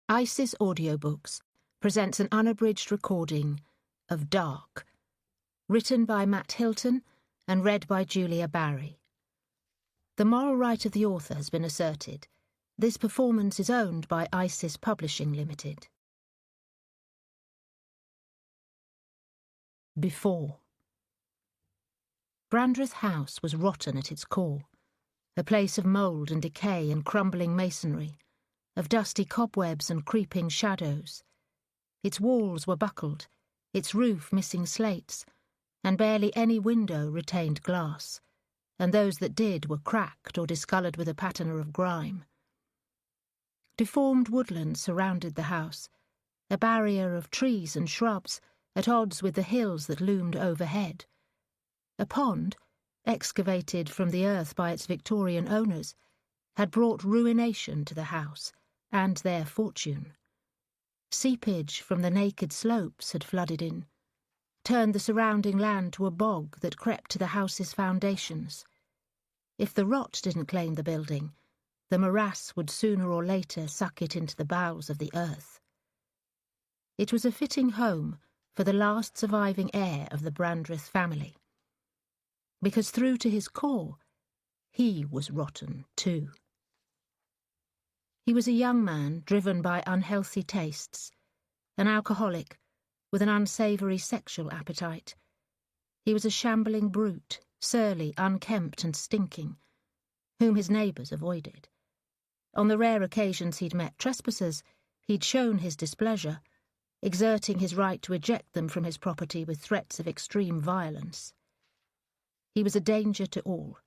Isis Audiobooks presents an unabridged recording of Dark, written by Matt Hilton and read by Julia Barry. The moral right of the author has been asserted. This performance is owned by Isis Publishing Limited. Before. Brandreth House was rotten at its core, a place of mould and decay and crumbling masonry, of dusty cobwebs and creeping shadows. Its walls were buckled, its roof missing slates, and barely any window retained glass, and those that did were cracked or discoloured with a patina of grime. Deformed woodland surrounded the house, a barrier of trees and shrubs at odds with the hills that loomed overhead. A pond, excavated from the earth by its Victorian owners, had brought ruination to the house and their fortune. Seepage from the naked slopes had flooded in, turned the surrounding land to a bog that crept to the house's foundations. If the rot didn't claim the building, the morass would sooner or later suck it into the bowels of the earth. It was a fitting home for the last surviving heir of the Brandreth family, because through to his core, he was rotten too. He was a young man driven by unhealthy tastes, an alcoholic with an unsavoury sexual appetite. He was a shambling brute, surly, unkempt and stinking, whom his neighbours avoided. On the rare occasions he'd met trespassers, he'd shown his displeasure, exerting his right to eject them from his property with threats of extreme violence. He was a danger to all,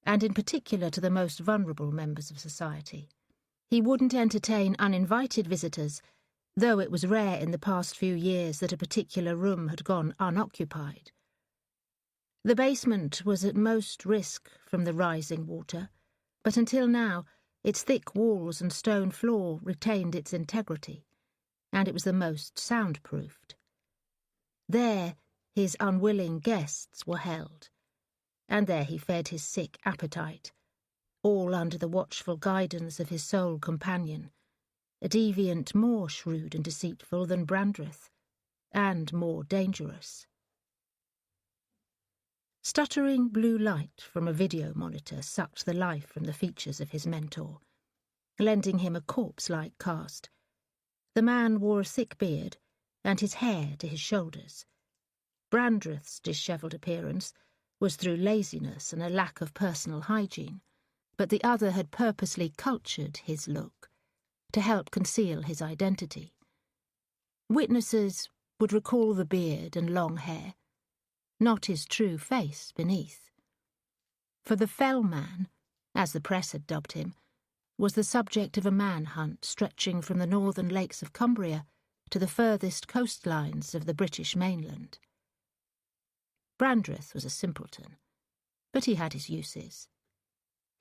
and in particular to the most vulnerable members of society. He wouldn't entertain uninvited visitors, though it was rare in the past few years that a particular room had gone unoccupied. The basement was at most risk from the rising water, but until now its thick walls and stone floor retained its integrity, and it was the most soundproofed. There his unwilling guests were held, and there he fed his sick appetite, all under the watchful guidance of his sole companion, a deviant more shrewd and deceitful than Brandreth, and more dangerous. Stuttering blue light from a video monitor sucked the life from the features of his mentor, lending him a corpse-like cast. The man wore a thick beard, and his hair to his shoulders. Brandreth's dishevelled appearance was through laziness and a lack of personal hygiene, but the other had purposely cultured his look to help conceal his identity. Witnesses would recall the beard and long hair, not his true face beneath. For the Fell Man, as the press had dubbed him, was the subject of a manhunt stretching from the northern lakes of Cumbria to the furthest coastlines of the British mainland. Brandreth was a simpleton, but he had his uses.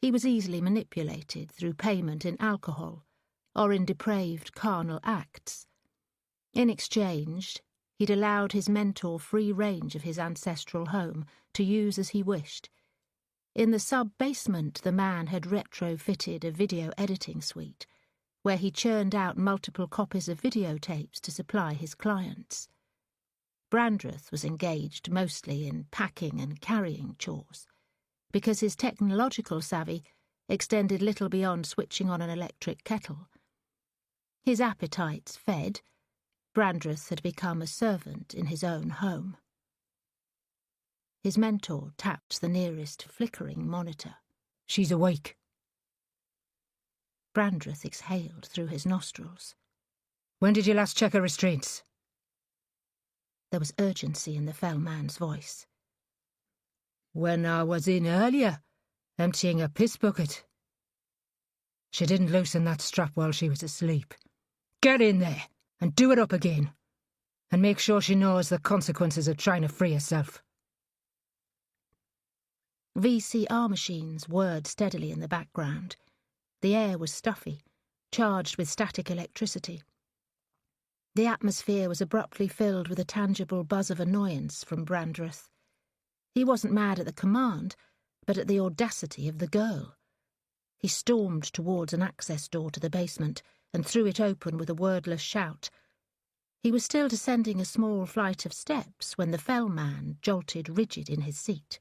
He was easily manipulated through payment in alcohol or in depraved carnal acts. In exchange, he'd allowed his mentor free range of his ancestral home to use as he wished. In the sub-basement, the man had retrofitted a video editing suite, where he churned out multiple copies of videotapes to supply his clients. Brandreth was engaged mostly in packing and carrying chores, because his technological savvy extended little beyond switching on an electric kettle. His appetites fed, Brandreth had become a servant in his own home. His mentor tapped the nearest flickering monitor. "She's awake." Brandreth exhaled through his nostrils. "When did you last check her restraints?" There was urgency in the Fell Man's voice. "When I was in earlier, emptying a piss bucket. She didn't loosen that strap while she was asleep. Get in there and do it up again, and make sure she knows the consequences of trying to free herself." VCR machines whirred steadily in the background. The air was stuffy, charged with static electricity. The atmosphere was abruptly filled with a tangible buzz of annoyance from Brandreth. He wasn't mad at the command, but at the audacity of the girl. He stormed towards an access door to the basement and threw it open with a wordless shout. He was still descending a small flight of steps when the fell man jolted rigid in his seat.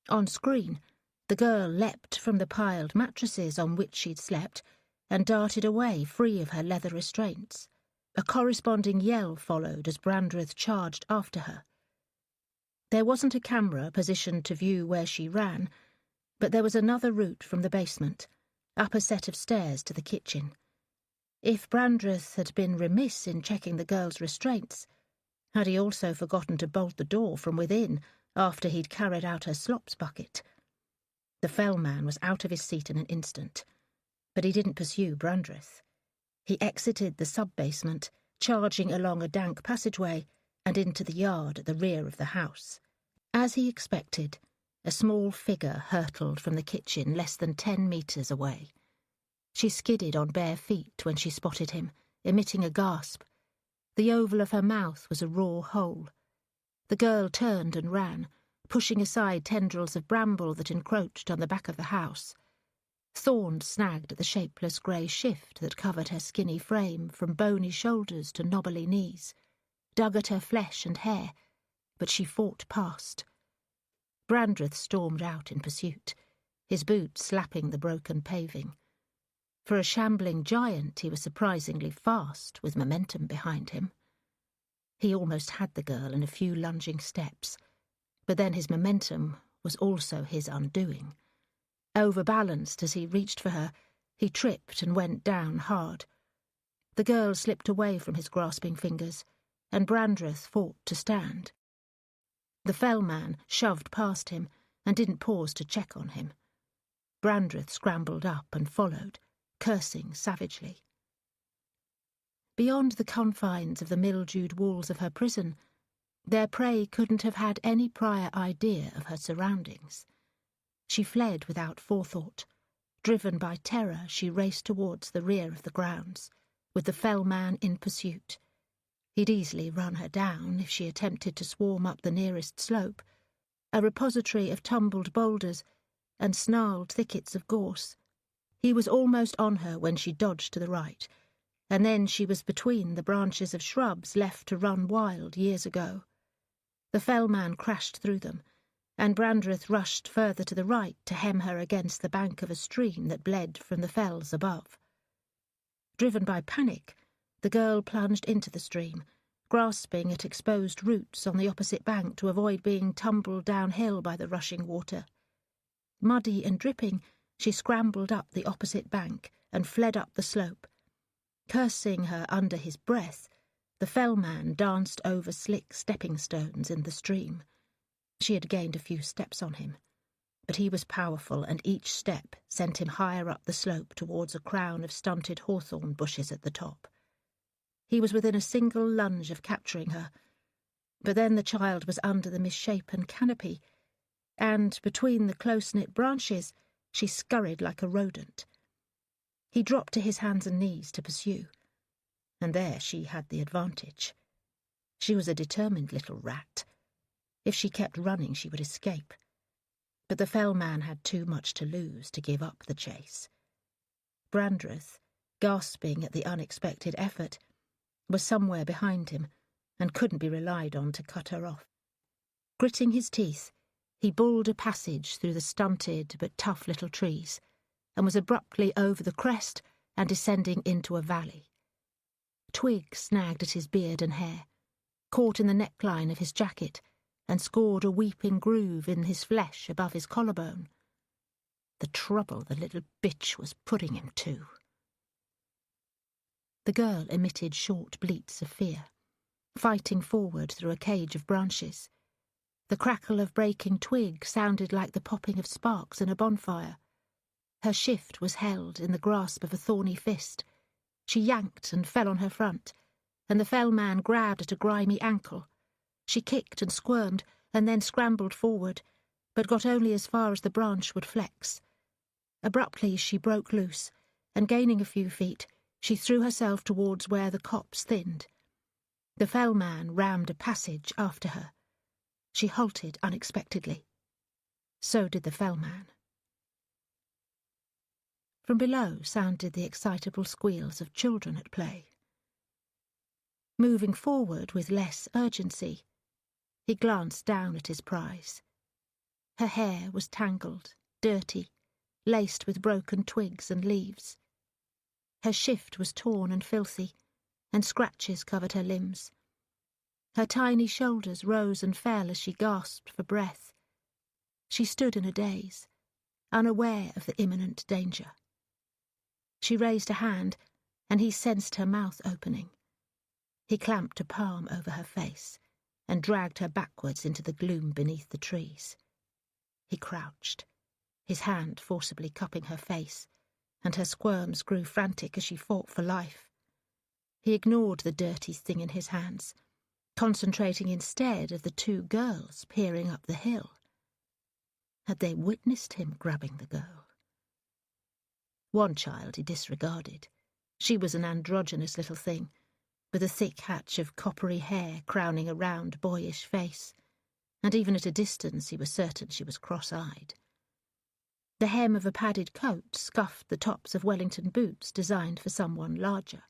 On screen, the girl leapt from the piled mattresses on which she'd slept and darted away free of her leather restraints. A corresponding yell followed as Brandreth charged after her. There wasn't a camera positioned to view where she ran, but there was another route from the basement, up a set of stairs to the kitchen. If Brandreth had been remiss in checking the girl's restraints, had he also forgotten to bolt the door from within after he'd carried out her slops bucket? The fell man was out of his seat in an instant, but he didn't pursue Brandreth. He exited the sub-basement, charging along a dank passageway and into the yard at the rear of the house. As he expected, a small figure hurtled from the kitchen less than 10 metres away. She skidded on bare feet when she spotted him, emitting a gasp. The oval of her mouth was a raw hole. The girl turned and ran, pushing aside tendrils of bramble that encroached on the back of the house. Thorns snagged at the shapeless grey shift that covered her skinny frame from bony shoulders to knobbly knees, dug at her flesh and hair, but she fought past. Brandreth stormed out in pursuit, his boots slapping the broken paving. For a shambling giant, he was surprisingly fast, with momentum behind him. He almost had the girl in a few lunging steps, but then his momentum was also his undoing. Overbalanced as he reached for her, he tripped and went down hard. The girl slipped away from his grasping fingers, and Brandreth fought to stand. The fell man shoved past him and didn't pause to check on him. Brandreth scrambled up and followed, cursing savagely. Beyond the confines of the mildewed walls of her prison, their prey couldn't have had any prior idea of her surroundings. She fled without forethought. Driven by terror, she raced towards the rear of the grounds, with the fell man in pursuit. He'd easily run her down if she attempted to swarm up the nearest slope, a repository of tumbled boulders and snarled thickets of gorse. He was almost on her when she dodged to the right, and then she was between the branches of shrubs left to run wild years ago. The fell man crashed through them, and Brandreth rushed further to the right to hem her against the bank of a stream that bled from the fells above. Driven by panic, the girl plunged into the stream, grasping at exposed roots on the opposite bank to avoid being tumbled downhill by the rushing water. Muddy and dripping, she scrambled up the opposite bank and fled up the slope. Cursing her under his breath, the fell man danced over slick stepping stones in the stream. She had gained a few steps on him, but he was powerful, and each step sent him higher up the slope towards a crown of stunted hawthorn bushes at the top. He was within a single lunge of capturing her, but then the child was under the misshapen canopy, and between the close-knit branches she scurried like a rodent. He dropped to his hands and knees to pursue, and there she had the advantage. She was a determined little rat. If she kept running, she would escape. But the fell man had too much to lose to give up the chase. Brandreth, gasping at the unexpected effort, was somewhere behind him and couldn't be relied on to cut her off. Gritting his teeth, he bulled a passage through the stunted but tough little trees and was abruptly over the crest and descending into a valley. Twigs snagged at his beard and hair, caught in the neckline of his jacket, and scored a weeping groove in his flesh above his collarbone. The trouble the little bitch was putting him to. The girl emitted short bleats of fear, fighting forward through a cage of branches. The crackle of breaking twig sounded like the popping of sparks in a bonfire. Her shift was held in the grasp of a thorny fist. She yanked and fell on her front, and the fell man grabbed at a grimy ankle. She kicked and squirmed, and then scrambled forward, but got only as far as the branch would flex. Abruptly she broke loose, and gaining a few feet, she threw herself towards where the copse thinned. The fell man rammed a passage after her. She halted unexpectedly. So did the fell man. From below sounded the excitable squeals of children at play. Moving forward with less urgency, he glanced down at his prize. Her hair was tangled, dirty, laced with broken twigs and leaves. Her shift was torn and filthy, and scratches covered her limbs. Her tiny shoulders rose and fell as she gasped for breath. She stood in a daze, unaware of the imminent danger. She raised a hand, and he sensed her mouth opening. He clamped a palm over her face and dragged her backwards into the gloom beneath the trees. He crouched, his hand forcibly cupping her face, and her squirms grew frantic as she fought for life. He ignored the dirty thing in his hands, concentrating instead of the two girls peering up the hill. Had they witnessed him grabbing the girl? One child he disregarded. She was an androgynous little thing, with a thick hatch of coppery hair crowning a round, boyish face, and even at a distance he was certain she was cross-eyed. The hem of a padded coat scuffed the tops of Wellington boots designed for someone larger.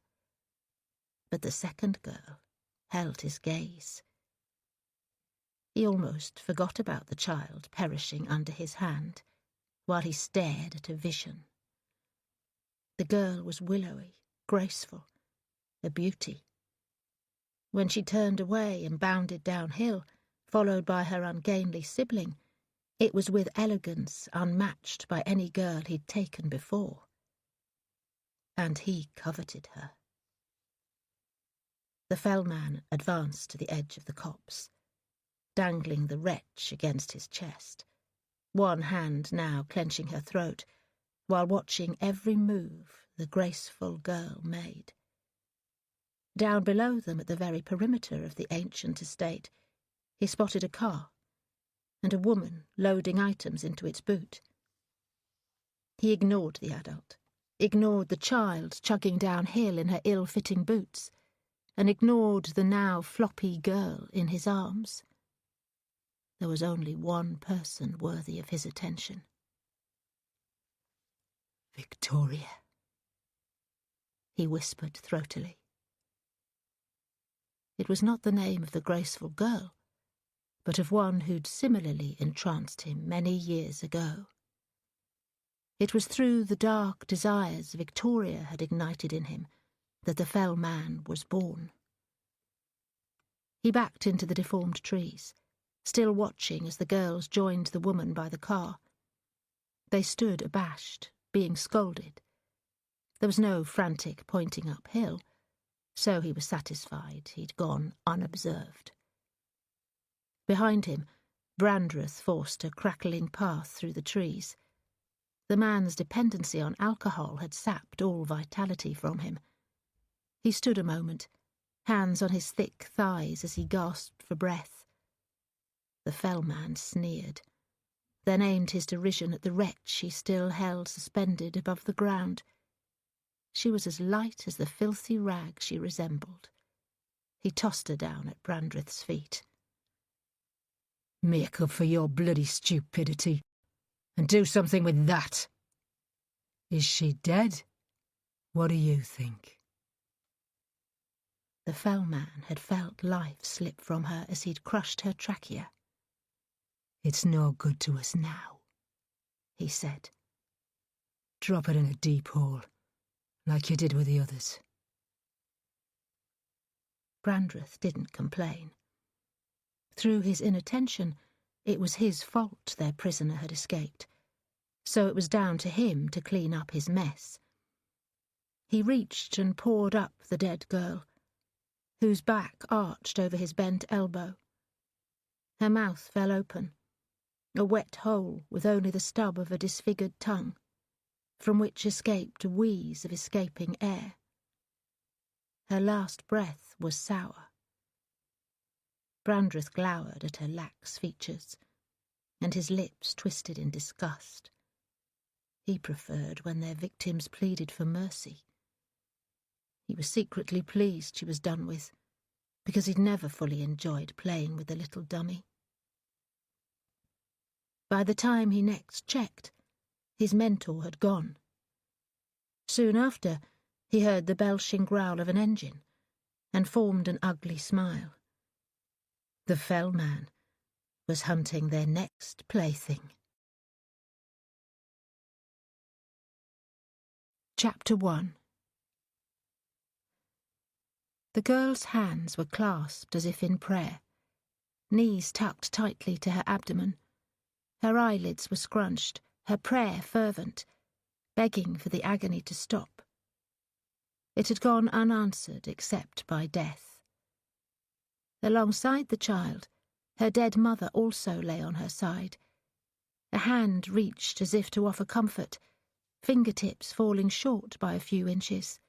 But the second girl held his gaze. He almost forgot about the child perishing under his hand, while he stared at a vision. The girl was willowy, graceful, a beauty. When she turned away and bounded downhill, followed by her ungainly sibling, it was with elegance unmatched by any girl he'd taken before. And he coveted her. The fellman advanced to the edge of the copse, dangling the wretch against his chest, one hand now clenching her throat, while watching every move the graceful girl made. Down below them at the very perimeter of the ancient estate, he spotted a car, and a woman loading items into its boot. He ignored the adult, ignored the child chugging downhill in her ill-fitting boots, and ignored the now floppy girl in his arms. There was only one person worthy of his attention. Victoria, he whispered throatily. It was not the name of the graceful girl, but of one who'd similarly entranced him many years ago. It was through the dark desires Victoria had ignited in him that the fell man was born. He backed into the deformed trees, still watching as the girls joined the woman by the car. They stood abashed, being scolded. There was no frantic pointing uphill, so he was satisfied he'd gone unobserved. Behind him, Brandreth forced a crackling path through the trees. The man's dependency on alcohol had sapped all vitality from him. He stood a moment, hands on his thick thighs as he gasped for breath. The fell man sneered, then aimed his derision at the wretch he still held suspended above the ground. She was as light as the filthy rag she resembled. He tossed her down at Brandreth's feet. Make up for your bloody stupidity, and do something with that. Is she dead? What do you think? The fell man had felt life slip from her as he'd crushed her trachea. It's no good to us now, he said. Drop it in a deep hole, like you did with the others. Brandreth didn't complain. Through his inattention, it was his fault their prisoner had escaped, so it was down to him to clean up his mess. He reached and poured up the dead girl, whose back arched over his bent elbow. Her mouth fell open, a wet hole with only the stub of a disfigured tongue, from which escaped a wheeze of escaping air. Her last breath was sour. Brandreth glowered at her lax features, and his lips twisted in disgust. He preferred when their victims pleaded for mercy. He was secretly pleased she was done with, because he'd never fully enjoyed playing with the little dummy. By the time he next checked, his mentor had gone, Soon after, he heard the belching growl of an engine, and formed an ugly smile. The fell man was hunting their next plaything. Chapter 1. The girl's hands were clasped as if in prayer, knees tucked tightly to her abdomen. Her eyelids were scrunched, her prayer fervent, begging for the agony to stop. It had gone unanswered except by death. Alongside the child, her dead mother also lay on her side. A hand reached as if to offer comfort, fingertips falling short by a few inches.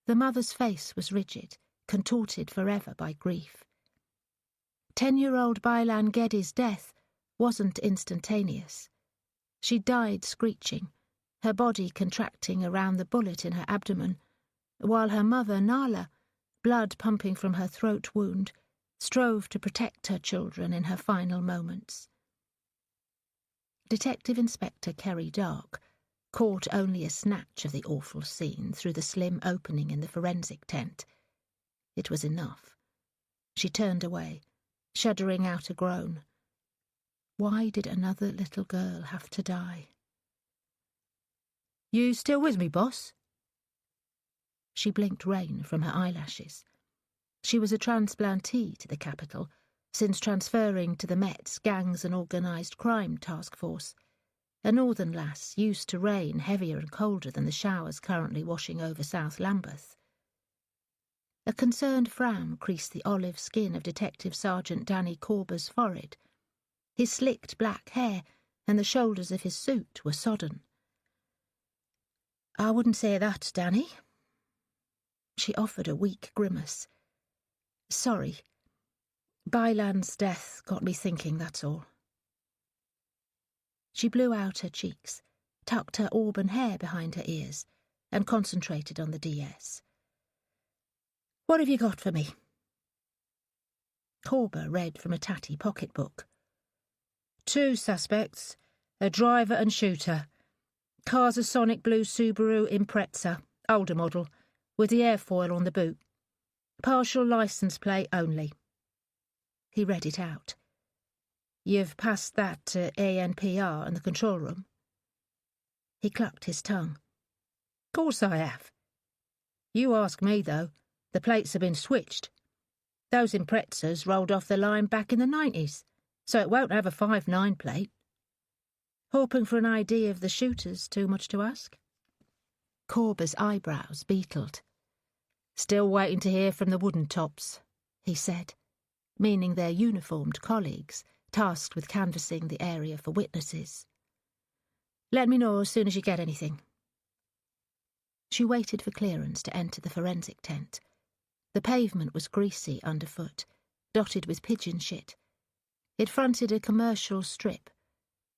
The mother's face was rigid, contorted forever by grief. 10-year-old Bailan Gedi's death wasn't instantaneous. She died screeching, her body contracting around the bullet in her abdomen, while her mother, Nala, blood pumping from her throat wound, strove to protect her children in her final moments. Detective Inspector Kerry Dark caught only a snatch of the awful scene through the slim opening in the forensic tent. It was enough. She turned away, shuddering out a groan. Why did another little girl have to die? "You still with me, boss?" She blinked rain from her eyelashes. She was a transplantee to the capital, since transferring to the Met's Gangs and Organised Crime Task Force, a northern lass used to rain heavier and colder than the showers currently washing over South Lambeth. A concerned frown creased the olive skin of Detective Sergeant Danny Corber's forehead. His slicked black hair and the shoulders of his suit were sodden. "I wouldn't say that, Danny." She offered a weak grimace. "Sorry. Bailan's death got me thinking, that's all." She blew out her cheeks, tucked her auburn hair behind her ears, and concentrated on the DS. "What have you got for me?" Corber read from a tatty pocketbook. 2 suspects, a driver and shooter. Car's a sonic blue Subaru Impreza, older model, with the airfoil on the boot. Partial licence plate only. He read it out. "You've passed that to ANPR in the control room?" He clucked his tongue. "Course I have. You ask me, though. The plates have been switched. Those Imprezas rolled off the line back in the 90s, so it won't have a 5.9 plate. Hoping for an idea of the shooters too much to ask?" Corber's eyebrows beetled. "Still waiting to hear from the Wooden Tops," he said, meaning their uniformed colleagues tasked with canvassing the area for witnesses. "Let me know as soon as you get anything." She waited for clearance to enter the forensic tent. The pavement was greasy underfoot, dotted with pigeon shit. It fronted a commercial strip,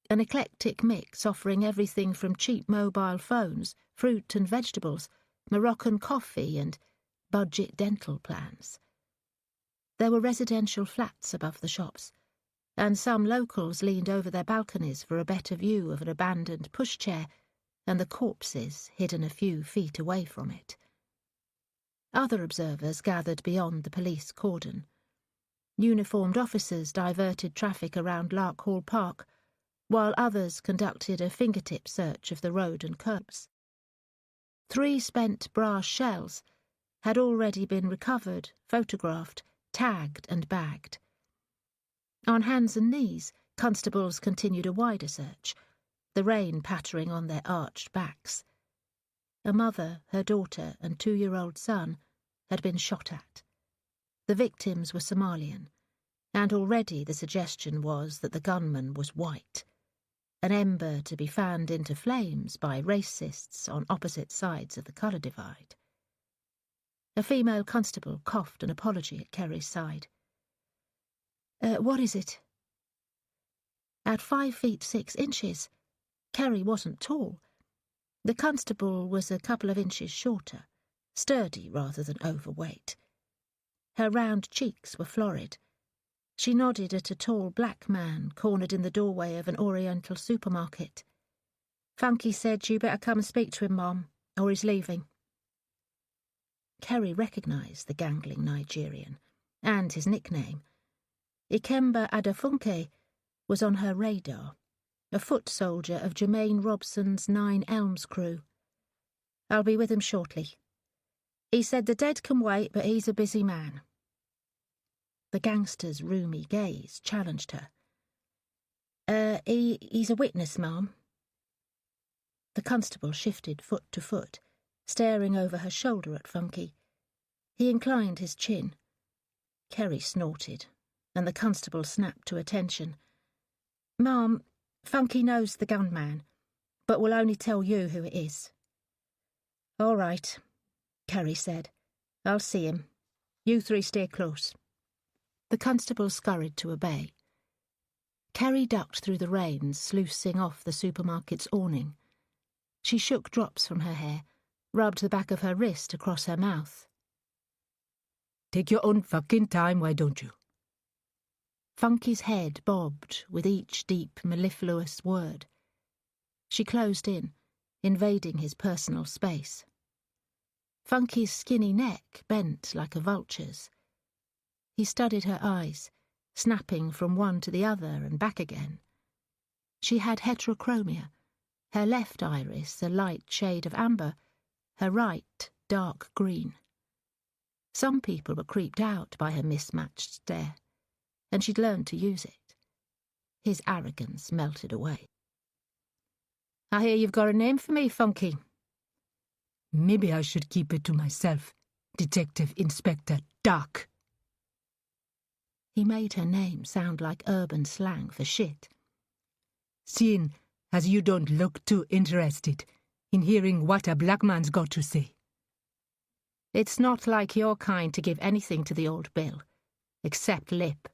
an eclectic mix offering everything from cheap mobile phones, fruit and vegetables, Moroccan coffee and budget dental plans. There were residential flats above the shops, and some locals leaned over their balconies for a better view of an abandoned pushchair and the corpses hidden a few feet away from it. Other observers gathered beyond the police cordon. Uniformed officers diverted traffic around Larkhall Park, while others conducted a fingertip search of the road and curbs. 3 spent brass shells had already been recovered, photographed, tagged and bagged. On hands and knees, constables continued a wider search, the rain pattering on their arched backs. A mother, her daughter and 2-year-old son had been shot at. The victims were Somalian, and already the suggestion was that the gunman was white, an ember to be fanned into flames by racists on opposite sides of the colour divide. A female constable coughed an apology at Kerry's side. What is it?" At 5 feet 6 inches, Kerry wasn't tall. The constable was a couple of inches shorter, sturdy rather than overweight. Her round cheeks were florid. She nodded at a tall black man cornered in the doorway of an Oriental supermarket. "Funky said you better come and speak to him, Mom. or he's leaving. Kerry recognised the gangling Nigerian, and his nickname. Ikemba Adafunke was on her radar, a foot soldier of Jermaine Robson's 9 Elms crew. I'll be with him shortly. He said the dead can wait, but he's a busy man. The gangster's roomy gaze challenged her. He's a witness, ma'am. The constable shifted foot to foot, staring over her shoulder at Funky. He inclined his chin. Kerry snorted, and the constable snapped to attention. Ma'am, Funky knows the gunman, but will only tell you who it is. All right, Kerry said. I'll see him. You 3 stay close. The constable scurried to obey. Kerry ducked through the rain, sluicing off the supermarket's awning. She shook drops from her hair, rubbed the back of her wrist across her mouth. Take your own fucking time, why don't you? Funky's head bobbed with each deep, mellifluous word. She closed in, invading his personal space. Funky's skinny neck bent like a vulture's. He studied her eyes, snapping from one to the other and back again. She had heterochromia, her left iris a light shade of amber, her right dark green. Some people were creeped out by her mismatched stare, and she'd learned to use it. His arrogance melted away. I hear you've got a name for me, Funky. Maybe I should keep it to myself, Detective Inspector Dark. He made her name sound like urban slang for shit. Seeing as you don't look too interested in hearing what a black man's got to say. It's not like your kind to give anything to the old Bill, except lip.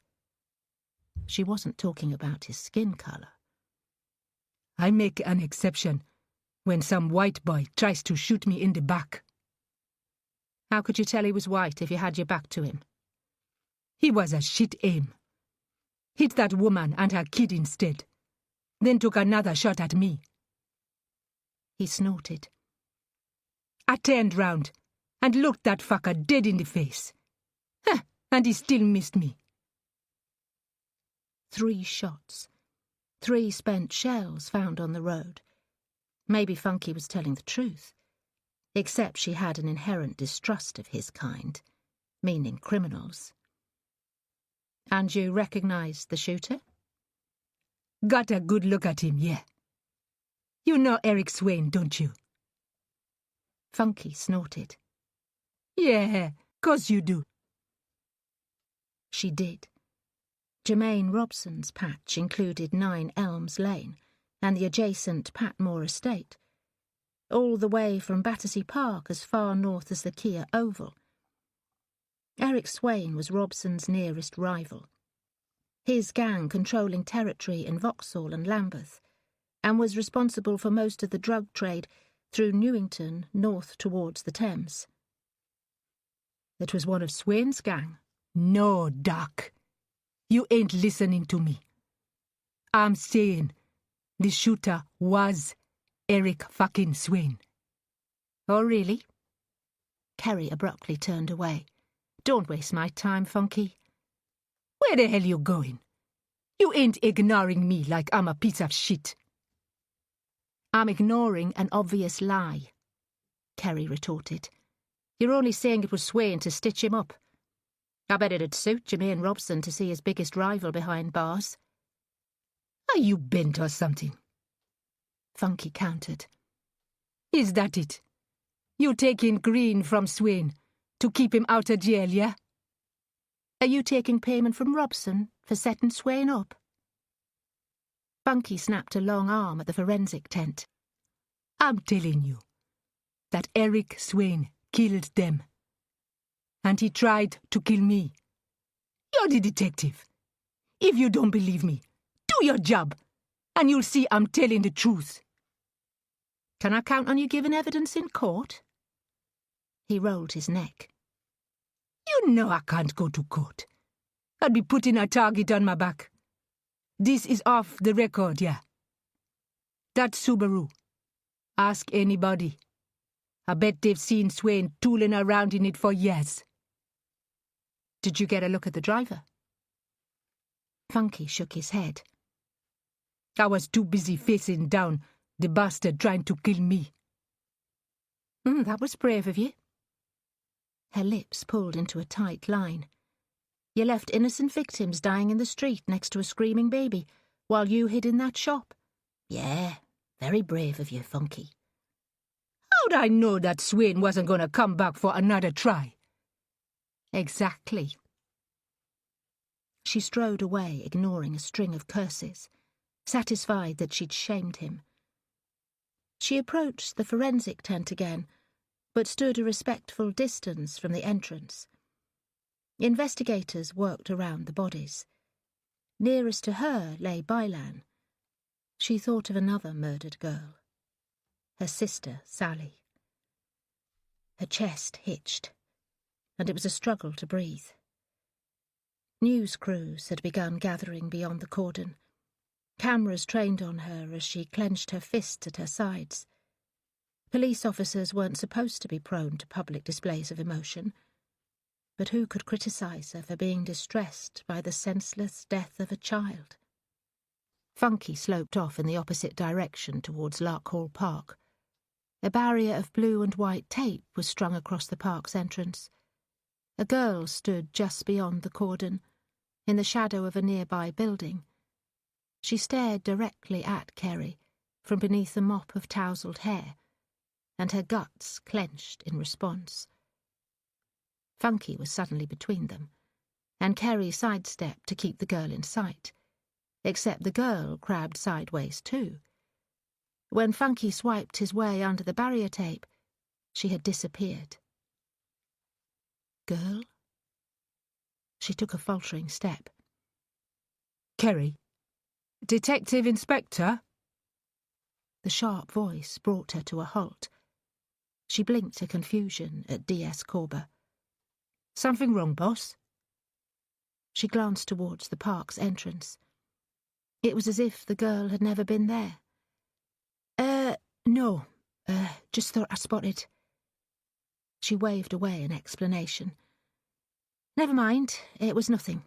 She wasn't talking about his skin colour. I make an exception when some white boy tries to shoot me in the back. How could you tell he was white if you had your back to him? He was a shit aim. Hit that woman and her kid instead, then took another shot at me. He snorted. I turned round and looked that fucker dead in the face. Huh, and he still missed me. 3 shots. 3 spent shells found on the road. Maybe Funky was telling the truth, except she had an inherent distrust of his kind, meaning criminals. And you recognised the shooter? Got a good look at him, yeah. You know Eric Swain, don't you? Funky snorted. Yeah, 'course you do. She did. Jermaine Robson's patch included 9 Elms Lane and the adjacent Patmore estate, all the way from Battersea Park as far north as the Kia Oval. Eric Swain was Robson's nearest rival, his gang controlling territory in Vauxhall and Lambeth, and was responsible for most of the drug trade through Newington north towards the Thames. It was one of Swain's gang. No, Doc. You ain't listening to me. I'm saying the shooter was Eric fucking Swain. Oh, really? Kerry abruptly turned away. Don't waste my time, Funky. Where the hell you going? You ain't ignoring me like I'm a piece of shit. I'm ignoring an obvious lie, Kerry retorted. You're only saying it was Swain to stitch him up. I bet it'd suit Jermaine Robson to see his biggest rival behind bars. Are you bent or something? Funky countered. Is that it? You taking green from Swain to keep him out of jail, yeah? Are you taking payment from Robson for setting Swain up? Funky snapped a long arm at the forensic tent. I'm telling you that Eric Swain killed them. And he tried to kill me. You're the detective. If you don't believe me, do your job, and you'll see I'm telling the truth. Can I count on you giving evidence in court? He rolled his neck. You know I can't go to court. I'd be putting a target on my back. This is off the record, yeah. That Subaru. Ask anybody. I bet they've seen Swain tooling around in it for years. Did you get a look at the driver? Funky shook his head. I was too busy facing down the bastard trying to kill me. That was brave of you. Her lips pulled into a tight line. You left innocent victims dying in the street next to a screaming baby while you hid in that shop. Yeah, very brave of you, Funky. How'd I know that Swain wasn't going to come back for another try? Exactly. She strode away, ignoring a string of curses, satisfied that she'd shamed him. She approached the forensic tent again, but stood a respectful distance from the entrance. Investigators worked around the bodies. Nearest to her lay Bylan. She thought of another murdered girl. Her sister, Sally. Her chest hitched, and it was a struggle to breathe. News crews had begun gathering beyond the cordon. Cameras trained on her as she clenched her fists at her sides. Police officers weren't supposed to be prone to public displays of emotion, but who could criticise her for being distressed by the senseless death of a child? Funky sloped off in the opposite direction towards Larkhall Park. A barrier of blue and white tape was strung across the park's entrance. A girl stood just beyond the cordon, in the shadow of a nearby building. She stared directly at Kerry from beneath a mop of tousled hair, and her guts clenched in response. Funky was suddenly between them, and Kerry sidestepped to keep the girl in sight, except the girl crabbed sideways too. When Funky swiped his way under the barrier tape, she had disappeared. Girl? She took a faltering step. Kerry? Detective Inspector? The sharp voice brought her to a halt. She blinked her confusion at D.S. Corber. Something wrong, boss? She glanced towards the park's entrance. It was as if the girl had never been there. No. Just thought I spotted. She waved away an explanation. Never mind, it was nothing.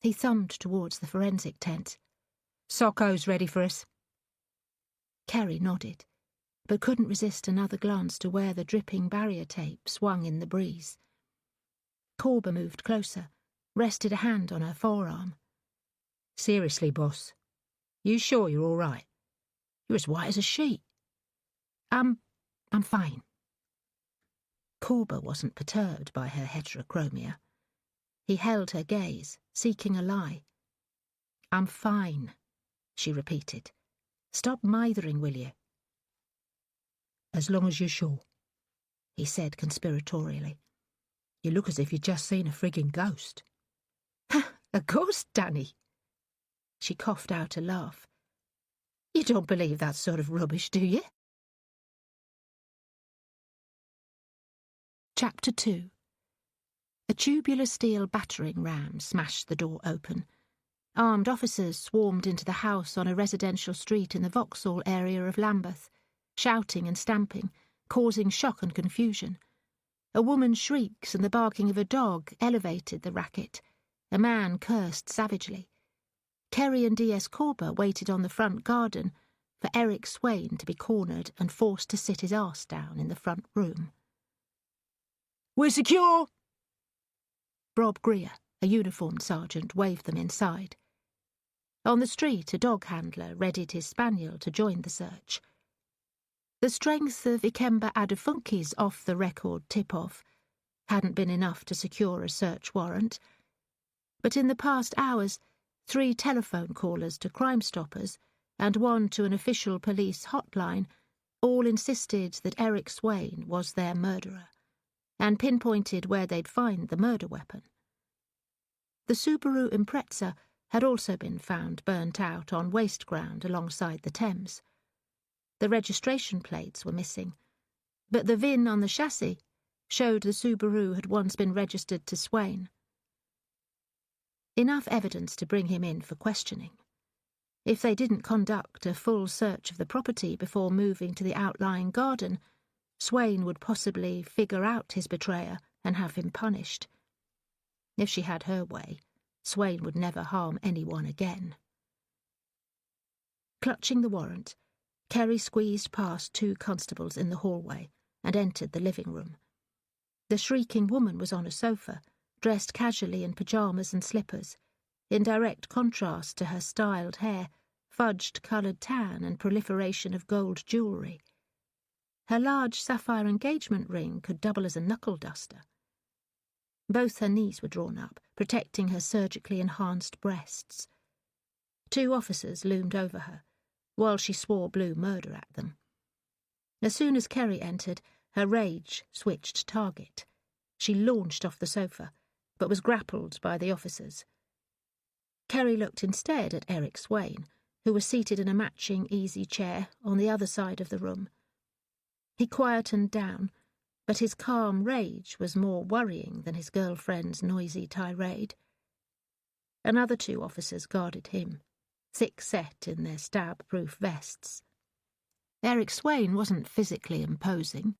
He thumbed towards the forensic tent. Socko's ready for us. Kerry nodded, but couldn't resist another glance to where the dripping barrier tape swung in the breeze. Corber moved closer, rested a hand on her forearm. Seriously, boss, you sure you're all right? You're as white as a sheet. I'm fine. Corber wasn't perturbed by her heterochromia. He held her gaze, seeking a lie. I'm fine, she repeated. Stop mithering, will you? As long as you're sure, he said conspiratorially. You look as if you'd just seen a frigging ghost. A ghost, Danny? She coughed out a laugh. You don't believe that sort of rubbish, do you? Chapter 2. A tubular steel battering ram smashed the door open. Armed officers swarmed into the house on a residential street in the Vauxhall area of Lambeth, shouting and stamping, causing shock and confusion. A woman's shrieks and the barking of a dog elevated the racket. A man cursed savagely. Kerry and D.S. Corber waited on the front garden for Eric Swain to be cornered and forced to sit his arse down in the front room. We're secure! Rob Greer, a uniformed sergeant, waved them inside. On the street, a dog handler readied his spaniel to join the search. The strength of Ikemba Adefunke's off-the-record tip-off hadn't been enough to secure a search warrant, but in the past hours, 3 telephone callers to Crime Stoppers and 1 to an official police hotline all insisted that Eric Swain was their murderer, and pinpointed where they'd find the murder weapon. The Subaru Impreza had also been found burnt out on waste ground alongside the Thames. The registration plates were missing, but the VIN on the chassis showed the Subaru had once been registered to Swain. Enough evidence to bring him in for questioning. If they didn't conduct a full search of the property before moving to the outlying garden, Swain would possibly figure out his betrayer and have him punished. If she had her way, Swain would never harm anyone again. Clutching the warrant, Kerry squeezed past 2 constables in the hallway and entered the living room. The shrieking woman was on a sofa, dressed casually in pyjamas and slippers, in direct contrast to her styled hair, fudged-coloured tan and proliferation of gold jewellery. Her large sapphire engagement ring could double as a knuckle-duster. Both her knees were drawn up, protecting her surgically enhanced breasts. 2 officers loomed over her, while she swore blue murder at them. As soon as Kerry entered, her rage switched target. She launched off the sofa, but was grappled by the officers. Kerry looked instead at Eric Swain, who was seated in a matching easy chair on the other side of the room. He quietened down, but his calm rage was more worrying than his girlfriend's noisy tirade. Another 2 officers guarded him, thick-set in their stab-proof vests. Eric Swain wasn't physically imposing.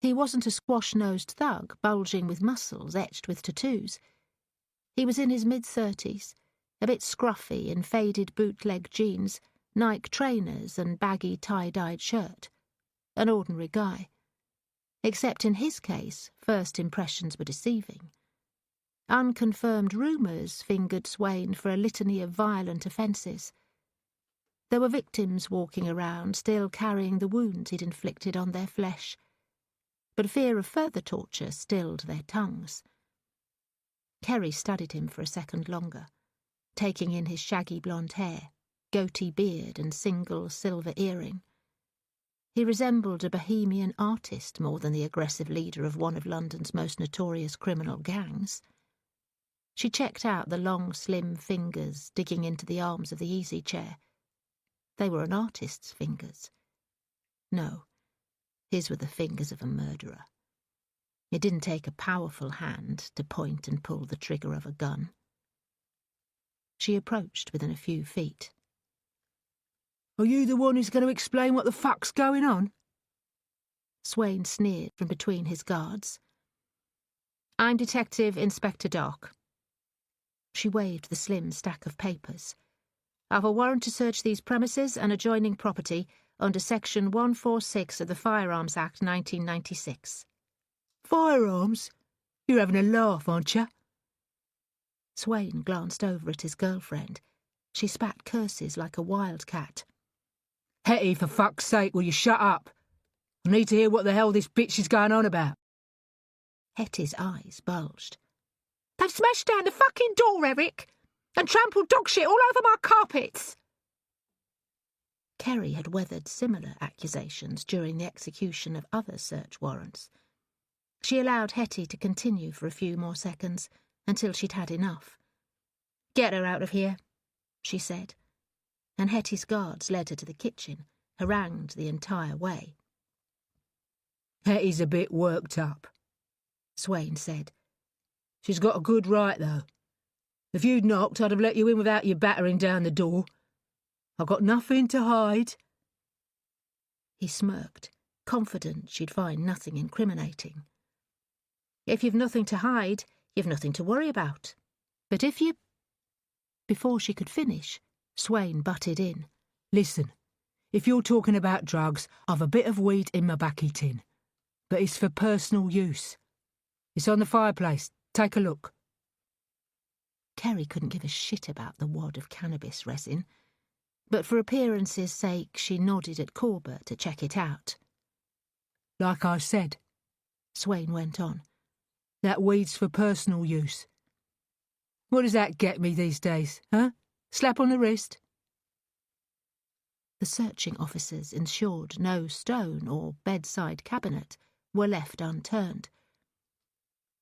He wasn't a squash-nosed thug bulging with muscles etched with tattoos. He was in his mid-30s, a bit scruffy in faded bootleg jeans, Nike trainers and baggy tie-dyed shirt. An ordinary guy. Except in his case, first impressions were deceiving. Unconfirmed rumours fingered Swain for a litany of violent offences. There were victims walking around, still carrying the wounds he'd inflicted on their flesh. But fear of further torture stilled their tongues. Kerry studied him for a second longer, taking in his shaggy blonde hair, goatee beard and single silver earring. He resembled a bohemian artist more than the aggressive leader of one of London's most notorious criminal gangs. She checked out the long, slim fingers digging into the arms of the easy chair. They were an artist's fingers. No, his were the fingers of a murderer. It didn't take a powerful hand to point and pull the trigger of a gun. She approached within a few feet. Are you the one who's going to explain what the fuck's going on? Swain sneered from between his guards. I'm Detective Inspector Dark. She waved the slim stack of papers. I've a warrant to search these premises and adjoining property under Section 146 of the Firearms Act 1996. Firearms? You're having a laugh, aren't you? Swain glanced over at his girlfriend. She spat curses like a wildcat. Hetty, for fuck's sake, will you shut up? I need to hear what the hell this bitch is going on about. Hetty's eyes bulged. They've smashed down the fucking door, Eric, and trampled dog shit all over my carpets. Kerry had weathered similar accusations during the execution of other search warrants. She allowed Hetty to continue for a few more seconds, until she'd had enough. Get her out of here, she said, and Hetty's guards led her to the kitchen, harangued the entire way. Hetty's a bit worked up, Swain said. She's got a good right, though. If you'd knocked, I'd have let you in without you battering down the door. I've got nothing to hide. He smirked, confident she'd find nothing incriminating. If you've nothing to hide, you've nothing to worry about. But if you... Before she could finish, Swain butted in. Listen, if you're talking about drugs, I've a bit of weed in my baccy tin. But it's for personal use. It's on the fireplace. Take a look. Kerry couldn't give a shit about the wad of cannabis resin, but for appearance's sake she nodded at Corbett to check it out. Like I said, Swain went on, that weed's for personal use. What does that get me these days, huh? Slap on the wrist? The searching officers ensured no stone or bedside cabinet were left unturned.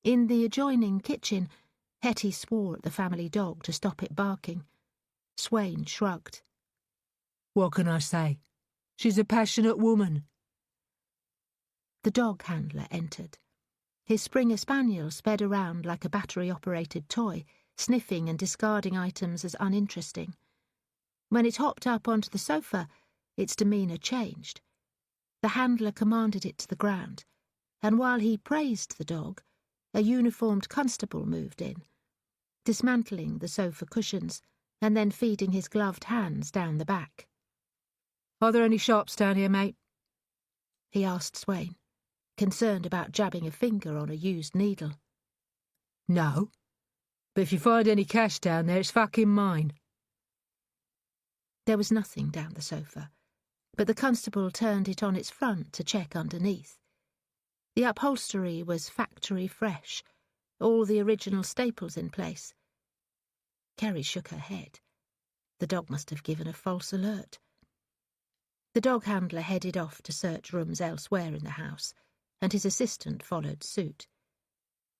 In the adjoining kitchen, Hetty swore at the family dog to stop it barking. Swain shrugged. What can I say? She's a passionate woman. The dog handler entered. His Springer Spaniel sped around like a battery-operated toy, sniffing and discarding items as uninteresting. When it hopped up onto the sofa, its demeanour changed. The handler commanded it to the ground, and while he praised the dog, a uniformed constable moved in, dismantling the sofa cushions and then feeding his gloved hands down the back. "Are there any shops down here, mate?" he asked Swain, concerned about jabbing a finger on a used needle. "No. But if you find any cash down there, it's fucking mine." There was nothing down the sofa, but the constable turned it on its front to check underneath. The upholstery was factory fresh, all the original staples in place. Kerry shook her head. The dog must have given a false alert. The dog handler headed off to search rooms elsewhere in the house, and his assistant followed suit.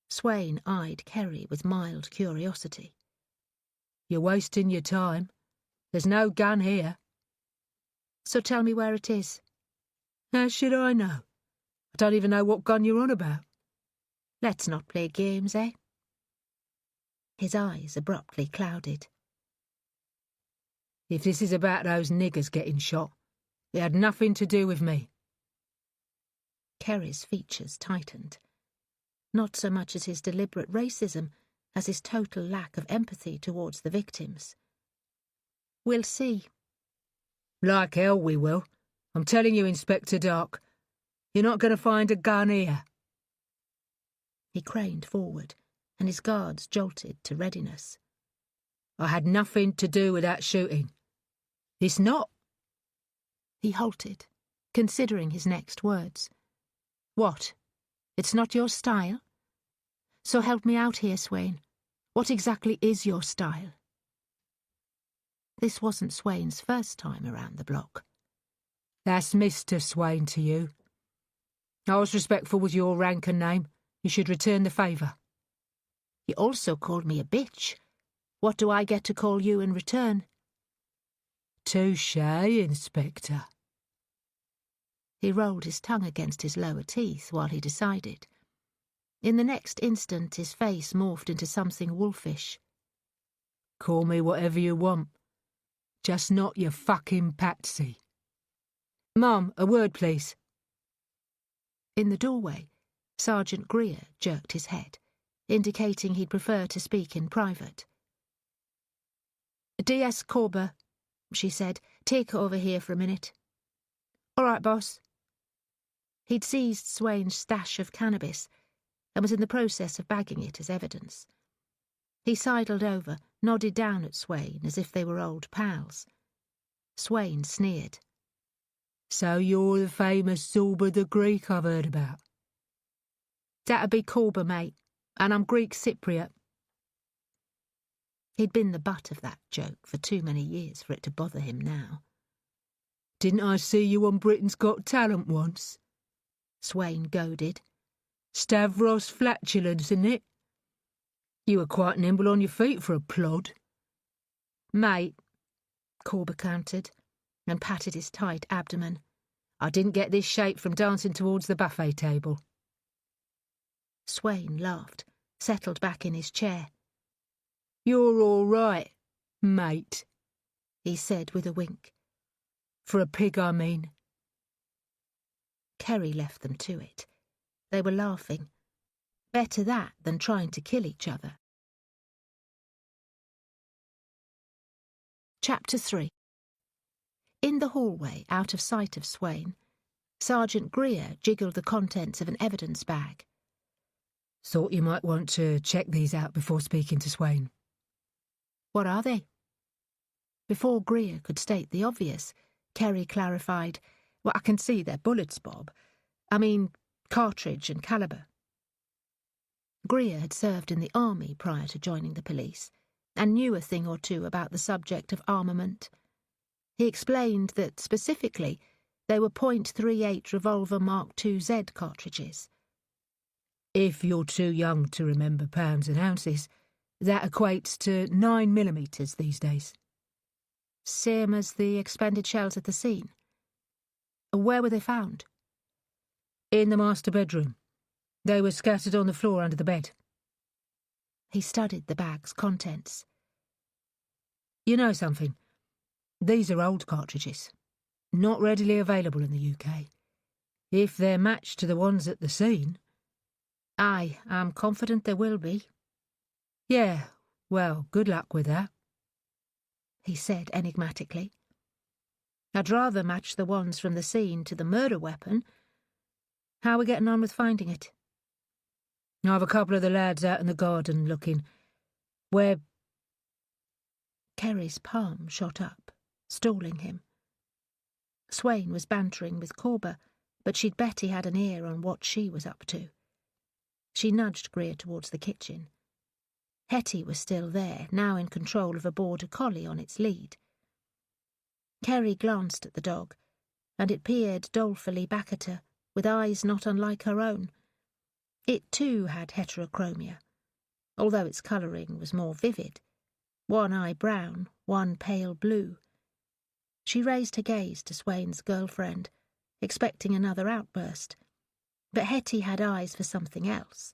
Swain eyed Kerry with mild curiosity. "You're wasting your time. There's no gun here." "So tell me where it is." "How should I know? I don't even know what gun you're on about." "Let's not play games, eh?" His eyes abruptly clouded. "If this is about those niggers getting shot, it had nothing to do with me." Kerry's features tightened. Not so much as his deliberate racism as his total lack of empathy towards the victims. "We'll see." "Like hell we will. I'm telling you, Inspector Dark, you're not going to find a gun here." He craned forward, and his guards jolted to readiness. "I had nothing to do with that shooting. It's not—" He halted, considering his next words. "What? It's not your style? So help me out here, Swain. What exactly is your style?" This wasn't Swain's first time around the block. "That's Mr. Swain to you. I was respectful with your rank and name. You should return the favour." "You also called me a bitch. What do I get to call you in return?" "Touché, Inspector." He rolled his tongue against his lower teeth while he decided. In the next instant his face morphed into something wolfish. "Call me whatever you want. Just not your fucking Patsy. Mum, a word, please." In the doorway, Sergeant Greer jerked his head, indicating he'd prefer to speak in private. "DS Corber," she said, "take over here for a minute." "All right, boss." He'd seized Swain's stash of cannabis and was in the process of bagging it as evidence. He sidled over, nodded down at Swain as if they were old pals. Swain sneered. "So you're the famous Zorba the Greek I've heard about?" "That'd be Corber, mate, and I'm Greek Cypriot." He'd been the butt of that joke for too many years for it to bother him now. "Didn't I see you on Britain's Got Talent once?" Swain goaded. "Stavros Flatulence, isn't it? You were quite nimble on your feet for a plod." "Mate," Corber countered, and patted his tight abdomen, "I didn't get this shape from dancing towards the buffet table." Swain laughed, settled back in his chair. "You're all right, mate," he said with a wink. "For a pig, I mean." Kerry left them to it. They were laughing. Better that than trying to kill each other. Chapter 3. In the hallway, out of sight of Swain, Sergeant Greer jiggled the contents of an evidence bag. "Thought you might want to check these out before speaking to Swain." "What are they?" Before Greer could state the obvious, Kerry clarified, "Well, I can see they're bullets, Bob. I mean, cartridge and calibre." Greer had served in the army prior to joining the police, and knew a thing or two about the subject of armament. He explained that, specifically, they were .38 revolver Mark II-Z cartridges. "If you're too young to remember pounds and ounces, that equates to 9mm these days." "Same as the expended shells at the scene." "Where were they found?" "In the master bedroom. They were scattered on the floor under the bed." He studied the bag's contents. "You know something? These are old cartridges, not readily available in the UK. If they're matched to the ones at the scene. Aye, I'm confident there will be. Yeah, well, good luck with that, he said enigmatically. I'd rather match the ones from the scene to the murder weapon. How are we getting on with finding it? I've a couple of the lads out in the garden looking. Where... Kerry's palm shot up, stalling him. Swain was bantering with Corber, but she'd bet he had an ear on what she was up to. She nudged Greer towards the kitchen. Hetty was still there, now in control of a border collie on its lead. Kerry glanced at the dog, and it peered dolefully back at her, with eyes not unlike her own. It too had heterochromia, although its colouring was more vivid. One eye brown, one pale blue. She raised her gaze to Swain's girlfriend, expecting another outburst, but Hetty had eyes for something else.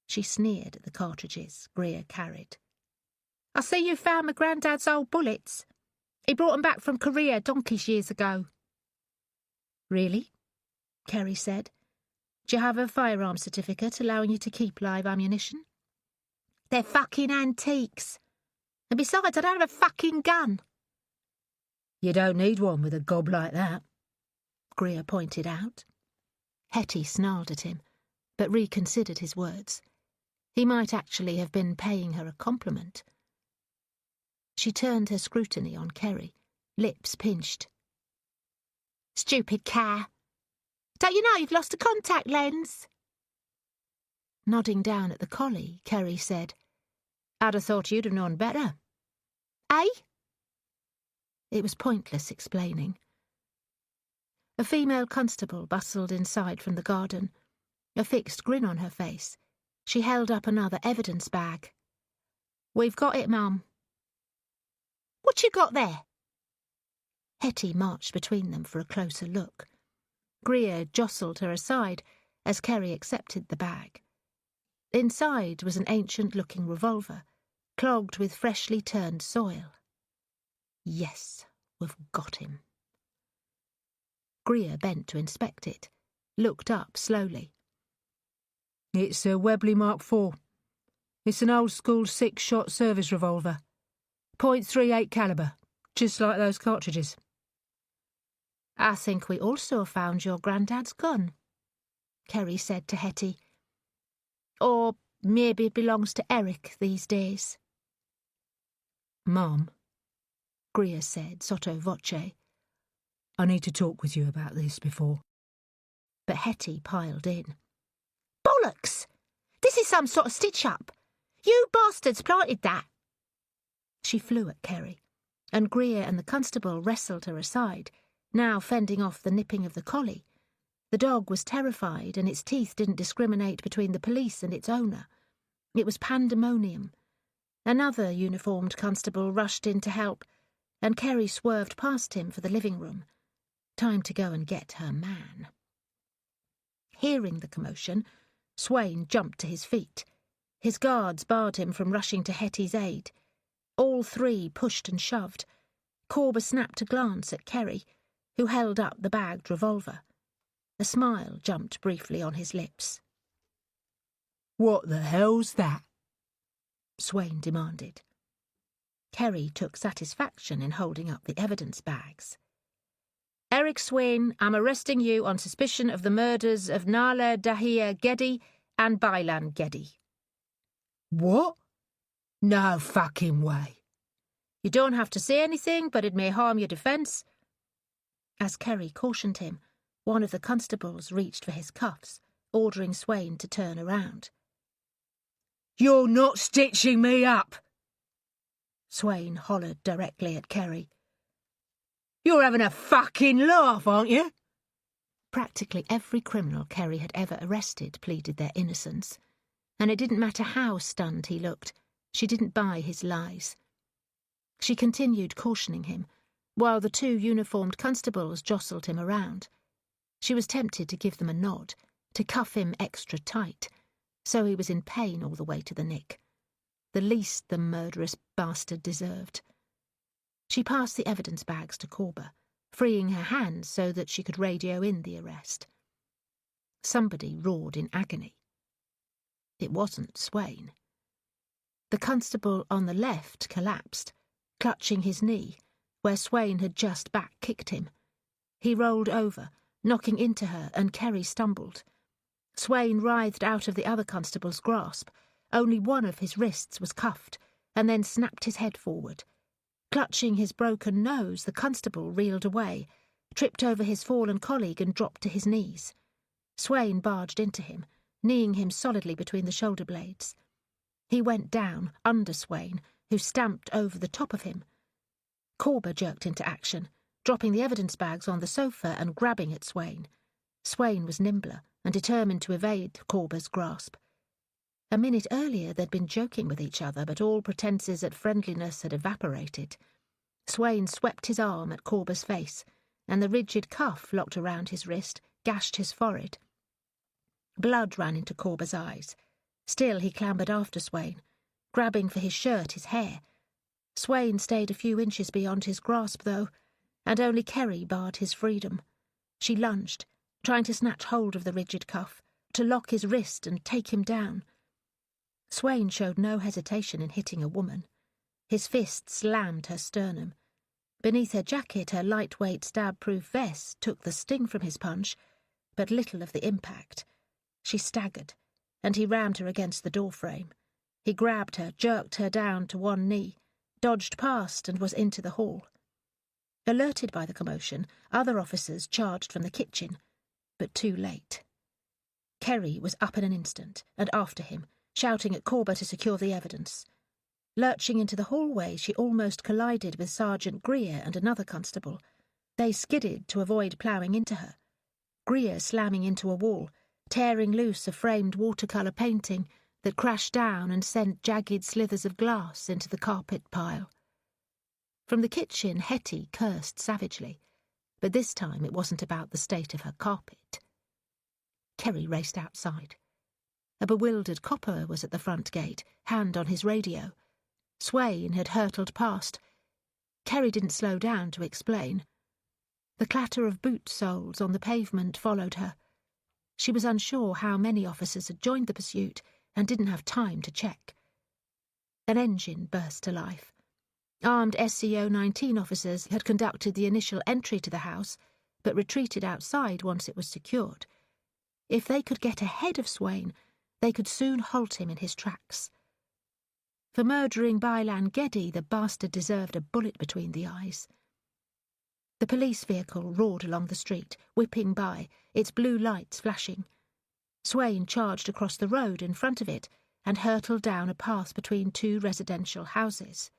She sneered at the cartridges Greer carried. I see you found my granddad's old bullets. He brought 'em back from Korea donkeys years ago. Really? Kerry said. Do you have a firearms certificate allowing you to keep live ammunition? They're fucking antiques. And besides, I don't have a fucking gun. You don't need one with a gob like that, Greer pointed out. Hetty snarled at him, but reconsidered his words. He might actually have been paying her a compliment. She turned her scrutiny on Kerry, lips pinched. Stupid cow. Don't you know you've lost a contact lens? Nodding down at the collie, Kerry said, I'd have thought you'd have known better. Eh? It was pointless explaining. A female constable bustled inside from the garden, a fixed grin on her face. She held up another evidence bag. We've got it, ma'am. What you got there? Hetty marched between them for a closer look. Greer jostled her aside as Kerry accepted the bag. Inside was an ancient-looking revolver, clogged with freshly turned soil. Yes, we've got him. Greer bent to inspect it, looked up slowly. It's a Webley Mark IV. It's an old-school 6-shot service revolver. .38 calibre, just like those cartridges. I think we also found your granddad's gun, Kerry said to Hetty. Or maybe it belongs to Eric these days. Mum, Greer said sotto voce. I need to talk with you about this before. But Hetty piled in. Bollocks! This is some sort of stitch-up. You bastards planted that. She flew at Kerry, and Greer and the constable wrestled her aside, now fending off the nipping of the collie. The dog was terrified, and its teeth didn't discriminate between the police and its owner. It was pandemonium. Another uniformed constable rushed in to help, and Kerry swerved past him for the living room. Time to go and get her man. Hearing the commotion, Swain jumped to his feet. His guards barred him from rushing to Hetty's aid. All three pushed and shoved. Corber snapped a glance at Kerry, who held up the bagged revolver. A smile jumped briefly on his lips. What the hell's that? Swain demanded. Kerry took satisfaction in holding up the evidence bags. Eric Swain, I'm arresting you on suspicion of the murders of Nala Dahia Geddy and Bailan Geddy. What? No fucking way. You don't have to say anything, but it may harm your defence. As Kerry cautioned him, one of the constables reached for his cuffs, ordering Swain to turn around. You're not stitching me up, Swain hollered directly at Kerry. You're having a fucking laugh, aren't you? Practically every criminal Kerry had ever arrested pleaded their innocence, and it didn't matter how stunned he looked, she didn't buy his lies. She continued cautioning him, while the two uniformed constables jostled him around. She was tempted to give them a nod, to cuff him extra tight, so he was in pain all the way to the nick. The least the murderous bastard deserved. She passed the evidence bags to Corber, freeing her hands so that she could radio in the arrest. Somebody roared in agony. It wasn't Swain. The constable on the left collapsed, clutching his knee, where Swain had just back-kicked him. He rolled over, knocking into her, and Kerry stumbled. Swain writhed out of the other constable's grasp. Only one of his wrists was cuffed, and then snapped his head forward. Clutching his broken nose, the constable reeled away, tripped over his fallen colleague and dropped to his knees. Swain barged into him, kneeing him solidly between the shoulder blades. He went down, under Swain, who stamped over the top of him. Corber jerked into action, dropping the evidence bags on the sofa and grabbing at Swain. Swain was nimbler and determined to evade Corber's grasp. A minute earlier they'd been joking with each other, but all pretences at friendliness had evaporated. Swain swept his arm at Corber's face, and the rigid cuff locked around his wrist gashed his forehead. Blood ran into Corber's eyes. Still he clambered after Swain, grabbing for his shirt, his hair. Swain stayed a few inches beyond his grasp, though, and only Kerry barred his freedom. She lunged, trying to snatch hold of the rigid cuff, to lock his wrist and take him down. Swain showed no hesitation in hitting a woman. His fist slammed her sternum. Beneath her jacket, her lightweight stab-proof vest took the sting from his punch, but little of the impact. She staggered, and he rammed her against the doorframe. He grabbed her, jerked her down to one knee, dodged past and was into the hall. Alerted by the commotion, other officers charged from the kitchen, but too late. Kerry was up in an instant, and after him, shouting at Corber to secure the evidence. Lurching into the hallway, she almost collided with Sergeant Greer and another constable. They skidded to avoid ploughing into her. Greer slamming into a wall, tearing loose a framed watercolour painting that crashed down and sent jagged slithers of glass into the carpet pile. From the kitchen, Hetty cursed savagely, but this time it wasn't about the state of her carpet. Kerry raced outside. A bewildered copper was at the front gate, hand on his radio. Swain had hurtled past. Kerry didn't slow down to explain. The clatter of boot soles on the pavement followed her. She was unsure how many officers had joined the pursuit and didn't have time to check. An engine burst to life. Armed SCO 19 officers had conducted the initial entry to the house, but retreated outside once it was secured. If they could get ahead of Swain, they could soon halt him in his tracks. For murdering Bailan Geddy, the bastard deserved a bullet between the eyes. The police vehicle roared along the street, whipping by, its blue lights flashing. Swain charged across the road in front of it and hurtled down a path between two residential houses.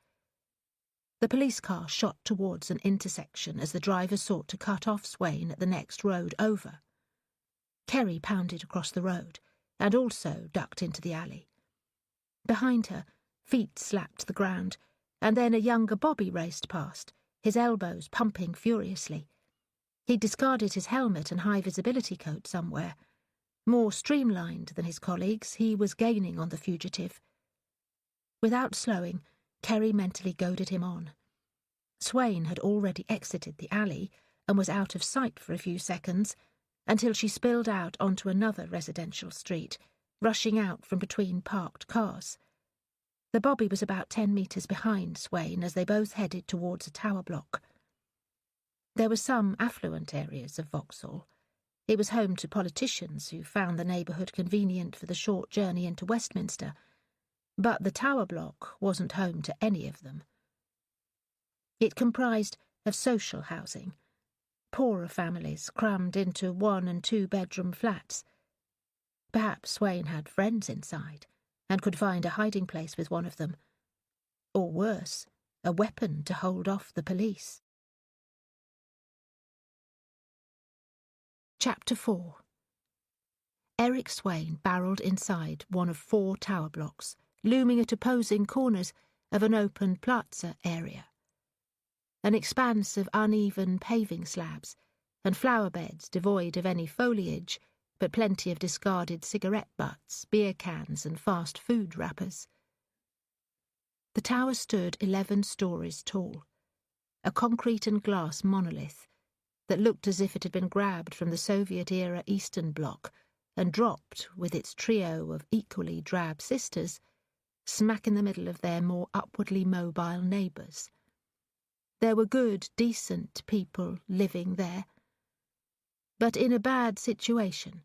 The police car shot towards an intersection as the driver sought to cut off Swain at the next road over. Kerry pounded across the road and also ducked into the alley. Behind her, feet slapped the ground, and then a younger Bobby raced past, his elbows pumping furiously. He'd discarded his helmet and high-visibility coat somewhere. More streamlined than his colleagues, he was gaining on the fugitive. Without slowing, Kerry mentally goaded him on. Swain had already exited the alley and was out of sight for a few seconds, until she spilled out onto another residential street, rushing out from between parked cars. The Bobby was about 10 metres behind Swain as they both headed towards a tower block. There were some affluent areas of Vauxhall. It was home to politicians who found the neighbourhood convenient for the short journey into Westminster, but the tower block wasn't home to any of them. It comprised of social housing, poorer families crammed into 1- and 2-bedroom flats. Perhaps Swain had friends inside and could find a hiding place with one of them. Or worse, a weapon to hold off the police. Chapter 4. Eric Swain barrelled inside one of 4 tower blocks, looming at opposing corners of an open plaza area. An expanse of uneven paving slabs and flower beds devoid of any foliage, but plenty of discarded cigarette butts, beer cans and fast food wrappers. The tower stood 11 stories tall, a concrete and glass monolith that looked as if it had been grabbed from the Soviet-era Eastern Bloc and dropped, with its trio of equally drab sisters, smack in the middle of their more upwardly mobile neighbours. There were good, decent people living there, but in a bad situation,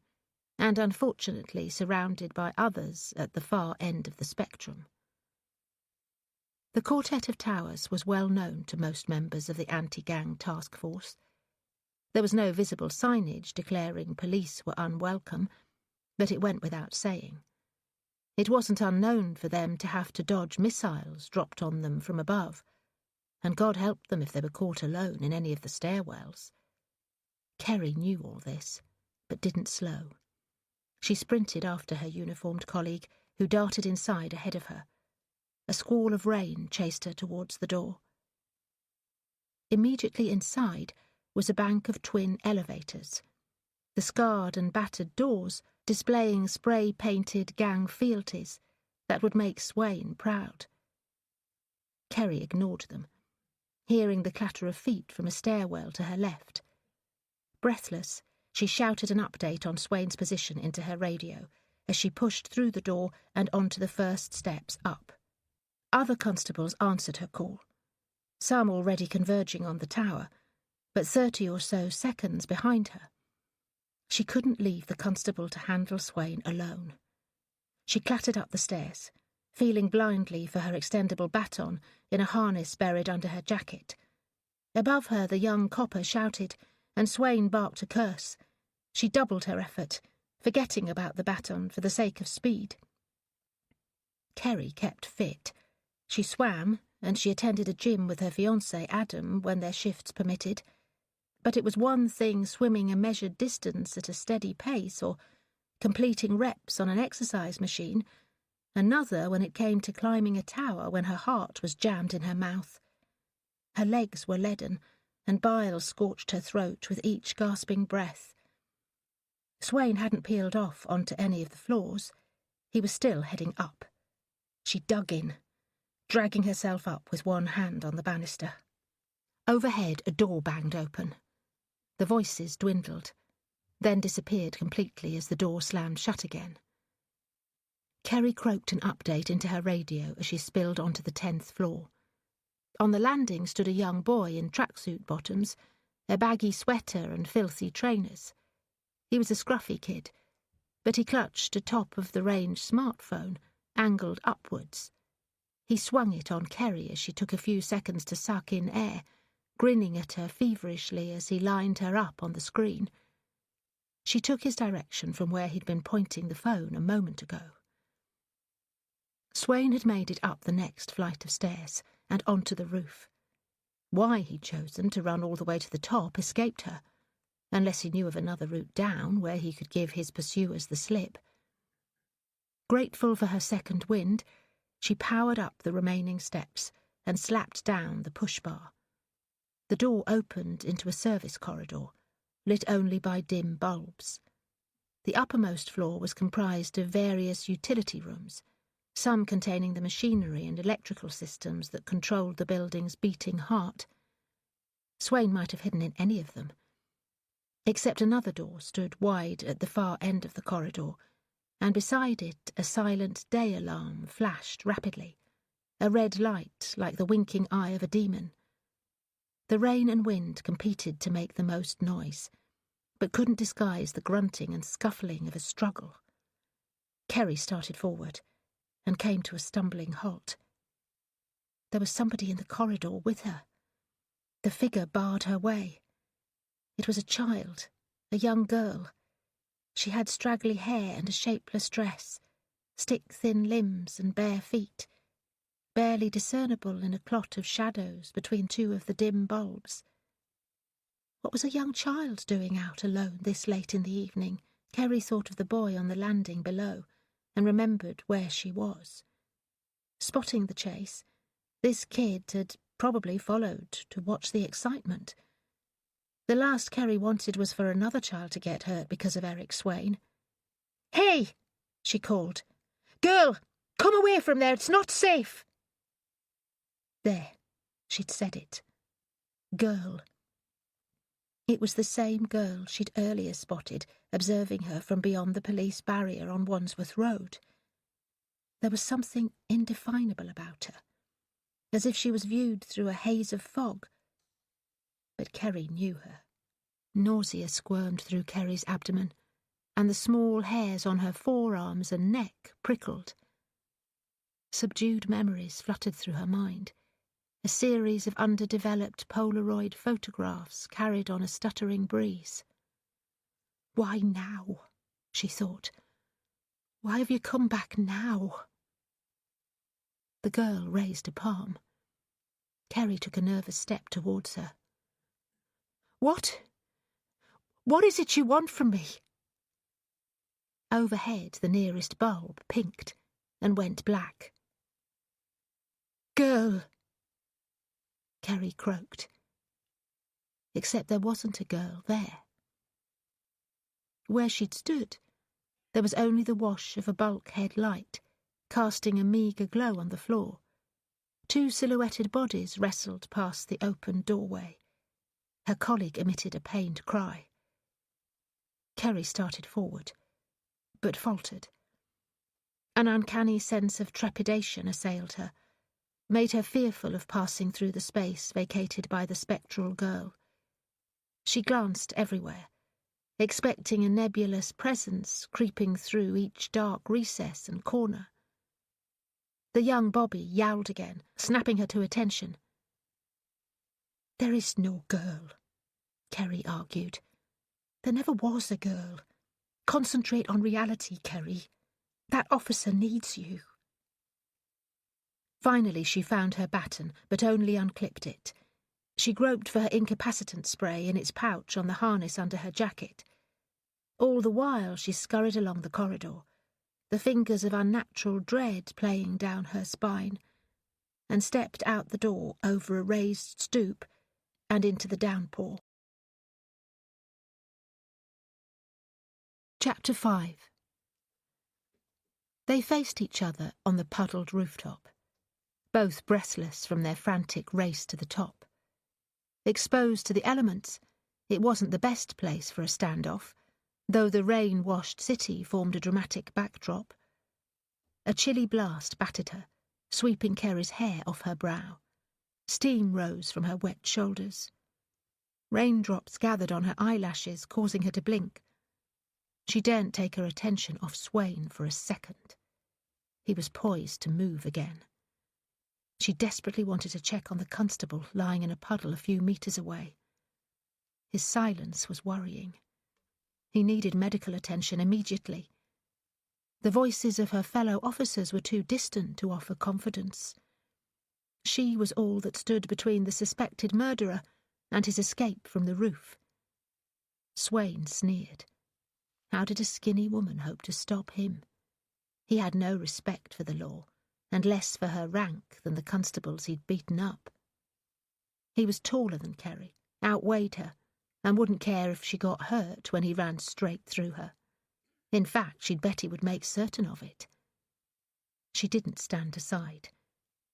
and unfortunately surrounded by others at the far end of the spectrum. The quartet of towers was well known to most members of the anti-gang task force. There was no visible signage declaring police were unwelcome, but it went without saying. It wasn't unknown for them to have to dodge missiles dropped on them from above, and God help them if they were caught alone in any of the stairwells. Kerry knew all this, but didn't slow. She sprinted after her uniformed colleague, who darted inside ahead of her. A squall of rain chased her towards the door. Immediately inside was a bank of twin elevators, the scarred and battered doors displaying spray-painted gang fealties that would make Swain proud. Kerry ignored them, hearing the clatter of feet from a stairwell to her left. Breathless, she shouted an update on Swain's position into her radio as she pushed through the door and onto the first steps up. Other constables answered her call, some already converging on the tower, but 30 or so seconds behind her. She couldn't leave the constable to handle Swain alone. She clattered up the stairs, feeling blindly for her extendable baton in a harness buried under her jacket. Above her the young copper shouted, and Swain barked a curse. She doubled her effort, forgetting about the baton for the sake of speed. Kerry kept fit. She swam, and she attended a gym with her fiancé Adam when their shifts permitted. But it was one thing swimming a measured distance at a steady pace or completing reps on an exercise machine, another when it came to climbing a tower when her heart was jammed in her mouth. Her legs were leaden, and bile scorched her throat with each gasping breath. Swain hadn't peeled off onto any of the floors. He was still heading up. She dug in, dragging herself up with one hand on the banister. Overhead, a door banged open. The voices dwindled, then disappeared completely as the door slammed shut again. Kerry croaked an update into her radio as she spilled onto the 10th floor. On the landing stood a young boy in tracksuit bottoms, a baggy sweater and filthy trainers. He was a scruffy kid, but he clutched a top-of-the-range smartphone, angled upwards. He swung it on Kerry as she took a few seconds to suck in air, grinning at her feverishly as he lined her up on the screen. She took his direction from where he'd been pointing the phone a moment ago. Swain had made it up the next flight of stairs and onto the roof. Why he'd chosen to run all the way to the top escaped her, unless he knew of another route down where he could give his pursuers the slip. Grateful for her second wind, she powered up the remaining steps and slapped down the push bar. The door opened into a service corridor, lit only by dim bulbs. The uppermost floor was comprised of various utility rooms, some containing the machinery and electrical systems that controlled the building's beating heart. Swain might have hidden in any of them. Except another door stood wide at the far end of the corridor, and beside it a silent day alarm flashed rapidly, a red light like the winking eye of a demon. The rain and wind competed to make the most noise, but couldn't disguise the grunting and scuffling of a struggle. Kerry started forward and came to a stumbling halt. There was somebody in the corridor with her. The figure barred her way. It was a child, a young girl. She had straggly hair and a shapeless dress, stick-thin limbs and bare feet, barely discernible in a clot of shadows between two of the dim bulbs. What was a young child doing out alone this late in the evening? Kerry thought of the boy on the landing below and remembered where she was. Spotting the chase, this kid had probably followed to watch the excitement. The last Kerry wanted was for another child to get hurt because of Eric Swain. "Hey!" she called. "Girl, come away from there, it's not safe." There, she'd said it. Girl. It was the same girl she'd earlier spotted, observing her from beyond the police barrier on Wandsworth Road. There was something indefinable about her, as if she was viewed through a haze of fog. But Kerry knew her. Nausea squirmed through Kerry's abdomen, and the small hairs on her forearms and neck prickled. Subdued memories fluttered through her mind, a series of underdeveloped Polaroid photographs carried on a stuttering breeze. "Why now?" she thought. "Why have you come back now?" The girl raised a palm. Kerry took a nervous step towards her. What is it you want from me?" Overhead, the nearest bulb pinked and went black. "Girl," Kerry croaked. Except there wasn't a girl there. Where she'd stood, there was only the wash of a bulkhead light, casting a meagre glow on the floor. Two silhouetted bodies wrestled past the open doorway. Her colleague emitted a pained cry. Kerry started forward, but faltered. An uncanny sense of trepidation assailed her, made her fearful of passing through the space vacated by the spectral girl. She glanced everywhere, expecting a nebulous presence creeping through each dark recess and corner. The young Bobby yowled again, snapping her to attention. "There is no girl," Kerry argued. "There never was a girl. Concentrate on reality, Kerry. That officer needs you." Finally she found her baton, but only unclipped it. She groped for her incapacitant spray in its pouch on the harness under her jacket. All the while she scurried along the corridor, the fingers of unnatural dread playing down her spine, and stepped out the door over a raised stoop and into the downpour. Chapter 5. They faced each other on the puddled rooftop, both breathless from their frantic race to the top. Exposed to the elements, it wasn't the best place for a standoff, though the rain-washed city formed a dramatic backdrop. A chilly blast battered her, sweeping Kerry's hair off her brow. Steam rose from her wet shoulders. Raindrops gathered on her eyelashes, causing her to blink. She daren't take her attention off Swain for a second. He was poised to move again. She desperately wanted to check on the constable lying in a puddle a few metres away. His silence was worrying. He needed medical attention immediately. The voices of her fellow officers were too distant to offer confidence. She was all that stood between the suspected murderer and his escape from the roof. Swain sneered. How did a skinny woman hope to stop him? He had no respect for the law, and less for her rank than the constables he'd beaten up. He was taller than Kerry, outweighed her, and wouldn't care if she got hurt when he ran straight through her. In fact, she'd bet he would make certain of it. She didn't stand aside.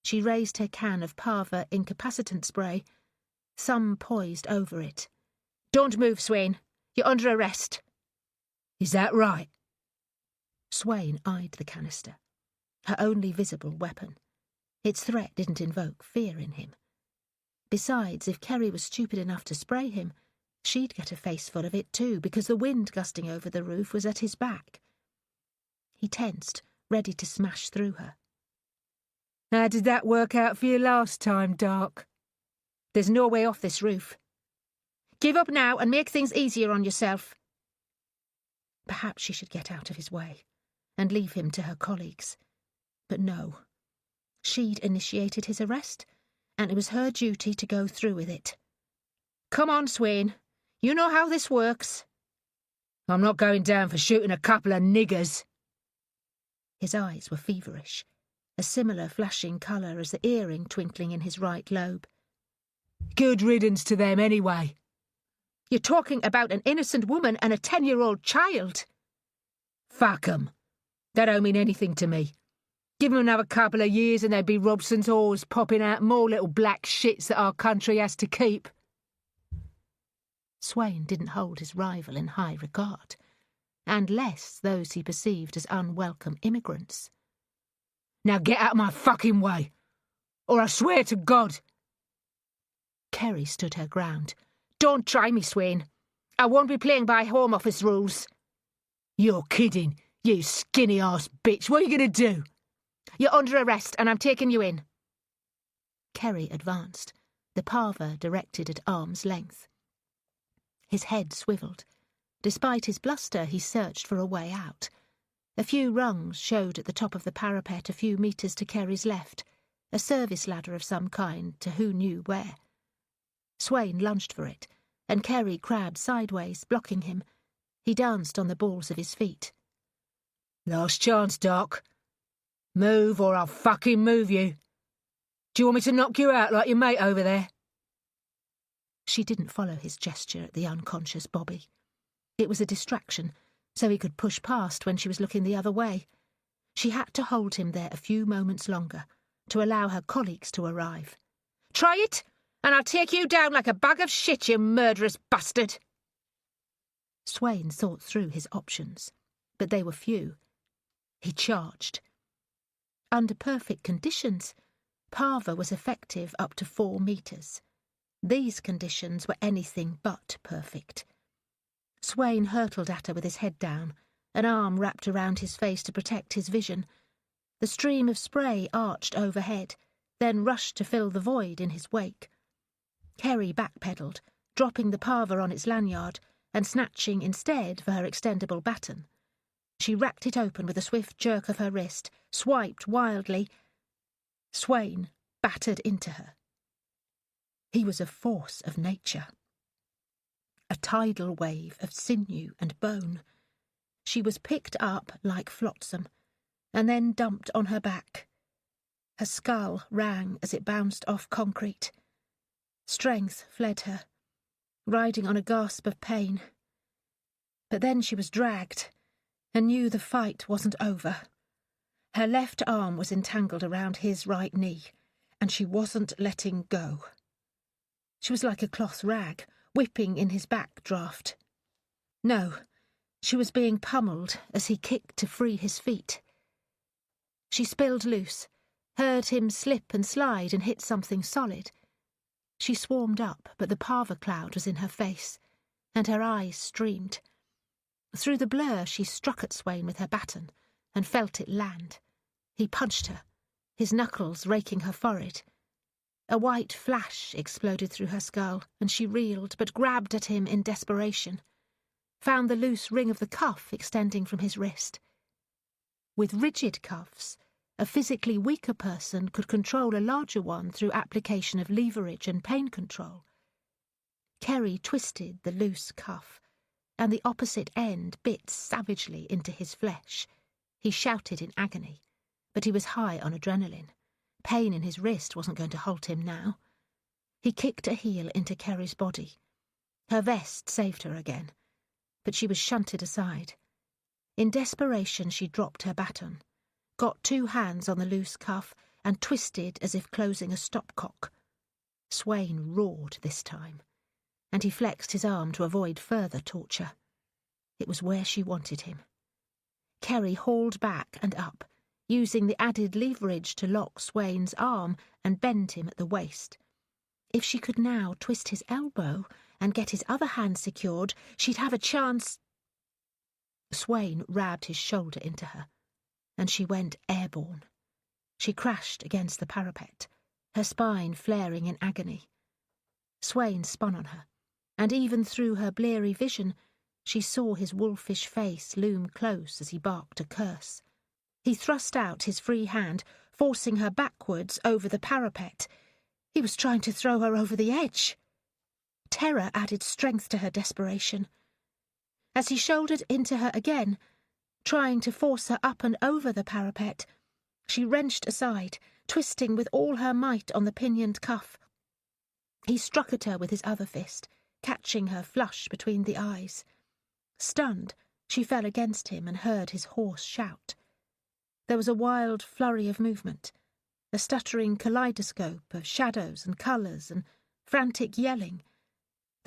She raised her can of Parva incapacitant spray, thumb poised over it. "Don't move, Swain. You're under arrest." "Is that right?" Swain eyed the canister, her only visible weapon. Its threat didn't invoke fear in him. Besides, if Kerry was stupid enough to spray him, she'd get a face full of it too, because the wind gusting over the roof was at his back. He tensed, ready to smash through her. "How did that work out for you last time, Doc?" "There's no way off this roof. Give up now and make things easier on yourself." Perhaps she should get out of his way and leave him to her colleagues. But no. She'd initiated his arrest, and it was her duty to go through with it. "Come on, Swain. You know how this works." "I'm not going down for shooting a couple of niggers." His eyes were feverish, a similar flashing colour as the earring twinkling in his right lobe. "Good riddance to them, anyway." "You're talking about an innocent woman and a 10-year-old child." "Fuck 'em. That don't mean anything to me. Give 'em another couple of years and there'd be Robson's whores popping out more little black shits that our country has to keep." Swain didn't hold his rival in high regard, and less those he perceived as unwelcome immigrants. Now get out of my fucking way, or I swear to God. Kerry stood her ground. Don't try me, Swain. I won't be playing by Home Office rules. You're kidding, you skinny-ass bitch. What are you going to do? You're under arrest, and I'm taking you in. Kerry advanced, the parva directed at arm's length. His head swivelled. Despite his bluster, he searched for a way out. A few rungs showed at the top of the parapet a few metres to Kerry's left, a service ladder of some kind to who knew where. Swain lunged for it, and Kerry crabbed sideways, blocking him. He danced on the balls of his feet. Last chance, Doc. Move or I'll fucking move you. Do you want me to knock you out like your mate over there? She didn't follow his gesture at the unconscious Bobby. It was a distraction, so he could push past when she was looking the other way. She had to hold him there a few moments longer, to allow her colleagues to arrive. Try it, and I'll take you down like a bag of shit, you murderous bastard. Swain thought through his options, but they were few. He charged. Under perfect conditions, parva was effective up to 4 metres. These conditions were anything but perfect. Swain hurtled at her with his head down, an arm wrapped around his face to protect his vision. The stream of spray arched overhead, then rushed to fill the void in his wake. Kerry backpedalled, dropping the parva on its lanyard and snatching instead for her extendable baton. She racked it open with a swift jerk of her wrist, swiped wildly. Swain battered into her. He was a force of nature. A tidal wave of sinew and bone. She was picked up like flotsam, and then dumped on her back. Her skull rang as it bounced off concrete. Strength fled her, riding on a gasp of pain. But then she was dragged, and knew the fight wasn't over. Her left arm was entangled around his right knee, and she wasn't letting go. She was like a cloth rag, whipping in his backdraft. No, she was being pummeled as he kicked to free his feet. She spilled loose, heard him slip and slide and hit something solid. She swarmed up, but the parva cloud was in her face, and her eyes streamed. Through the blur she struck at Swain with her baton, and felt it land. He punched her, his knuckles raking her forehead. A white flash exploded through her skull, and she reeled, but grabbed at him in desperation. Found the loose ring of the cuff extending from his wrist. With rigid cuffs, a physically weaker person could control a larger one through application of leverage and pain control. Kerry twisted the loose cuff, and the opposite end bit savagely into his flesh. He shouted in agony, but he was high on adrenaline. Pain in his wrist wasn't going to halt him now. He kicked a heel into Kerry's body. Her vest saved her again, but she was shunted aside. In desperation she dropped her baton, got 2 hands on the loose cuff, and twisted as if closing a stopcock. Swain roared this time, and he flexed his arm to avoid further torture. It was where she wanted him. Kerry hauled back and up, using the added leverage to lock Swain's arm and bend him at the waist. If she could now twist his elbow and get his other hand secured, she'd have a chance. Swain rabbed his shoulder into her, and she went airborne. She crashed against the parapet, her spine flaring in agony. Swain spun on her, and even through her bleary vision, she saw his wolfish face loom close as he barked a curse. He thrust out his free hand, forcing her backwards over the parapet. He was trying to throw her over the edge. Terror added strength to her desperation. As he shouldered into her again, trying to force her up and over the parapet, she wrenched aside, twisting with all her might on the pinioned cuff. He struck at her with his other fist, catching her flush between the eyes. Stunned, she fell against him and heard his hoarse shout. There was a wild flurry of movement, a stuttering kaleidoscope of shadows and colours and frantic yelling.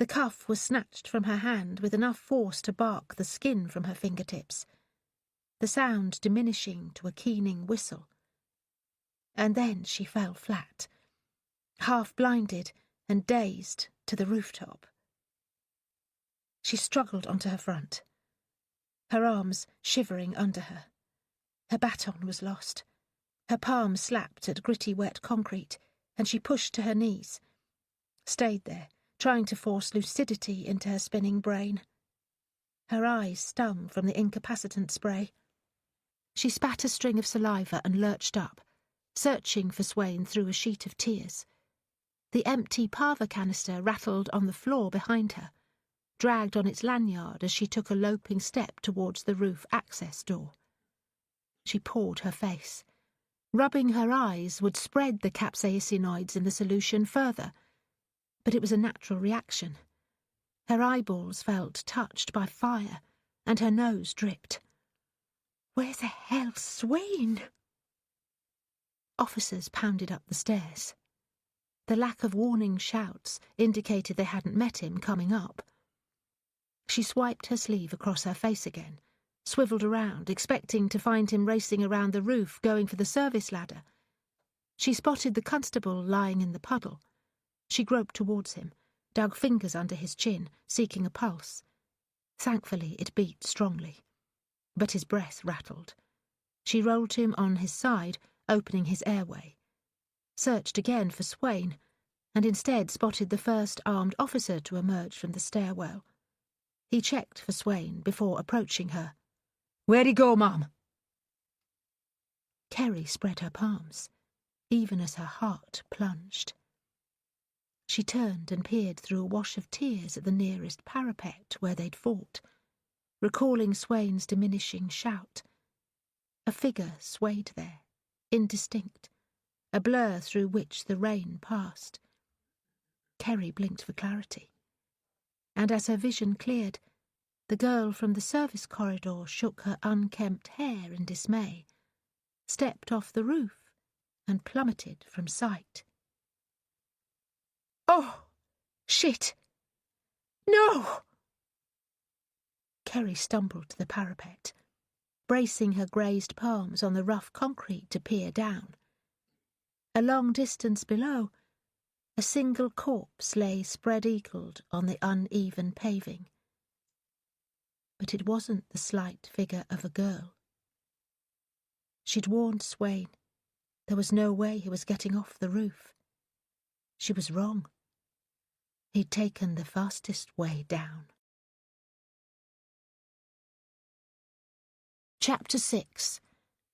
The cuff was snatched from her hand with enough force to bark the skin from her fingertips, the sound diminishing to a keening whistle. And then she fell flat, half blinded and dazed, to the rooftop. She struggled onto her front, her arms shivering under her. Her baton was lost. Her palms slapped at gritty wet concrete, and she pushed to her knees, stayed there, trying to force lucidity into her spinning brain. Her eyes stung from the incapacitant spray. She spat a string of saliva and lurched up, searching for Swain through a sheet of tears. The empty Pava canister rattled on the floor behind her, dragged on its lanyard as she took a loping step towards the roof access door. She pawed her face. Rubbing her eyes would spread the capsaicinoids in the solution further, but it was a natural reaction. Her eyeballs felt touched by fire, and her nose dripped. Where the hell's Swain? Officers pounded up the stairs. The lack of warning shouts indicated they hadn't met him coming up. She swiped her sleeve across her face again, swiveled around, expecting to find him racing around the roof, going for the service ladder. She spotted the constable lying in the puddle. She groped towards him, dug fingers under his chin, seeking a pulse. Thankfully, it beat strongly. But his breath rattled. She rolled him on his side, opening his airway. Searched again for Swain, and instead spotted the first armed officer to emerge from the stairwell. He checked for Swain before approaching her. Where'd he go, Mum? Kerry spread her palms, even as her heart plunged. She turned and peered through a wash of tears at the nearest parapet where they'd fought, recalling Swain's diminishing shout. A figure swayed there, indistinct, a blur through which the rain passed. Kerry blinked for clarity, and as her vision cleared, the girl from the service corridor shook her unkempt hair in dismay, stepped off the roof, and plummeted from sight. Oh, shit! No! Kerry stumbled to the parapet, bracing her grazed palms on the rough concrete to peer down. A long distance below, a single corpse lay spread-eagled on the uneven paving. But it wasn't the slight figure of a girl. She'd warned Swain. There was no way he was getting off the roof. She was wrong. He'd taken the fastest way down. Chapter 6,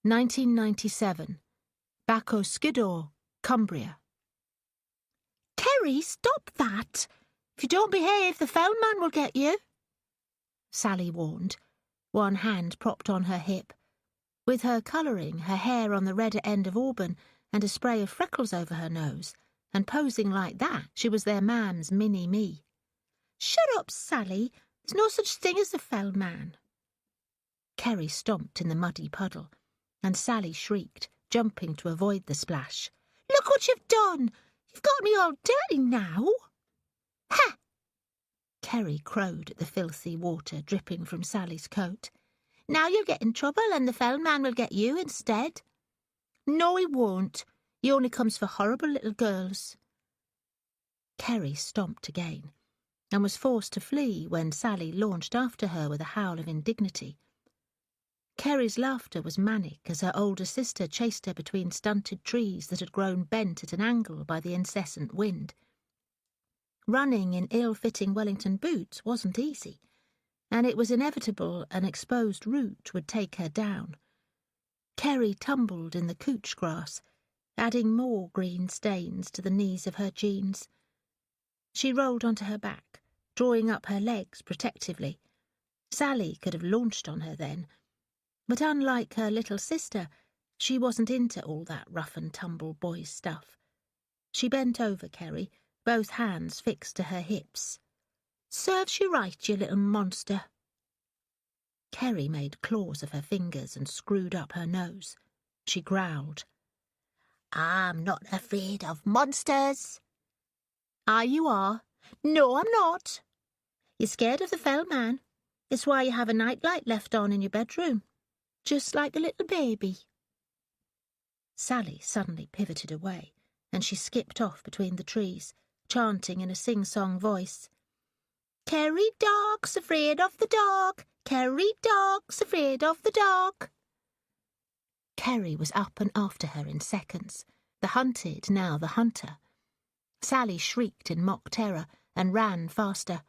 1997. Bacco Skiddaw, Cumbria. Kerry, stop that! If you don't behave, the phone man will get you. Sally warned, one hand propped on her hip. With her colouring, her hair on the redder end of auburn, and a spray of freckles over her nose, and posing like that, she was their mam's mini-me. Shut up, Sally. There's no such thing as the fell man. Kerry stomped in the muddy puddle, and Sally shrieked, jumping to avoid the splash. Look what you've done! You've got me all dirty now. Ha! Kerry crowed at the filthy water dripping from Sally's coat. Now you'll get in trouble and the fell man will get you instead. No, he won't. He only comes for horrible little girls. Kerry stomped again, and was forced to flee when Sally launched after her with a howl of indignity. Kerry's laughter was manic as her older sister chased her between stunted trees that had grown bent at an angle by the incessant wind. Running in ill-fitting Wellington boots wasn't easy, and it was inevitable an exposed root would take her down. Kerry tumbled in the couch grass, adding more green stains to the knees of her jeans. She rolled onto her back, drawing up her legs protectively. Sally could have launched on her then, but unlike her little sister, she wasn't into all that rough-and-tumble boys' stuff. She bent over Kerry, both hands fixed to her hips. Serves you right, you little monster. Kerry made claws of her fingers and screwed up her nose. She growled. I'm not afraid of monsters. You are. No, I'm not. You're scared of the fell man. It's why you have a nightlight left on in your bedroom, just like a little baby. Sally suddenly pivoted away, and she skipped off between the trees, chanting in a sing-song voice. Kerry dog's afraid of the dog. Kerry dog's afraid of the dog. Kerry was up and after her in seconds, the hunted now the hunter. Sally shrieked in mock terror and ran faster.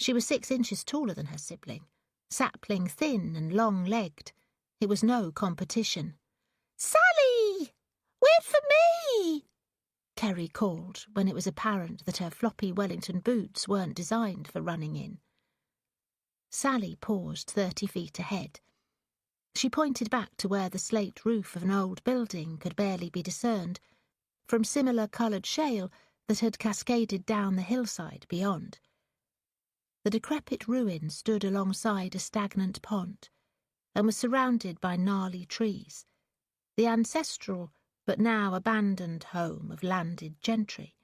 She was 6 inches taller than her sibling, sapling thin and long-legged. It was no competition. Sally! Wait for me! Kerry called when it was apparent that her floppy Wellington boots weren't designed for running in. Sally paused 30 feet ahead. She pointed back to where the slate roof of an old building could barely be discerned, from similar-coloured shale that had cascaded down the hillside beyond. The decrepit ruin stood alongside a stagnant pond, and was surrounded by gnarly trees, the ancestral but now abandoned home of landed gentry,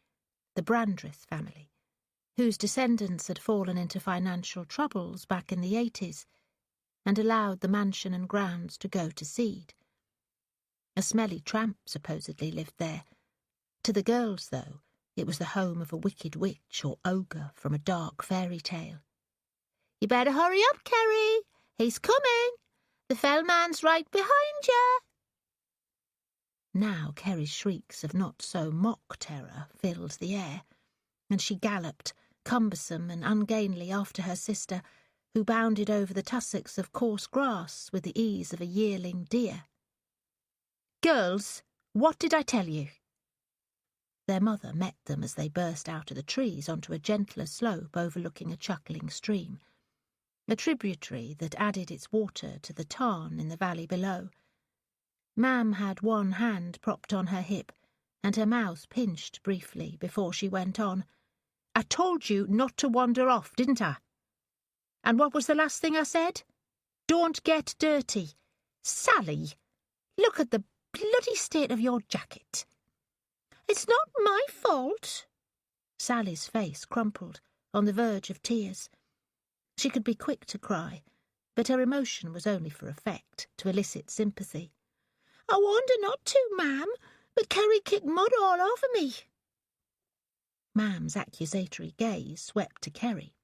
the Brandreth family, whose descendants had fallen into financial troubles back in the 80s and allowed the mansion and grounds to go to seed. A smelly tramp supposedly lived there. To the girls, though, it was the home of a wicked witch or ogre from a dark fairy tale. You better hurry up, Kerry. He's coming. The fell man's right behind you. Now Kerry's shrieks of not-so-mock terror filled the air, and she galloped, cumbersome and ungainly, after her sister, who bounded over the tussocks of coarse grass with the ease of a yearling deer. Girls, what did I tell you? Their mother met them as they burst out of the trees onto a gentler slope overlooking a chuckling stream, a tributary that added its water to the tarn in the valley below. Mam had one hand propped on her hip, and her mouth pinched briefly before she went on. I told you not to wander off, didn't I? And what was the last thing I said? Don't get dirty. Sally, look at the bloody state of your jacket. It's not my fault. Sally's face crumpled, on the verge of tears. She could be quick to cry, but her emotion was only for effect, to elicit sympathy. I warned her not to, ma'am, but Kerry kicked mud all over me. Mam's accusatory gaze swept to Kerry.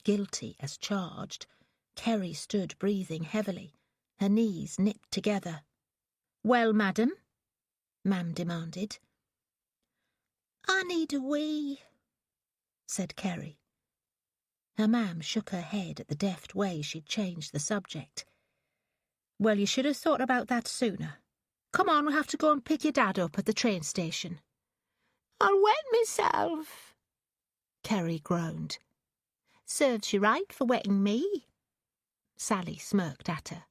Guilty as charged, Kerry stood breathing heavily, her knees nipped together. Well, madam? Mam demanded. I need a wee, said Kerry. Her mam shook her head at the deft way she'd changed the subject. Well, you should have thought about that sooner. Come on, we'll have to go and pick your dad up at the train station. I'll wet myself, Kerry groaned. Serves you right for wetting me. Sally smirked at her.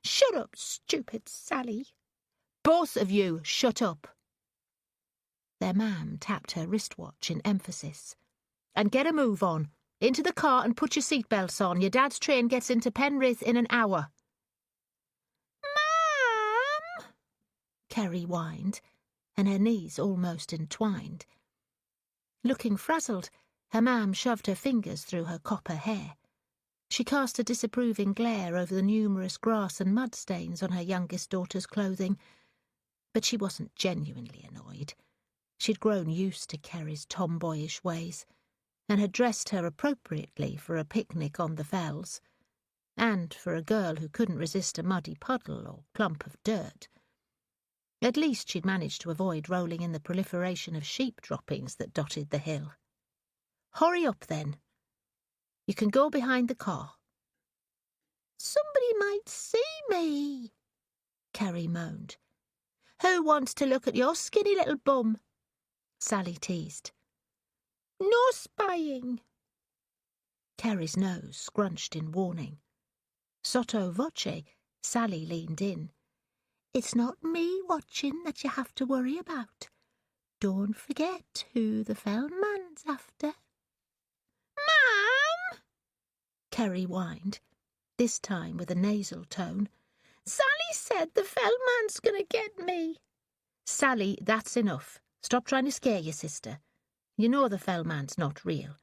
Shut up, stupid Sally. Both of you, shut up. Their mam tapped her wristwatch in emphasis. And get a move on. Into the car and put your seatbelts on. Your dad's train gets into Penrith in an hour. Mam! Kerry whined, and her knees almost entwined. Looking frazzled, her mam shoved her fingers through her copper hair. She cast a disapproving glare over the numerous grass and mud stains on her youngest daughter's clothing, but she wasn't genuinely annoyed. She'd grown used to Kerry's tomboyish ways, and had dressed her appropriately for a picnic on the fells, and for a girl who couldn't resist a muddy puddle or clump of dirt. At least she'd managed to avoid rolling in the proliferation of sheep droppings that dotted the hill. Hurry up, then. You can go behind the car. Somebody might see me, Kerry moaned. Who wants to look at your skinny little bum? Sally teased. No spying. Kerry's nose scrunched in warning. Sotto voce, Sally leaned in. It's not me watching that you have to worry about. Don't forget who the fell man's after. Ma'am! Kerry whined, this time with a nasal tone. Sally said the fell man's going to get me. Sally, that's enough. Stop trying to scare your sister. You know the fell man's not real.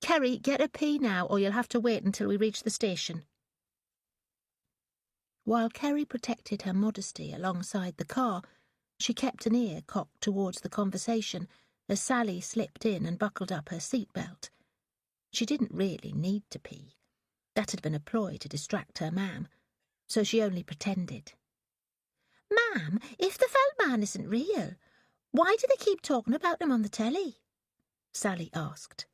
Kerry, get a pee now, or you'll have to wait until we reach the station. While Kerry protected her modesty alongside the car, she kept an ear cocked towards the conversation as Sally slipped in and buckled up her seatbelt. She didn't really need to pee. That had been a ploy to distract her mam, so she only pretended. "Ma'am, if the felt man isn't real, why do they keep talking about him on the telly?" Sally asked.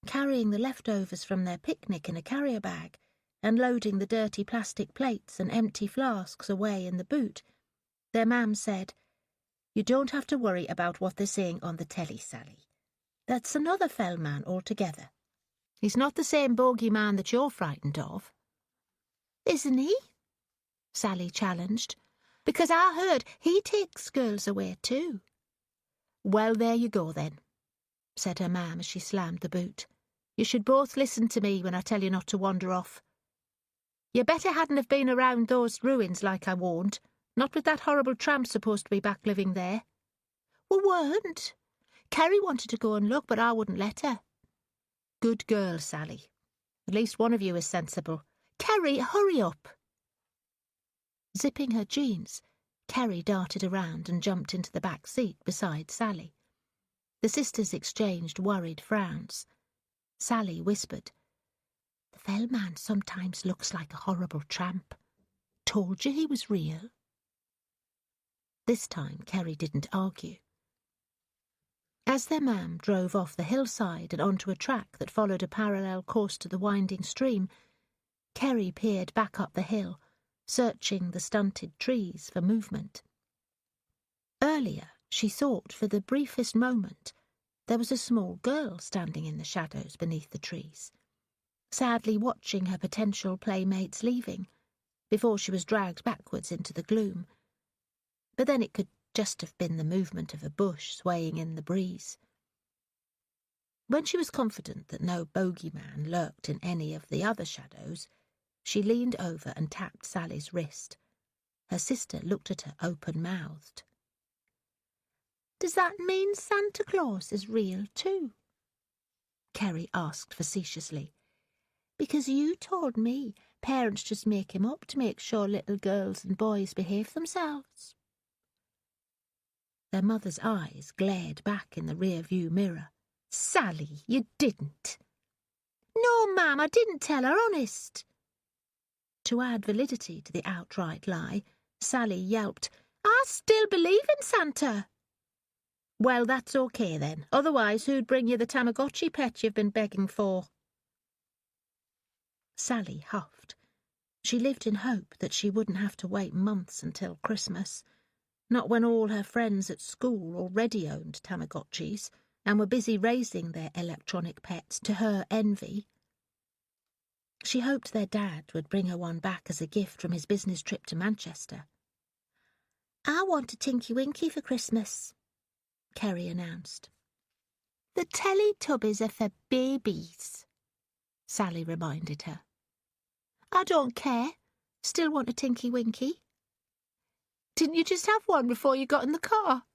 Carrying the leftovers from their picnic in a carrier bag and loading the dirty plastic plates and empty flasks away in the boot, their mam said, "You don't have to worry about what they're saying on the telly, Sally. That's another fell man altogether. He's not the same bogey man that you're frightened of." "Isn't he?" Sally challenged. "Because I heard he takes girls away too." "Well, there you go then," said her mam as she slammed the boot. "You should both listen to me when I tell you not to wander off. You better hadn't have been around those ruins like I warned, not with that horrible tramp supposed to be back living there." "We weren't. Kerry wanted to go and look, but I wouldn't let her." "Good girl, Sally. At least one of you is sensible. Kerry, hurry up." Zipping her jeans, Kerry darted around and jumped into the back seat beside Sally. The sisters exchanged worried frowns. Sally whispered, "The fell man sometimes looks like a horrible tramp. Told you he was real." This time Kerry didn't argue. As their mam drove off the hillside and onto a track that followed a parallel course to the winding stream, Kerry peered back up the hill, searching the stunted trees for movement. Earlier, she thought for the briefest moment there was a small girl standing in the shadows beneath the trees, sadly watching her potential playmates leaving, before she was dragged backwards into the gloom. But then it could just have been the movement of a bush swaying in the breeze. When she was confident that no bogeyman lurked in any of the other shadows, she leaned over and tapped Sally's wrist. Her sister looked at her open-mouthed. "Does that mean Santa Claus is real too?" Kerry asked facetiously. "Because you told me parents just make him up to make sure little girls and boys behave themselves." Their mother's eyes glared back in the rear-view mirror. "Sally, you didn't." "No, ma'am, I didn't tell her, honest." To add validity to the outright lie, Sally yelped, "I still believe in Santa." "Well, that's okay then. Otherwise, who'd bring you the Tamagotchi pet you've been begging for?" Sally huffed. She lived in hope that she wouldn't have to wait months until Christmas, not when all her friends at school already owned Tamagotchis and were busy raising their electronic pets to her envy. She hoped their dad would bring her one back as a gift from his business trip to Manchester. "I want a Tinky Winky for Christmas," Kerry announced. "The Teletubbies are for babies," Sally reminded her. "I don't care. Still want a Tinky Winky." "Didn't you just have one before you got in the car?"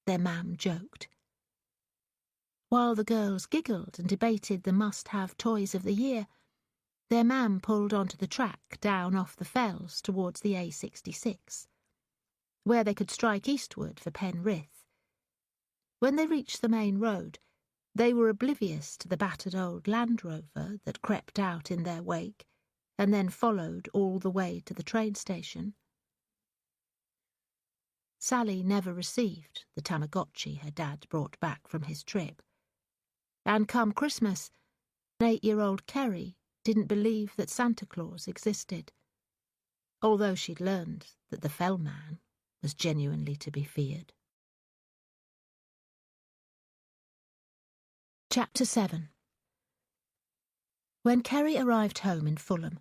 their mam joked. While the girls giggled and debated the must-have toys of the year, their mam pulled onto the track down off the fells towards the A66, where they could strike eastward for Penrith. When they reached the main road, they were oblivious to the battered old Land Rover that crept out in their wake and then followed all the way to the train station. Sally never received the Tamagotchi her dad brought back from his trip. And come Christmas, 8-year-old Kerry didn't believe that Santa Claus existed, although she'd learned that the fell man was genuinely to be feared. Chapter 7. When Kerry arrived home in Fulham,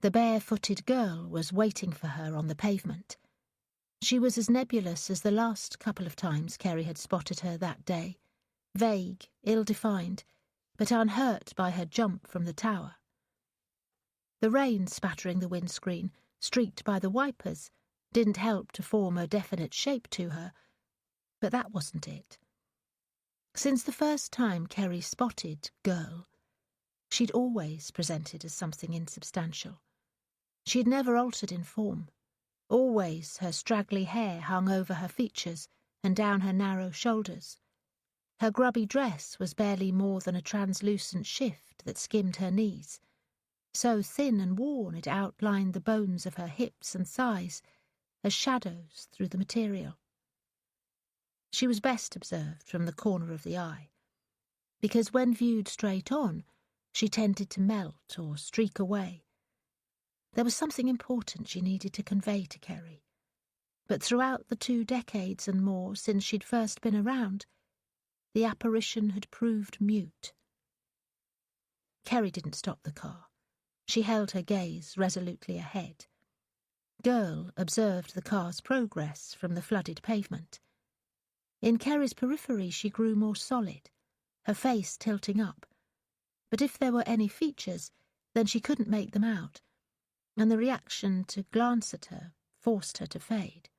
the bare-footed girl was waiting for her on the pavement. She was as nebulous as the last couple of times Kerry had spotted her that day, vague, ill-defined, but unhurt by her jump from the tower. The rain spattering the windscreen, streaked by the wipers, didn't help to form a definite shape to her, but that wasn't it. Since the first time Kerry spotted Girl, she'd always presented as something insubstantial. She had never altered in form. Always her straggly hair hung over her features and down her narrow shoulders. Her grubby dress was barely more than a translucent shift that skimmed her knees. So thin and worn it outlined the bones of her hips and thighs as shadows through the material. She was best observed from the corner of the eye, because when viewed straight on, she tended to melt or streak away. There was something important she needed to convey to Kerry, but throughout the 2 decades and more since she'd first been around, the apparition had proved mute. Kerry didn't stop the car. She held her gaze resolutely ahead. Girl observed the car's progress from the flooded pavement. In Kerry's periphery she grew more solid, her face tilting up, but if there were any features, then she couldn't make them out, and the reaction to glance at her forced her to fade.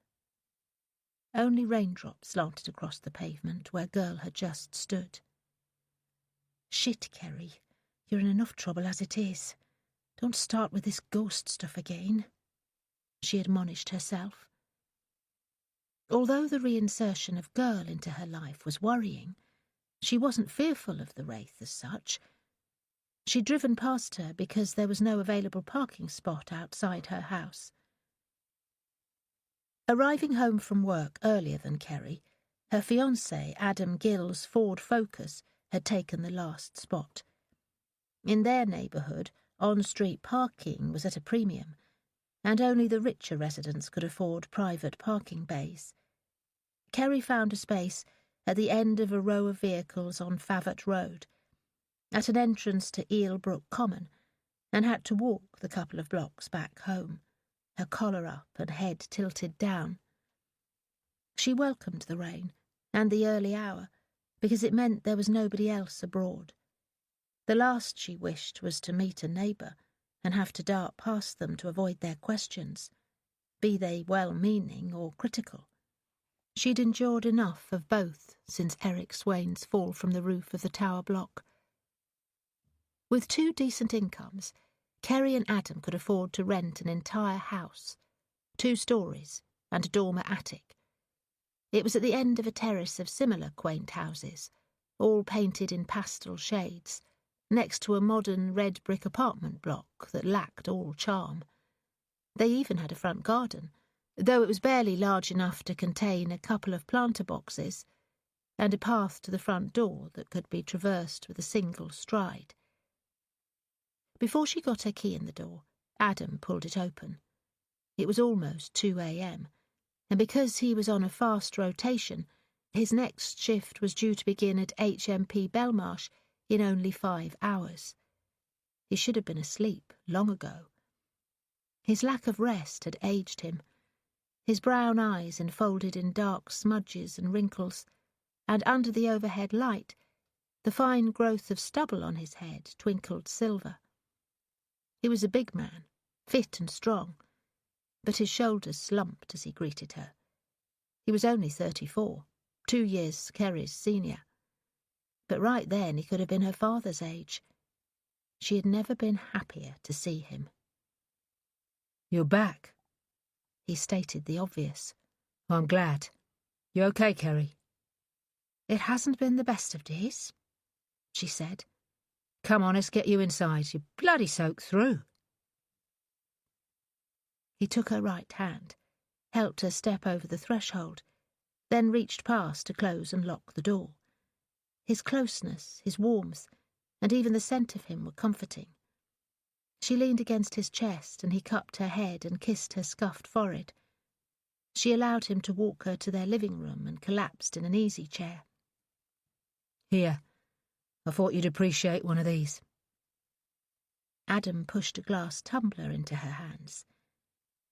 Only raindrops slanted across the pavement where Girl had just stood. "Shit, Kerry, you're in enough trouble as it is. Don't start with this ghost stuff again," she admonished herself. Although the reinsertion of Girl into her life was worrying, she wasn't fearful of the wraith as such. She'd driven past her because there was no available parking spot outside her house. Arriving home from work earlier than Kerry, her fiancé, Adam Gill's Ford Focus, had taken the last spot. In their neighbourhood, on-street parking was at a premium, and only the richer residents could afford private parking bays. Kerry found a space at the end of a row of vehicles on Favott Road, at an entrance to Eelbrook Common, and had to walk the couple of blocks back home, her collar up and head tilted down. She welcomed the rain and the early hour, because it meant there was nobody else abroad. The last she wished was to meet a neighbour and have to dart past them to avoid their questions, be they well-meaning or critical. She'd endured enough of both since Eric Swain's fall from the roof of the tower block. With 2 decent incomes, Kerry and Adam could afford to rent an entire house, 2 stories and a dormer attic. It was at the end of a terrace of similar quaint houses, all painted in pastel shades, next to a modern red brick apartment block that lacked all charm. They even had a front garden, though it was barely large enough to contain a couple of planter boxes, and a path to the front door that could be traversed with a single stride. Before she got her key in the door, Adam pulled it open. It was almost 2 a.m, and because he was on a fast rotation, his next shift was due to begin at HMP Belmarsh in only 5 hours. He should have been asleep long ago. His lack of rest had aged him. His brown eyes enfolded in dark smudges and wrinkles, and under the overhead light, the fine growth of stubble on his head twinkled silver. He was a big man, fit and strong, but his shoulders slumped as he greeted her. He was only 34, 2 years Kerry's senior. But right then he could have been her father's age. She had never been happier to see him. "You're back," he stated the obvious. "I'm glad. You okay, Kerry?" "It hasn't been the best of days," she said. "Come on, let's get you inside. You're bloody soaked through." He took her right hand, helped her step over the threshold, then reached past to close and lock the door. His closeness, his warmth, and even the scent of him were comforting. She leaned against his chest, and he cupped her head and kissed her scuffed forehead. She allowed him to walk her to their living room and collapsed in an easy chair. "Here, I thought you'd appreciate one of these." Adam pushed a glass tumbler into her hands.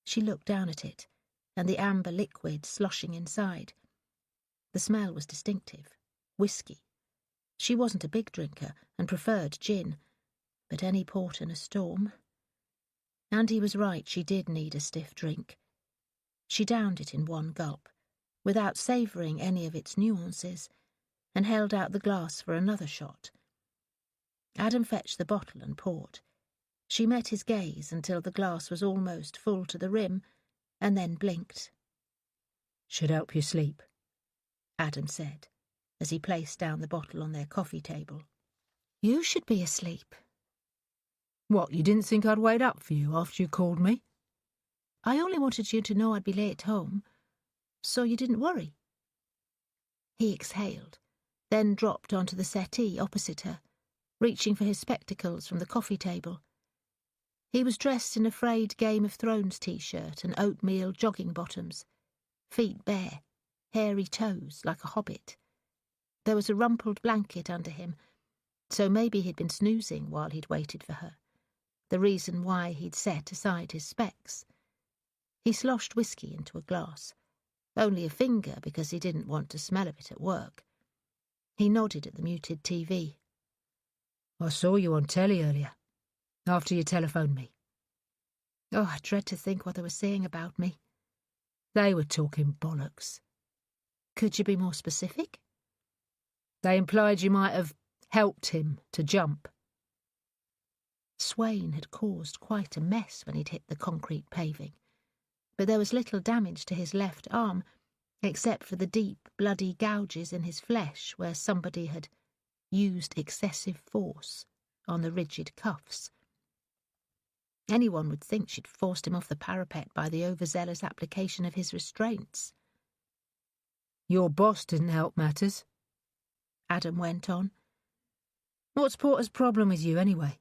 She looked down at it, and the amber liquid sloshing inside. The smell was distinctive. Whiskey. She wasn't a big drinker and preferred gin, but any port in a storm. And he was right, she did need a stiff drink. She downed it in one gulp, without savouring any of its nuances, and held out the glass for another shot. Adam fetched the bottle and poured. She met his gaze until the glass was almost full to the rim, and then blinked. "Should help you sleep," Adam said, as he placed down the bottle on their coffee table. "You should be asleep." "What, you didn't think I'd wait up for you after you called me?" "I only wanted you to know I'd be late home, so you didn't worry." He exhaled, then dropped onto the settee opposite her, reaching for his spectacles from the coffee table. He was dressed in a frayed Game of Thrones t-shirt and oatmeal jogging bottoms, feet bare, hairy toes like a hobbit. There was a rumpled blanket under him, so maybe he'd been snoozing while he'd waited for her, the reason why he'd set aside his specs. He sloshed whiskey into a glass, only a finger because he didn't want to smell of it at work. He nodded at the muted TV. "I saw you on telly earlier, after you telephoned me." Oh, I dread to think what they were saying about me. "They were talking bollocks." "Could you be more specific?" "They implied you might have helped him to jump." Swain had caused quite a mess when he'd hit the concrete paving, but there was little damage to his left arm, except for the deep, bloody gouges in his flesh where somebody had used excessive force on the rigid cuffs. Anyone would think she'd forced him off the parapet by the overzealous application of his restraints. "Your boss didn't help matters," Adam went on. "What's Porter's problem with you, anyway?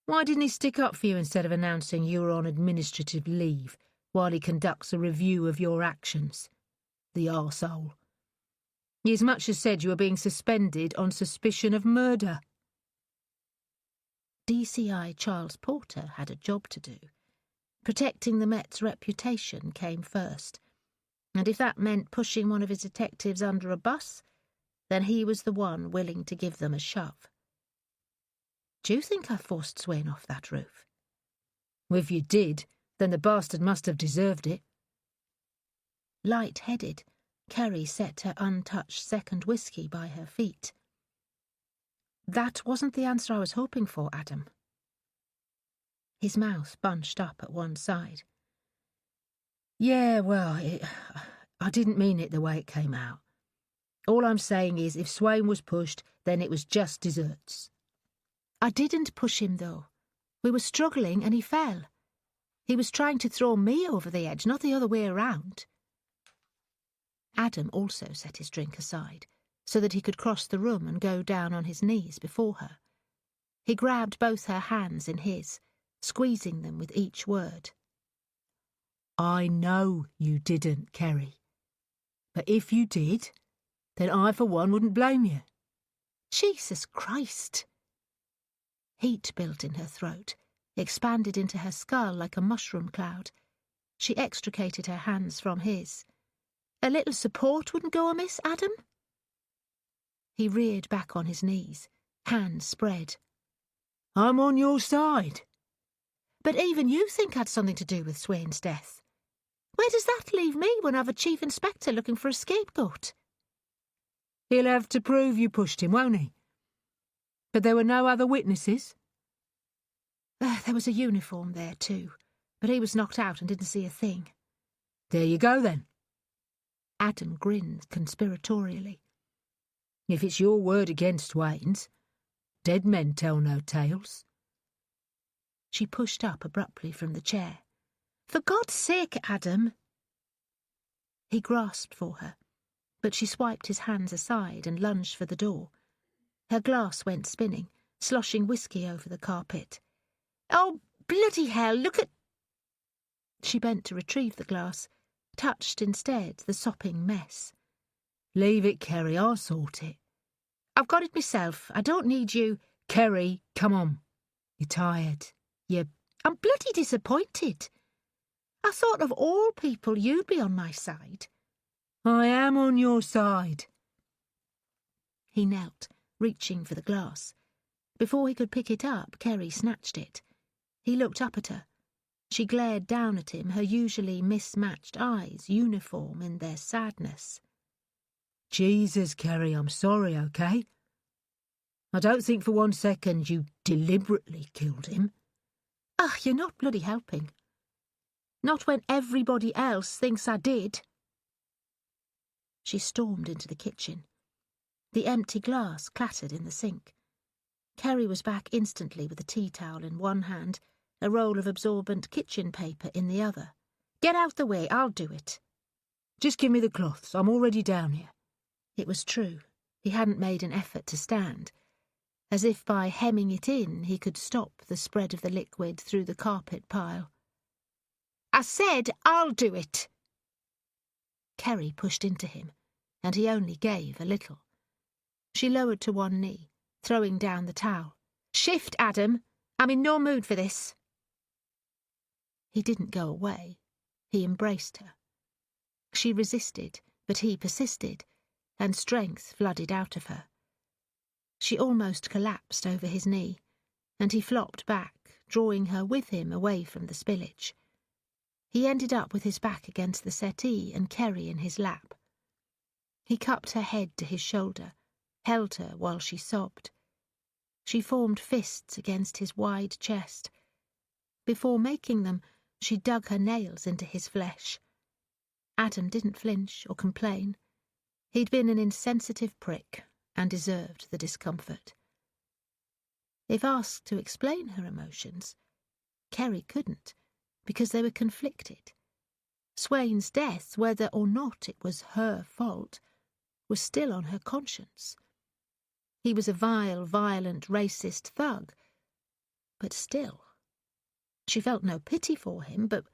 Why didn't he stick up for you instead of announcing you were on administrative leave while he conducts a review of your actions? The arsehole. He as much as said you were being suspended on suspicion of murder." DCI Charles Porter had a job to do. Protecting the Met's reputation came first, and if that meant pushing one of his detectives under a bus, then he was the one willing to give them a shove. "Do you think I forced Swain off that roof?" "If you did, then the bastard must have deserved it." Light-headed, Kerry set her untouched second whiskey by her feet. "That wasn't the answer I was hoping for, Adam." His mouth bunched up at one side. "Yeah, well, I didn't mean it the way it came out. All I'm saying is if Swain was pushed, then it was just desserts." "I didn't push him, though. We were struggling and he fell. He was trying to throw me over the edge, not the other way around." Adam also set his drink aside, so that he could cross the room and go down on his knees before her. He grabbed both her hands in his, squeezing them with each word. "I know you didn't, Kerry. But if you did, then I, for one, wouldn't blame you." Jesus Christ! Heat built in her throat, expanded into her skull like a mushroom cloud. She extricated her hands from his. "A little support wouldn't go amiss, Adam?" He reared back on his knees, hands spread. "I'm on your side." "But even you think had something to do with Swain's death. Where does that leave me when I've a chief inspector looking for a scapegoat?" "He'll have to prove you pushed him, won't he? But there were no other witnesses?" There was a uniform there too, but he was knocked out and didn't see a thing." "There you go, then." Adam grinned conspiratorially. "If it's your word against Wayne's, dead men tell no tales." She pushed up abruptly from the chair. "For God's sake, Adam!" He grasped for her, but she swiped his hands aside and lunged for the door. Her glass went spinning, sloshing whiskey over the carpet. "Oh, bloody hell, look at—" She bent to retrieve the glass, touched instead the sopping mess. "Leave it, Kerry, I'll sort it." "I've got it myself. I don't need you—" "Kerry, come on. You're tired. I'm bloody disappointed. I thought of all people you'd be on my side." "I am on your side." He knelt, reaching for the glass. Before he could pick it up, Kerry snatched it. He looked up at her. She glared down at him, her usually mismatched eyes uniform in their sadness. Jesus, Kerry, I'm sorry, okay? I don't think for 1 second you deliberately killed him. Ugh, you're not bloody helping. Not when everybody else thinks I did. She stormed into the kitchen. The empty glass clattered in the sink. Kerry was back instantly with a tea towel in one hand, a roll of absorbent kitchen paper in the other. Get out the way, I'll do it. Just give me the cloths, I'm already down here. It was true. He hadn't made an effort to stand. As if by hemming it in, he could stop the spread of the liquid through the carpet pile. I said I'll do it. Kerry pushed into him, and he only gave a little. She lowered to one knee, throwing down the towel. Shift, Adam. I'm in no mood for this. He didn't go away. He embraced her. She resisted, but he persisted, and strength flooded out of her. She almost collapsed over his knee, and he flopped back, drawing her with him away from the spillage. He ended up with his back against the settee and Kerry in his lap. He cupped her head to his shoulder, held her while she sobbed. She formed fists against his wide chest. Before making them, she dug her nails into his flesh. Adam didn't flinch or complain. He'd been an insensitive prick and deserved the discomfort. If asked to explain her emotions, Kerry couldn't, because they were conflicted. Swain's death, whether or not it was her fault, was still on her conscience. He was a vile, violent, racist thug, but still. She felt no pity for him, but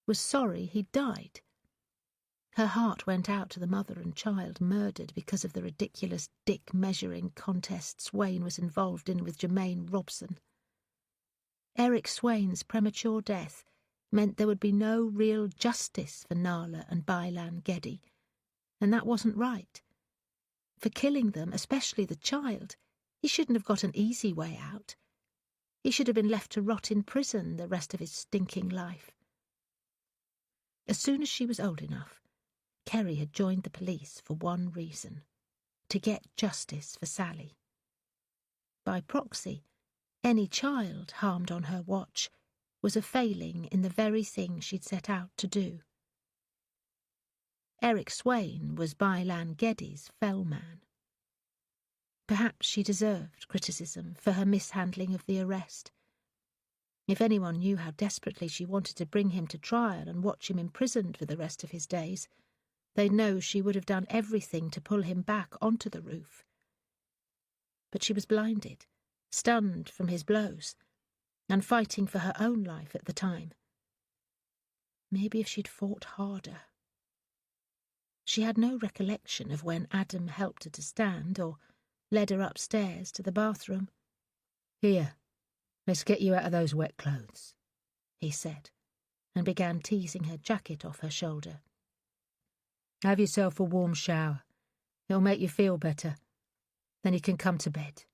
was sorry he'd died. Her heart went out to the mother and child murdered because of the ridiculous dick-measuring contest Swain was involved in with Jermaine Robson. Eric Swain's premature death meant there would be no real justice for Nala and Bailan Geddy, and that wasn't right. For killing them, especially the child, he shouldn't have got an easy way out. He should have been left to rot in prison the rest of his stinking life. As soon as she was old enough, Kerry had joined the police for one reason: to get justice for Sally. By proxy, any child harmed on her watch was a failing in the very thing she'd set out to do. Eric Swain was Bailan Geddy's fell man. Perhaps she deserved criticism for her mishandling of the arrest. If anyone knew how desperately she wanted to bring him to trial and watch him imprisoned for the rest of his days, they'd know she would have done everything to pull him back onto the roof. But she was blinded, stunned from his blows, and fighting for her own life at the time. Maybe if she'd fought harder. She had no recollection of when Adam helped her to stand or led her upstairs to the bathroom. Here, let's get you out of those wet clothes, he said, and began teasing her jacket off her shoulder. Have yourself a warm shower. It'll make you feel better. Then you can come to bed.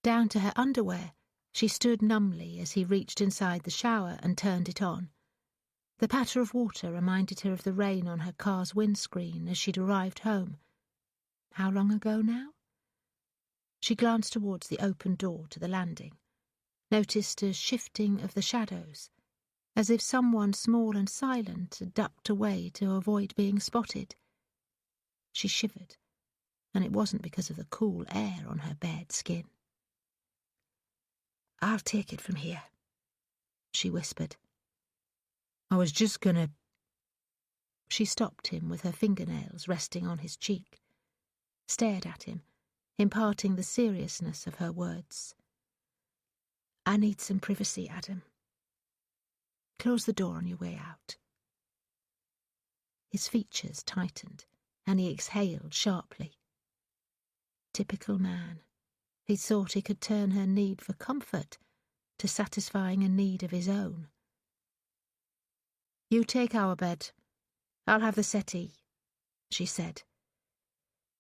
Down to her underwear, she stood numbly as he reached inside the shower and turned it on. The patter of water reminded her of the rain on her car's windscreen as she'd arrived home. How long ago now? She glanced towards the open door to the landing, noticed a shifting of the shadows, as if someone small and silent had ducked away to avoid being spotted. She shivered, and it wasn't because of the cool air on her bared skin. I'll take it from here, she whispered. I was just gonna... She stopped him with her fingernails resting on his cheek, stared at him, imparting the seriousness of her words. I need some privacy, Adam. Close the door on your way out. His features tightened, and he exhaled sharply. Typical man. He thought he could turn her need for comfort to satisfying a need of his own. You take our bed. I'll have the settee, she said.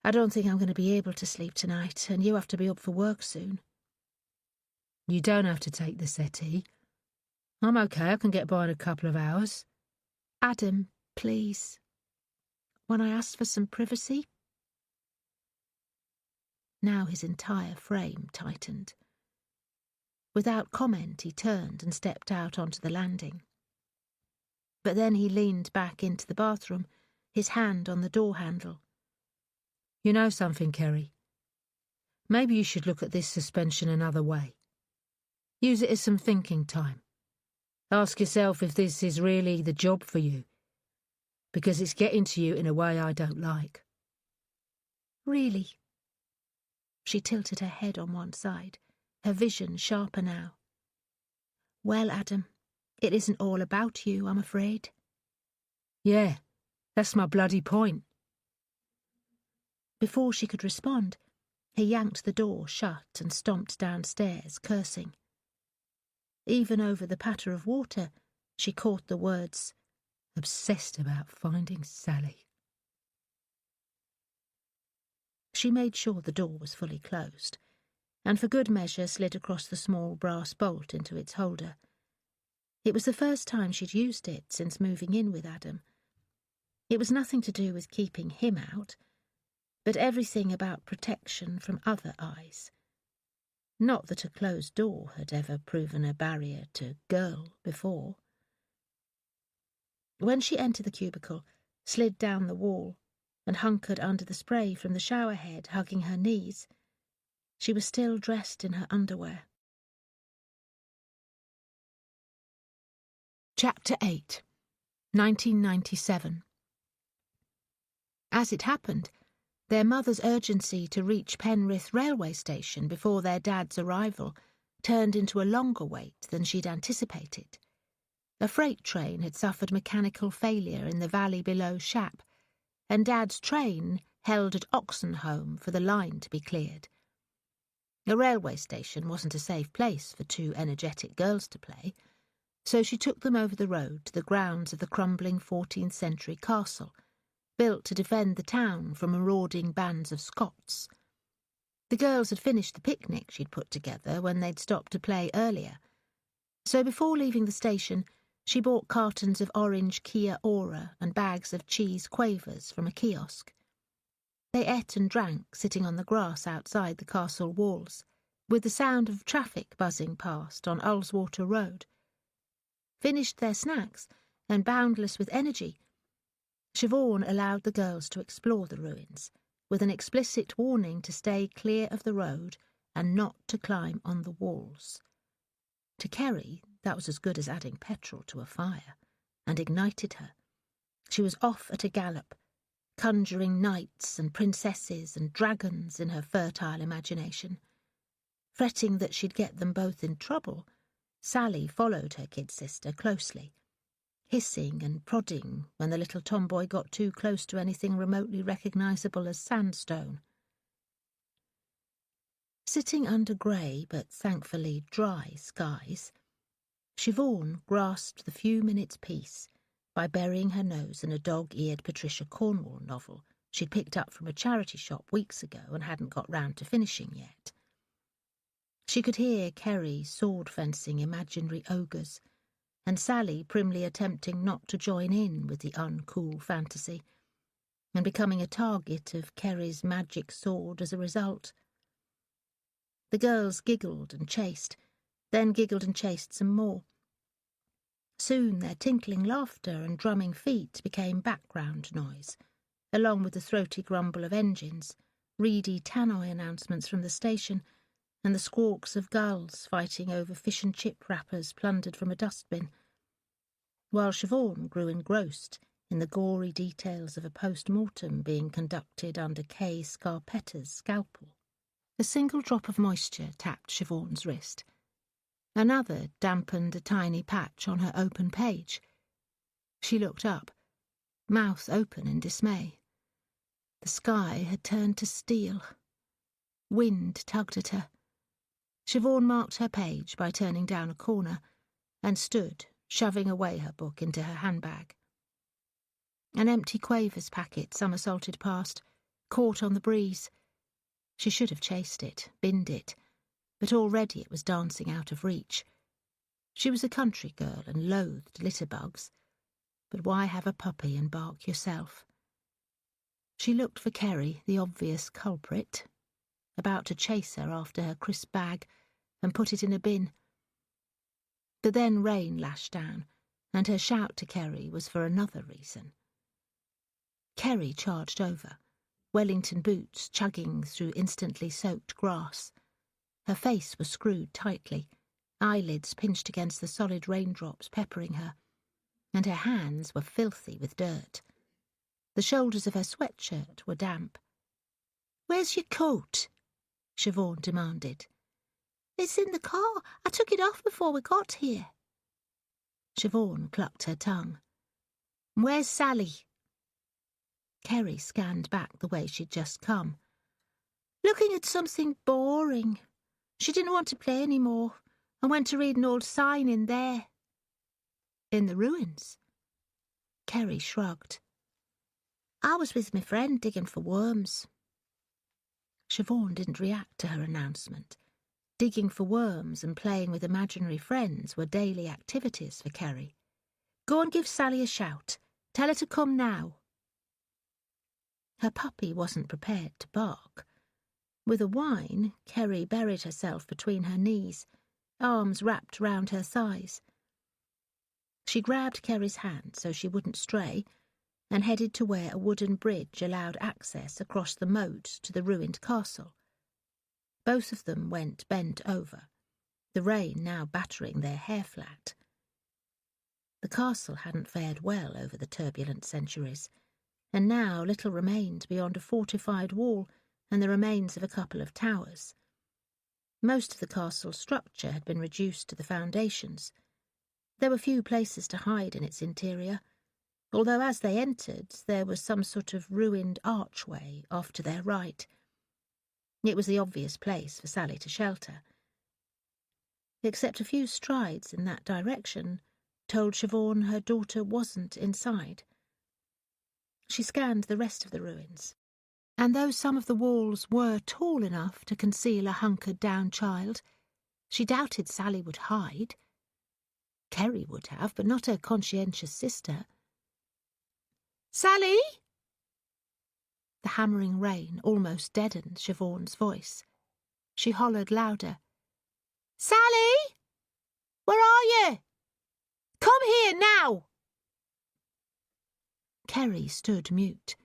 I don't think I'm going to be able to sleep tonight, and you have to be up for work soon. You don't have to take the settee. I'm okay, I can get by in a couple of hours. Adam, please. When I asked for some privacy, Now his entire frame tightened. Without comment, he turned and stepped out onto the landing. But then he leaned back into the bathroom, his hand on the door handle. You know something, Kerry? Maybe you should look at this suspension another way. Use it as some thinking time. Ask yourself if this is really the job for you, because it's getting to you in a way I don't like. Really? She tilted her head on one side, her vision sharper now. Well, Adam, it isn't all about you, I'm afraid. Yeah, that's my bloody point. Before she could respond, he yanked the door shut and stomped downstairs, cursing. Even over the patter of water, she caught the words, obsessed about finding Sally. She made sure the door was fully closed, and for good measure slid across the small brass bolt into its holder. It was the first time she'd used it since moving in with Adam. It was nothing to do with keeping him out, but everything about protection from other eyes. Not that a closed door had ever proven a barrier to girl before. When she entered the cubicle, slid down the wall, and hunkered under the spray from the shower head, hugging her knees, she was still dressed in her underwear. Chapter 8, 1997. As it happened, their mother's urgency to reach Penrith railway station before their dad's arrival turned into a longer wait than she'd anticipated. A freight train had suffered mechanical failure in the valley below Shap, and Dad's train held at Oxenholme for the line to be cleared. A railway station wasn't a safe place for two energetic girls to play, so she took them over the road to the grounds of the crumbling 14th century castle, built to defend the town from marauding bands of Scots. The girls had finished the picnic she'd put together when they'd stopped to play earlier, so before leaving the station she bought cartons of orange Kia Ora and bags of cheese quavers from a kiosk. They ate and drank sitting on the grass outside the castle walls, with the sound of traffic buzzing past on Ullswater Road. Finished their snacks, and boundless with energy, Siobhan allowed the girls to explore the ruins, with an explicit warning to stay clear of the road and not to climb on the walls. To Kerry, that was as good as adding petrol to a fire, and ignited her. She was off at a gallop, conjuring knights and princesses and dragons in her fertile imagination. Fretting that she'd get them both in trouble, Sally followed her kid sister closely, hissing and prodding when the little tomboy got too close to anything remotely recognisable as sandstone. Sitting under grey but thankfully dry skies, Siobhan grasped the few minutes' peace by burying her nose in a dog-eared Patricia Cornwall novel she'd picked up from a charity shop weeks ago and hadn't got round to finishing yet. She could hear Kerry sword-fencing imaginary ogres, and Sally primly attempting not to join in with the uncool fantasy, and becoming a target of Kerry's magic sword as a result. The girls giggled and chased, then giggled and chased some more. Soon their tinkling laughter and drumming feet became background noise, along with the throaty grumble of engines, reedy tannoy announcements from the station, and the squawks of gulls fighting over fish and chip wrappers plundered from a dustbin, while Siobhan grew engrossed in the gory details of a post-mortem being conducted under Kay Scarpetta's scalpel. A single drop of moisture tapped Siobhan's wrist. Another dampened a tiny patch on her open page. She looked up, mouth open in dismay. The sky had turned to steel. Wind tugged at her. Siobhan marked her page by turning down a corner and stood, shoving away her book into her handbag. An empty Quavers packet somersaulted past, caught on the breeze. She should have chased it, binned it, but already it was dancing out of reach. She was a country girl and loathed litterbugs, but why have a puppy and bark yourself? She looked for Kerry, the obvious culprit. about to chase her after her crisp bag and put it in a bin. But then rain lashed down, and her shout to Kerry was for another reason. Kerry charged over, Wellington boots chugging through instantly soaked grass. Her face was screwed tightly, eyelids pinched against the solid raindrops peppering her, and her hands were filthy with dirt. The shoulders of her sweatshirt were damp. "Where's your coat?" Siobhan demanded. "It's in the car. I took it off before we got here." Siobhan clucked her tongue. "Where's Sally?" Kerry scanned back the way she'd just come. "Looking at something boring. She didn't want to play any more and went to read an old sign in there." "In the ruins?" Kerry shrugged. "I was with my friend digging for worms." Siobhan didn't react to her announcement. Digging for worms and playing with imaginary friends were daily activities for Kerry. "Go and give Sally a shout. Tell her to come now." Her puppy wasn't prepared to bark. With a whine, Kerry buried herself between her knees, arms wrapped round her thighs. She grabbed Kerry's hand so she wouldn't stray, and headed to where a wooden bridge allowed access across the moat to the ruined castle. Both of them went bent over, the rain now battering their hair flat. The castle hadn't fared well over the turbulent centuries, and now little remained beyond a fortified wall and the remains of a couple of towers. Most of the castle's structure had been reduced to the foundations. There were few places to hide in its interior, although as they entered there was some sort of ruined archway off to their right. It was the obvious place for Sally to shelter. Except a few strides in that direction told Siobhan her daughter wasn't inside. She scanned the rest of the ruins, and though some of the walls were tall enough to conceal a hunkered-down child, she doubted Sally would hide. Kerry would have, but not her conscientious sister. "Sally!" The hammering rain almost deadened Siobhan's voice. She hollered louder. "Sally! Where are you? Come here now!" Kerry stood mute,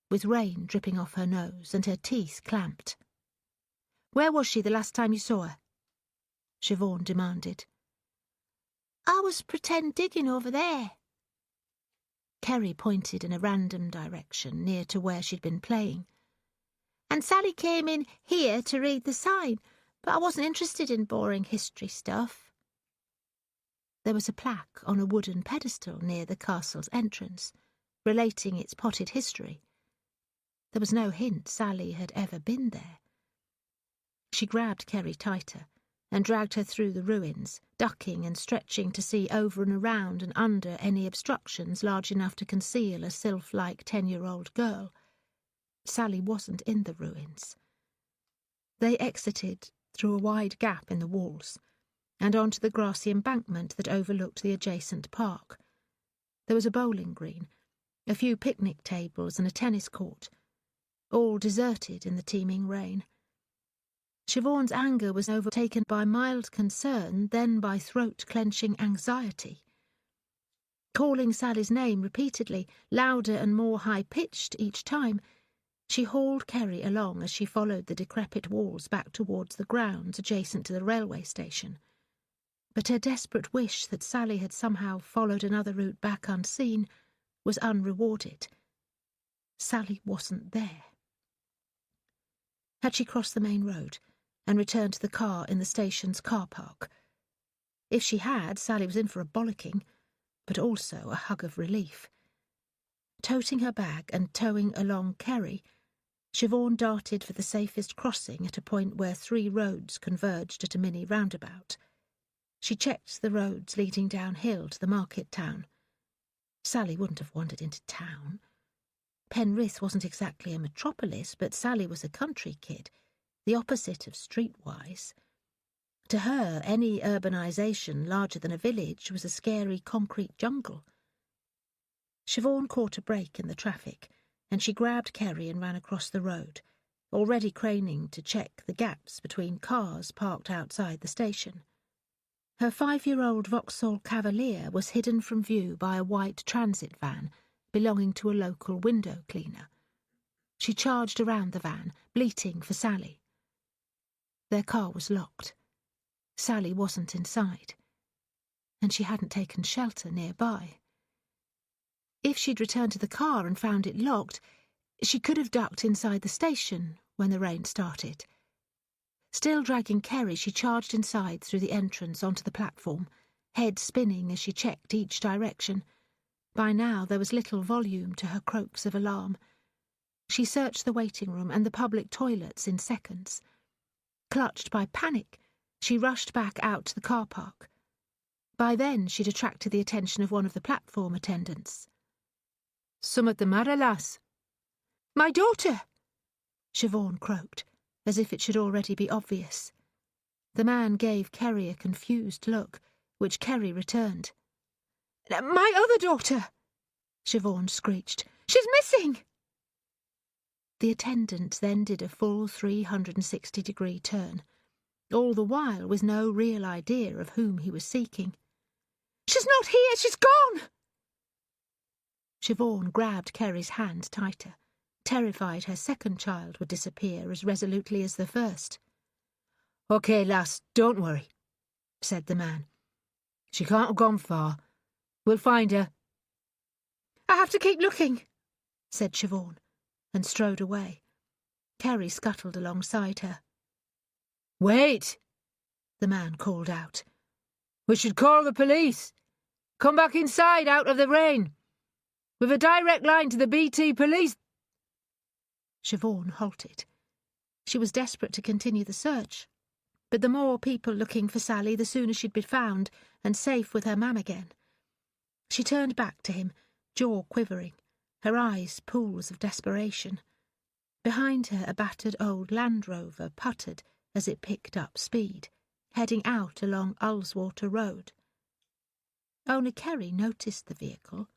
with rain dripping off her nose and her teeth clamped. "Where was she the last time you saw her?" Siobhan demanded. "I was pretend digging over there." Kerry pointed in a random direction near to where she'd been playing. "And Sally came in here to read the sign, but I wasn't interested in boring history stuff." There was a plaque on a wooden pedestal near the castle's entrance, relating its potted history. There was no hint Sally had ever been there. She grabbed Kerry tighter and dragged her through the ruins, ducking and stretching to see over and around and under any obstructions large enough to conceal a sylph-like 10-year-old girl. Sally wasn't in the ruins. They exited through a wide gap in the walls and onto the grassy embankment that overlooked the adjacent park. There was a bowling green, a few picnic tables and a tennis court, all deserted in the teeming rain. Siobhan's anger was overtaken by mild concern, then by throat-clenching anxiety. Calling Sally's name repeatedly, louder and more high-pitched each time, she hauled Kerry along as she followed the decrepit walls back towards the grounds adjacent to the railway station. But her desperate wish that Sally had somehow followed another route back unseen was unrewarded. Sally wasn't there. Had she crossed the main road and returned to the car in the station's car park? If she had, Sally was in for a bollocking, but also a hug of relief. Toting her bag and towing along Kerry, Siobhan darted for the safest crossing at a point where 3 roads converged at a mini roundabout. She checked the roads leading downhill to the market town. Sally wouldn't have wandered into town. Penrith wasn't exactly a metropolis, but Sally was a country kid, the opposite of streetwise. To her, any urbanisation larger than a village was a scary concrete jungle. Siobhan caught a break in the traffic, and she grabbed Kerry and ran across the road, already craning to check the gaps between cars parked outside the station. Her 5-year-old Vauxhall Cavalier was hidden from view by a white transit van belonging to a local window cleaner. She charged around the van, bleating for Sally. Their car was locked. Sally wasn't inside, and she hadn't taken shelter nearby. If she'd returned to the car and found it locked, she could have ducked inside the station when the rain started. Still dragging Kerry, she charged inside through the entrance onto the platform, head spinning as she checked each direction. By now there was little volume to her croaks of alarm. She searched the waiting room and the public toilets in seconds. Clutched by panic, she rushed back out to the car park. By then she'd attracted the attention of one of the platform attendants. "Summat the matter, lass?" My daughter! Siobhan croaked, as if it should already be obvious. The man gave Kerry a confused look, which Kerry returned. My other daughter! Siobhan screeched. She's missing! The attendant then did a full 360-degree turn, all the while with no real idea of whom he was seeking. She's not here! She's gone! Siobhan grabbed Kerry's hand tighter, terrified her second child would disappear as resolutely as the first. "OK, lass, don't worry," said the man. "She can't have gone far. We'll find her." I have to keep looking, said Siobhan, and strode away. Kerry scuttled alongside her. "Wait," the man called out. "We should call the police. Come back inside out of the rain. We've a direct line to the BT police." Siobhan halted. She was desperate to continue the search, but the more people looking for Sally, the sooner she'd be found and safe with her mam again. She turned back to him, jaw quivering, her eyes pools of desperation. Behind her, a battered old Land Rover puttered as it picked up speed, heading out along Ullswater Road. Only Kerry noticed the vehicle.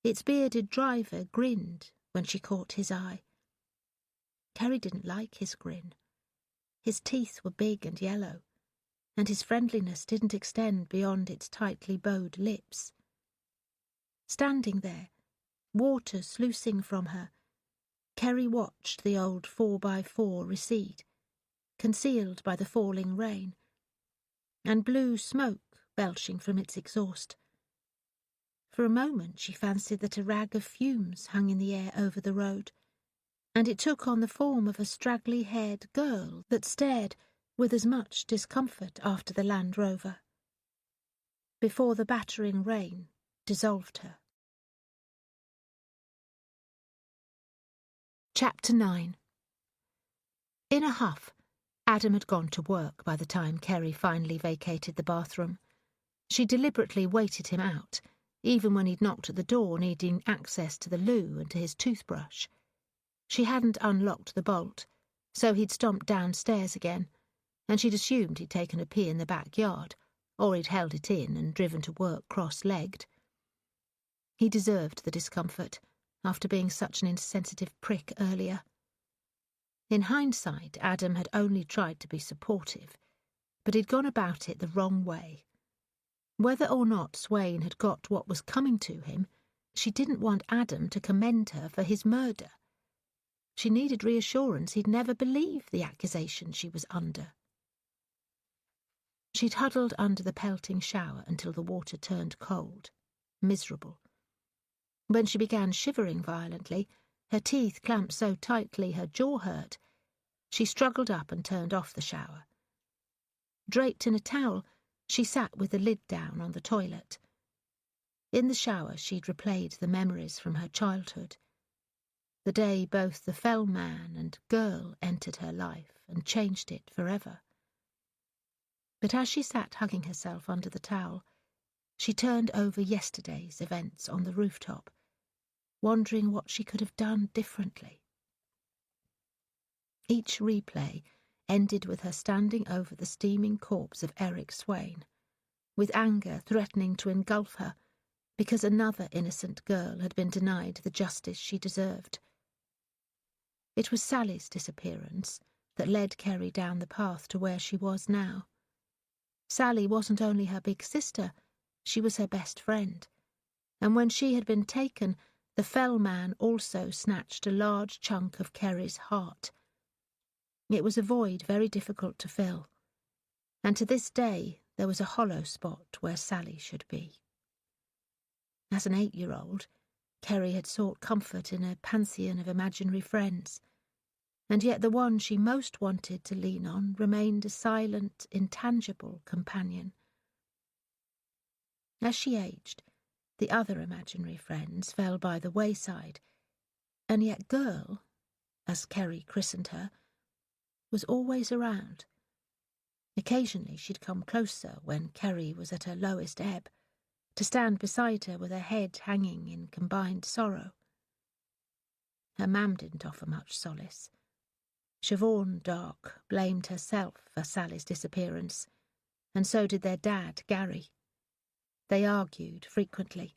Its bearded driver grinned when she caught his eye. Kerry didn't like his grin. His teeth were big and yellow, and his friendliness didn't extend beyond its tightly bowed lips. Standing there, water sluicing from her, Kerry watched the old 4x4 recede, concealed by the falling rain, and blue smoke belching from its exhaust. For a moment she fancied that a rag of fumes hung in the air over the road, and it took on the form of a straggly-haired girl that stared with as much discomfort after the Land Rover, before the battering rain dissolved her. Chapter 9. In a huff, Adam had gone to work by the time Kerry finally vacated the bathroom. She deliberately waited him out, even when he'd knocked at the door needing access to the loo and to his toothbrush. She hadn't unlocked the bolt, so he'd stomped downstairs again, and she'd assumed he'd taken a pee in the backyard, or he'd held it in and driven to work cross-legged. He deserved the discomfort, after being such an insensitive prick earlier. In hindsight, Adam had only tried to be supportive, but he'd gone about it the wrong way. Whether or not Swain had got what was coming to him, she didn't want Adam to commend her for his murder. She needed reassurance he'd never believe the accusation she was under. She'd huddled under the pelting shower until the water turned cold, miserable. When she began shivering violently, her teeth clamped so tightly her jaw hurt, she struggled up and turned off the shower. Draped in a towel, she sat with the lid down on the toilet. In the shower she'd replayed the memories from her childhood, the day both the fell man and girl entered her life and changed it forever. But as she sat hugging herself under the towel, she turned over yesterday's events on the rooftop, wondering what she could have done differently. Each replay ended with her standing over the steaming corpse of Eric Swain, with anger threatening to engulf her because another innocent girl had been denied the justice she deserved. It was Sally's disappearance that led Kerry down the path to where she was now. Sally wasn't only her big sister, she was her best friend, and when she had been taken, the fell man also snatched a large chunk of Kerry's heart. It was a void very difficult to fill, and to this day there was a hollow spot where Sally should be. As an 8-year-old, Kerry had sought comfort in a pantheon of imaginary friends, and yet the one she most wanted to lean on remained a silent, intangible companion. As she aged, the other imaginary friends fell by the wayside, and yet Girl, as Kerry christened her, was always around. Occasionally she'd come closer when Kerry was at her lowest ebb, to stand beside her with her head hanging in combined sorrow. Her mam didn't offer much solace. Siobhan Dark blamed herself for Sally's disappearance, and so did their dad, Gary. They argued frequently,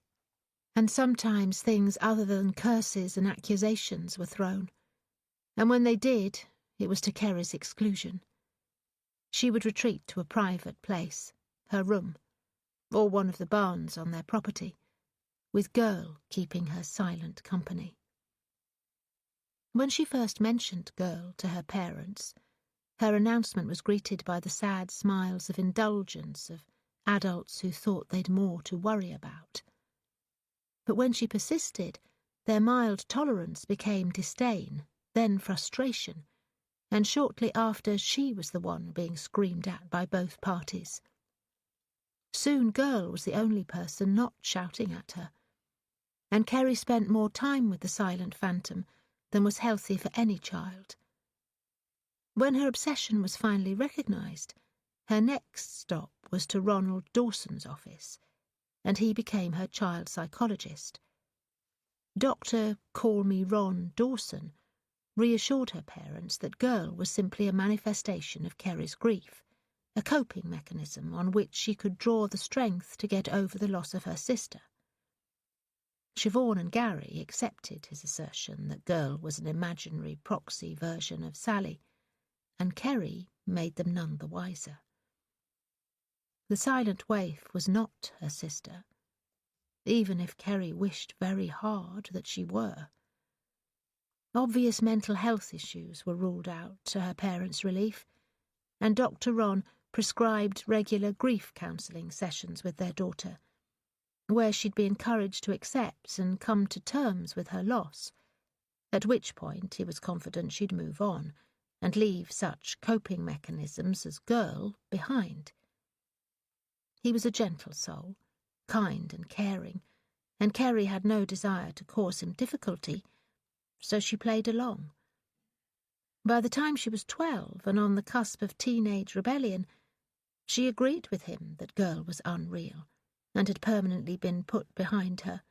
and sometimes things other than curses and accusations were thrown, and when they did, it was to Kerry's exclusion. She would retreat to a private place, her room, or one of the barns on their property, with Girl keeping her silent company. When she first mentioned Girl to her parents, her announcement was greeted by the sad smiles of indulgence of adults who thought they'd more to worry about. But when she persisted, their mild tolerance became disdain, then frustration, and shortly after she was the one being screamed at by both parties. Soon Girl was the only person not shouting at her, and Kerry spent more time with the silent phantom than was healthy for any child. When her obsession was finally recognised, her next stop was to Ronald Dawson's office, and he became her child psychologist. Dr. Call Me Ron Dawson reassured her parents that Girl was simply a manifestation of Kerry's grief, a coping mechanism on which she could draw the strength to get over the loss of her sister. Siobhan and Gary accepted his assertion that Girl was an imaginary proxy version of Sally, and Kerry made them none the wiser. The silent waif was not her sister, even if Kerry wished very hard that she were. Obvious mental health issues were ruled out to her parents' relief, and Dr. Ron prescribed regular grief counselling sessions with their daughter, where she'd be encouraged to accept and come to terms with her loss, at which point he was confident she'd move on and leave such coping mechanisms as Girl behind. He was a gentle soul, kind and caring, and Kerry had no desire to cause him difficulty, so she played along. By the time she was 12 and on the cusp of teenage rebellion, she agreed with him that Girl was unreal and had permanently been put behind her,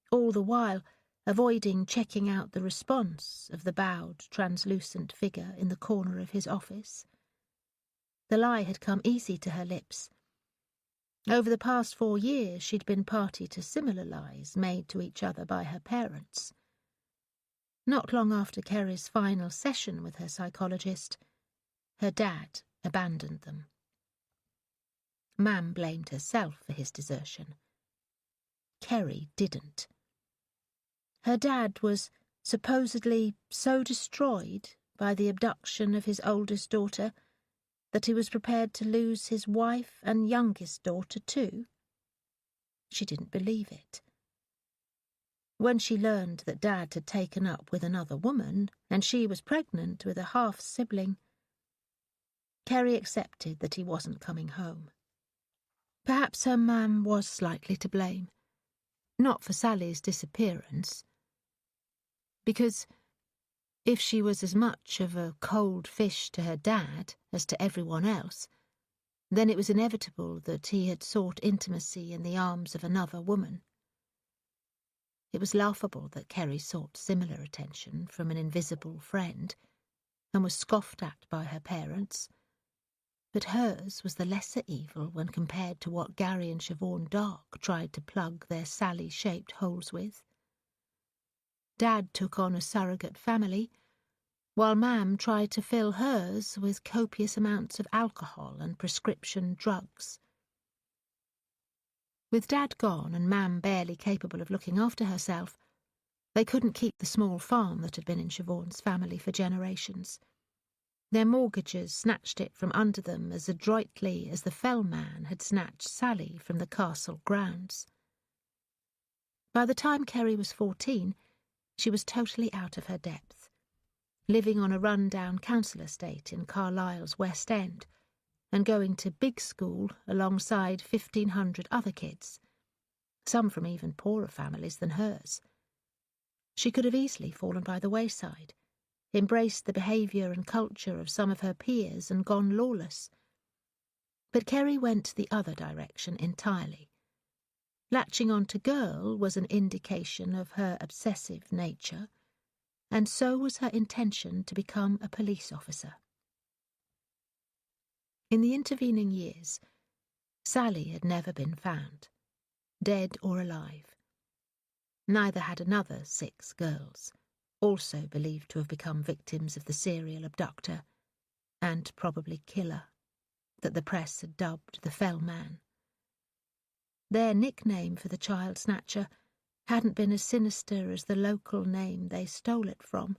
all the while avoiding checking out the response of the bowed, translucent figure in the corner of his office. The lie had come easy to her lips. Over the past 4 years she'd been party to similar lies made to each other by her parents. Not long after Kerry's final session with her psychologist, her dad abandoned them. Mam blamed herself for his desertion. Kerry didn't. Her dad was supposedly so destroyed by the abduction of his oldest daughter that he was prepared to lose his wife and youngest daughter too. She didn't believe it. When she learned that Dad had taken up with another woman and she was pregnant with a half-sibling, Kerry accepted that he wasn't coming home. Perhaps her mam was slightly to blame, not for Sally's disappearance, because if she was as much of a cold fish to her dad as to everyone else, then it was inevitable that he had sought intimacy in the arms of another woman. It was laughable that Kerry sought similar attention from an invisible friend and was scoffed at by her parents, but hers was the lesser evil when compared to what Gary and Siobhan Dark tried to plug their Sally-shaped holes with. Dad took on a surrogate family, while Mam tried to fill hers with copious amounts of alcohol and prescription drugs. With Dad gone and Mam barely capable of looking after herself, they couldn't keep the small farm that had been in Siobhan's family for generations. Their mortgages snatched it from under them as adroitly as the Fell man had snatched Sally from the castle grounds. By the time Kerry was 14, she was totally out of her depth, living on a run-down council estate in Carlisle's West End, and going to big school alongside 1,500 other kids, some from even poorer families than hers. She could have easily fallen by the wayside, embraced the behaviour and culture of some of her peers and gone lawless. But Kerry went the other direction entirely. Latching on to Girl was an indication of her obsessive nature, and so was her intention to become a police officer. In the intervening years, Sally had never been found, dead or alive. Neither had another 6 girls, also believed to have become victims of the serial abductor, and probably killer, that the press had dubbed the Fell Man. Their nickname for the child snatcher hadn't been as sinister as the local name they stole it from.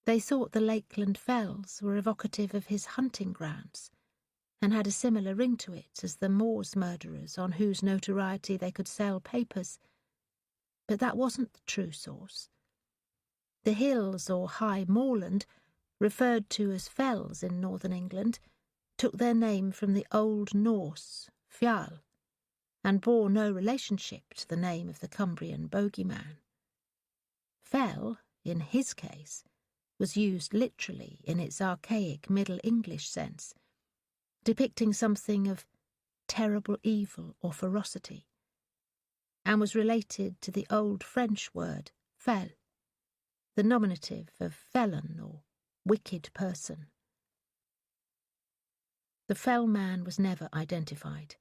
They thought the Lakeland Fells were evocative of his hunting grounds, and had a similar ring to it as the Moors murderers on whose notoriety they could sell papers. But that wasn't the true source. The hills or high moorland, referred to as fells in northern England, took their name from the Old Norse fjall, and bore no relationship to the name of the Cumbrian bogeyman. Fell, in his case, was used literally in its archaic Middle English sense, depicting something of terrible evil or ferocity, and was related to the old French word fel, the nominative of felon or wicked person. The Fell man was never identified,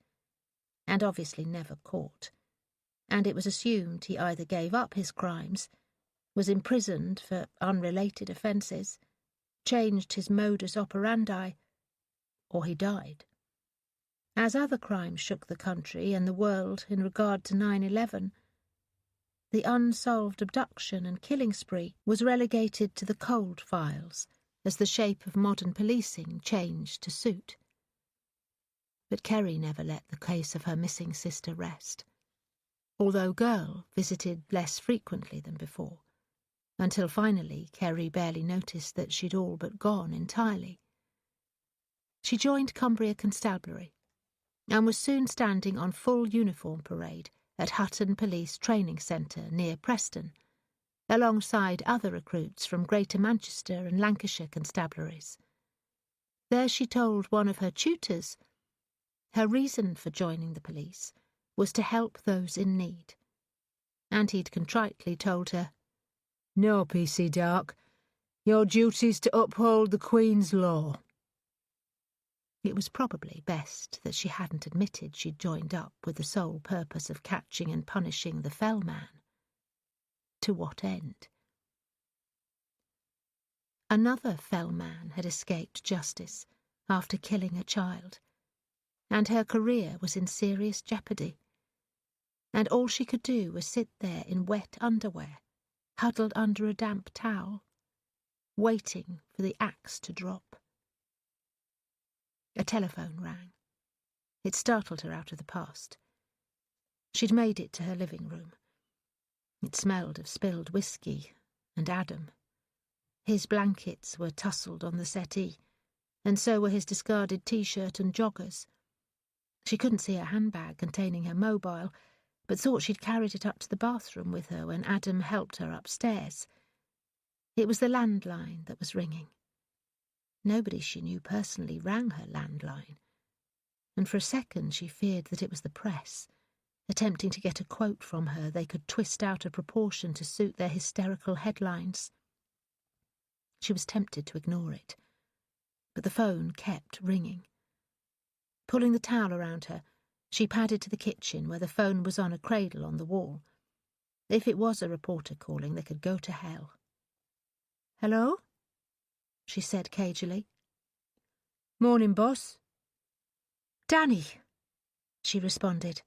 and obviously never caught, and it was assumed he either gave up his crimes, was imprisoned for unrelated offences, changed his modus operandi, or he died. As other crimes shook the country and the world in regard to 9/11, the unsolved abduction and killing spree was relegated to the cold files as the shape of modern policing changed to suit. But Kerry never let the case of her missing sister rest, although Girl visited less frequently than before, until finally Kerry barely noticed that she'd all but gone entirely. She joined Cumbria Constabulary, and was soon standing on full uniform parade at Hutton Police Training Centre near Preston, alongside other recruits from Greater Manchester and Lancashire constabularies. There she told one of her tutors her reason for joining the police was to help those in need, and he'd contritely told her, "No, PC Dark, your duty's to uphold the Queen's law." It was probably best that she hadn't admitted she'd joined up with the sole purpose of catching and punishing the Fell man. To what end? Another Fell man had escaped justice after killing a child, and her career was in serious jeopardy. And all she could do was sit there in wet underwear, huddled under a damp towel, waiting for the axe to drop. A telephone rang. It startled her out of the past. She'd made it to her living room. It smelled of spilled whiskey and Adam. His blankets were tussled on the settee, and so were his discarded T-shirt and joggers. She couldn't see her handbag containing her mobile, but thought she'd carried it up to the bathroom with her when Adam helped her upstairs. It was the landline that was ringing. Nobody she knew personally rang her landline, and for a second she feared that it was the press, attempting to get a quote from her they could twist out of proportion to suit their hysterical headlines. She was tempted to ignore it, but the phone kept ringing. Pulling the towel around her, she padded to the kitchen where the phone was on a cradle on the wall. If it was a reporter calling, they could go to hell. "Hello?" she said cagily. Morning, boss. Danny, she responded.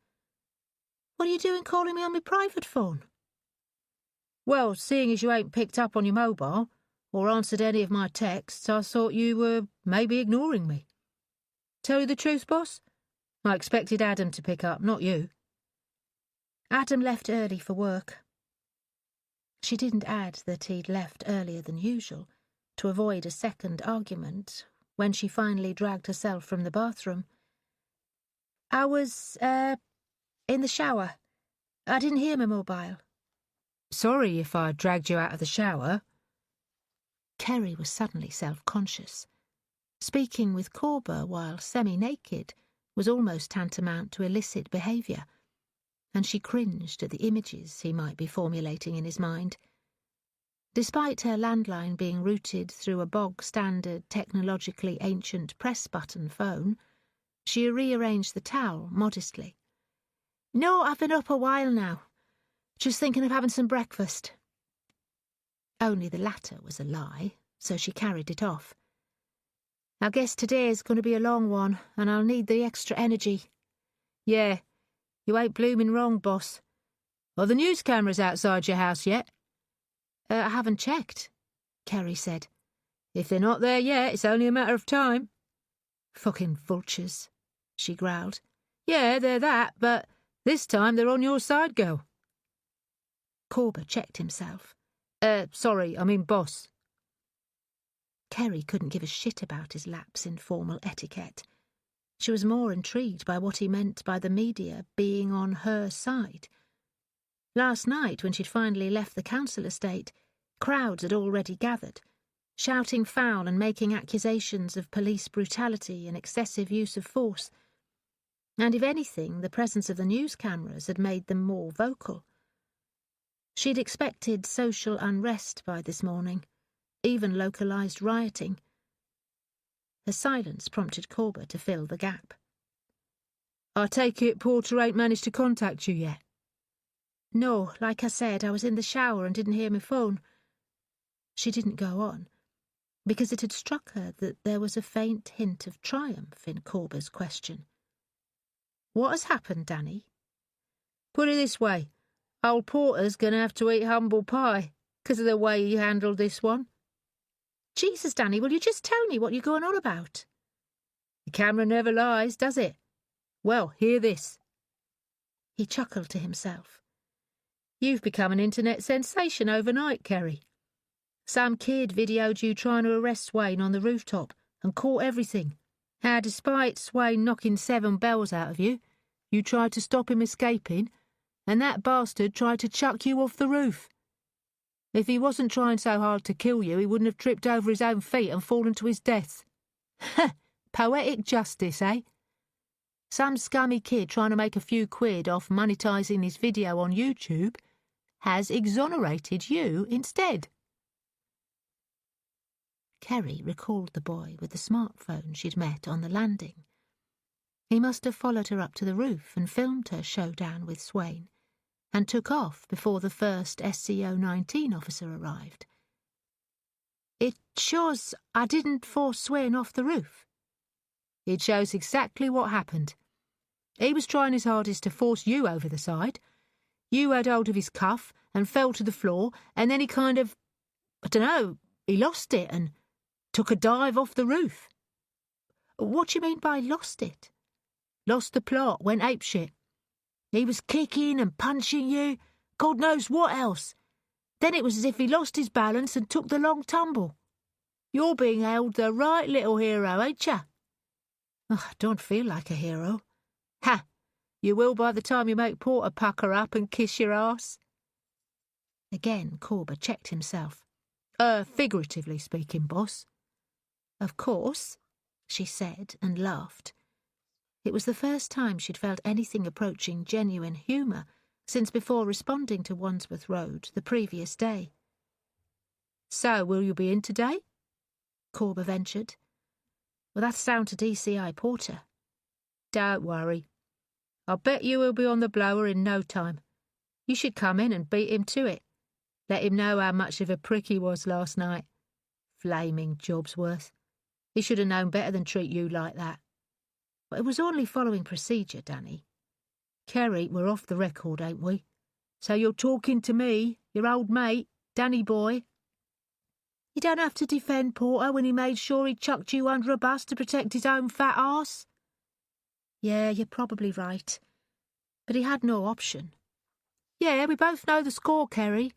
What are you doing calling me on my private phone? Well, seeing as you ain't picked up on your mobile or answered any of my texts, I thought you were maybe ignoring me. Tell you the truth, boss? I expected Adam to pick up, not you. Adam left early for work. She didn't add that he'd left earlier than usual to avoid a second argument when she finally dragged herself from the bathroom. I was, in the shower. I didn't hear my mobile. Sorry if I dragged you out of the shower. Kerry was suddenly self-conscious. Speaking with Corber while semi-naked was almost tantamount to illicit behaviour, and she cringed at the images he might be formulating in his mind. Despite her landline being routed through a bog-standard, technologically ancient press-button phone, she rearranged the towel modestly. No, I've been up a while now. Just thinking of having some breakfast. Only the latter was a lie, so she carried it off. I guess today's going to be a long one, and I'll need the extra energy. Yeah, you ain't bloomin' wrong, boss. Are the news cameras outside your house yet? I haven't checked, Kerry said. If they're not there yet, it's only a matter of time. Fucking vultures, she growled. Yeah, they're that, but this time they're on your side, girl. Corber checked himself. Sorry, I mean boss. Kerry couldn't give a shit about his lapse in formal etiquette. She was more intrigued by what he meant by the media being on her side. Last night, when she'd finally left the council estate, crowds had already gathered, shouting foul and making accusations of police brutality and excessive use of force. And if anything, the presence of the news cameras had made them more vocal. She'd expected social unrest by this morning, even localised rioting. Her silence prompted Corber to fill the gap. I take it Porter ain't managed to contact you yet? No, like I said, I was in the shower and didn't hear my phone. She didn't go on, because it had struck her that there was a faint hint of triumph in Corber's question. What has happened, Danny? Put it this way, old Porter's going to have to eat humble pie, 'cause of the way he handled this one. Jesus, Danny, will you just tell me what you're going on about? The camera never lies, does it? Well, hear this. He chuckled to himself. You've become an internet sensation overnight, Kerry. Some kid videoed you trying to arrest Swain on the rooftop and caught everything. How, despite Swain knocking 7 bells out of you, you tried to stop him escaping, and that bastard tried to chuck you off the roof. If he wasn't trying so hard to kill you, he wouldn't have tripped over his own feet and fallen to his death. Poetic justice, eh? Some scummy kid trying to make a few quid off monetising his video on YouTube has exonerated you instead. Kerry recalled the boy with the smartphone she'd met on the landing. He must have followed her up to the roof and filmed her showdown with Swain, and took off before the first SCO-19 officer arrived. It shows I didn't force Swain off the roof. It shows exactly what happened. He was trying his hardest to force you over the side. You had hold of his cuff and fell to the floor, and then he kind of, I don't know, he lost it and took a dive off the roof. What do you mean by lost it? Lost the plot, went apeshit. He was kicking and punching you, God knows what else. Then it was as if he lost his balance and took the long tumble. You're being held the right little hero, ain't ya? I don't feel like a hero. Ha! You will by the time you make Porter pucker up and kiss your ass. Again Corber checked himself. Figuratively speaking, boss. Of course, she said and laughed. It was the first time she'd felt anything approaching genuine humour since before responding to Wandsworth Road the previous day. So, will you be in today? Corber ventured. Well, that's down to DCI Porter. Don't worry. I'll bet you he'll be on the blower in no time. You should come in and beat him to it. Let him know how much of a prick he was last night. Flaming Jobsworth. He should have known better than treat you like that. But it was only following procedure, Danny. Kerry, we're off the record, ain't we? So you're talking to me, your old mate, Danny boy. You don't have to defend Porter when he made sure he chucked you under a bus to protect his own fat arse. Yeah, you're probably right. But he had no option. Yeah, we both know the score, Kerry.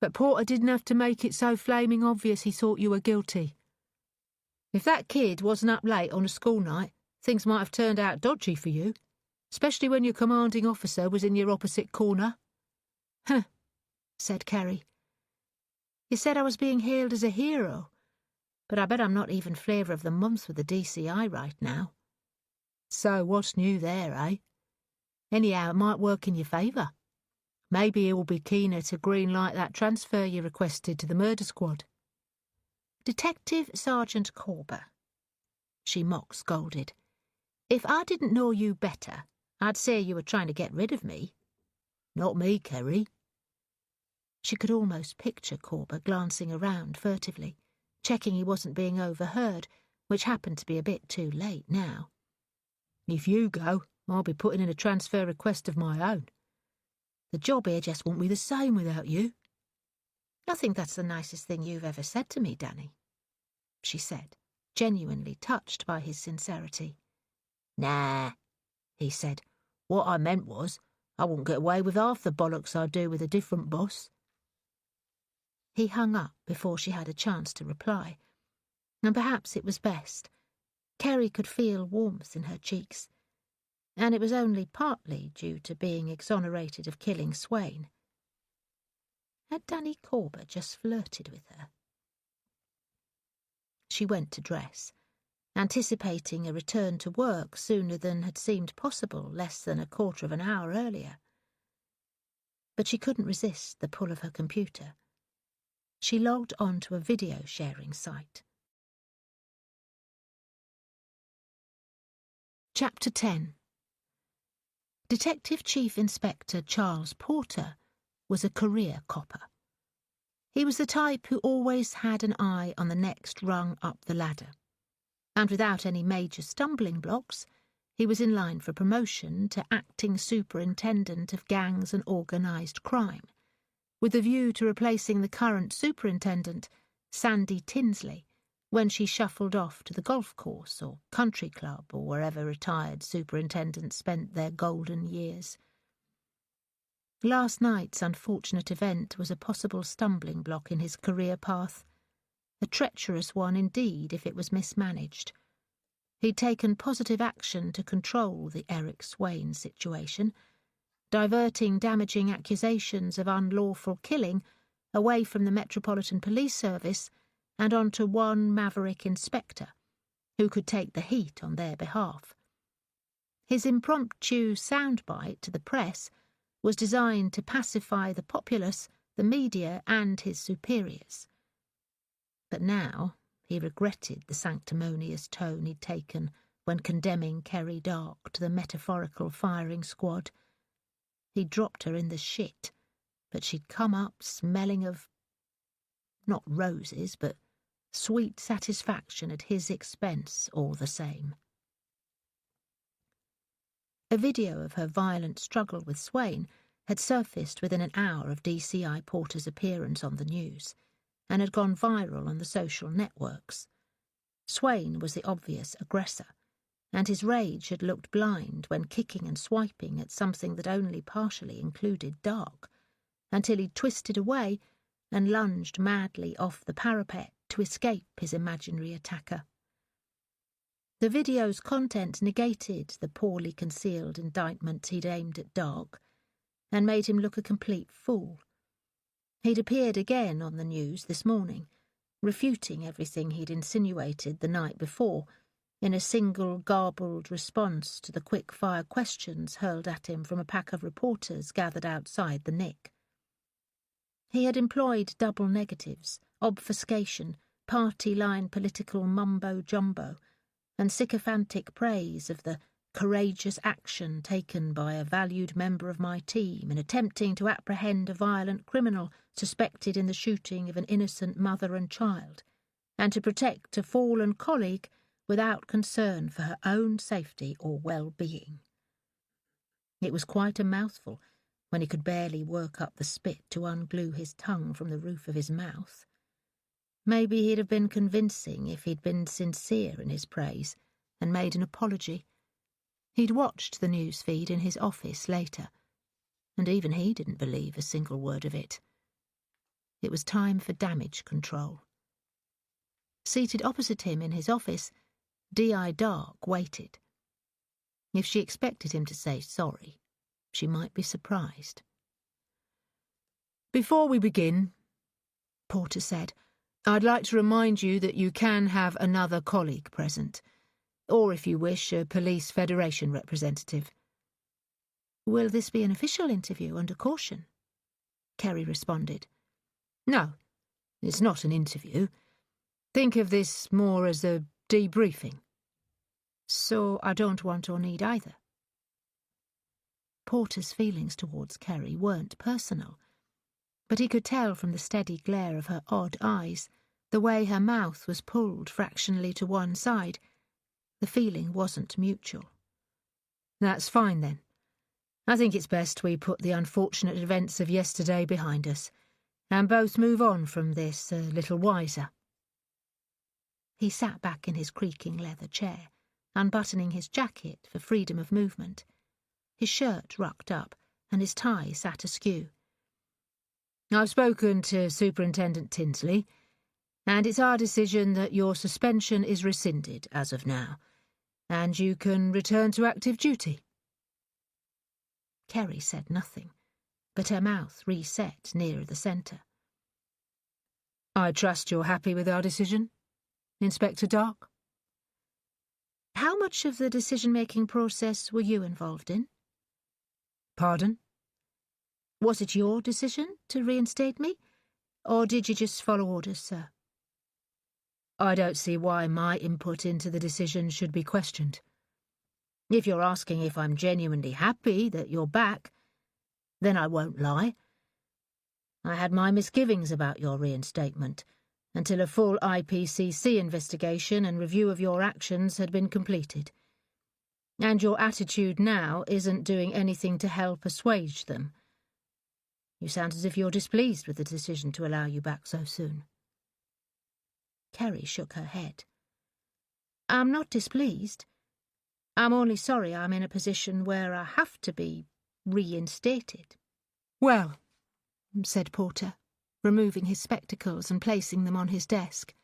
But Porter didn't have to make it so flaming obvious he thought you were guilty. If that kid wasn't up late on a school night, things might have turned out dodgy for you, especially when your commanding officer was in your opposite corner. Huh, said Kerry. You said I was being hailed as a hero, but I bet I'm not even flavour of the month with the DCI right now. So what's new there, eh? Anyhow, it might work in your favour. Maybe he will be keener to green-light that transfer you requested to the murder squad. Detective Sergeant Corber, she mock-scolded. If I didn't know you better, I'd say you were trying to get rid of me. Not me, Kerry. She could almost picture Corber glancing around furtively, checking he wasn't being overheard, which happened to be a bit too late now. If you go, I'll be putting in a transfer request of my own. The job here just won't be the same without you. I think that's the nicest thing you've ever said to me, Danny, she said, genuinely touched by his sincerity. Nah, he said. What I meant was, I wouldn't get away with half the bollocks I do with a different boss. He hung up before she had a chance to reply, and perhaps it was best. Kerry could feel warmth in her cheeks, and it was only partly due to being exonerated of killing Swain. Had Danny Corber just flirted with her? She went to dress, anticipating a return to work sooner than had seemed possible less than a quarter of an hour earlier. But she couldn't resist the pull of her computer. She logged on to a video-sharing site. Chapter 10. Detective Chief Inspector Charles Porter was a career copper. He was the type who always had an eye on the next rung up the ladder, and without any major stumbling blocks, he was in line for promotion to acting superintendent of gangs and organised crime, with a view to replacing the current superintendent, Sandy Tinsley, when she shuffled off to the golf course or country club or wherever retired superintendents spent their golden years. Last night's unfortunate event was a possible stumbling block in his career path, a treacherous one indeed if it was mismanaged. He'd taken positive action to control the Eric Swain situation, diverting damaging accusations of unlawful killing away from the Metropolitan Police Service and onto one maverick inspector, who could take the heat on their behalf. His impromptu soundbite to the press was designed to pacify the populace, the media, and his superiors. But now he regretted the sanctimonious tone he'd taken when condemning Kerry Dark to the metaphorical firing squad. He'd dropped her in the shit, but she'd come up smelling of, not roses, but sweet satisfaction at his expense all the same. A video of her violent struggle with Swain had surfaced within an hour of DCI Porter's appearance on the news, and had gone viral on the social networks. Swain was the obvious aggressor, and his rage had looked blind when kicking and swiping at something that only partially included Dark, until he twisted away and lunged madly off the parapet to escape his imaginary attacker. The video's content negated the poorly concealed indictment he'd aimed at Dark, and made him look a complete fool. He'd appeared again on the news this morning, refuting everything he'd insinuated the night before, in a single garbled response to the quick-fire questions hurled at him from a pack of reporters gathered outside the Nick. He had employed double negatives, obfuscation, party-line political mumbo-jumbo, and sycophantic praise of the courageous action taken by a valued member of my team in attempting to apprehend a violent criminal suspected in the shooting of an innocent mother and child, and to protect a fallen colleague without concern for her own safety or well-being. It was quite a mouthful when he could barely work up the spit to unglue his tongue from the roof of his mouth. Maybe he'd have been convincing if he'd been sincere in his praise and made an apology. He'd watched the news feed in his office later, and even he didn't believe a single word of it. It was time for damage control. Seated opposite him in his office, D.I. Dark waited. If she expected him to say sorry, she might be surprised. "Before we begin," Porter said, "I'd like to remind you that you can have another colleague present, or if you wish, a Police Federation representative." "Will this be an official interview under caution?" Kerry responded. "No, it's not an interview. Think of this more as a debriefing." "So I don't want or need either." Porter's feelings towards Kerry weren't personal, but he could tell from the steady glare of her odd eyes, the way her mouth was pulled fractionally to one side. The feeling wasn't mutual. "That's fine, then. I think it's best we put the unfortunate events of yesterday behind us, and both move on from this a little wiser." He sat back in his creaking leather chair, unbuttoning his jacket for freedom of movement. His shirt rucked up, and his tie sat askew. "I've spoken to Superintendent Tinsley, and it's our decision that your suspension is rescinded as of now, and you can return to active duty." Kerry said nothing, but her mouth reset nearer the centre. "I trust you're happy with our decision, Inspector Dark?" "How much of the decision-making process were you involved in?" "Pardon?" "Was it your decision to reinstate me, or did you just follow orders, sir?" "I don't see why my input into the decision should be questioned. If you're asking if I'm genuinely happy that you're back, then I won't lie. I had my misgivings about your reinstatement until a full IPCC investigation and review of your actions had been completed. And your attitude now isn't doing anything to help assuage them. You sound as if you're displeased with the decision to allow you back so soon." Kerry shook her head. "I'm not displeased. I'm only sorry I'm in a position where I have to be reinstated." "Well," said Porter, removing his spectacles and placing them on his desk,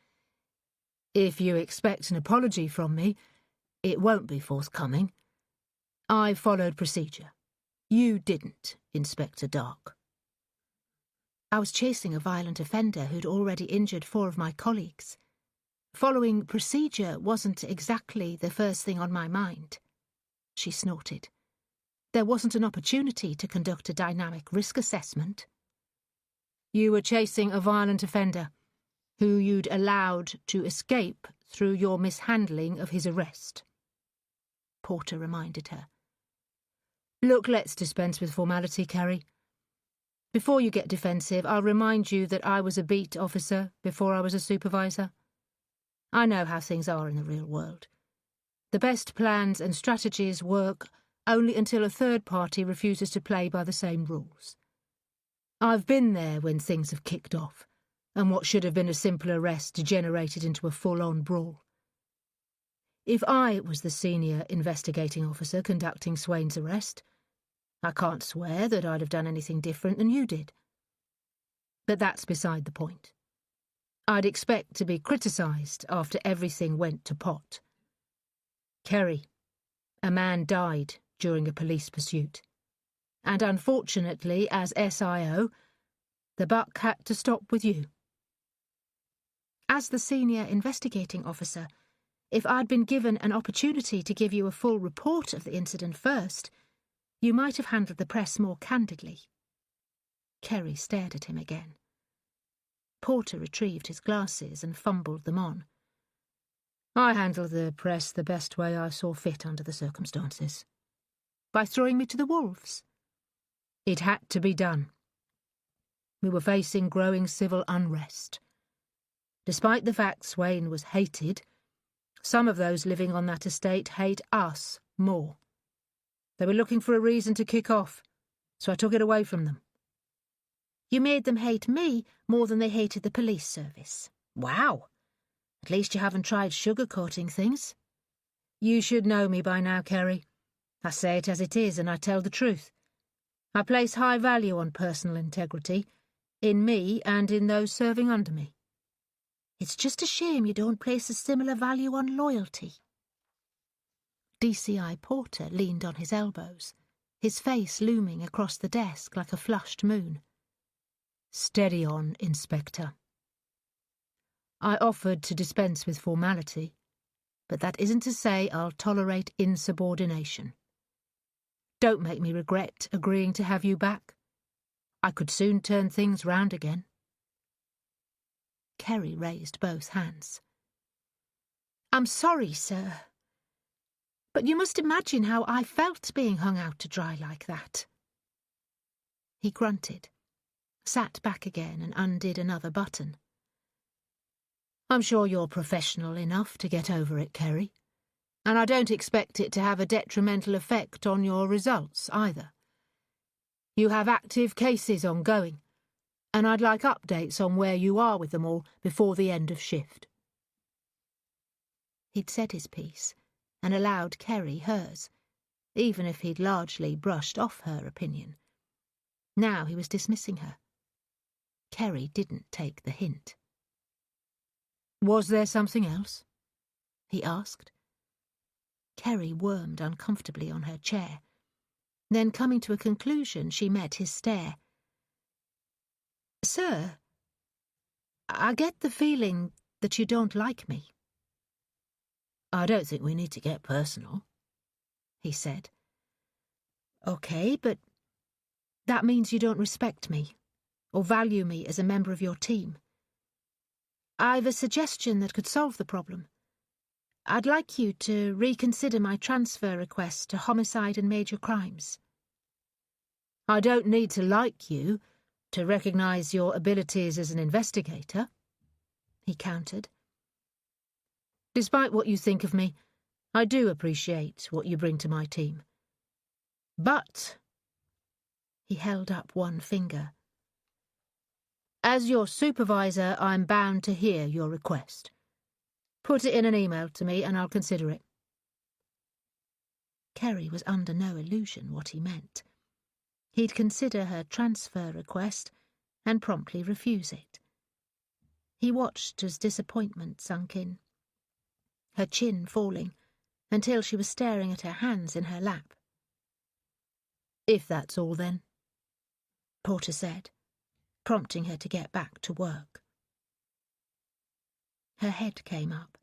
"if you expect an apology from me, it won't be forthcoming. I followed procedure. You didn't, Inspector Dark." "I was chasing a violent offender who'd already injured 4 of my colleagues. Following procedure wasn't exactly the first thing on my mind," she snorted. "There wasn't an opportunity to conduct a dynamic risk assessment." "You were chasing a violent offender, who you'd allowed to escape through your mishandling of his arrest," Porter reminded her. "Look, let's dispense with formality, Kerry. Before you get defensive, I'll remind you that I was a beat officer before I was a supervisor. I know how things are in the real world. The best plans and strategies work only until a third party refuses to play by the same rules. I've been there when things have kicked off, and what should have been a simple arrest degenerated into a full-on brawl. If I was the senior investigating officer conducting Swain's arrest, I can't swear that I'd have done anything different than you did. But that's beside the point. I'd expect to be criticised after everything went to pot. Kerry, a man died during a police pursuit, and unfortunately, as SIO, the buck had to stop with you." "As the senior investigating officer, if I'd been given an opportunity to give you a full report of the incident first, you might have handled the press more candidly." Kerry stared at him again. Porter retrieved his glasses and fumbled them on. "I handled the press the best way I saw fit under the circumstances." "By throwing me to the wolves?" "It had to be done. We were facing growing civil unrest. Despite the fact Swain was hated, some of those living on that estate hate us more. They were looking for a reason to kick off, so I took it away from them. You made them hate me more than they hated the police service. Wow! At least you haven't tried sugarcoating things. You should know me by now, Kerry. I say it as it is, and I tell the truth. I place high value on personal integrity, in me and in those serving under me. It's just a shame you don't place a similar value on loyalty. DCI Porter leaned on his elbows, his face looming across the desk like a flushed moon. Steady on, Inspector. I offered to dispense with formality, but that isn't to say I'll tolerate insubordination. Don't make me regret agreeing to have you back. I could soon turn things round again. Kerry raised both hands. I'm sorry, sir. But you must imagine how I felt being hung out to dry like that. He grunted, sat back again and undid another button. I'm sure you're professional enough to get over it, Kerry, and I don't expect it to have a detrimental effect on your results either. You have active cases ongoing, and I'd like updates on where you are with them all before the end of shift. He'd said his piece and allowed Kerry hers, even if he'd largely brushed off her opinion. Now he was dismissing her. Kerry didn't take the hint. Was there something else? He asked. Kerry wormed uncomfortably on her chair. Then, coming to a conclusion, she met his stare. Sir, I get the feeling that you don't like me. I don't think we need to get personal, he said. Okay, but that means you don't respect me, or value me as a member of your team. I've a suggestion that could solve the problem. I'd like you to reconsider my transfer request to homicide and major crimes. I don't need to like you to recognise your abilities as an investigator, he countered. Despite what you think of me, I do appreciate what you bring to my team. But, he held up one finger, as your supervisor, I'm bound to hear your request. Put it in an email to me and I'll consider it. Kerry was under no illusion what he meant. He'd consider her transfer request and promptly refuse it. He watched as disappointment sunk in, her chin falling, until she was staring at her hands in her lap. If that's all, then, Porter said, prompting her to get back to work. Her head came up,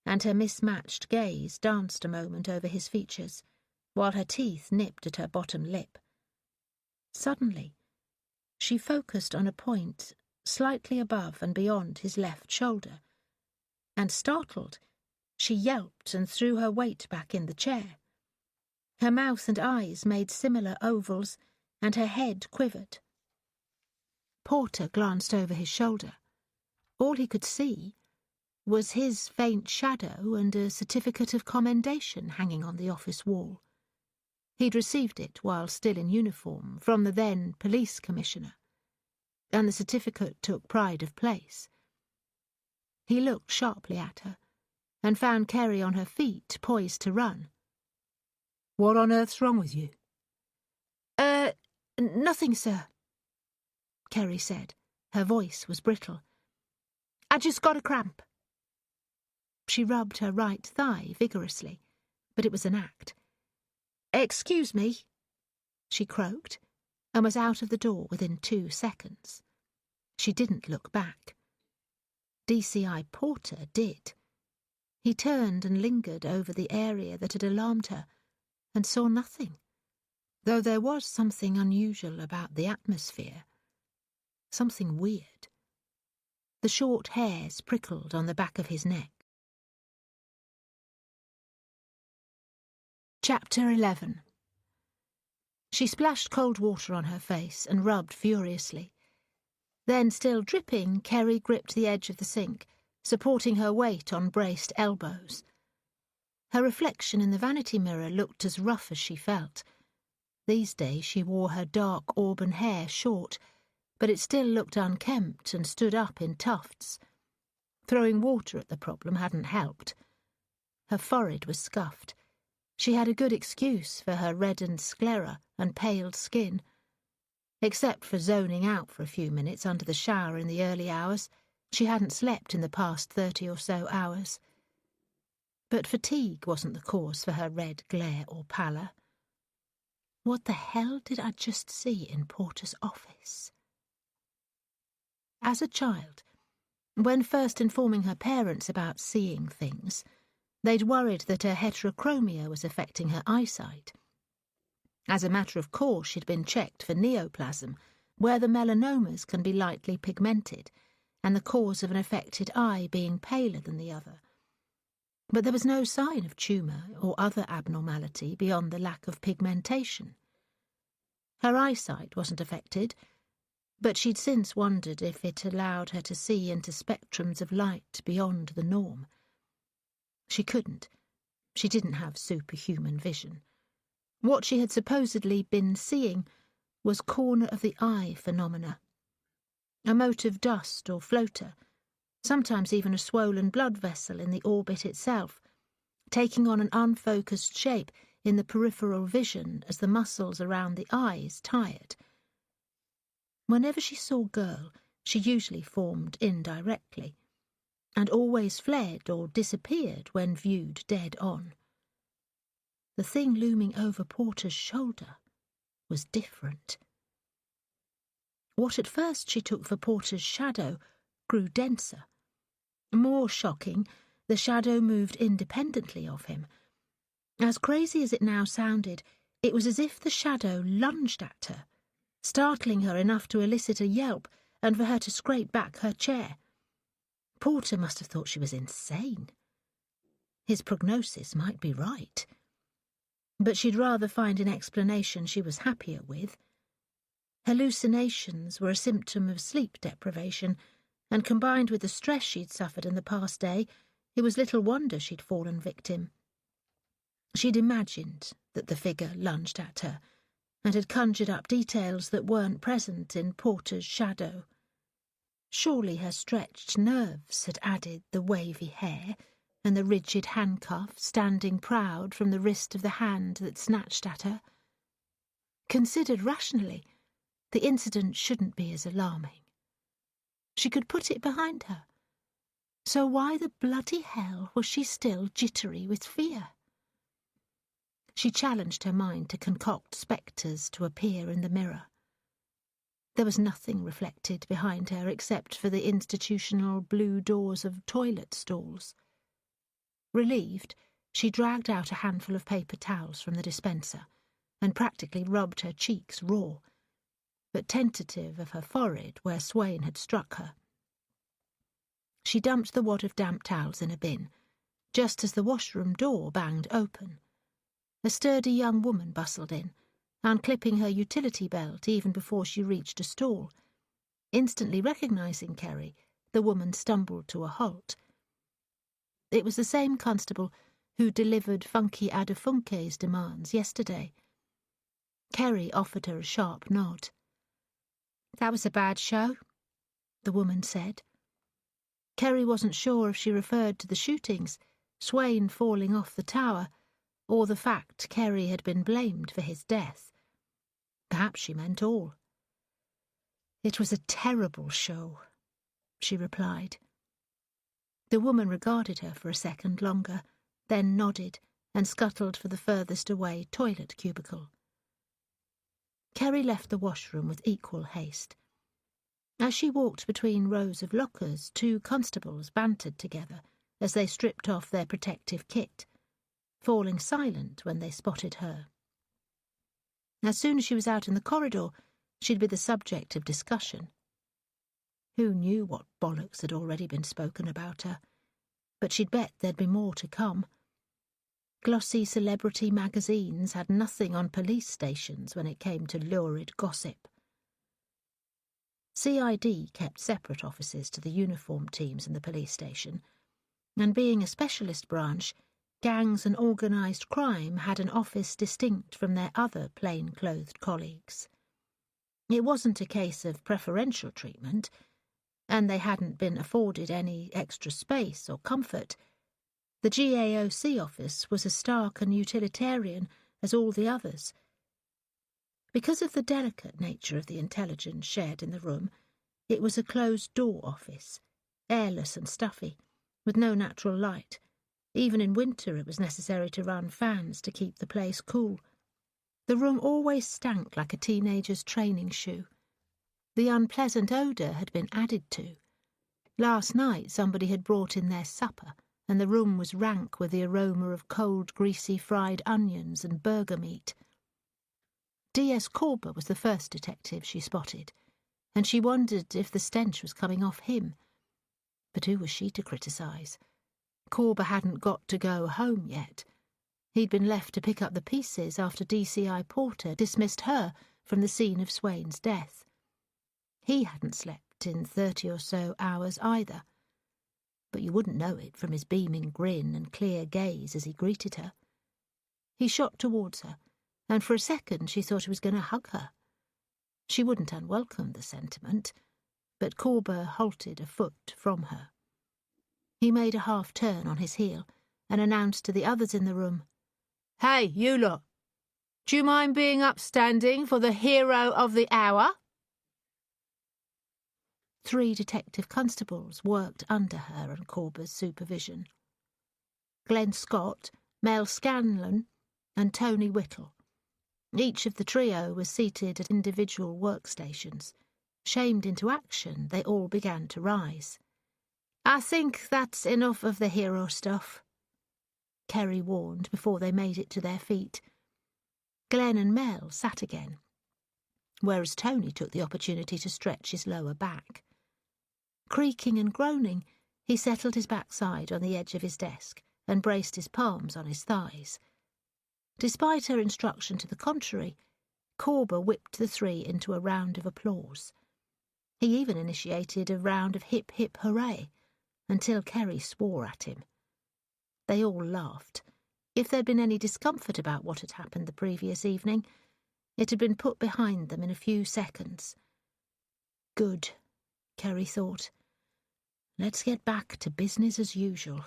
and her mismatched gaze danced a moment over his features, while her teeth nipped at her bottom lip. Suddenly, she focused on a point slightly above and beyond his left shoulder, and startled, she yelped and threw her weight back in the chair. Her mouth and eyes made similar ovals, and her head quivered. Porter glanced over his shoulder. All he could see was his faint shadow and a certificate of commendation hanging on the office wall. He'd received it while still in uniform from the then police commissioner, and the certificate took pride of place. He looked sharply at her, and found Kerry on her feet, poised to run. What on earth's wrong with you? Nothing, sir, Kerry said. Her voice was brittle. I just got a cramp. She rubbed her right thigh vigorously, but it was an act. Excuse me, she croaked, and was out of the door within 2 seconds. She didn't look back. DCI Porter did. He turned and lingered over the area that had alarmed her, and saw nothing, though there was something unusual about the atmosphere. Something weird. The short hairs prickled on the back of his neck. Chapter 11. She splashed cold water on her face and rubbed furiously. Then, still dripping, Kerry gripped the edge of the sink, supporting her weight on braced elbows. Her reflection in the vanity mirror looked as rough as she felt. These days she wore her dark auburn hair short, but it still looked unkempt and stood up in tufts. Throwing water at the problem hadn't helped. Her forehead was scuffed. She had a good excuse for her reddened sclera and paled skin. Except for zoning out for a few minutes under the shower in the early hours, she hadn't slept in the past 30 or so hours. But fatigue wasn't the cause for her red glare or pallor. What the hell did I just see in Porter's office? As a child, when first informing her parents about seeing things, they'd worried that her heterochromia was affecting her eyesight. As a matter of course, she'd been checked for neoplasm, where the melanomas can be lightly pigmented, and the cause of an affected eye being paler than the other. But there was no sign of tumour or other abnormality beyond the lack of pigmentation. Her eyesight wasn't affected, but she'd since wondered if it allowed her to see into spectrums of light beyond the norm. She couldn't. She didn't have superhuman vision. What she had supposedly been seeing was corner-of-the-eye phenomena. A mote of dust or floater, sometimes even a swollen blood vessel in the orbit itself, taking on an unfocused shape in the peripheral vision as the muscles around the eyes tired. Whenever she saw Girl, she usually formed indirectly, and always fled or disappeared when viewed dead on. The thing looming over Porter's shoulder was different. What at first she took for Porter's shadow grew denser. More shocking, the shadow moved independently of him. As crazy as it now sounded, it was as if the shadow lunged at her, startling her enough to elicit a yelp and for her to scrape back her chair. Porter must have thought she was insane. His prognosis might be right. But she'd rather find an explanation she was happier with. Hallucinations were a symptom of sleep deprivation, and combined with the stress she'd suffered in the past day, it was little wonder she'd fallen victim. She'd imagined that the figure lunged at her, and had conjured up details that weren't present in Porter's shadow. Surely her stretched nerves had added the wavy hair and the rigid handcuff standing proud from the wrist of the hand that snatched at her. Considered rationally, the incident shouldn't be as alarming. She could put it behind her. So why the bloody hell was she still jittery with fear? She challenged her mind to concoct spectres to appear in the mirror. There was nothing reflected behind her except for the institutional blue doors of toilet stalls. Relieved, she dragged out a handful of paper towels from the dispenser and practically rubbed her cheeks raw, but tentative of her forehead where Swain had struck her. She dumped the wad of damp towels in a bin, just as the washroom door banged open. A sturdy young woman bustled in, unclipping her utility belt even before she reached a stall. Instantly recognising Kerry, the woman stumbled to a halt. It was the same constable who delivered Funky Adefunke's demands yesterday. Kerry offered her a sharp nod. "That was a bad show," the woman said. Kerry wasn't sure if she referred to the shootings, Swain falling off the tower, or the fact Kerry had been blamed for his death. Perhaps she meant all. "It was a terrible show," she replied. The woman regarded her for a second longer, then nodded and scuttled for the furthest away toilet cubicle. Kerry left the washroom with equal haste. As she walked between rows of lockers, two constables bantered together as they stripped off their protective kit, falling silent when they spotted her. As soon as she was out in the corridor, she'd be the subject of discussion. Who knew what bollocks had already been spoken about her? But she'd bet there'd be more to come. Glossy celebrity magazines had nothing on police stations when it came to lurid gossip. CID kept separate offices to the uniform teams in the police station, and being a specialist branch, gangs and organised crime had an office distinct from their other plain-clothed colleagues. It wasn't a case of preferential treatment, and they hadn't been afforded any extra space or comfort. The GAOC office was as stark and utilitarian as all the others. Because of the delicate nature of the intelligence shared in the room, it was a closed-door office, airless and stuffy, with no natural light. Even in winter it was necessary to run fans to keep the place cool. The room always stank like a teenager's training shoe. The unpleasant odour had been added to. Last night somebody had brought in their supper, and the room was rank with the aroma of cold, greasy fried onions and burger meat. D.S. Corber was the first detective she spotted, and she wondered if the stench was coming off him. But who was she to criticise? Corber hadn't got to go home yet. He'd been left to pick up the pieces after DCI Porter dismissed her from the scene of Swain's death. He hadn't slept in 30 or so hours either, but you wouldn't know it from his beaming grin and clear gaze as he greeted her. He shot towards her, and for a second she thought he was going to hug her. She wouldn't unwelcome the sentiment, but Corber halted a foot from her. He made a half-turn on his heel and announced to the others in the room, "Hey, you lot, do you mind being upstanding for the hero of the hour?" 3 detective constables worked under her and Corber's supervision. Glenn Scott, Mel Scanlon, and Tony Whittle. Each of the trio was seated at individual workstations. Shamed into action, they all began to rise. "I think that's enough of the hero stuff," Kerry warned before they made it to their feet. Glenn and Mel sat again, whereas Tony took the opportunity to stretch his lower back. Creaking and groaning, he settled his backside on the edge of his desk and braced his palms on his thighs. Despite her instruction to the contrary, Corber whipped the 3 into a round of applause. He even initiated a round of hip-hip hooray, until Kerry swore at him. They all laughed. If there'd been any discomfort about what had happened the previous evening, it had been put behind them in a few seconds. Good, Kerry thought. Let's get back to business as usual.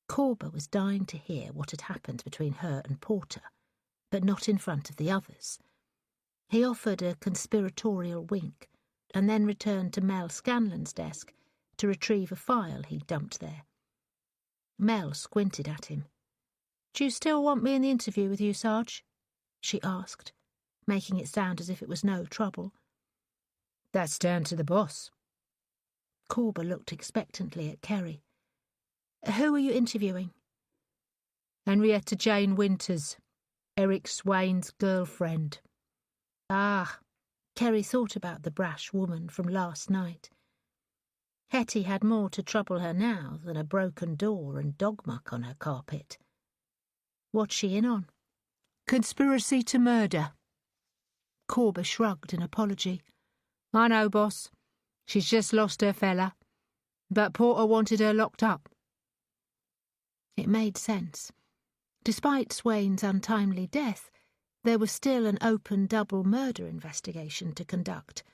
Corber was dying to hear what had happened between her and Porter, but not in front of the others. He offered a conspiratorial wink, and then returned to Mel Scanlon's desk to retrieve a file he'd dumped there. Mel squinted at him. "Do you still want me in the interview with you, Sarge?" she asked, making it sound as if it was no trouble. "That's down to the boss." Corber looked expectantly at Kerry. "Who are you interviewing?" "Henrietta Jane Winters, Eric Swain's girlfriend." Ah, Kerry thought about the brash woman from last night. Hetty had more to trouble her now than a broken door and dog muck on her carpet. What's she in on? "Conspiracy to murder." Corber shrugged in apology. "I know, boss. She's just lost her fella. But Porter wanted her locked up." It made sense. Despite Swain's untimely death, there was still an open double murder investigation to conduct,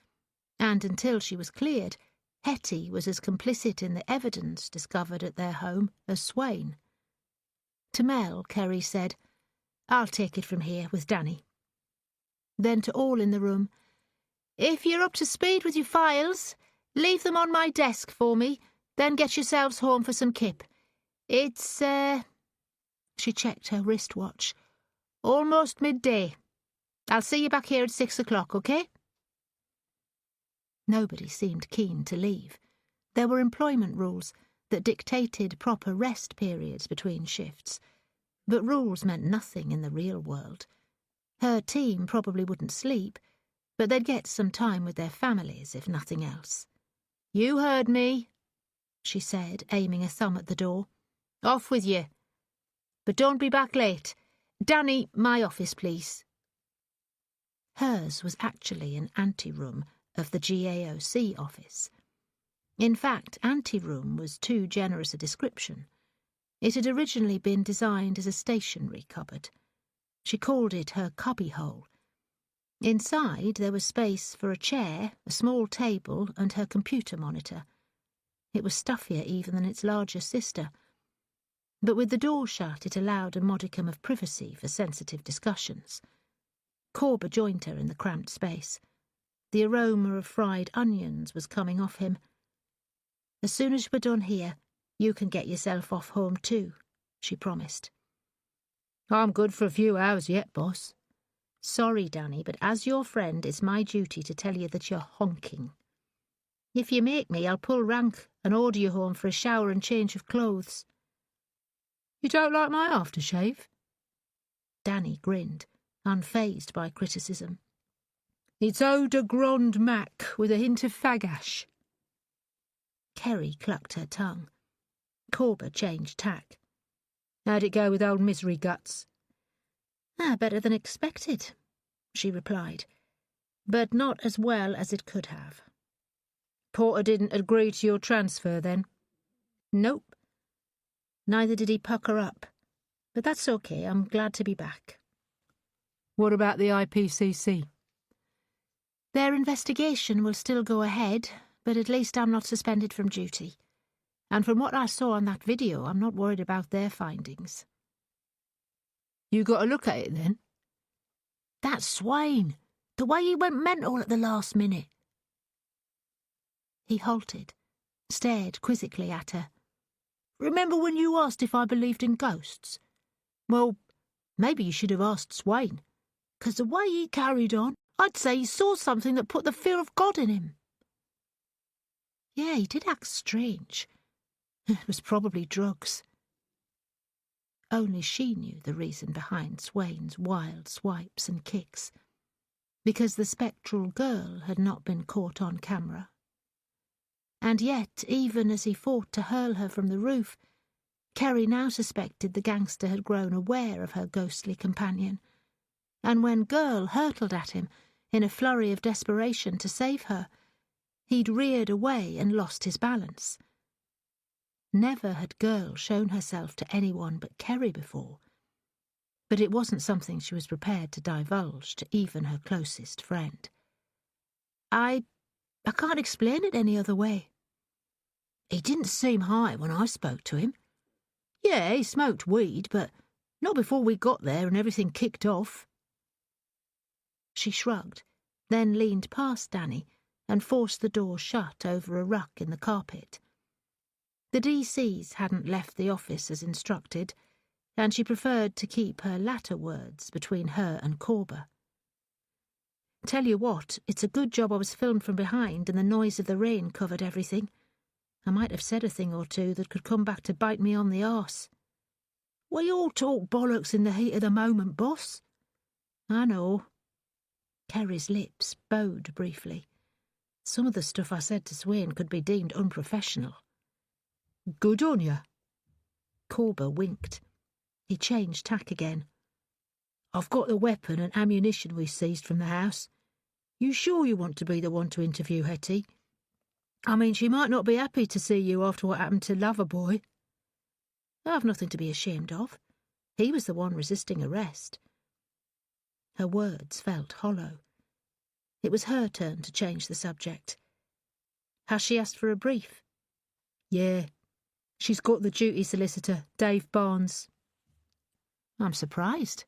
and until she was cleared, Hetty was as complicit in the evidence discovered at their home as Swain. To Mel, Kerry said, "I'll take it from here with Danny." Then to all in the room, "If you're up to speed with your files, leave them on my desk for me, then get yourselves home for some kip. It's, she checked her wristwatch, "almost midday. I'll see you back here at 6 o'clock, okay?" Nobody seemed keen to leave. There were employment rules that dictated proper rest periods between shifts, but rules meant nothing in the real world. Her team probably wouldn't sleep, but they'd get some time with their families, if nothing else. "You heard me," she said, aiming a thumb at the door. "Off with you. But don't be back late. Danny, my office, please." Hers was actually an anteroom, of the GAOC office. In fact, anteroom was too generous a description. It had originally been designed as a stationery cupboard. She called it her cubbyhole. Inside there was space for a chair, a small table, and her computer monitor. It was stuffier even than its larger sister. But with the door shut, it allowed a modicum of privacy for sensitive discussions. Corber joined her in the cramped space. The aroma of fried onions was coming off him. "As soon as we're done here, you can get yourself off home too," she promised. "I'm good for a few hours yet, boss." "Sorry, Danny, but as your friend, it's my duty to tell you that you're honking. If you make me, I'll pull rank and order you home for a shower and change of clothes." "You don't like my aftershave?" Danny grinned, unfazed by criticism. "It's eau de grande mac with a hint of fag ash." Kerry clucked her tongue. Corber changed tack. "How'd it go with old Misery Guts?" Better than expected," she replied, "but not as well as it could have." "Porter didn't agree to your transfer, then?" "Nope. Neither did he pucker up. But that's okay, I'm glad to be back." "What about the IPCC?" "Their investigation will still go ahead, but at least I'm not suspended from duty. And from what I saw on that video, I'm not worried about their findings." "You got a look at it, then?" "That Swain! The way he went mental at the last minute." He halted, stared quizzically at her. "Remember when you asked if I believed in ghosts? Well, maybe you should have asked Swain, 'cause the way he carried on, I'd say he saw something that put the fear of God in him." Yeah, he did act strange. It was probably drugs. Only she knew the reason behind Swain's wild swipes and kicks. Because the spectral girl had not been caught on camera. And yet, even as he fought to hurl her from the roof, Kerry now suspected the gangster had grown aware of her ghostly companion. And when Girl hurtled at him, in a flurry of desperation to save her, he'd reared away and lost his balance. Never had Girl shown herself to anyone but Kerry before, but it wasn't something she was prepared to divulge to even her closest friend. I can't explain it any other way. He didn't seem high when I spoke to him. Yeah, he smoked weed, but not before we got there and everything kicked off." She shrugged, then leaned past Danny and forced the door shut over a ruck in the carpet. The DCs hadn't left the office as instructed, and she preferred to keep her latter words between her and Corber. "Tell you what, it's a good job I was filmed from behind and the noise of the rain covered everything. I might have said a thing or two that could come back to bite me on the arse." "We all talk bollocks in the heat of the moment, boss." "I know." Kerry's lips bowed briefly. "Some of the stuff I said to Swain could be deemed unprofessional." "Good on you." Corber winked. He changed tack again. "I've got the weapon and ammunition we seized from the house. You sure you want to be the one to interview Hetty? I mean, she might not be happy to see you after what happened to Loverboy." "I've nothing to be ashamed of. He was the one resisting arrest." Her words felt hollow. It was her turn to change the subject. "Has she asked for a brief?" "Yeah. She's got the duty solicitor, Dave Barnes." "I'm surprised.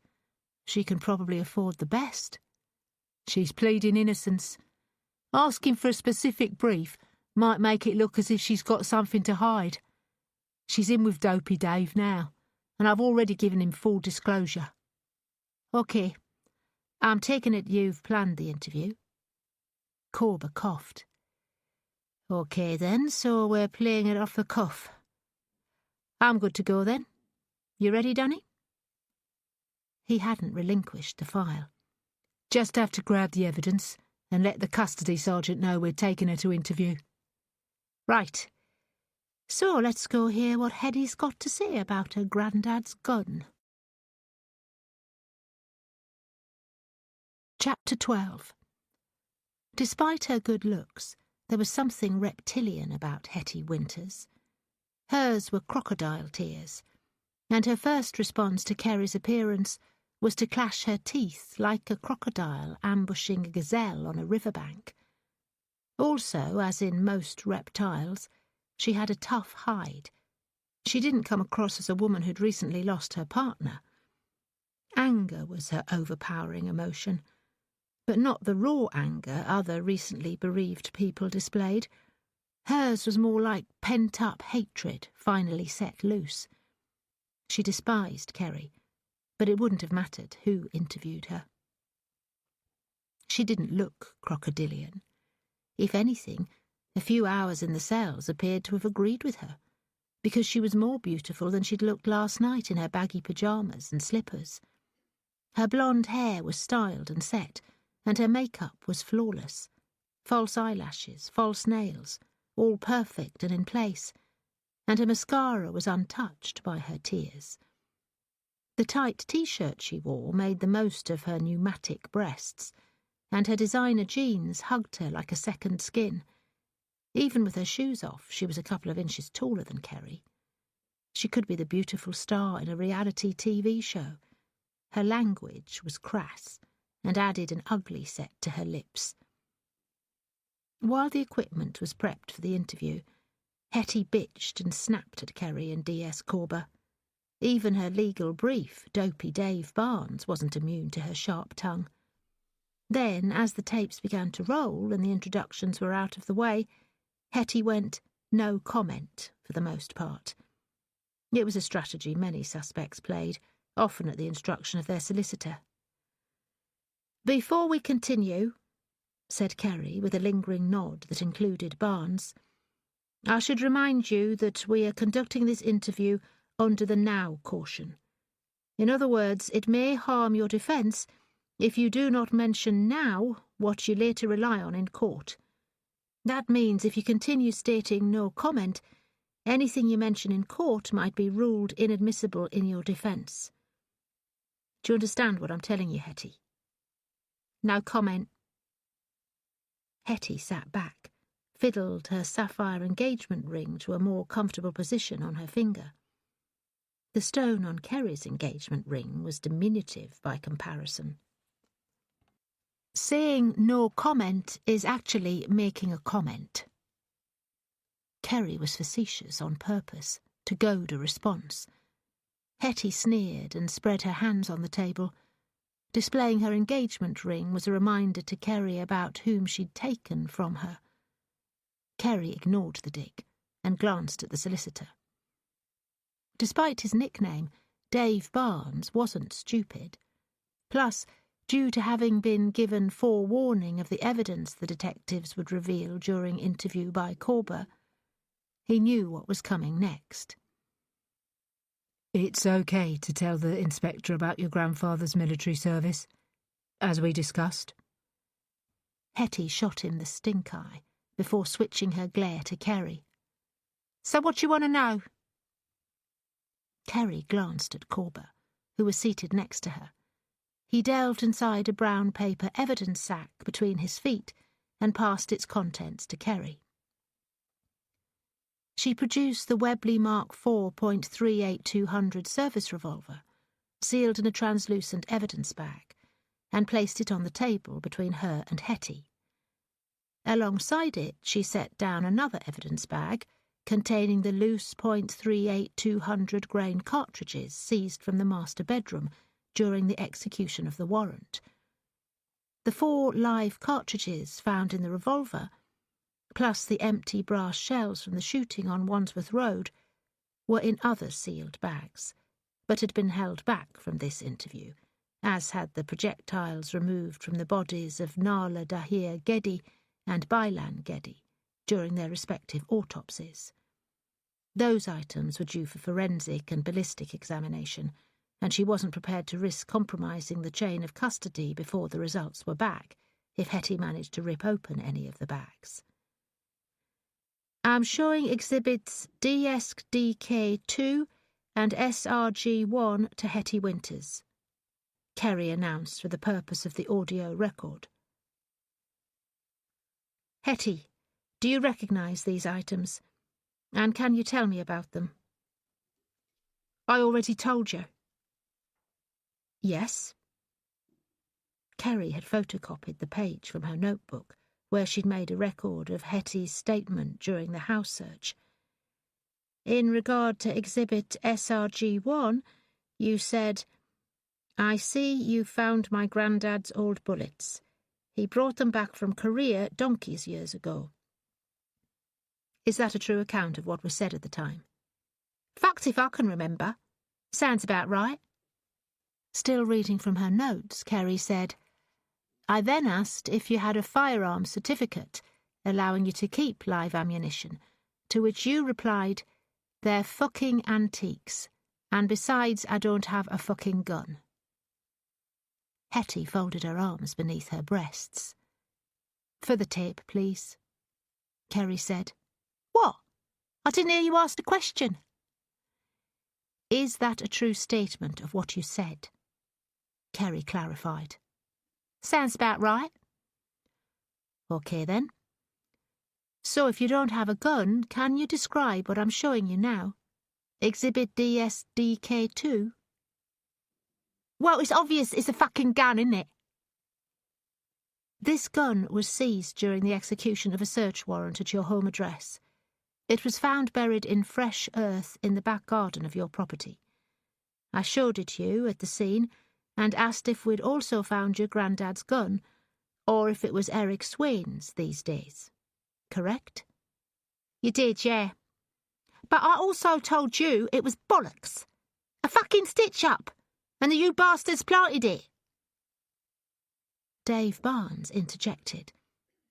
She can probably afford the best." "She's pleading innocence. Asking for a specific brief might make it look as if she's got something to hide. She's in with Dopey Dave now, and I've already given him full disclosure." "OK. I'm taking it you've planned the interview." Corber coughed. "OK then, so we're playing it off the cuff. I'm good to go then. You ready, Danny?" He hadn't relinquished the file. "Just have to grab the evidence and let the custody sergeant know we're taking her to interview." "Right. So let's go hear what Hetty's got to say about her granddad's gun." Chapter 12. Despite her good looks, there was something reptilian about Hetty Winters. Hers were crocodile tears, and her first response to Kerry's appearance was to clash her teeth like a crocodile ambushing a gazelle on a riverbank. Also, as in most reptiles, she had a tough hide. She didn't come across as a woman who'd recently lost her partner. Anger was her overpowering emotion, but not the raw anger other recently bereaved people displayed. Hers was more like pent-up hatred finally set loose. She despised Kerry, but it wouldn't have mattered who interviewed her. She didn't look crocodilian. If anything, a few hours in the cells appeared to have agreed with her, because she was more beautiful than she'd looked last night in her baggy pyjamas and slippers. Her blonde hair was styled and set, and her makeup was flawless. False eyelashes, false nails, all perfect and in place, and her mascara was untouched by her tears. The tight T-shirt she wore made the most of her pneumatic breasts, and her designer jeans hugged her like a second skin. Even with her shoes off, she was a couple of inches taller than Kerry. She could be the beautiful star in a reality TV show. Her language was crass, and added an ugly set to her lips. While the equipment was prepped for the interview, Hetty bitched and snapped at Kerry and D.S. Corber. Even her legal brief, dopey Dave Barnes, wasn't immune to her sharp tongue. Then, as the tapes began to roll and the introductions were out of the way, Hetty went no comment for the most part. It was a strategy many suspects played, often at the instruction of their solicitor. "Before we continue," said Kerry with a lingering nod that included Barnes, "I should remind you that we are conducting this interview under the now caution. In other words, it may harm your defence if you do not mention now what you later rely on in court. That means if you continue stating no comment, anything you mention in court might be ruled inadmissible in your defence. Do you understand what I'm telling you, Hetty? No comment." Hetty sat back, fiddled her sapphire engagement ring to a more comfortable position on her finger. The stone on Kerry's engagement ring was diminutive by comparison. Saying no comment is actually making a comment. Kerry was facetious on purpose, to goad a response. Hetty sneered and spread her hands on the table. Displaying her engagement ring was a reminder to Kerry about whom she'd taken from her. Kerry ignored the dig and glanced at the solicitor. Despite his nickname, Dave Barnes wasn't stupid. Plus, due to having been given forewarning of the evidence the detectives would reveal during interview by Corber, he knew what was coming next. "It's okay to tell the inspector about your grandfather's military service, as we discussed." Hetty shot him the stink eye before switching her glare to Kerry. "So what you want to know?" Kerry glanced at Corber, who was seated next to her. He delved inside a brown paper evidence sack between his feet and passed its contents to Kerry. She produced the Webley Mark IV .38200 service revolver, sealed in a translucent evidence bag, and placed it on the table between her and Hetty. Alongside it, she set down another evidence bag containing the loose .38200 grain cartridges seized from the master bedroom during the execution of the warrant. The 4 live cartridges found in the revolver, plus the empty brass shells from the shooting on Wandsworth Road, were in other sealed bags, but had been held back from this interview, as had the projectiles removed from the bodies of Nala Dahir Geddi and Bailan Geddi during their respective autopsies. Those items were due for forensic and ballistic examination, and she wasn't prepared to risk compromising the chain of custody before the results were back if Hetty managed to rip open any of the bags. "I'm showing exhibits DSDK2 and SRG1 to Hetty Winters," Kerry announced for the purpose of the audio record. Hetty, do you recognise these items? And can you tell me about them? I already told you. Yes. Kerry had photocopied the page from her notebook where she'd made a record of Hetty's statement during the house search. In regard to Exhibit SRG-1, you said, I see you found my granddad's old bullets. He brought them back from Korea donkeys years ago. Is that a true account of what was said at the time? Fucked if I can remember. Sounds about right. Still reading from her notes, Kerry said, I then asked if you had a firearms certificate allowing you to keep live ammunition, to which you replied, they're fucking antiques, and besides I don't have a fucking gun. Hetty folded her arms beneath her breasts. For the tape, please, Kerry said. What? I didn't hear you ask the question. Is that a true statement of what you said? Kerry clarified. Sounds about right. OK then. So if you don't have a gun, can you describe what I'm showing you now? Exhibit DSDK2? Well, it's obvious it's a fucking gun, isn't it? This gun was seized during the execution of a search warrant at your home address. It was found buried in fresh earth in the back garden of your property. I showed it you at the scene and asked if we'd also found your granddad's gun, or if it was Eric Swain's these days. Correct? You did, yeah. But I also told you it was bollocks. A fucking stitch-up, and that you bastards planted it. Dave Barnes interjected,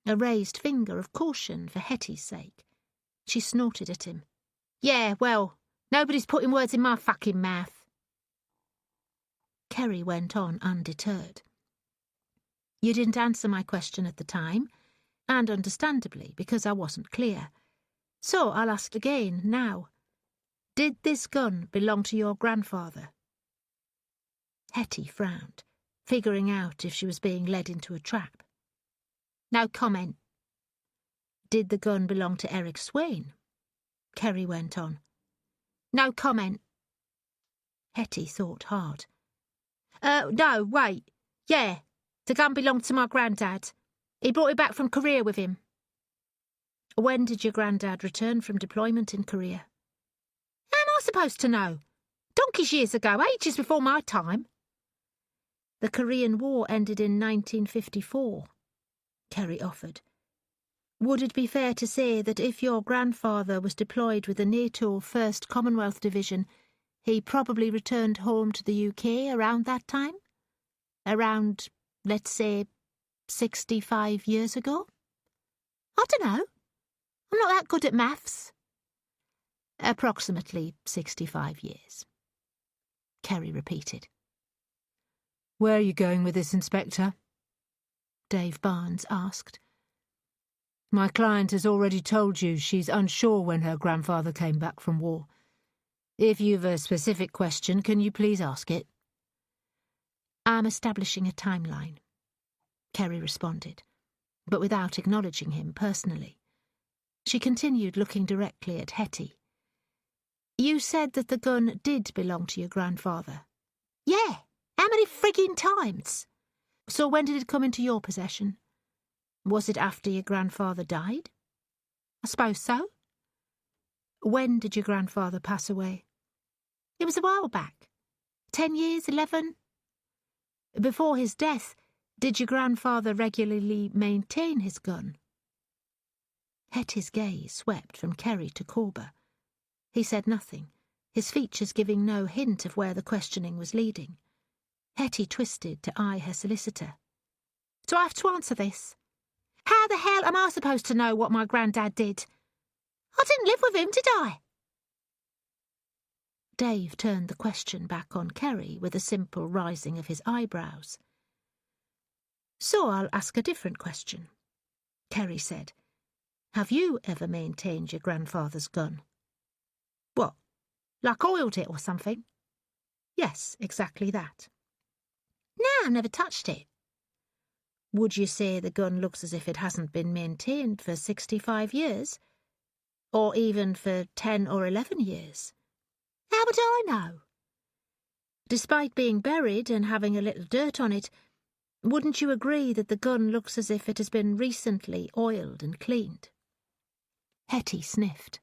a raised finger of caution for Hetty's sake. She snorted at him. Yeah, well, nobody's putting words in my fucking mouth. Kerry went on undeterred. You didn't answer my question at the time, and understandably, because I wasn't clear. So I'll ask again now. Did this gun belong to your grandfather? Hetty frowned, figuring out if she was being led into a trap. No comment. Did the gun belong to Eric Swain? Kerry went on. No comment. Hetty thought hard. No, wait. Yeah, the gun belonged to my granddad. He brought it back from Korea with him. When did your granddad return from deployment in Korea? How am I supposed to know? Donkey's years ago, ages before my time. The Korean War ended in 1954, Kerry offered. Would it be fair to say that if your grandfather was deployed with the NATO 1st Commonwealth Division, he probably returned home to the UK around that time? Around, let's say, 65 years ago? I don't know. I'm not that good at maths. Approximately 65 years, Kerry repeated. Where are you going with this, Inspector? Dave Barnes asked. My client has already told you she's unsure when her grandfather came back from war. If you've a specific question, can you please ask it? I'm establishing a timeline, Kerry responded, but without acknowledging him personally. She continued looking directly at Hetty. You said that the gun did belong to your grandfather. Yeah, how many frigging times? So when did it come into your possession? Was it after your grandfather died? I suppose so. When did your grandfather pass away? It was a while back. 10 years, 11? Before his death, did your grandfather regularly maintain his gun? Hetty's gaze swept from Kerry to Corber. He said nothing, his features giving no hint of where the questioning was leading. Hetty twisted to eye her solicitor. Do I have to answer this? How the hell am I supposed to know what my granddad did? I didn't live with him, did I? Dave turned the question back on Kerry with a simple rising of his eyebrows. So I'll ask a different question, Kerry said. Have you ever maintained your grandfather's gun? What, like oiled it or something? Yes, exactly that. No, I've never touched it. Would you say the gun looks as if it hasn't been maintained for 65 years? Or even for 10 or 11 years? How would I know? Despite being buried and having a little dirt on it, wouldn't you agree that the gun looks as if it has been recently oiled and cleaned? Hetty sniffed,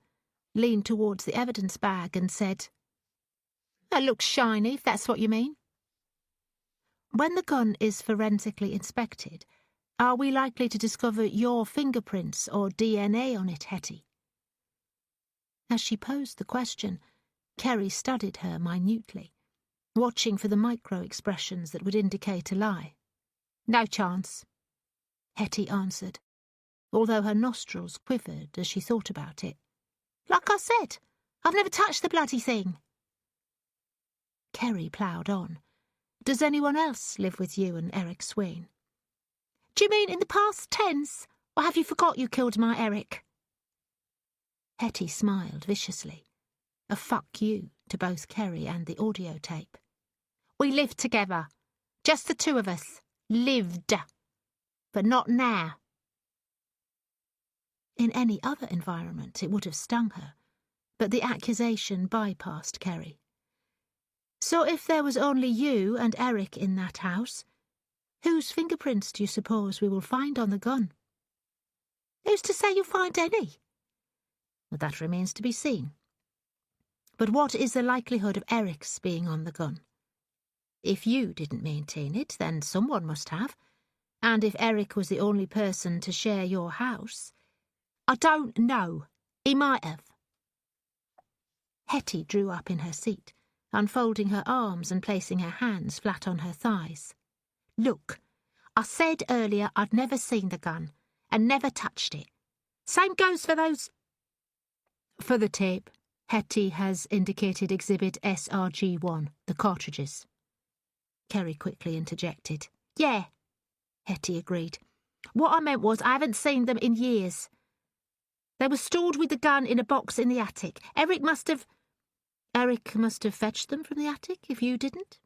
leaned towards the evidence bag and said, "It looks shiny, if that's what you mean." "When the gun is forensically inspected, are we likely to discover your fingerprints or DNA on it, Hetty?" As she posed the question, Kerry studied her minutely, watching for the micro-expressions that would indicate a lie. "No chance," Hetty answered, although her nostrils quivered as she thought about it. "Like I said, I've never touched the bloody thing." Kerry ploughed on. "Does anyone else live with you and Eric Swain?" "Do you mean in the past tense, or have you forgot you killed my Eric?" Hetty smiled viciously, a fuck you to both Kerry and the audio tape. "We lived together, just the two of us, lived, but not now." In any other environment it would have stung her, but the accusation bypassed Kerry. "So if there was only you and Eric in that house, whose fingerprints do you suppose we will find on the gun?" "Who's to say you'll find any?" "Well, that remains to be seen. But what is the likelihood of Eric's being on the gun? If you didn't maintain it, then someone must have. And if Eric was the only person to share your house..." "I don't know. He might have." Hetty drew up in her seat, unfolding her arms and placing her hands flat on her thighs. "Look, I said earlier I'd never seen the gun, and never touched it. Same goes for those..." For the tape, Hetty has indicated Exhibit SRG1, the cartridges. Kerry quickly interjected. "Yeah," Hetty agreed. "What I meant was I haven't seen them in years. They were stored with the gun in a box in the attic. Eric must have fetched them from the attic, if you didn't?"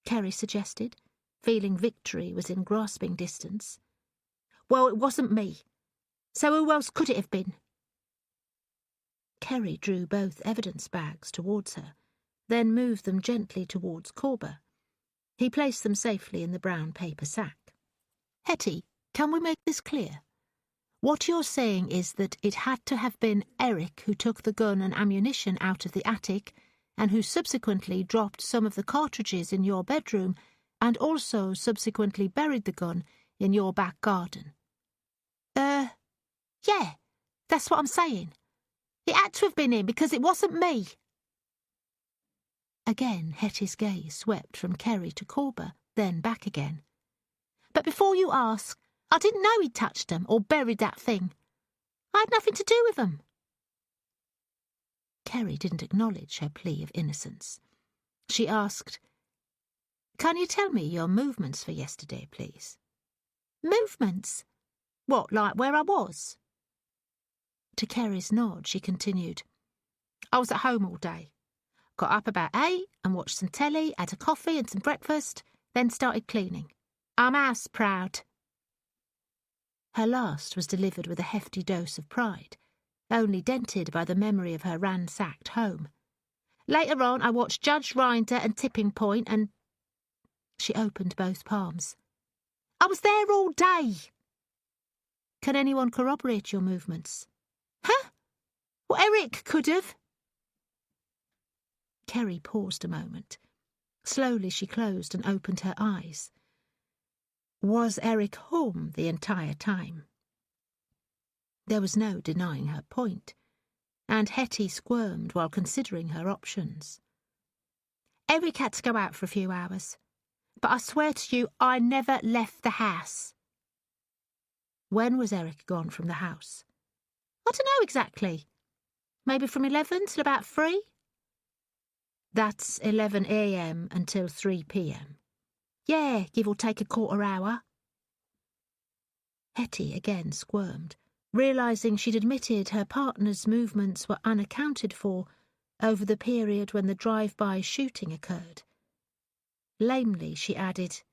Kerry suggested, feeling victory was in grasping distance. "Well, it wasn't me. So who else could it have been?" Kerry drew both evidence bags towards her, then moved them gently towards Corber. He placed them safely in the brown paper sack. "Hetty, can we make this clear? What you're saying is that it had to have been Eric who took the gun and ammunition out of the attic and who subsequently dropped some of the cartridges in your bedroom and also subsequently buried the gun in your back garden." Yeah, that's what I'm saying. It had to have been him because it wasn't me." Again, Hetty's gaze swept from Kerry to Corber, then back again. "But before you ask, I didn't know he'd touched them or buried that thing. I had nothing to do with them." Kerry didn't acknowledge her plea of innocence. She asked, "Can you tell me your movements for yesterday, please?" "Movements? What, like where I was?" To Kerry's nod, she continued, "I was at home all day. Got up about 8 and watched some telly, had a coffee and some breakfast, then started cleaning. I'm house proud." Her last was delivered with a hefty dose of pride, only dented by the memory of her ransacked home. "Later on, I watched Judge Rinder and Tipping Point and..." She opened both palms. "I was there all day." "Can anyone corroborate your movements?" "Huh? Well, Eric could have." Kerry paused a moment. Slowly she closed and opened her eyes. Was Eric home the entire time? There was no denying her point, and Hetty squirmed while considering her options. "Eric had to go out for a few hours, but I swear to you I never left the house." "When was Eric gone from the house?" "I don't know exactly. Maybe from 11 till about 3. "That's 11 a.m. until 3 p.m. "Yeah, give or take a quarter hour." Hetty again squirmed, realising she'd admitted her partner's movements were unaccounted for over the period when the drive-by shooting occurred. Lamely, she added,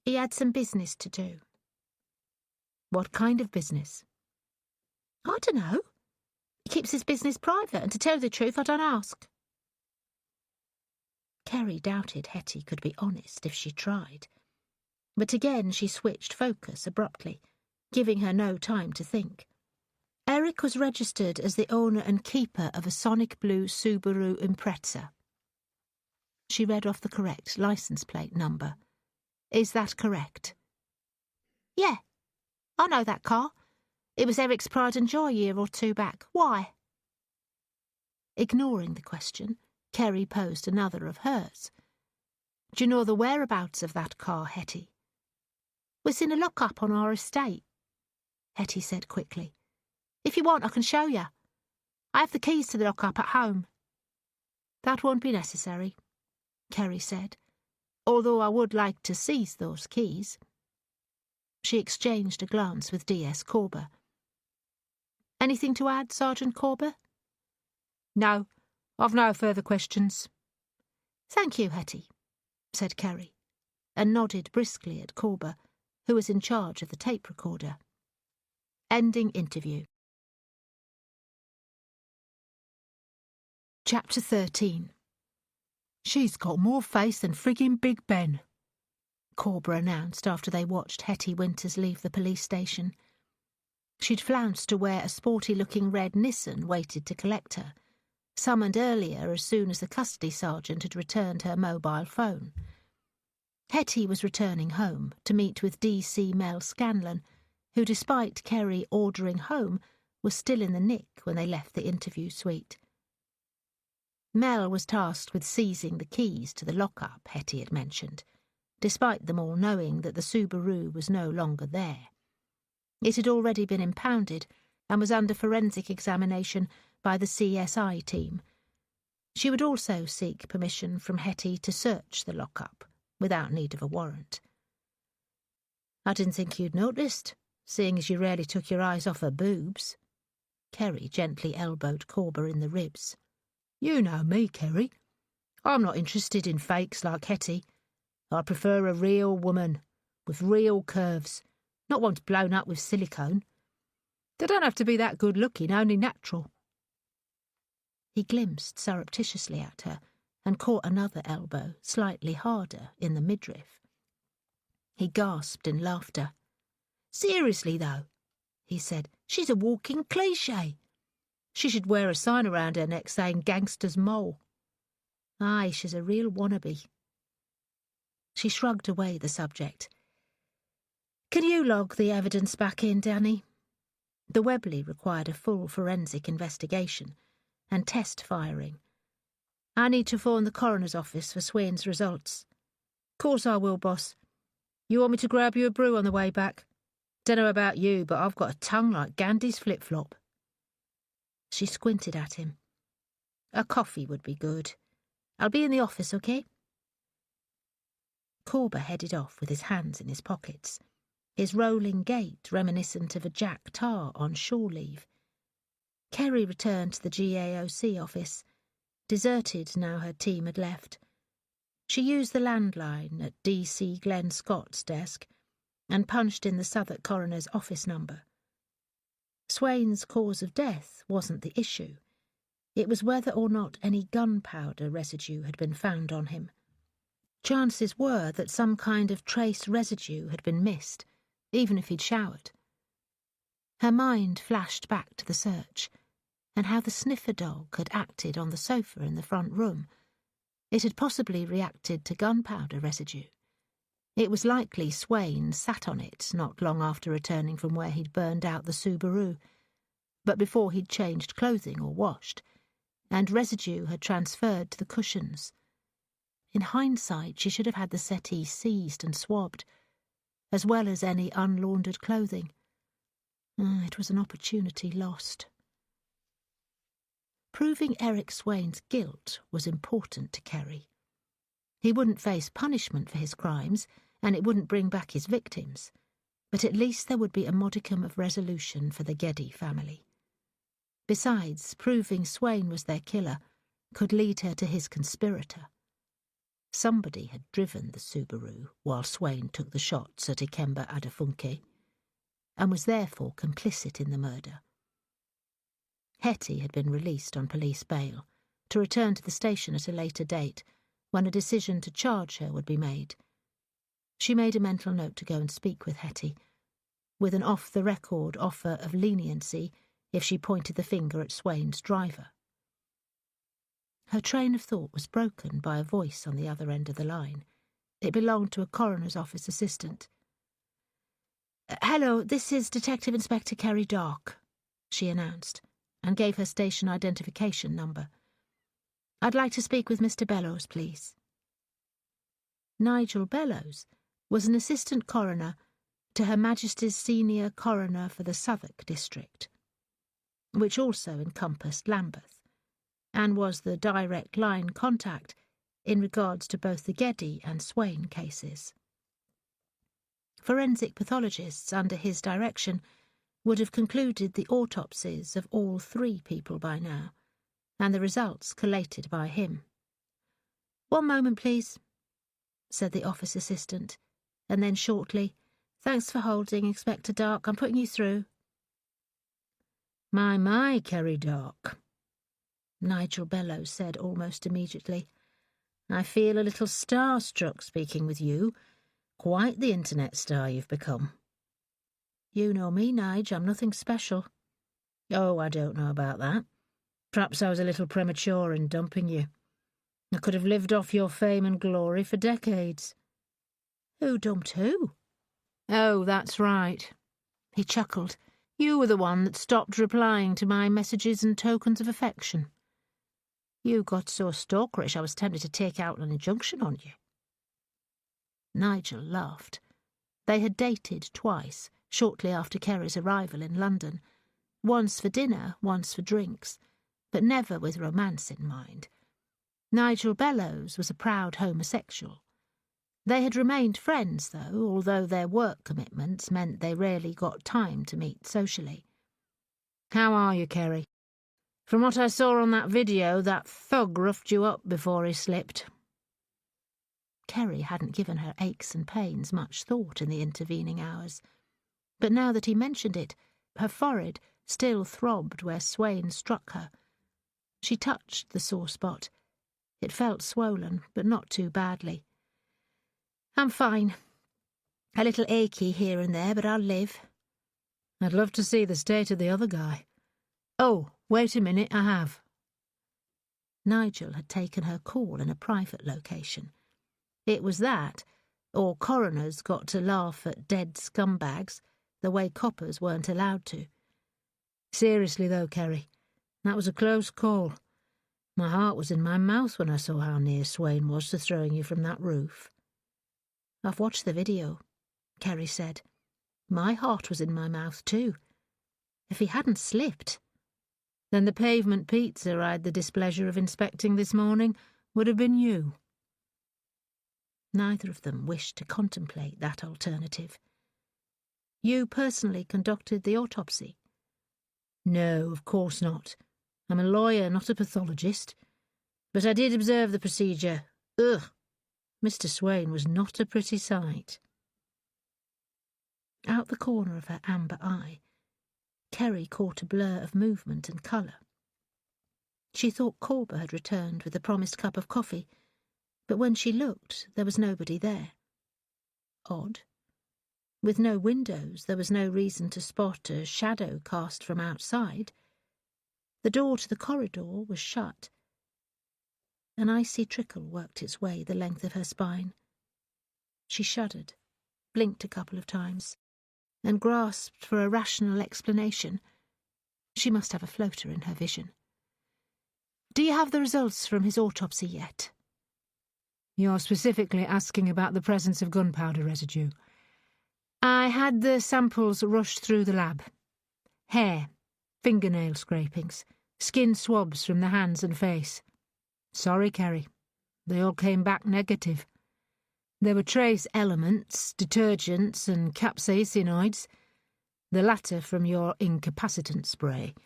He had some business to do. What kind of business? I don't know. He keeps his business private, and to tell you the truth, I don't ask. Kerry doubted Hetty could be honest if she tried. But again she switched focus abruptly, giving her no time to think. Eric was registered as the owner and keeper of a sonic blue Subaru Impreza. She read off the correct licence plate number. Is that correct? Yeah, I know that car. It was Eric's pride and joy a year or two back. Why? Ignoring the question, Kerry posed another of hers. Do you know the whereabouts of that car, Hetty? It's in a lock-up on our estate, Hetty said quickly. If you want, I can show you. I have the keys to the lock-up at home. That won't be necessary, Kerry said, although I would like to seize those keys. She exchanged a glance with D.S. Corber. Anything to add, Sergeant Corber? No, I've no further questions. Thank you, Hetty, said Kerry, and nodded briskly at Corber, who was in charge of the tape recorder. Ending interview. Chapter 13. She's got more face than friggin' Big Ben, Corber announced after they watched Hetty Winters leave the police station. She'd flounced to where a sporty-looking red Nissan waited to collect her, summoned earlier as soon as the custody sergeant had returned her mobile phone. Hetty was returning home to meet with D.C. Mel Scanlon, who, despite Kerry ordering home, was still in the nick when they left the interview suite. Mel was tasked with seizing the keys to the lock-up Hetty had mentioned, despite them all knowing that the Subaru was no longer there. It had already been impounded and was under forensic examination by the CSI team. She would also seek permission from Hetty to search the lock-up, without need of a warrant. I didn't think you'd noticed, seeing as you rarely took your eyes off her boobs. Kerry gently elbowed Corber in the ribs. You know me, Kerry. I'm not interested in fakes like Hetty. I prefer a real woman, with real curves, not ones blown up with silicone. They don't have to be that good-looking, only natural. He glimpsed surreptitiously at her and caught another elbow, slightly harder, in the midriff. He gasped in laughter. Seriously, though, he said, she's a walking cliché. She should wear a sign around her neck saying gangster's mole. Aye, she's a real wannabe. She shrugged away the subject. Can you log the evidence back in, Danny? The Webley required a full forensic investigation and test firing. I need to phone the coroner's office for Swain's results. Course I will, boss. You want me to grab you a brew on the way back? Dunno about you, but I've got a tongue like Gandhi's flip-flop. She squinted at him. A coffee would be good. I'll be in the office, okay? Corber headed off with his hands in his pockets, his rolling gait reminiscent of a Jack Tar on shore leave. Kerry returned to the GAOC office, deserted now her team had left. She used the landline at D.C. Glenn Scott's desk and punched in the Southwark coroner's office number. Swain's cause of death wasn't the issue. It was whether or not any gunpowder residue had been found on him. Chances were that some kind of trace residue had been missed, even if he'd showered. Her mind flashed back to the search, and how the sniffer dog had acted on the sofa in the front room. It had possibly reacted to gunpowder residue. It was likely Swain sat on it not long after returning from where he'd burned out the Subaru, but before he'd changed clothing or washed, and residue had transferred to the cushions. In hindsight, she should have had the settee seized and swabbed, as well as any unlaundered clothing. It was an opportunity lost. Proving Eric Swain's guilt was important to Kerry. He wouldn't face punishment for his crimes, and it wouldn't bring back his victims, but at least there would be a modicum of resolution for the Geddy family. Besides, proving Swain was their killer could lead her to his conspirator. Somebody had driven the Subaru while Swain took the shots at Ikemba Adefunke, and was therefore complicit in the murder. Hetty had been released on police bail, to return to the station at a later date, when a decision to charge her would be made. She made a mental note to go and speak with Hetty, with an off-the-record offer of leniency if she pointed the finger at Swain's driver. Her train of thought was broken by a voice on the other end of the line. It belonged to a coroner's office assistant. "Hello, this is Detective Inspector Kerry Dark," she announced, and gave her station identification number. "I'd like to speak with Mr. Bellows, please." Nigel Bellows was an assistant coroner to Her Majesty's senior coroner for the Southwark district, which also encompassed Lambeth, and was the direct line contact in regards to both the Geddy and Swain cases. Forensic pathologists under his direction would have concluded the autopsies of all 3 people by now, and the results collated by him. "One moment, please," said the office assistant, and then shortly, "Thanks for holding, Inspector Dark. I'm putting you through." My, Kerry Dark," Nigel Bellows said almost immediately. "I feel a little starstruck speaking with you. Quite the internet star you've become." "You know me, Nige. I'm nothing special." "Oh, I don't know about that. Perhaps I was a little premature in dumping you. I could have lived off your fame and glory for decades." "Who dumped who?" "Oh, that's right." He chuckled. "You were the one that stopped replying to my messages and tokens of affection." "You got so stalkerish I was tempted to take out an injunction on you." Nigel laughed. They had dated twice, shortly after Kerry's arrival in London, once for dinner, once for drinks, but never with romance in mind. Nigel Bellows was a proud homosexual. They had remained friends, though, although their work commitments meant they rarely got time to meet socially. "How are you, Kerry? From what I saw on that video, that thug roughed you up before he slipped." Kerry hadn't given her aches and pains much thought in the intervening hours, but now that he mentioned it, her forehead still throbbed where Swain struck her. She touched the sore spot. It felt swollen, but not too badly. "I'm fine. A little achy here and there, but I'll live." "I'd love to see the state of the other guy. Oh, wait a minute, I have." Nigel had taken her call in a private location. It was that, or coroners got to laugh at dead scumbags the way coppers weren't allowed to. "Seriously though, Kerry, that was a close call. My heart was in my mouth when I saw how near Swain was to throwing you from that roof." "I've watched the video," Kerry said. "My heart was in my mouth too. If he hadn't slipped—" "Then the pavement pizza I had the displeasure of inspecting this morning would have been you." Neither of them wished to contemplate that alternative. "You personally conducted the autopsy?" "No, of course not. I'm a lawyer, not a pathologist. But I did observe the procedure. Ugh! Mr. Swain was not a pretty sight." Out the corner of her amber eye, Kerry caught a blur of movement and colour. She thought Corber had returned with the promised cup of coffee, but when she looked, there was nobody there. Odd. With no windows, there was no reason to spot a shadow cast from outside. The door to the corridor was shut. An icy trickle worked its way the length of her spine. She shuddered, blinked a couple of times, and grasped for a rational explanation. She must have a floater in her vision. "Do you have the results from his autopsy yet?" "You're specifically asking about the presence of gunpowder residue. I had the samples rushed through the lab. Hair, fingernail scrapings, skin swabs from the hands and face. Sorry, Kerry, they all came back negative. There were trace elements, detergents and capsaicinoids, the latter from your incapacitant spray,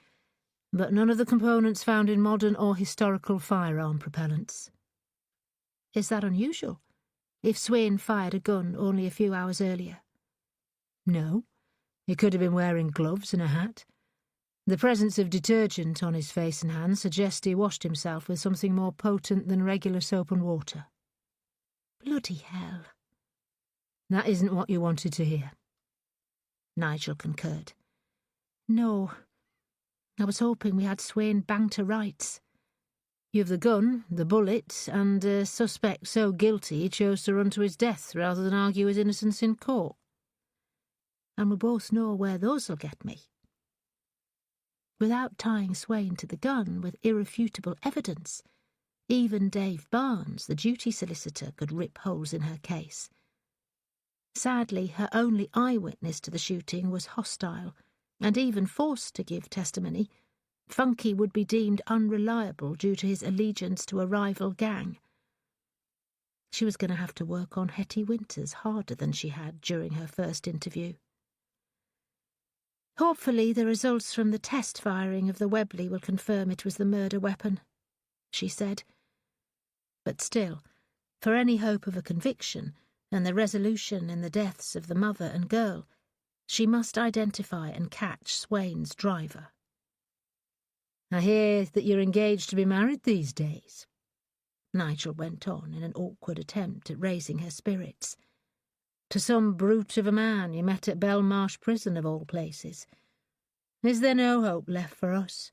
but none of the components found in modern or historical firearm propellants." Is that unusual, if Swain fired a gun only a few hours earlier? No, he could have been wearing gloves and a hat. The presence of detergent on his face and hands suggests he washed himself with something more potent than regular soap and water. Bloody hell. That isn't what you wanted to hear. Nigel concurred. No, I was hoping we had Swain banged to rights. You've the gun, the bullet, and a suspect so guilty he chose to run to his death rather than argue his innocence in court. And we both know where those'll get me. Without tying Swain to the gun with irrefutable evidence, even Dave Barnes, the duty solicitor, could rip holes in her case. Sadly, her only eyewitness to the shooting was hostile, and even forced to give testimony. Funky would be deemed unreliable due to his allegiance to a rival gang. She was going to have to work on Hetty Winters harder than she had during her first interview. Hopefully the results from the test firing of the Webley will confirm it was the murder weapon, she said. But still, for any hope of a conviction and the resolution in the deaths of the mother and girl, she must identify and catch Swain's driver. I hear that you're engaged to be married these days, Nigel went on in an awkward attempt at raising her spirits. To some brute of a man you met at Belmarsh Prison, of all places. Is there no hope left for us?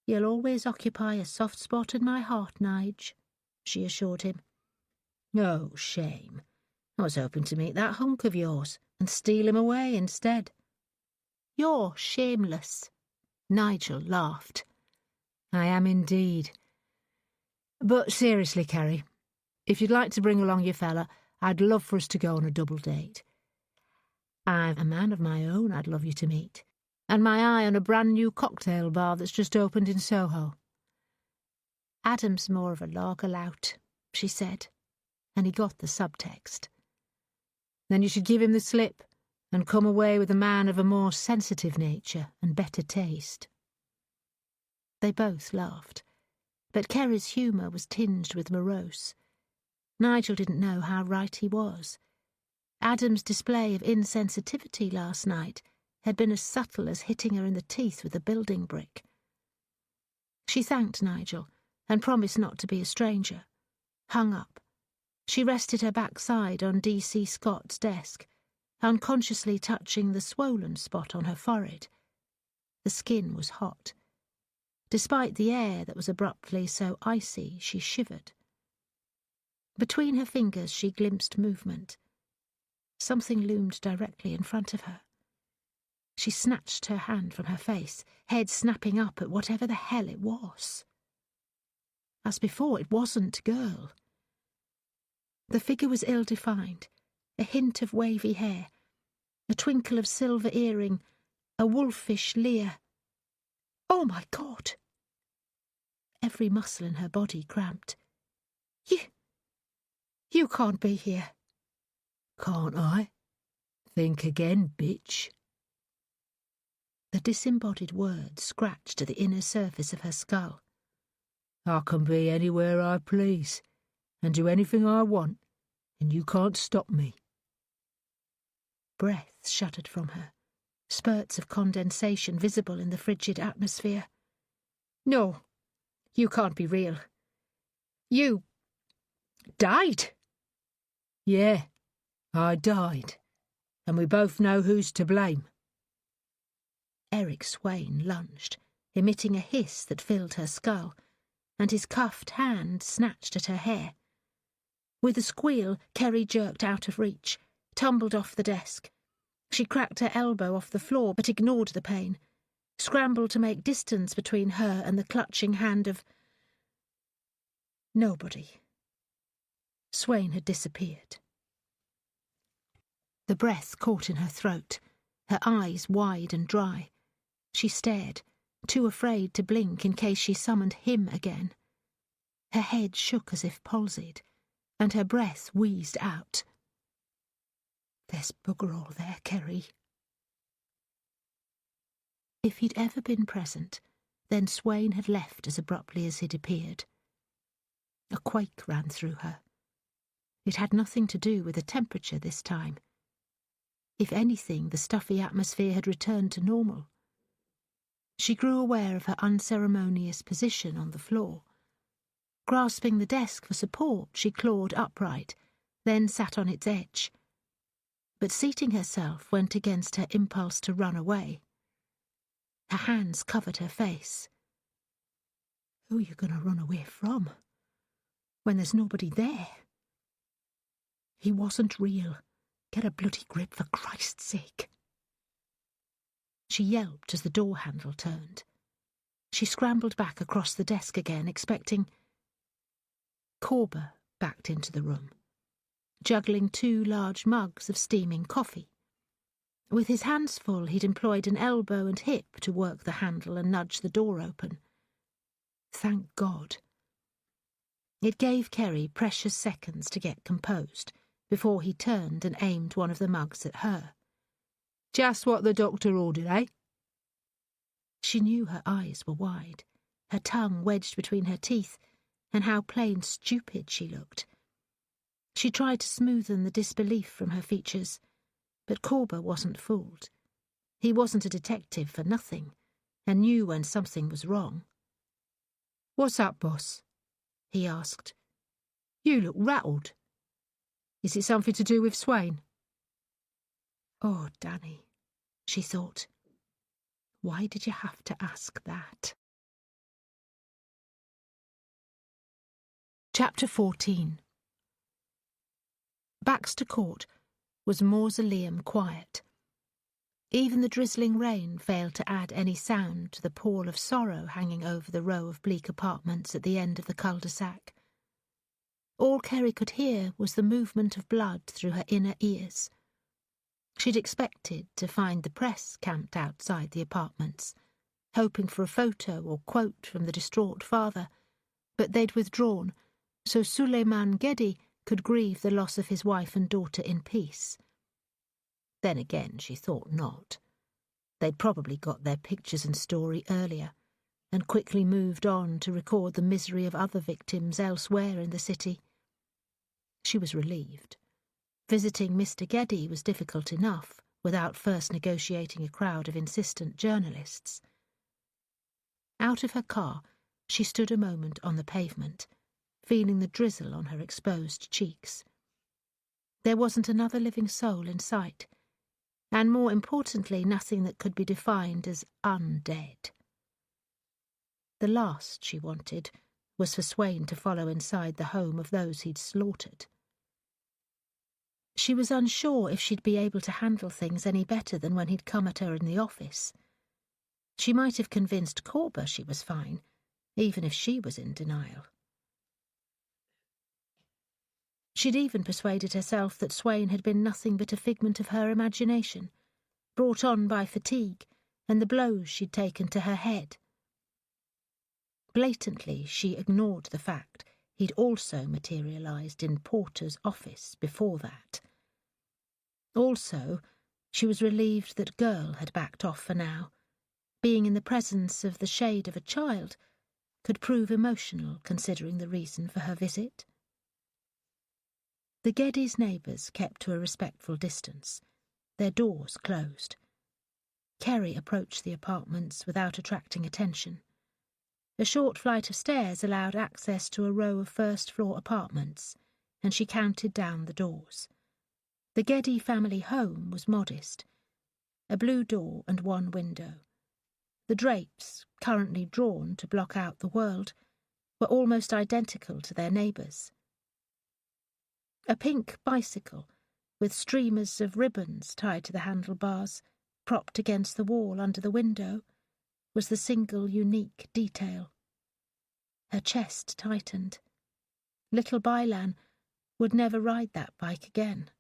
You'll always occupy a soft spot in my heart, Nige, she assured him. Oh, shame. I was hoping to meet that hunk of yours and steal him away instead. You're shameless. Nigel laughed. I am indeed. But seriously, Kerry, if you'd like to bring along your fella, I'd love for us to go on a double date. I've a man of my own I'd love you to meet, and my eye on a brand new cocktail bar that's just opened in Soho. Adam's more of a lager lout, she said, and he got the subtext. Then you should give him the slip and come away with a man of a more sensitive nature and better taste. They both laughed, but Kerry's humour was tinged with morose. Nigel didn't know how right he was. Adam's display of insensitivity last night had been as subtle as hitting her in the teeth with a building brick. She thanked Nigel and promised not to be a stranger. Hung up. She rested her backside on D.C. Scott's desk, unconsciously touching the swollen spot on her forehead. The skin was hot. Despite the air that was abruptly so icy, she shivered. Between her fingers she glimpsed movement. Something loomed directly in front of her. She snatched her hand from her face, head snapping up at whatever the hell it was. As before, it wasn't girl. The figure was ill-defined, a hint of wavy hair, a twinkle of silver earring, a wolfish leer. Oh, my God! Every muscle in her body cramped. You can't be here. Can't I? Think again, bitch. The disembodied words scratched at the inner surface of her skull. I can be anywhere I please, and do anything I want, and you can't stop me. Breath shuddered from her, spurts of condensation visible in the frigid atmosphere. No, you can't be real. You died? Yeah, I died, and we both know who's to blame. Eric Swain lunged, emitting a hiss that filled her skull, and his cuffed hand snatched at her hair. With a squeal, Kerry jerked out of reach, tumbled off the desk. She cracked her elbow off the floor, but ignored the pain, scrambled to make distance between her and the clutching hand of nobody. Swain had disappeared. The breath caught in her throat, her eyes wide and dry. She stared, too afraid to blink in case she summoned him again. Her head shook as if palsied, and her breath wheezed out. There's bugger all there, Kerry. If he'd ever been present, then Swain had left as abruptly as he'd appeared. A quake ran through her. It had nothing to do with the temperature this time. If anything, the stuffy atmosphere had returned to normal. She grew aware of her unceremonious position on the floor. Grasping the desk for support, she clawed upright, then sat on its edge. But seating herself went against her impulse to run away. Her hands covered her face. Who are you going to run away from? When there's nobody there? He wasn't real. Get a bloody grip, for Christ's sake. She yelped as the door handle turned. She scrambled back across the desk again, expecting... Corber backed into the room, juggling 2 large mugs of steaming coffee. With his hands full, he'd employed an elbow and hip to work the handle and nudge the door open. Thank God. It gave Kerry precious seconds to get composed before he turned and aimed one of the mugs at her. Just what the doctor ordered, eh? She knew her eyes were wide, her tongue wedged between her teeth, and how plain stupid she looked. She tried to smoothen the disbelief from her features, but Corber wasn't fooled. He wasn't a detective for nothing, and knew when something was wrong. What's up, boss? He asked. You look rattled. Is it something to do with Swain? Oh, Danny, she thought. Why did you have to ask that? Chapter 14. Baxter Court was mausoleum quiet. Even the drizzling rain failed to add any sound to the pall of sorrow hanging over the row of bleak apartments at the end of the cul-de-sac. All Kerry could hear was the movement of blood through her inner ears. She'd expected to find the press camped outside the apartments, hoping for a photo or quote from the distraught father, but they'd withdrawn, so Suleiman Geddi could grieve the loss of his wife and daughter in peace. Then again, she thought not. They'd probably got their pictures and story earlier, and quickly moved on to record the misery of other victims elsewhere in the city. She was relieved. Visiting Mr. Geddi was difficult enough, without first negotiating a crowd of insistent journalists. Out of her car, she stood a moment on the pavement, feeling the drizzle on her exposed cheeks. There wasn't another living soul in sight, and more importantly, nothing that could be defined as undead. The last she wanted was for Swain to follow inside the home of those he'd slaughtered. She was unsure if she'd be able to handle things any better than when he'd come at her in the office. She might have convinced Corber she was fine, even if she was in denial. She'd even persuaded herself that Swain had been nothing but a figment of her imagination, brought on by fatigue and the blows she'd taken to her head. Blatantly, she ignored the fact he'd also materialised in Porter's office before that. Also, she was relieved that Girl had backed off for now. Being in the presence of the shade of a child could prove emotional, considering the reason for her visit. The Geddes' neighbours kept to a respectful distance, their doors closed. Kerry approached the apartments without attracting attention. A short flight of stairs allowed access to a row of first-floor apartments, and she counted down the doors. The Gedde family home was modest. A blue door and one window. The drapes, currently drawn to block out the world, were almost identical to their neighbours'. A pink bicycle, with streamers of ribbons tied to the handlebars, propped against the wall under the window, was the single unique detail. Her chest tightened. Little Bylan would never ride that bike again.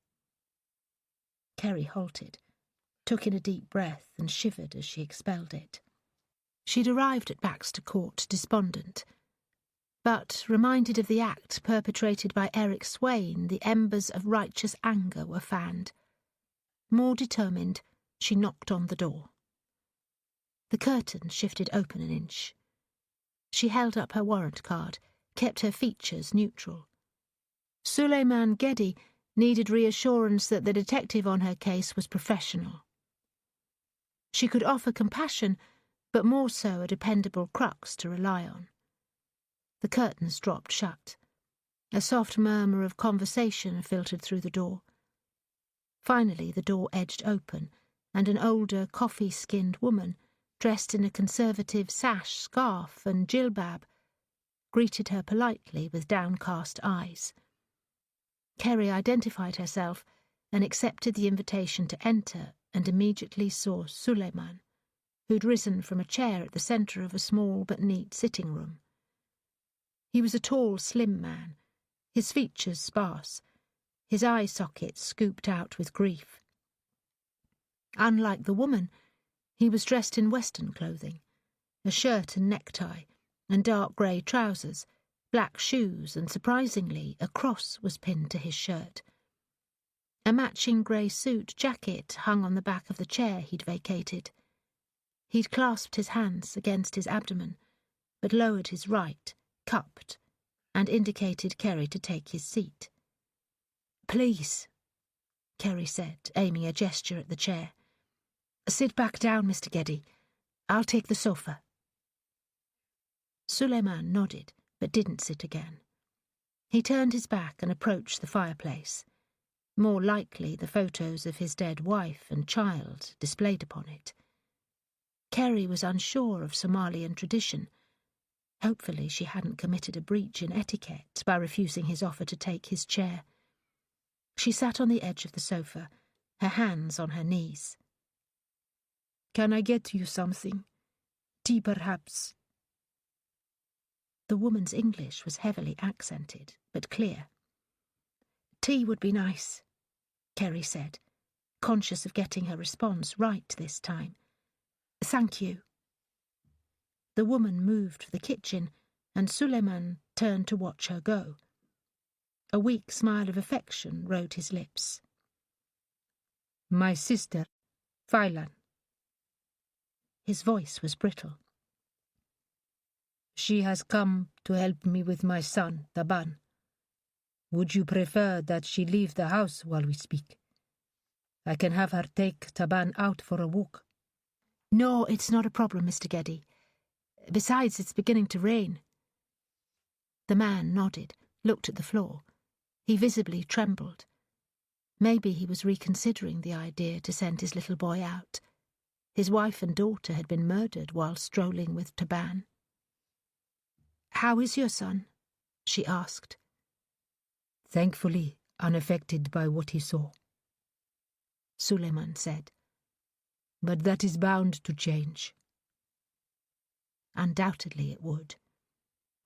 Kerry halted, took in a deep breath and shivered as she expelled it. She'd arrived at Baxter Court despondent, but, reminded of the act perpetrated by Eric Swain, the embers of righteous anger were fanned. More determined, she knocked on the door. The curtain shifted open an inch. She held up her warrant card, kept her features neutral. Suleiman Gedi needed reassurance that the detective on her case was professional. She could offer compassion, but more so a dependable crux to rely on. The curtains dropped shut. A soft murmur of conversation filtered through the door. Finally, the door edged open, and an older, coffee-skinned woman, dressed in a conservative sash, scarf, and jilbab, greeted her politely with downcast eyes. Kerry identified herself and accepted the invitation to enter, and immediately saw Suleiman, who'd risen from a chair at the centre of a small but neat sitting room. He was a tall, slim man, his features sparse, his eye sockets scooped out with grief. Unlike the woman, he was dressed in Western clothing, a shirt and necktie, and dark grey trousers, black shoes, and surprisingly, a cross was pinned to his shirt. A matching grey suit jacket hung on the back of the chair he'd vacated. He'd clasped his hands against his abdomen, but lowered his right, cupped, and indicated Kerry to take his seat. "Please," Kerry said, aiming a gesture at the chair. "Sit back down, Mr. Gedi. I'll take the sofa." Suleiman nodded, but didn't sit again. He turned his back and approached the fireplace. More likely the photos of his dead wife and child displayed upon it. Kerry was unsure of Somalian tradition. Hopefully she hadn't committed a breach in etiquette by refusing his offer to take his chair. She sat on the edge of the sofa, her hands on her knees. "Can I get you something? Tea, perhaps?" The woman's English was heavily accented, but clear. "Tea would be nice," Kerry said, conscious of getting her response right this time. "Thank you." The woman moved for the kitchen, and Suleiman turned to watch her go. A weak smile of affection rode his lips. "My sister, Failan." His voice was brittle. "She has come to help me with my son, Taban. Would you prefer that she leave the house while we speak? I can have her take Taban out for a walk." "No, it's not a problem, Mr. Gedi. Besides, it's beginning to rain." The man nodded, looked at the floor. He visibly trembled. Maybe he was reconsidering the idea to send his little boy out. His wife and daughter had been murdered while strolling with Taban. "How is your son?" she asked. "Thankfully unaffected by what he saw," Suleiman said. "But that is bound to change." Undoubtedly it would.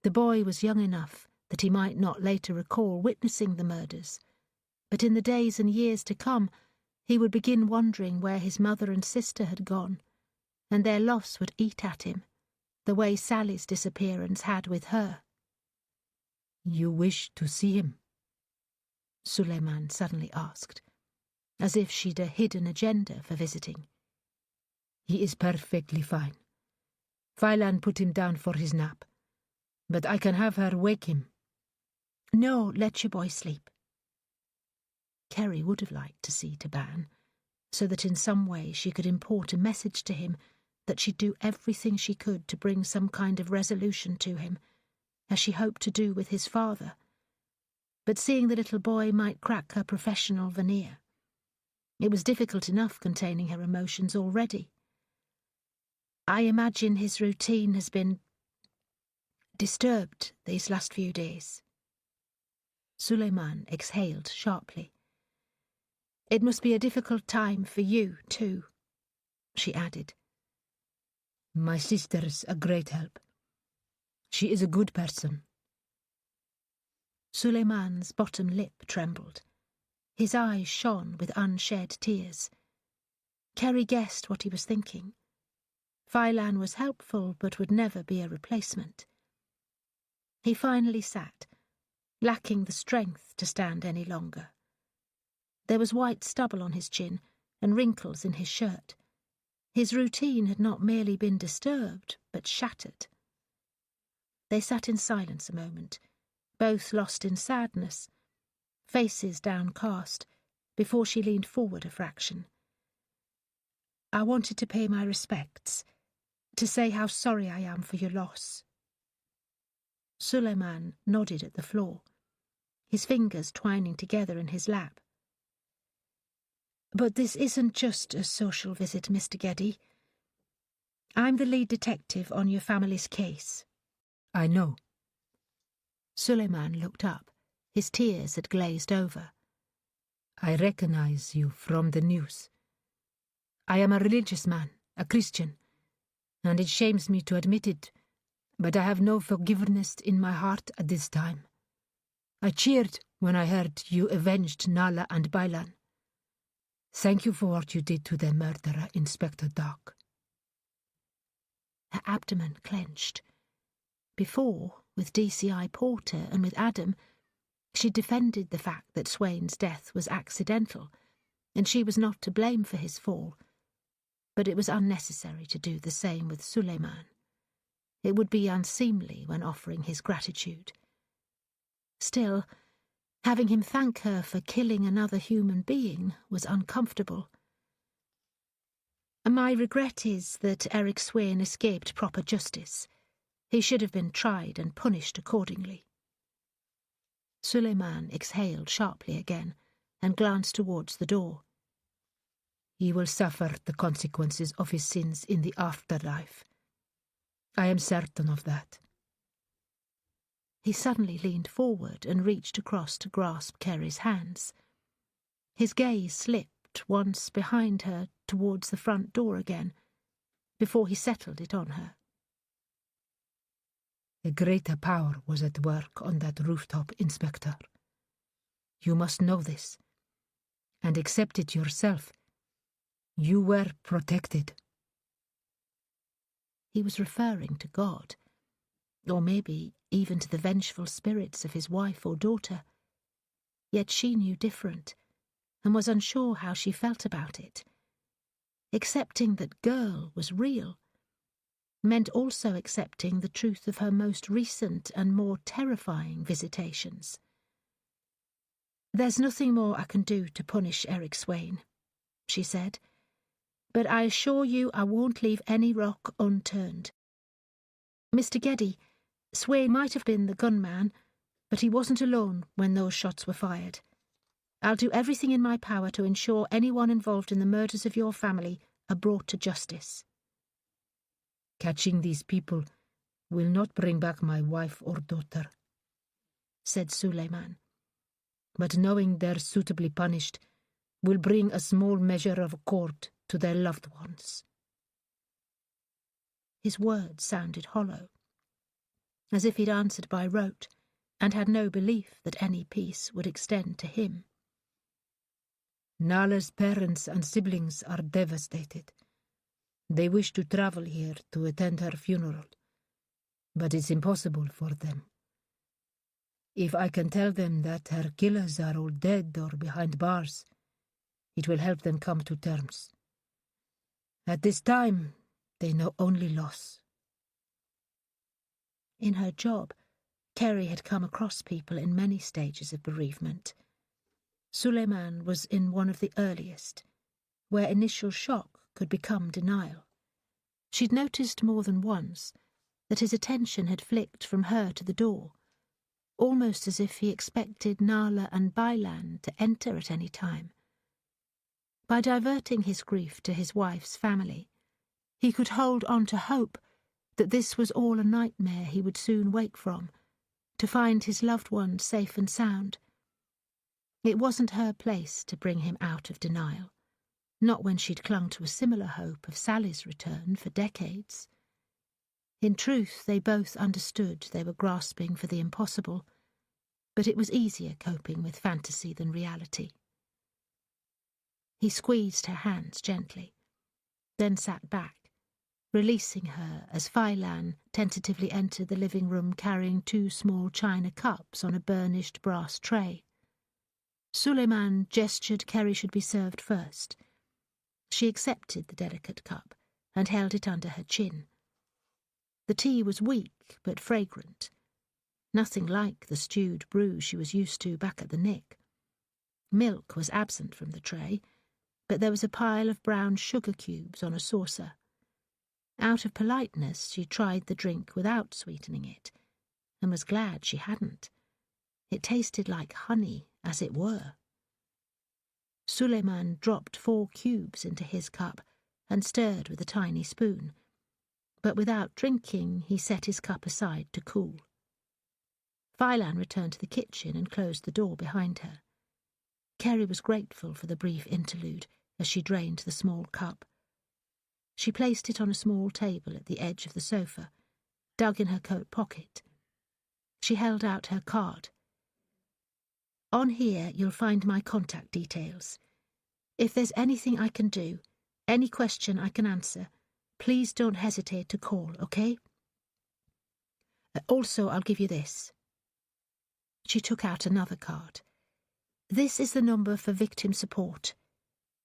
The boy was young enough that he might not later recall witnessing the murders, but in the days and years to come he would begin wondering where his mother and sister had gone, and their loss would eat at him, the way Sally's disappearance had with her. "You wish to see him?" Suleiman suddenly asked, as if she'd a hidden agenda for visiting. "He is perfectly fine. Failan put him down for his nap, but I can have her wake him." "No, let your boy sleep." Kerry would have liked to see Taban, so that in some way she could import a message to him that she'd do everything she could to bring some kind of resolution to him, as she hoped to do with his father. But seeing the little boy might crack her professional veneer. It was difficult enough containing her emotions already. "I imagine his routine has been disturbed these last few days." Suleiman exhaled sharply. "It must be a difficult time for you, too," she added. "My sister's a great help. She is a good person." Suleiman's bottom lip trembled. His eyes shone with unshed tears. Kerry guessed what he was thinking. Failan was helpful, but would never be a replacement. He finally sat, lacking the strength to stand any longer. There was white stubble on his chin and wrinkles in his shirt. His routine had not merely been disturbed, but shattered. They sat in silence a moment, both lost in sadness, faces downcast, before she leaned forward a fraction. "I wanted to pay my respects, to say how sorry I am for your loss." Suleiman nodded at the floor, his fingers twining together in his lap. "But this isn't just a social visit, Mr. Geddy. I'm the lead detective on your family's case." I know. Suleiman looked up. His tears had glazed over. I recognize you from the news. I am a religious man, a Christian, and it shames me to admit it, but I have no forgiveness in my heart at this time. I cheered when I heard you avenged Nala and Bailan. Thank you for what you did to their murderer, Inspector Dark. Her abdomen clenched. Before, with DCI Porter and with Adam, she defended the fact that Swain's death was accidental, and she was not to blame for his fall. But it was unnecessary to do the same with Suleiman. It would be unseemly when offering his gratitude. Still, having him thank her for killing another human being was uncomfortable. "My regret is that Eric Swain escaped proper justice. He should have been tried and punished accordingly." Suleiman exhaled sharply again and glanced towards the door. He will suffer the consequences of his sins in the afterlife. I am certain of that. He suddenly leaned forward and reached across to grasp Kerry's hands. His gaze slipped once behind her towards the front door again, before he settled it on her. A greater power was at work on that rooftop, Inspector. You must know this, and accept it yourself. You were protected. He was referring to God, or maybe even to the vengeful spirits of his wife or daughter. Yet she knew different, and was unsure how she felt about it. Accepting that girl was real meant also accepting the truth of her most recent and more terrifying visitations. "There's nothing more I can do to punish Eric Swain," she said, "but I assure you I won't leave any rock unturned. Mr. Geddy, Swain might have been the gunman, but he wasn't alone when those shots were fired. I'll do everything in my power to ensure anyone involved in the murders of your family are brought to justice." Catching these people will not bring back my wife or daughter, said Suleiman. But knowing they're suitably punished will bring a small measure of accord to their loved ones. His words sounded hollow, as if he'd answered by rote, and had no belief that any peace would extend to him. Nala's parents and siblings are devastated. They wish to travel here to attend her funeral, but it's impossible for them. If I can tell them that her killers are all dead or behind bars, it will help them come to terms. At this time, they know only loss. In her job, Kerry had come across people in many stages of bereavement. Suleiman was in one of the earliest, where initial shock could become denial. She'd noticed more than once that his attention had flicked from her to the door, almost as if he expected Nala and Bailan to enter at any time. By diverting his grief to his wife's family, he could hold on to hope that this was all a nightmare he would soon wake from, to find his loved one safe and sound. It wasn't her place to bring him out of denial, not when she'd clung to a similar hope of Sally's return for decades. In truth, they both understood they were grasping for the impossible, but it was easier coping with fantasy than reality. He squeezed her hands gently, then sat back, releasing her as Phylan tentatively entered the living room carrying 2 small china cups on a burnished brass tray. Suleiman gestured Kerry should be served first. She accepted the delicate cup and held it under her chin. The tea was weak but fragrant. Nothing like the stewed brew she was used to back at the Nick. Milk was absent from the tray, but there was a pile of brown sugar cubes on a saucer. Out of politeness, she tried the drink without sweetening it, and was glad she hadn't. It tasted like honey, as it were. Suleiman dropped 4 cubes into his cup and stirred with a tiny spoon, but without drinking he set his cup aside to cool. Phailan returned to the kitchen and closed the door behind her. Kerry was grateful for the brief interlude as she drained the small cup. She placed it on a small table at the edge of the sofa, dug in her coat pocket. She held out her card. On here you'll find my contact details. If there's anything I can do, any question I can answer, please don't hesitate to call, okay? Also, I'll give you this. She took out another card. This is the number for victim support.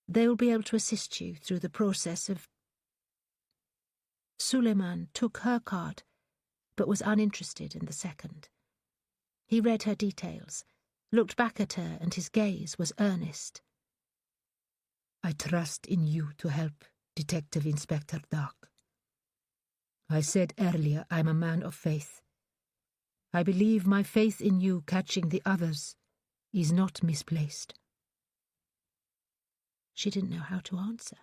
They will be able to assist you through the process of... Suleiman took her card, but was uninterested in the second. He read her details, looked back at her, and his gaze was earnest. I trust in you to help, Detective Inspector Dark. I said earlier I'm a man of faith. I believe my faith in you catching the others is not misplaced. She didn't know how to answer.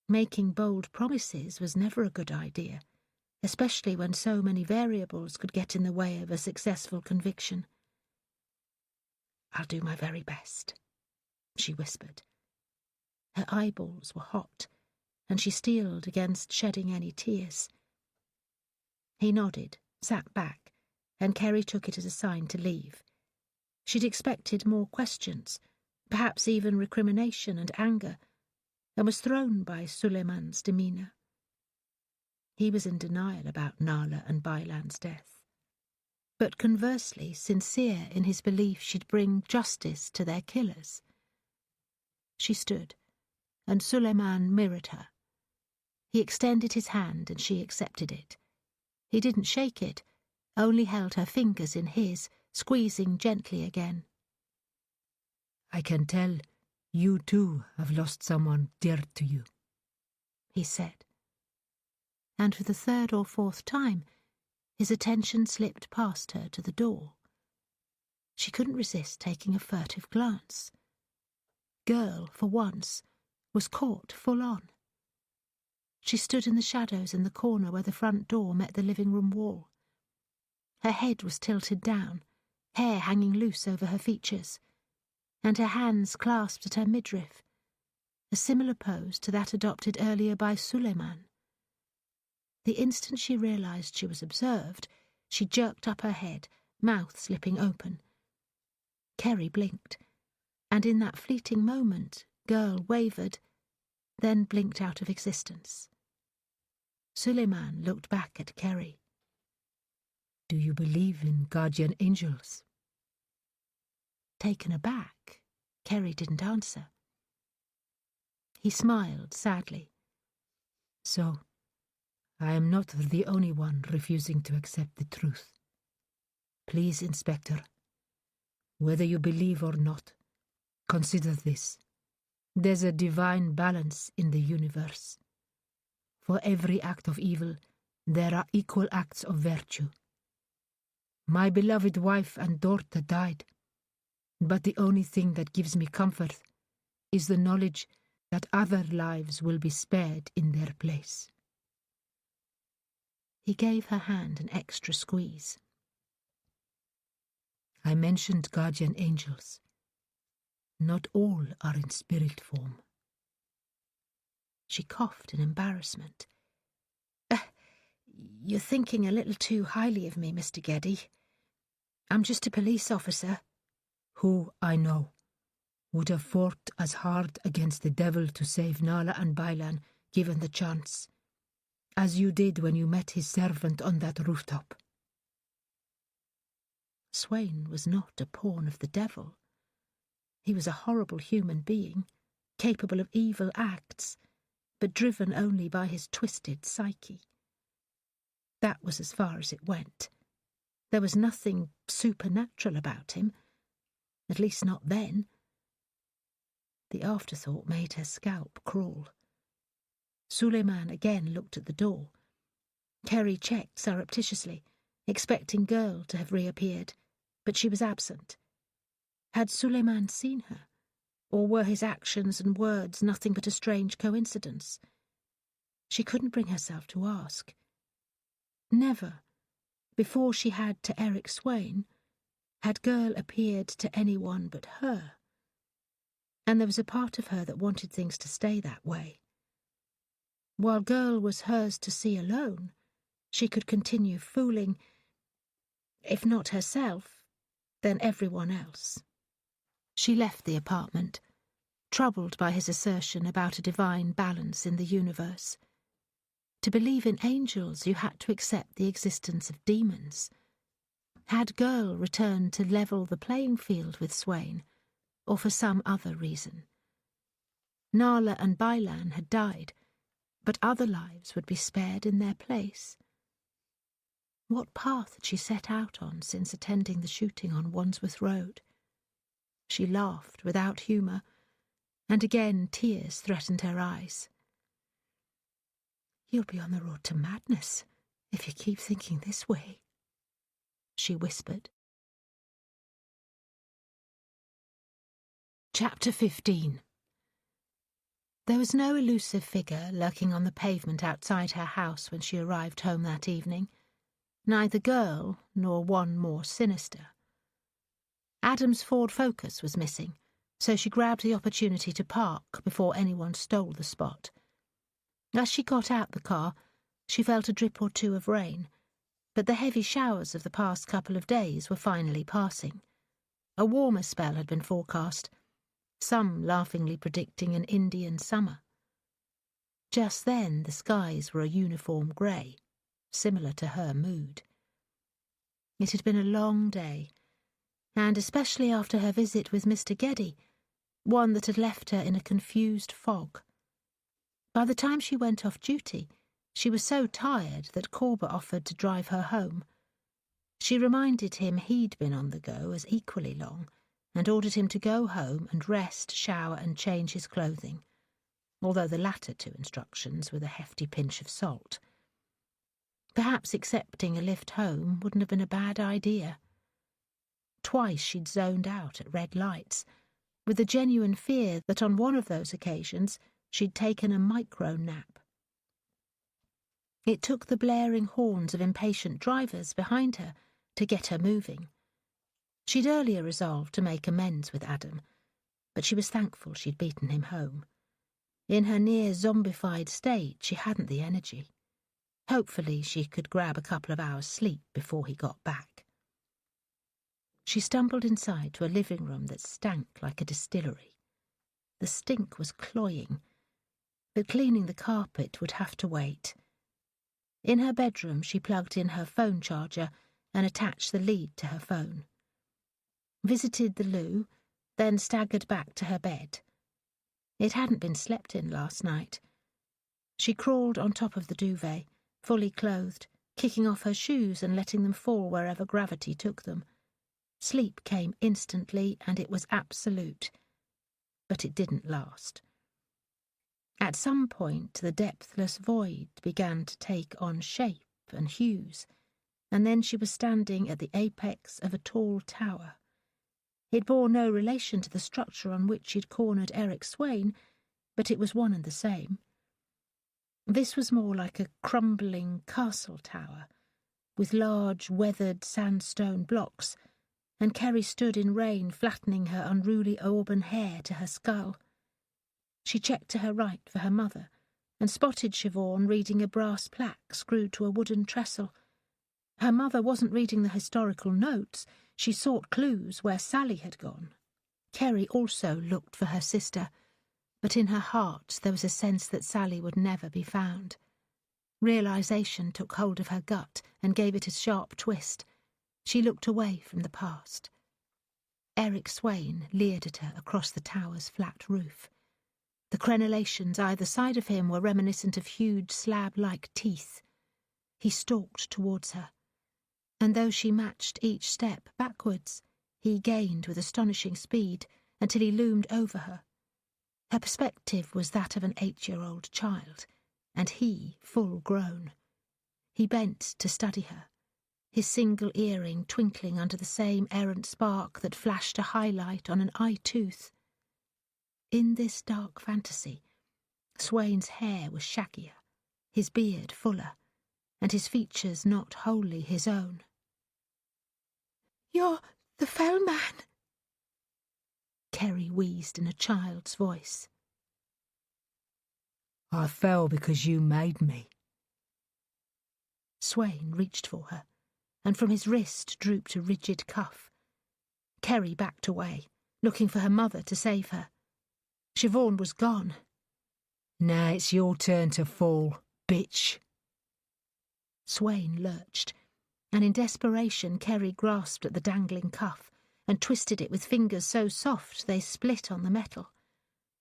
Making bold promises was never a good idea, especially when so many variables could get in the way of a successful conviction. I'll do my very best, she whispered. Her eyeballs were hot, and she steeled against shedding any tears. He nodded, sat back, and Kerry took it as a sign to leave. She'd expected more questions, perhaps even recrimination and anger, and was thrown by Suleiman's demeanour. He was in denial about Nala and Bailan's death, but conversely sincere in his belief she'd bring justice to their killers. She stood, and Suleiman mirrored her. He extended his hand and she accepted it. He didn't shake it, only held her fingers in his, squeezing gently again. I can tell you too have lost someone dear to you, he said. And for the 3rd or 4th time, his attention slipped past her to the door. She couldn't resist taking a furtive glance. Girl, for once, was caught full on. She stood in the shadows in the corner where the front door met the living room wall. Her head was tilted down, hair hanging loose over her features, and her hands clasped at her midriff, a similar pose to that adopted earlier by Suleiman. The instant she realised she was observed, she jerked up her head, mouth slipping open. Kerry blinked, and in that fleeting moment, Girl wavered, then blinked out of existence. Suleiman looked back at Kerry. Do you believe in guardian angels? Taken aback, Kerry didn't answer. He smiled sadly. So, I am not the only one refusing to accept the truth. Please, Inspector, whether you believe or not, consider this. There's a divine balance in the universe. For every act of evil, there are equal acts of virtue. My beloved wife and daughter died, but the only thing that gives me comfort is the knowledge that other lives will be spared in their place. He gave her hand an extra squeeze. I mentioned guardian angels. Not all are in spirit form. She coughed in embarrassment. You're thinking a little too highly of me, Mr. Geddy. I'm just a police officer. Who, I know, would have fought as hard against the devil to save Nala and Bailan, given the chance, as you did when you met his servant on that rooftop. Swain was not a pawn of the devil. He was a horrible human being, capable of evil acts, but driven only by his twisted psyche. That was as far as it went. There was nothing supernatural about him, at least not then. The afterthought made her scalp crawl. Suleiman again looked at the door. Kerry checked surreptitiously, expecting Girl to have reappeared, but she was absent. Had Suleiman seen her, or were his actions and words nothing but a strange coincidence? She couldn't bring herself to ask. Never, before she had to Eric Swain, had Girl appeared to anyone but her. And there was a part of her that wanted things to stay that way. While Girl was hers to see alone, she could continue fooling, if not herself, then everyone else. She left the apartment, troubled by his assertion about a divine balance in the universe. To believe in angels, you had to accept the existence of demons. Had Girl returned to level the playing field with Swain, or for some other reason? Nala and Bailan had died, but other lives would be spared in their place. What path had she set out on since attending the shooting on Wandsworth Road? She laughed without humour, and again tears threatened her eyes. "You'll be on the road to madness if you keep thinking this way," she whispered. Chapter 15. There was no elusive figure lurking on the pavement outside her house when she arrived home that evening, neither Girl nor one more sinister. Adam's Ford Focus was missing, so she grabbed the opportunity to park before anyone stole the spot. As she got out the car, she felt a drip or two of rain, but the heavy showers of the past couple of days were finally passing. A warmer spell had been forecast, some laughingly predicting an Indian summer. Just then the skies were a uniform grey, similar to her mood. It had been a long day, and especially after her visit with Mr. Geddy, one that had left her in a confused fog. By the time she went off duty, she was so tired that Corber offered to drive her home. She reminded him he'd been on the go as equally long, and ordered him to go home and rest, shower and change his clothing, although the latter two instructions with a hefty pinch of salt. Perhaps accepting a lift home wouldn't have been a bad idea. Twice she'd zoned out at red lights, with the genuine fear that on one of those occasions she'd taken a micro-nap. It took the blaring horns of impatient drivers behind her to get her moving. She'd earlier resolved to make amends with Adam, but she was thankful she'd beaten him home. In her near-zombified state, she hadn't the energy. Hopefully she could grab a couple of hours' sleep before he got back. She stumbled inside to a living room that stank like a distillery. The stink was cloying, but cleaning the carpet would have to wait. In her bedroom, she plugged in her phone charger and attached the lead to her phone. Visited the loo, then staggered back to her bed. It hadn't been slept in last night. She crawled on top of the duvet, fully clothed, kicking off her shoes and letting them fall wherever gravity took them. Sleep came instantly, and it was absolute. But it didn't last. At some point, the depthless void began to take on shape and hues, and then she was standing at the apex of a tall tower. It bore no relation to the structure on which she'd cornered Eric Swain, but it was one and the same. This was more like a crumbling castle tower, with large, weathered sandstone blocks, and Kerry stood in rain, flattening her unruly auburn hair to her skull. She checked to her right for her mother, and spotted Siobhan reading a brass plaque screwed to a wooden trestle. Her mother wasn't reading the historical notes. She sought clues where Sally had gone. Kerry also looked for her sister, but in her heart there was a sense that Sally would never be found. Realisation took hold of her gut and gave it a sharp twist. She looked away from the past. Eric Swain leered at her across the tower's flat roof. The crenellations either side of him were reminiscent of huge slab-like teeth. He stalked towards her, and though she matched each step backwards, he gained with astonishing speed until he loomed over her. Her perspective was that of an 8-year-old child, and he full grown. He bent to study her, his single earring twinkling under the same errant spark that flashed a highlight on an eye-tooth. In this dark fantasy, Swain's hair was shaggier, his beard fuller, and his features not wholly his own. "You're the fell man," Kerry wheezed in a child's voice. I fell because you made me. Swain reached for her, and from his wrist drooped a rigid cuff. Kerry backed away, looking for her mother to save her. Siobhan was gone. Now it's your turn to fall, bitch. Swain lurched, and in desperation Kerry grasped at the dangling cuff and twisted it with fingers so soft they split on the metal.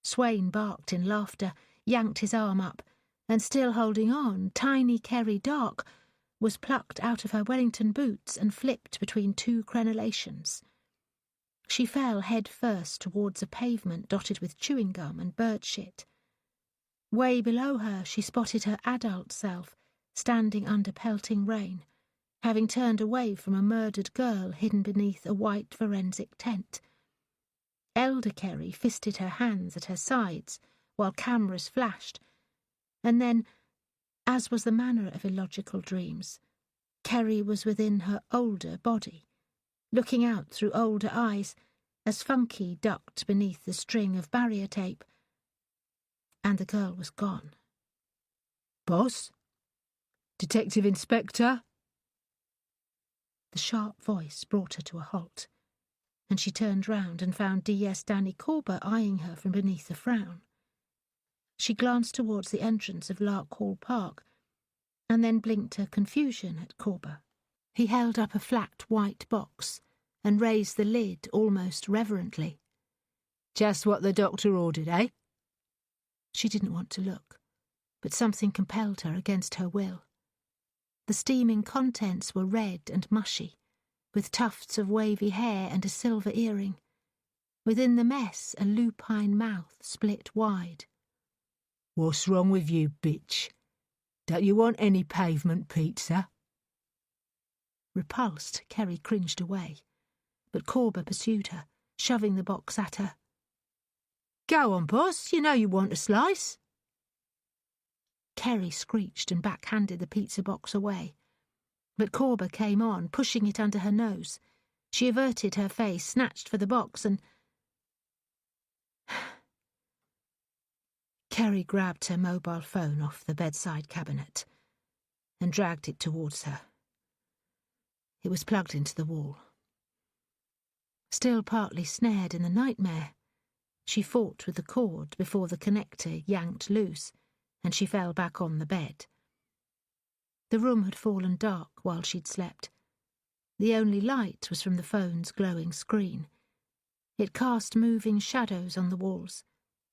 Swain barked in laughter, yanked his arm up, and still holding on, tiny Kerry Dark was plucked out of her Wellington boots and flipped between two crenellations. She fell head first towards a pavement dotted with chewing gum and bird shit. Way below her she spotted her adult self, standing under pelting rain, having turned away from a murdered girl hidden beneath a white forensic tent. Elder Kerry fisted her hands at her sides while cameras flashed, and then, as was the manner of illogical dreams, Kerry was within her older body, looking out through older eyes, as Funky ducked beneath the string of barrier tape, and the girl was gone. Boss? Detective Inspector? The sharp voice brought her to a halt, and she turned round and found D.S. Danny Corber eyeing her from beneath a frown. She glanced towards the entrance of Larkhall Park, and then blinked her confusion at Corber. He held up a flat white box and raised the lid almost reverently. Just what the doctor ordered, eh? She didn't want to look, but something compelled her against her will. The steaming contents were red and mushy, with tufts of wavy hair and a silver earring. Within the mess, a lupine mouth split wide. What's wrong with you, bitch? Don't you want any pavement pizza? Repulsed, Kerry cringed away, but Corber pursued her, shoving the box at her. Go on, boss, you know you want a slice. Kerry screeched and backhanded the pizza box away, but Corber came on, pushing it under her nose. She averted her face, snatched for the box, and Kerry grabbed her mobile phone off the bedside cabinet and dragged it towards her. It was plugged into the wall. Still partly snared in the nightmare, she fought with the cord before the connector yanked loose, and she fell back on the bed. The room had fallen dark while she'd slept. The only light was from the phone's glowing screen. It cast moving shadows on the walls,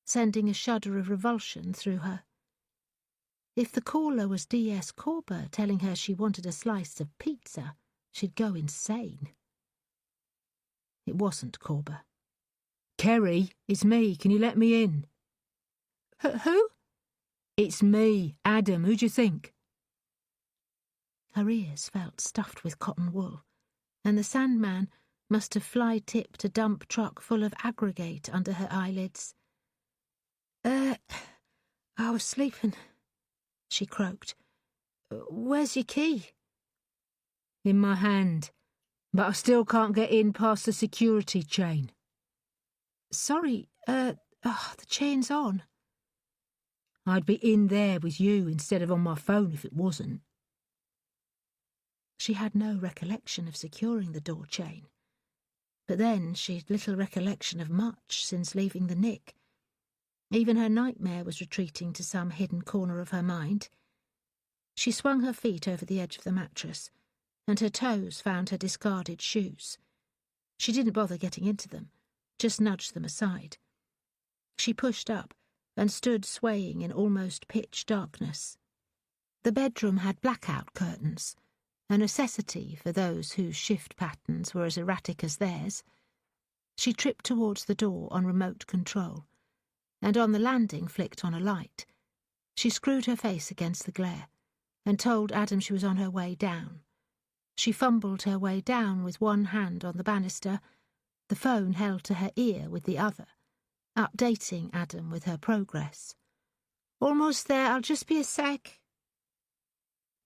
sending a shudder of revulsion through her. If the caller was D.S. Corber telling her she wanted a slice of pizza, she'd go insane. It wasn't Corber. Kerry, it's me. Can you let me in? Who? It's me, Adam. Who do you think? Her ears felt stuffed with cotton wool, and the Sandman must have fly-tipped a dump truck full of aggregate under her eyelids. I was sleeping, she croaked. Where's your key? In my hand, but I still can't get in past the security chain. Sorry, the chain's on. I'd be in there with you instead of on my phone if it wasn't. She had no recollection of securing the door chain, but then she'd little recollection of much since leaving the Nick. Even her nightmare was retreating to some hidden corner of her mind. She swung her feet over the edge of the mattress, and her toes found her discarded shoes. She didn't bother getting into them, just nudged them aside. She pushed up and stood swaying in almost pitch darkness. The bedroom had blackout curtains, a necessity for those whose shift patterns were as erratic as theirs. She tripped towards the door on remote control, and on the landing flicked on a light. She screwed her face against the glare, and told Adam she was on her way down. She fumbled her way down with one hand on the banister, the phone held to her ear with the other, updating Adam with her progress. "Almost there, I'll just be a sec."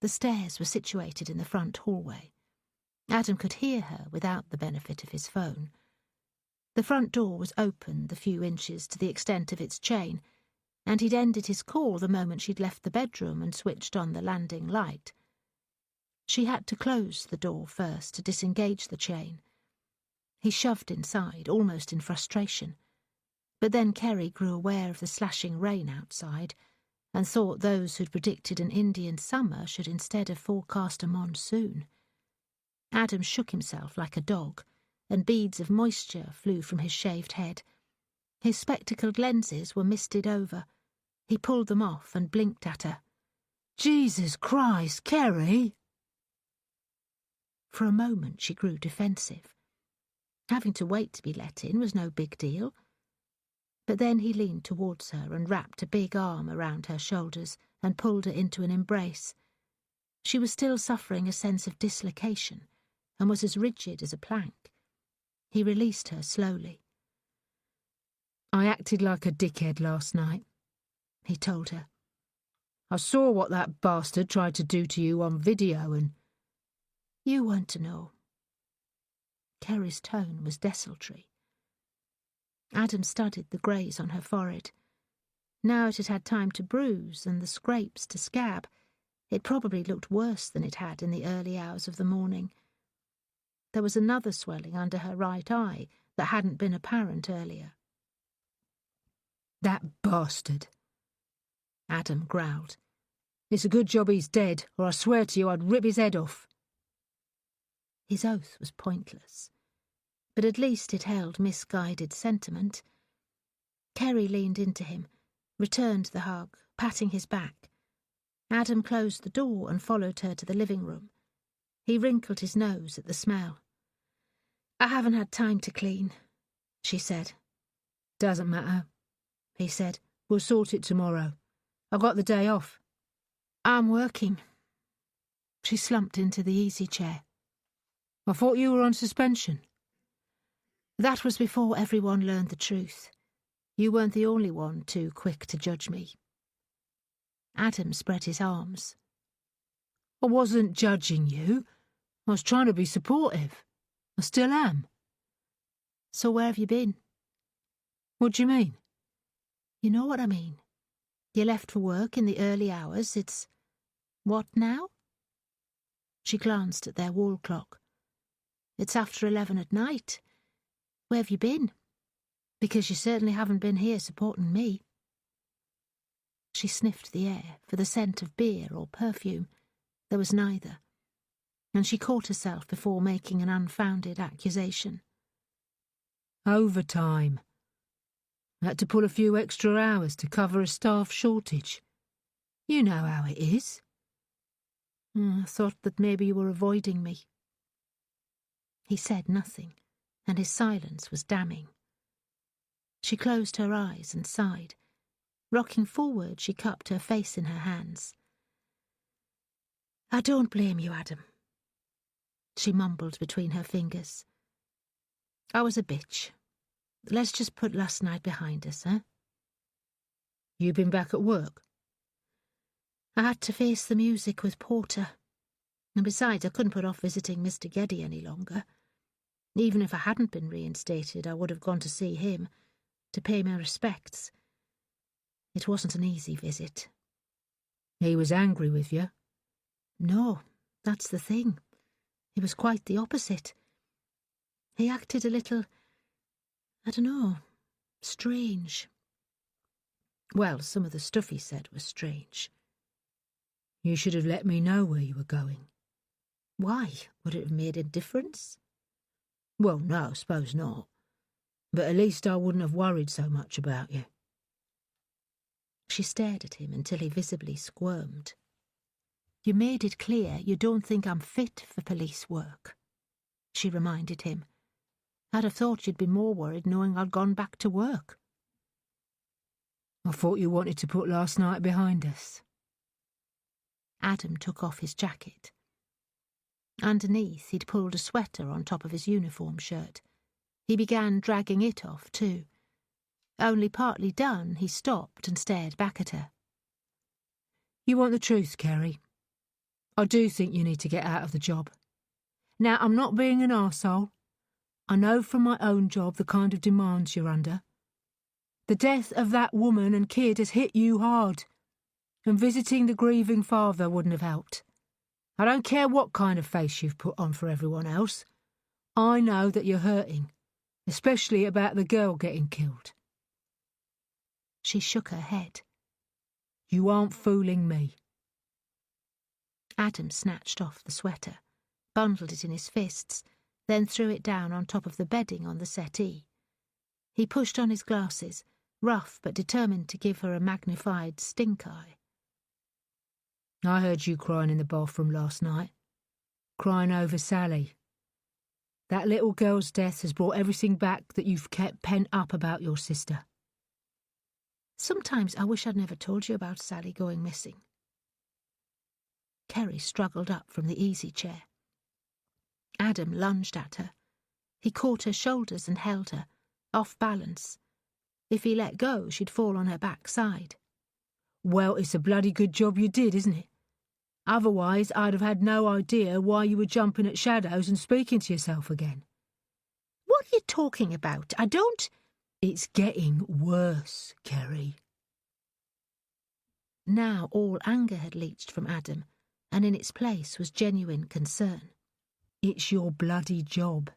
The stairs were situated in the front hallway. Adam could hear her without the benefit of his phone. The front door was open the few inches to the extent of its chain, and he'd ended his call the moment she'd left the bedroom and switched on the landing light. She had to close the door first to disengage the chain. He shoved inside, almost in frustration. But then Kerry grew aware of the slashing rain outside and thought those who'd predicted an Indian summer should instead have forecast a monsoon. Adam shook himself like a dog, and beads of moisture flew from his shaved head. His spectacled lenses were misted over. He pulled them off and blinked at her. "Jesus Christ, Kerry!" For a moment she grew defensive. Having to wait to be let in was no big deal. But then he leaned towards her and wrapped a big arm around her shoulders and pulled her into an embrace. She was still suffering a sense of dislocation and was as rigid as a plank. He released her slowly. "I acted like a dickhead last night," he told her. "I saw what that bastard tried to do to you on video and—" "You weren't to know." Kerry's tone was desultory. Adam studied the graze on her forehead. Now it had had time to bruise and the scrapes to scab. It probably looked worse than it had in the early hours of the morning. There was another swelling under her right eye that hadn't been apparent earlier. "That bastard," Adam growled. "It's a good job he's dead, or I swear to you I'd rip his head off." His oath was pointless, but at least it held misguided sentiment. Kerry leaned into him, returned the hug, patting his back. Adam closed the door and followed her to the living room. He wrinkled his nose at the smell. "I haven't had time to clean," she said. "Doesn't matter," he said. "We'll sort it tomorrow. I've got the day off." "I'm working." She slumped into the easy chair. "I thought you were on suspension." "That was before everyone learned the truth. You weren't the only one too quick to judge me." Adam spread his arms. "I wasn't judging you. I was trying to be supportive. I still am." "So where have you been?" "What do you mean?" "You know what I mean. You left for work in the early hours. It's... what now?" She glanced at their wall clock. "It's after 11 at night. Where have you been? Because you certainly haven't been here supporting me." She sniffed the air for the scent of beer or perfume. There was neither, and she caught herself before making an unfounded accusation. "Overtime. I had to pull a few extra hours to cover a staff shortage. You know how it is." "I thought that maybe you were avoiding me." He said nothing, and his silence was damning. She closed her eyes and sighed. Rocking forward, she cupped her face in her hands. "I don't blame you, Adam," she mumbled between her fingers. "I was a bitch. Let's just put last night behind us, eh?" "You been back at work?" "I had to face the music with Porter. And besides, I couldn't put off visiting Mr. Geddy any longer. Even if I hadn't been reinstated, I would have gone to see him, to pay my respects. It wasn't an easy visit." "He was angry with you?" "No, that's the thing. He was quite the opposite. He acted a little, I don't know, strange. Well, some of the stuff he said was strange." "You should have let me know where you were going." "Why? Would it have made a difference?" "Well, no, I suppose not. But at least I wouldn't have worried so much about you." She stared at him until he visibly squirmed. You made it clear you don't think I'm fit for police work, she reminded him. I'd have thought you'd be more worried knowing I'd gone back to work. I thought you wanted to put last night behind us. Adam took off his jacket. Underneath, he'd pulled a sweater on top of his uniform shirt. He began dragging it off, too. Only partly done, he stopped and stared back at her. You want the truth, Kerry? I do think you need to get out of the job. Now, I'm not being an arsehole. I know from my own job the kind of demands you're under. The death of that woman and kid has hit you hard, and visiting the grieving father wouldn't have helped. I don't care what kind of face you've put on for everyone else. I know that you're hurting, especially about the girl getting killed. She shook her head. You aren't fooling me. Adam snatched off the sweater, bundled it in his fists, then threw it down on top of the bedding on the settee. He pushed on his glasses, rough but determined to give her a magnified stink eye. I heard you crying in the bathroom last night. Crying over Sally. That little girl's death has brought everything back that you've kept pent up about your sister. Sometimes I wish I'd never told you about Sally going missing. Kerry struggled up from the easy chair. Adam lunged at her. He caught her shoulders and held her, off balance. If he let go, she'd fall on her backside. Well, it's a bloody good job you did, isn't it? Otherwise, I'd have had no idea why you were jumping at shadows and speaking to yourself again. What are you talking about? I don't... It's getting worse, Kerry. Now all anger had leached from Adam, and in its place was genuine concern. It's your bloody job.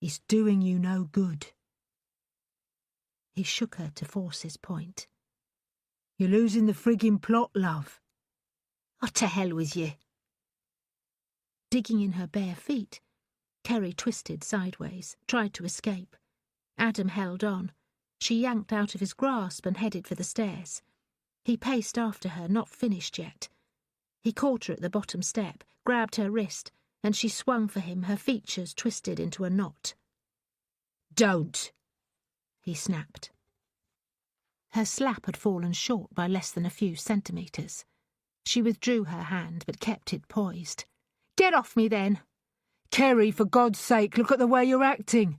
It's doing you no good. He shook her to force his point. You're losing the frigging plot, love. Oh, to hell with you. Digging in her bare feet, Kerry twisted sideways, tried to escape. Adam held on. She yanked out of his grasp and headed for the stairs. He paced after her, not finished yet. He caught her at the bottom step, grabbed her wrist, and she swung for him, her features twisted into a knot. Don't, he snapped. Her slap had fallen short by less than a few centimetres. She withdrew her hand, but kept it poised. Get off me, then! Kerry, for God's sake, look at the way you're acting.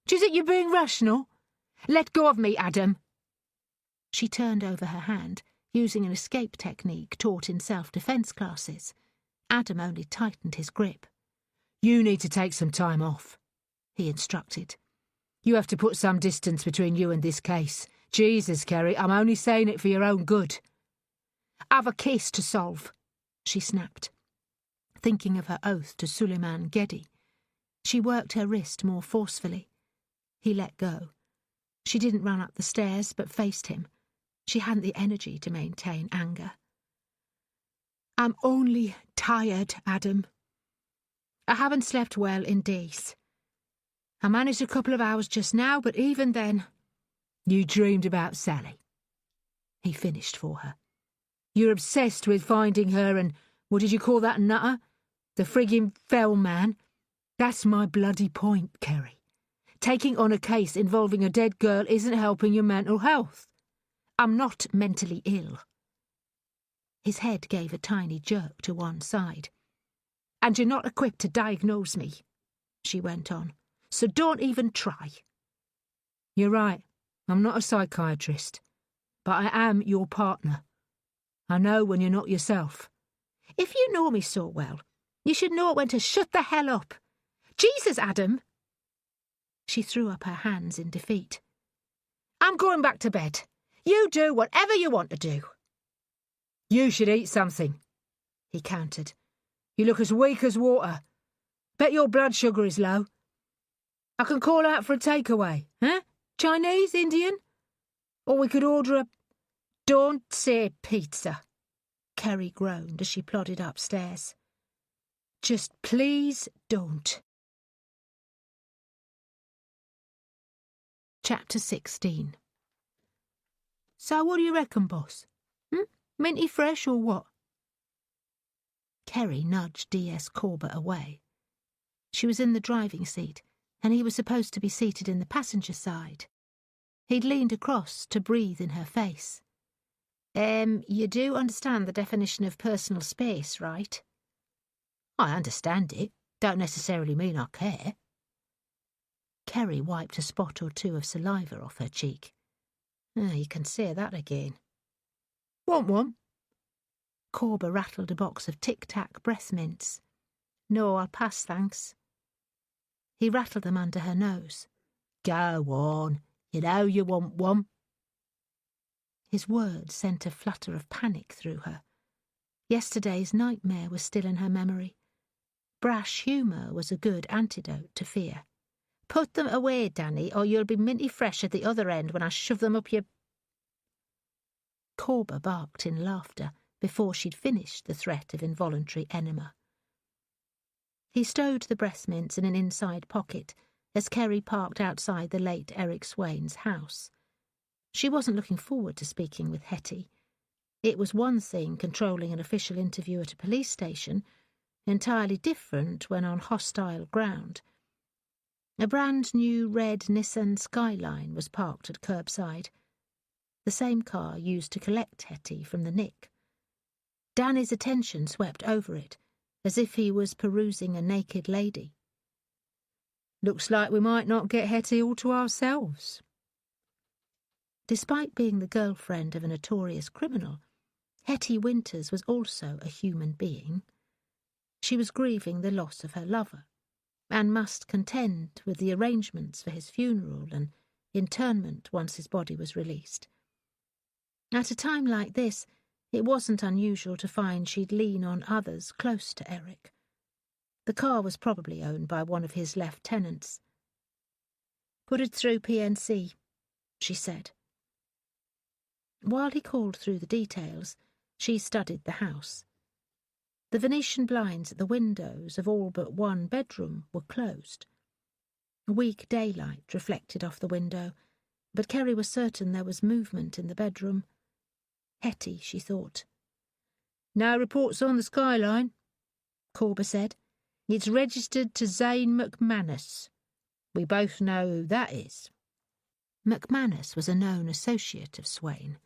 Do you think you're being rational? Let go of me, Adam! She turned over her hand, using an escape technique taught in self-defence classes. Adam only tightened his grip. You need to take some time off, he instructed. You have to put some distance between you and this case. Jesus, Kerry, I'm only saying it for your own good. I've a case to solve, she snapped, thinking of her oath to Suleiman Gedi. She worked her wrist more forcefully. He let go. She didn't run up the stairs, but faced him. She hadn't the energy to maintain anger. I'm only tired, Adam. I haven't slept well in days. I managed a couple of hours just now, but even then... You dreamed about Sally, he finished for her. You're obsessed with finding her and, what did you call that nutter? The frigging fell man. That's my bloody point, Kerry. Taking on a case involving a dead girl isn't helping your mental health. I'm not mentally ill. His head gave a tiny jerk to one side. And you're not equipped to diagnose me, she went on, so don't even try. You're right, I'm not a psychiatrist, but I am your partner. I know when you're not yourself. If you know me so well, you should know when to shut the hell up. Jesus, Adam! She threw up her hands in defeat. I'm going back to bed. You do whatever you want to do. You should eat something, he countered. You look as weak as water. Bet your blood sugar is low. I can call out for a takeaway, huh? Chinese, Indian? Or we could order a... Don't say pizza, Kerry groaned as she plodded upstairs. Just please don't. Chapter 16. So what do you reckon, boss? Minty fresh or what? Kerry nudged D.S. Corber away. She was in the driving seat, and he was supposed to be seated in the passenger side. He'd leaned across to breathe in her face. You do understand the definition of personal space, right? I understand it. Don't necessarily mean I care. Kerry wiped a spot or two of saliva off her cheek. You can say that again. Want one? Corber rattled a box of Tic-Tac breath mints. No, I'll pass, thanks. He rattled them under her nose. Go on, you know you want one. His words sent a flutter of panic through her. Yesterday's nightmare was still in her memory. Brash humour was a good antidote to fear. Put them away, Danny, or you'll be minty fresh at the other end when I shove them up your... Corber barked in laughter before she'd finished the threat of involuntary enema. He stowed the breath mints in an inside pocket as Kerry parked outside the late Eric Swain's house. She wasn't looking forward to speaking with Hetty. It was one thing controlling an official interview at a police station, entirely different when on hostile ground. A brand-new red Nissan Skyline was parked at curbside, the same car used to collect Hetty from the nick. Danny's attention swept over it, as if he was perusing a naked lady. Looks like we might not get Hetty all to ourselves. Despite being the girlfriend of a notorious criminal, Hetty Winters was also a human being. She was grieving the loss of her lover, and must contend with the arrangements for his funeral and internment once his body was released. At a time like this, it wasn't unusual to find she'd lean on others close to Eric. The car was probably owned by one of his lieutenants. Put it through PNC, she said. While he called through the details, she studied the house. The Venetian blinds at the windows of all but one bedroom were closed. Weak daylight reflected off the window, but Kerry was certain there was movement in the bedroom. Hetty, she thought. No reports on the Skyline, Corber said. It's registered to Zane McManus. We both know who that is. McManus was a known associate of Swain.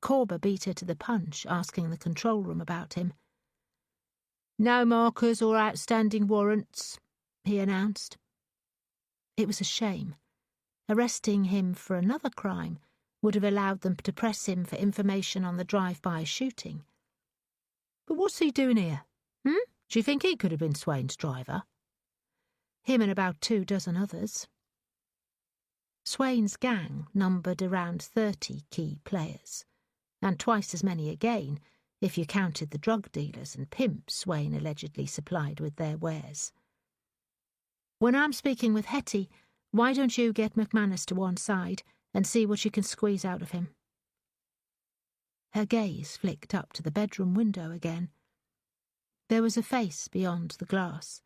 Corber beat her to the punch, asking the control room about him. No markers or outstanding warrants, he announced. It was a shame. Arresting him for another crime would have allowed them to press him for information on the drive-by shooting. But what's he doing here? Do you think he could have been Swain's driver? Him and about 24 others. Swain's gang numbered around 30 key players, and twice as many again if you counted the drug dealers and pimps Swain allegedly supplied with their wares. When I'm speaking with Hetty, why don't you get McManus to one side and see what you can squeeze out of him? Her gaze flicked up to the bedroom window again. There was a face beyond the glass.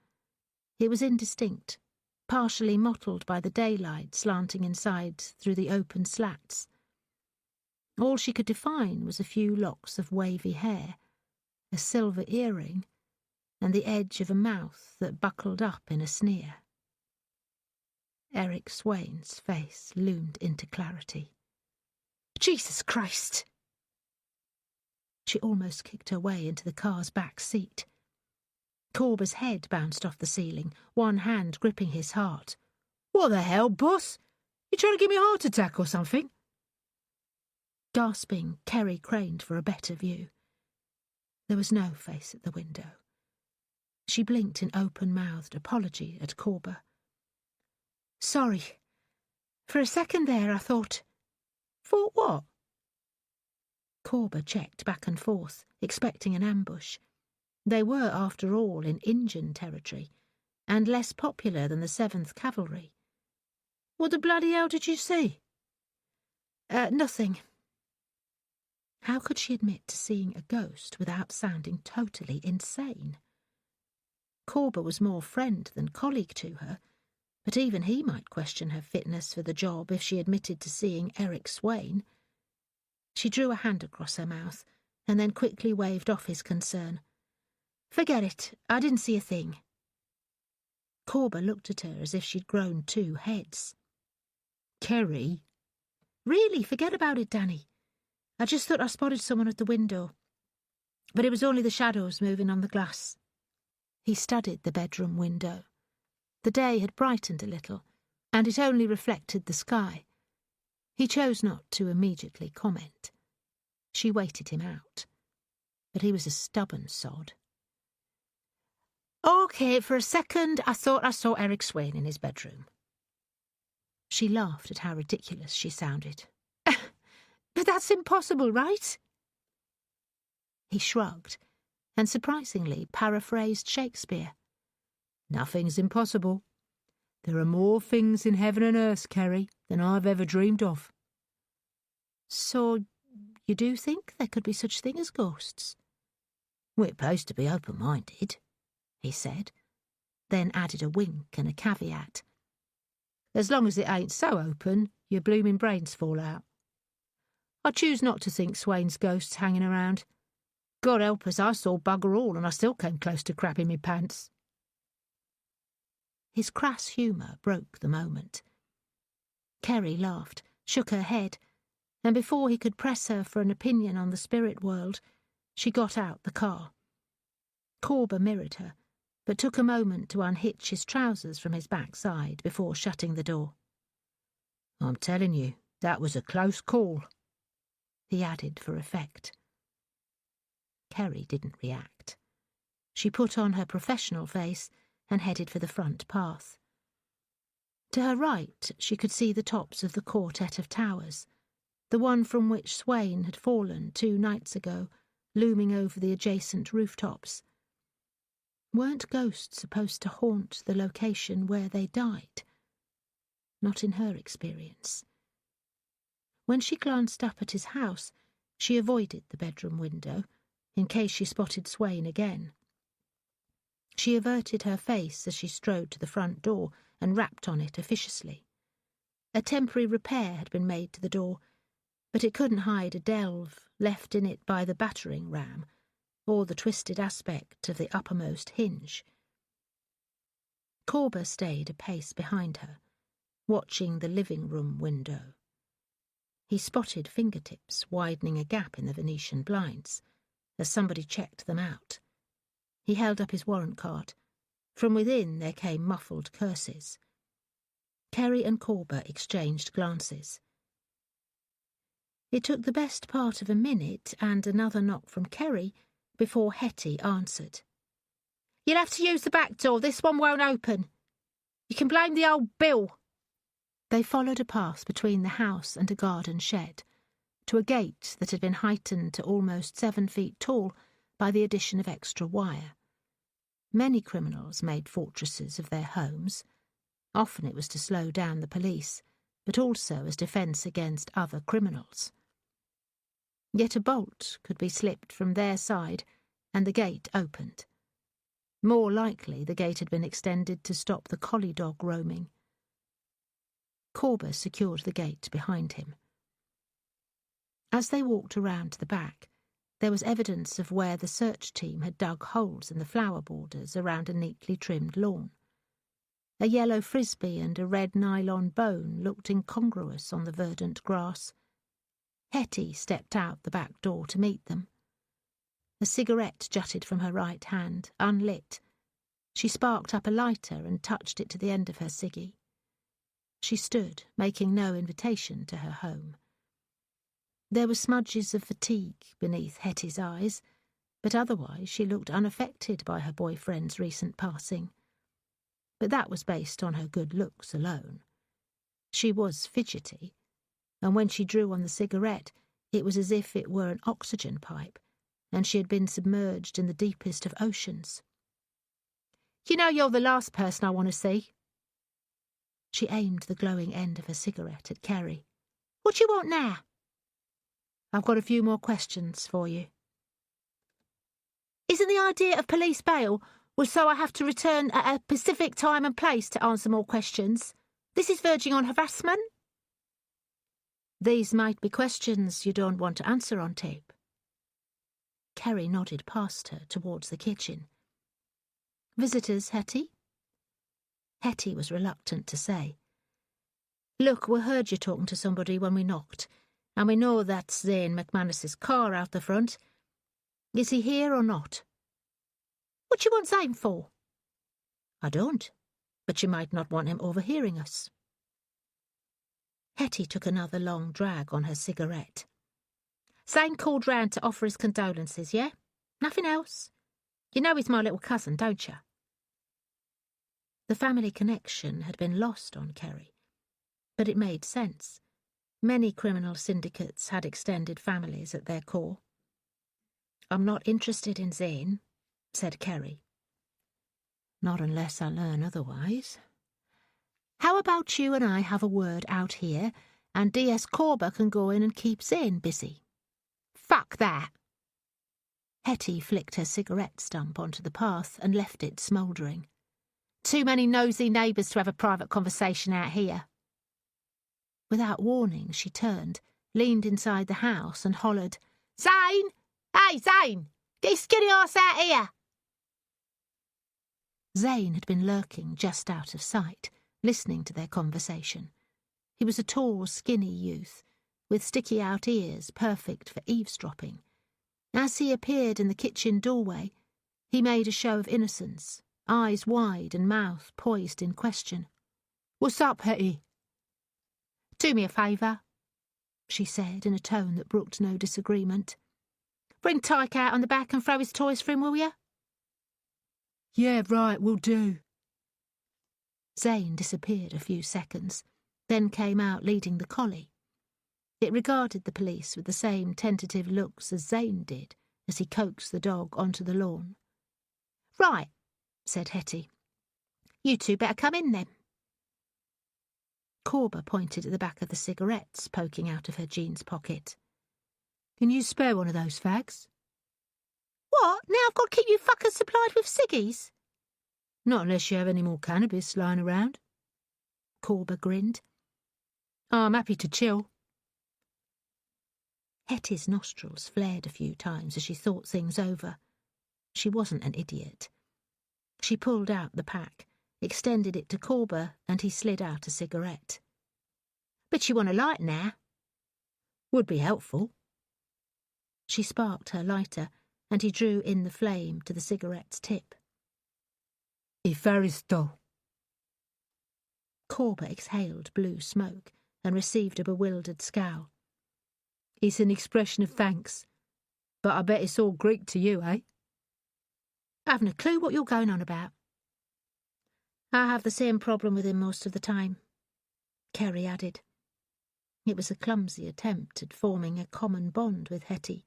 It was indistinct, partially mottled by the daylight slanting inside through the open slats. All she could define was a few locks of wavy hair, a silver earring, and the edge of a mouth that buckled up in a sneer. Eric Swain's face loomed into clarity. Jesus Christ! She almost kicked her way into the car's back seat. Corber's head bounced off the ceiling, one hand gripping his heart. What the hell, boss? You trying to give me a heart attack or something? Gasping, Kerry craned for a better view. There was no face at the window. She blinked in open-mouthed apology at Corber. Sorry. For a second there I thought... Thought what? Corber checked back and forth, expecting an ambush. They were, after all, in Injun territory, and less popular than the 7th Cavalry. What the bloody hell did you see? Nothing. How could she admit to seeing a ghost without sounding totally insane? Corber was more friend than colleague to her, but even he might question her fitness for the job if she admitted to seeing Eric Swain. She drew a hand across her mouth and then quickly waved off his concern. Forget it. I didn't see a thing. Corber looked at her as if she'd grown 2 heads. Kerry? Really, forget about it, Danny. I just thought I spotted someone at the window. But it was only the shadows moving on the glass. He studied the bedroom window. The day had brightened a little, and it only reflected the sky. He chose not to immediately comment. She waited him out. But he was a stubborn sod. OK, for a second I thought I saw Eric Swain in his bedroom. She laughed at how ridiculous she sounded. But that's impossible, right? He shrugged, and surprisingly paraphrased Shakespeare. Nothing's impossible. There are more things in heaven and earth, Kerry, than I've ever dreamed of. So you do think there could be such thing as ghosts? We're supposed to be open-minded, he said, then added a wink and a caveat. As long as it ain't so open, your blooming brains fall out. I choose not to think Swain's ghost's hanging around. God help us, I saw bugger all and I still came close to crapping me pants. His crass humour broke the moment. Kerry laughed, shook her head, and before he could press her for an opinion on the spirit world, she got out the car. Corber mirrored her, but took a moment to unhitch his trousers from his backside before shutting the door. I'm telling you, that was a close call, he added for effect. Kerry didn't react. She put on her professional face and headed for the front path. To her right, she could see the tops of the quartet of towers, the one from which Swain had fallen 2 nights ago, looming over the adjacent rooftops. Weren't ghosts supposed to haunt the location where they died? Not in her experience. When she glanced up at his house, she avoided the bedroom window, in case she spotted Swain again. She averted her face as she strode to the front door and rapped on it officiously. A temporary repair had been made to the door, but it couldn't hide a delve left in it by the battering ram, or the twisted aspect of the uppermost hinge. Corber stayed a pace behind her, watching the living-room window. He spotted fingertips widening a gap in the Venetian blinds, as somebody checked them out. He held up his warrant card. From within there came muffled curses. Kerry and Corber exchanged glances. It took the best part of a minute and another knock from Kerry before Hetty answered. You'll have to use the back door. This one won't open. You can blame the old Bill. They followed a path between the house and a garden shed, to a gate that had been heightened to almost 7 feet tall by the addition of extra wire. Many criminals made fortresses of their homes. Often it was to slow down the police, but also as defence against other criminals. Yet a bolt could be slipped from their side, and the gate opened. More likely the gate had been extended to stop the collie dog roaming. Corber secured the gate behind him. As they walked around to the back, there was evidence of where the search team had dug holes in the flower borders around a neatly trimmed lawn. A yellow frisbee and a red nylon bone looked incongruous on the verdant grass. Hetty stepped out the back door to meet them. A cigarette jutted from her right hand, unlit. She sparked up a lighter and touched it to the end of her ciggy. She stood, making no invitation to her home. There were smudges of fatigue beneath Hetty's eyes, but otherwise she looked unaffected by her boyfriend's recent passing. But that was based on her good looks alone. She was fidgety, and when she drew on the cigarette, it was as if it were an oxygen pipe, and she had been submerged in the deepest of oceans. You know you're the last person I want to see. She aimed the glowing end of her cigarette at Kerry. What do you want now? I've got a few more questions for you. Isn't the idea of police bail was so I have to return at a specific time and place to answer more questions? This is verging on harassment. These might be questions you don't want to answer on tape. Kerry nodded past her towards the kitchen. Visitors, Hetty? Hetty was reluctant to say. Look, we heard you talking to somebody when we knocked, and we know that's Zane McManus's car out the front. Is he here or not? What you want Zane for? I don't, but you might not want him overhearing us. Hetty took another long drag on her cigarette. Zane called round to offer his condolences, yeah? Nothing else? You know he's my little cousin, don't you? The family connection had been lost on Kerry, but it made sense. Many criminal syndicates had extended families at their core. I'm not interested in Zane, said Kerry. Not unless I learn otherwise. How about you and I have a word out here, and D.S. Corber can go in and keep Zane busy? Fuck that! Hetty flicked her cigarette stump onto the path and left it smouldering. Too many nosy neighbours to have a private conversation out here. Without warning, she turned, leaned inside the house and hollered, Zane! Hey, Zane! Get your skinny arse out here! Zane had been lurking just out of sight, listening to their conversation. He was a tall, skinny youth, with sticky-out ears perfect for eavesdropping. As he appeared in the kitchen doorway, he made a show of innocence, eyes wide and mouth poised in question. What's up, Hetty? Do me a favour, she said in a tone that brooked no disagreement. Bring Tyke out on the back and throw his toys for him, will you? Yeah, right, will do. Zane disappeared a few seconds, then came out leading the collie. It regarded the police with the same tentative looks as Zane did as he coaxed the dog onto the lawn. Right, said Hetty. You two better come in then. Corber pointed at the back of the cigarettes poking out of her jeans pocket. Can you spare one of those fags? What? Now I've got to keep you fuckers supplied with ciggies? Not unless you have any more cannabis lying around. Corber grinned. I'm happy to chill. Hetty's nostrils flared a few times as she thought things over. She wasn't an idiot. She pulled out the pack, extended it to Corber, and he slid out a cigarette. Bet you want a light now? Would be helpful. She sparked her lighter, and he drew in the flame to the cigarette's tip. Ifaristo. Corber exhaled blue smoke and received a bewildered scowl. It's an expression of thanks, but I bet it's all Greek to you, eh? I haven't a clue what you're going on about. I have the same problem with him most of the time, Kerry added. It was a clumsy attempt at forming a common bond with Hetty,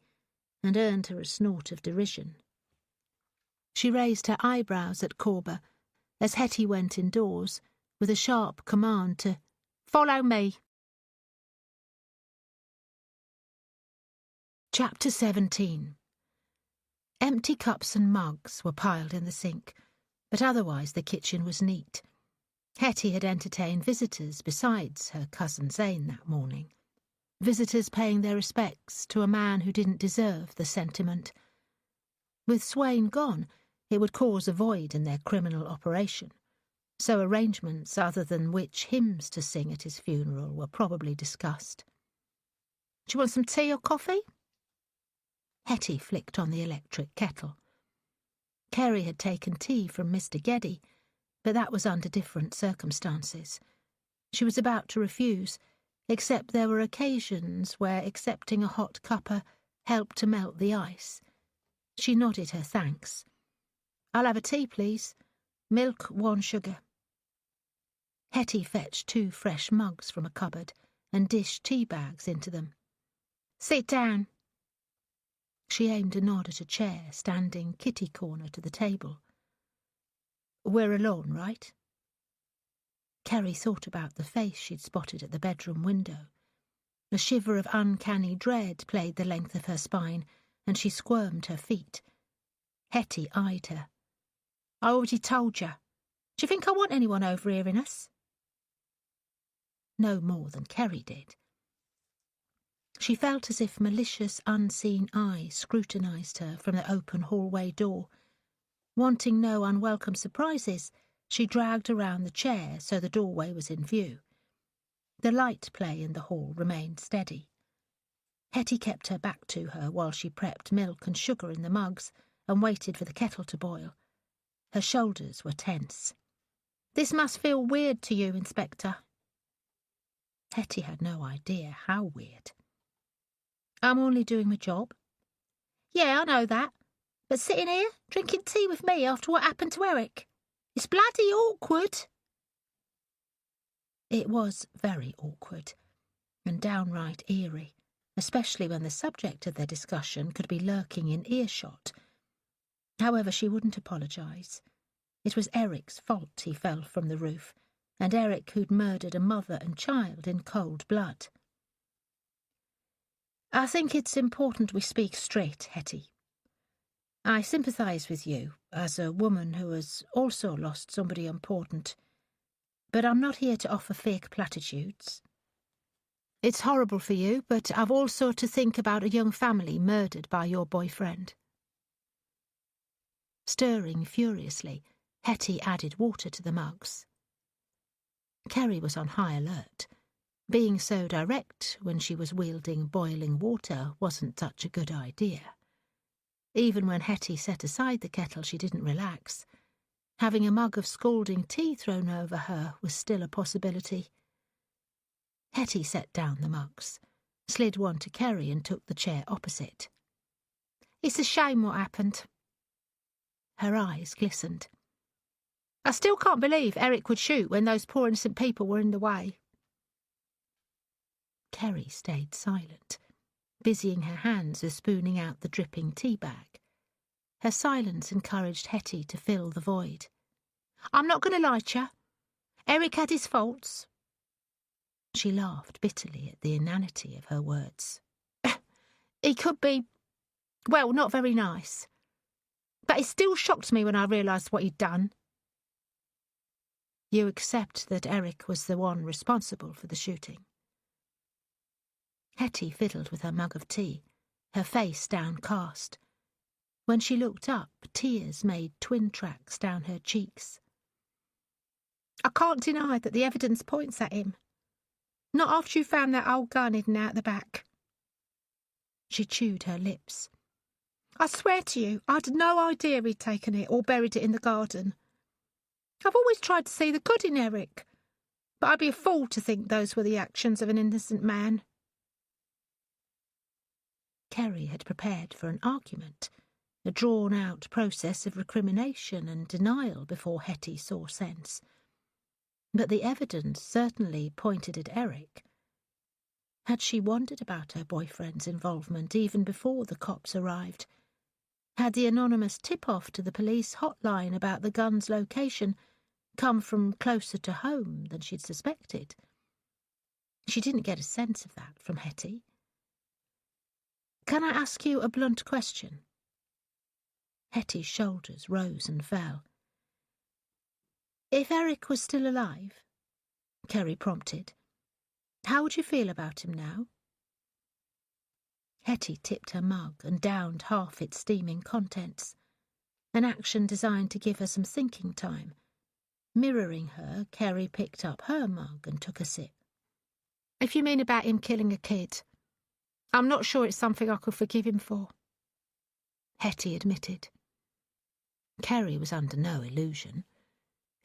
and earned her a snort of derision. She raised her eyebrows at Corber as Hetty went indoors, with a sharp command to follow me. Chapter 17. Empty cups and mugs were piled in the sink, but otherwise the kitchen was neat. Hetty had entertained visitors besides her cousin Zane that morning. Visitors paying their respects to a man who didn't deserve the sentiment. With Swain gone, it would cause a void in their criminal operation, so arrangements other than which hymns to sing at his funeral were probably discussed. Do you want some tea or coffee? Hetty flicked on the electric kettle. Kerry had taken tea from Mr. Geddy, but that was under different circumstances. She was about to refuse, except there were occasions where accepting a hot cuppa helped to melt the ice. She nodded her thanks. I'll have a tea, please. Milk, 1 sugar. Hetty fetched 2 fresh mugs from a cupboard and dished tea bags into them. Sit down. She aimed a nod at a chair standing kitty-corner to the table. We're alone, right? Kerry thought about the face she'd spotted at the bedroom window. A shiver of uncanny dread played the length of her spine, and she squirmed her feet. Hetty eyed her. I already told you. Do you think I want anyone overhearing us? No more than Kerry did. She felt as if malicious, unseen eyes scrutinised her from the open hallway door. Wanting no unwelcome surprises, she dragged around the chair so the doorway was in view. The light play in the hall remained steady. Hetty kept her back to her while she prepped milk and sugar in the mugs and waited for the kettle to boil. Her shoulders were tense. "This must feel weird to you, Inspector." Hetty had no idea how weird. "I'm only doing my job." "Yeah, I know that. But sitting here, drinking tea with me after what happened to Eric, it's bloody awkward." It was very awkward and downright eerie, especially when the subject of their discussion could be lurking in earshot. However, she wouldn't apologise. It was Eric's fault he fell from the roof, and Eric who'd murdered a mother and child in cold blood. "I think it's important we speak straight, Hetty. I sympathise with you, as a woman who has also lost somebody important, but I'm not here to offer fake platitudes. It's horrible for you, but I've also to think about a young family murdered by your boyfriend." Stirring furiously, Hetty added water to the mugs. Kerry was on high alert. Being so direct when she was wielding boiling water wasn't such a good idea. Even when Hetty set aside the kettle, she didn't relax. Having a mug of scalding tea thrown over her was still a possibility. Hetty set down the mugs, slid one to Kerry and took the chair opposite. "It's a shame what happened." Her eyes glistened. "I still can't believe Eric would shoot when those poor innocent people were in the way." Kerry stayed silent, busying her hands with spooning out the dripping tea bag. Her silence encouraged Hetty to fill the void. "I'm not going to lie to you. Eric had his faults." She laughed bitterly at the inanity of her words. "He could be, well, not very nice. But it still shocked me when I realised what he'd done." "You accept that Eric was the one responsible for the shooting?" Hetty fiddled with her mug of tea, her face downcast. When she looked up, tears made twin tracks down her cheeks. "I can't deny that the evidence points at him. Not after you found that old gun hidden out the back." She chewed her lips. "I swear to you, I'd no idea he'd taken it or buried it in the garden. I've always tried to see the good in Eric, but I'd be a fool to think those were the actions of an innocent man." Kerry had prepared for an argument, a drawn-out process of recrimination and denial before Hetty saw sense. But the evidence certainly pointed at Eric. Had she wondered about her boyfriend's involvement even before the cops arrived? Had the anonymous tip-off to the police hotline about the gun's location come from closer to home than she'd suspected? She didn't get a sense of that from Hetty. "Can I ask you a blunt question?" Hetty's shoulders rose and fell. "If Eric was still alive," Kerry prompted, "how would you feel about him now?" Hetty tipped her mug and downed half its steaming contents, an action designed to give her some thinking time. Mirroring her, Kerry picked up her mug and took a sip. "If you mean about him killing a kid, I'm not sure it's something I could forgive him for," Hetty admitted. Kerry was under no illusion.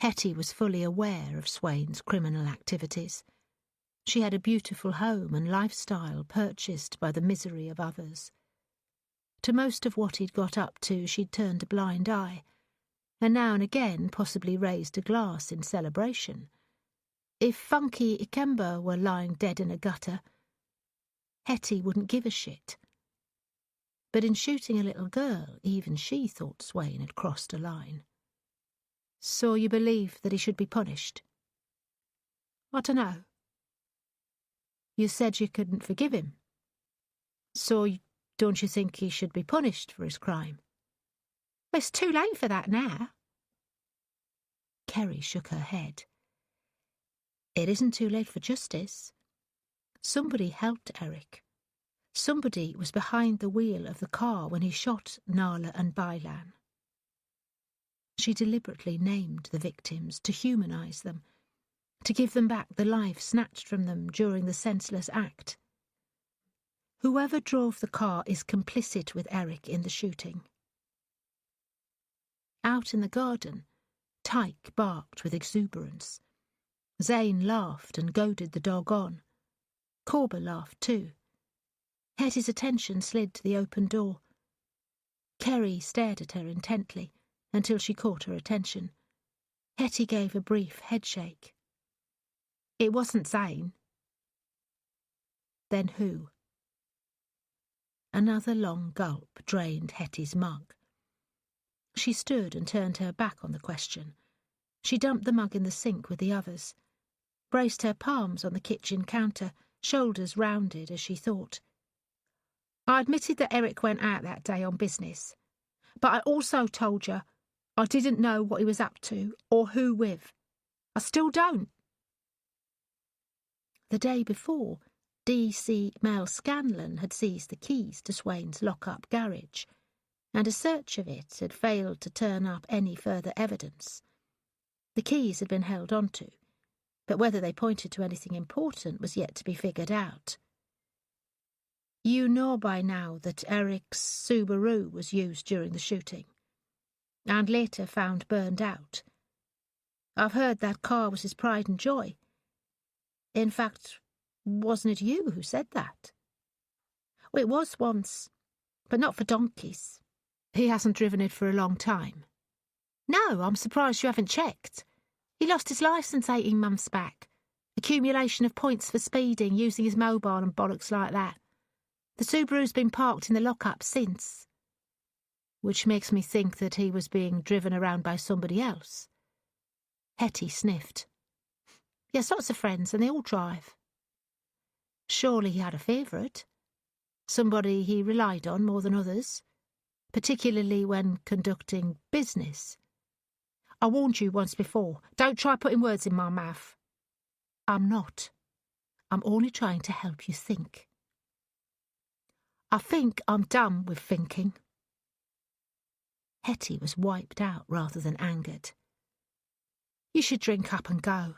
Hetty was fully aware of Swain's criminal activities. She had a beautiful home and lifestyle purchased by the misery of others. To most of what he'd got up to she'd turned a blind eye, and now and again possibly raised a glass in celebration. If Funky Ikemba were lying dead in a gutter, Hetty wouldn't give a shit. But in shooting a little girl, even she thought Swain had crossed a line. "So you believe that he should be punished?" "I dunno." "You said you couldn't forgive him. So don't you think he should be punished for his crime?" "It's too late for that now." Kerry shook her head. "It isn't too late for justice. Somebody helped Eric. Somebody was behind the wheel of the car when he shot Nala and Bailan." She deliberately named the victims to humanise them, to give them back the life snatched from them during the senseless act. Whoever drove the car is complicit with Eric in the shooting. Out in the garden, Tyke barked with exuberance. Zane laughed and goaded the dog on. Corber laughed too. Hetty's attention slid to the open door. Kerry stared at her intently until she caught her attention. Hetty gave a brief headshake. It wasn't Zane. Then who? Another long gulp drained Hetty's mug. She stood and turned her back on the question. She dumped the mug in the sink with the others, braced her palms on the kitchen counter, shoulders rounded as she thought. I admitted that Eric went out that day on business, but I also told you I didn't know what he was up to or who with. I still don't. The day before, D.C. Mel Scanlon had seized the keys to Swain's lock-up garage, and a search of it had failed to turn up any further evidence. The keys had been held onto, but whether they pointed to anything important was yet to be figured out. You know by now that Eric's Subaru was used during the shooting, and later found burned out. I've heard that car was his pride and joy. In fact, wasn't it you who said that? Well, it was once, but not for donkeys. He hasn't driven it for a long time. No, I'm surprised you haven't checked. He lost his licence 18 months back. Accumulation of points for speeding, using his mobile and bollocks like that. The Subaru's been parked in the lock-up since. Which makes me think that he was being driven around by somebody else. Hetty sniffed. He has lots of friends and they all drive. Surely he had a favourite. Somebody he relied on more than others, particularly when conducting business. I warned you once before. Don't try putting words in my mouth. I'm not. I'm only trying to help you think. I think I'm done with thinking. Hetty was wiped out rather than angered. You should drink up and go.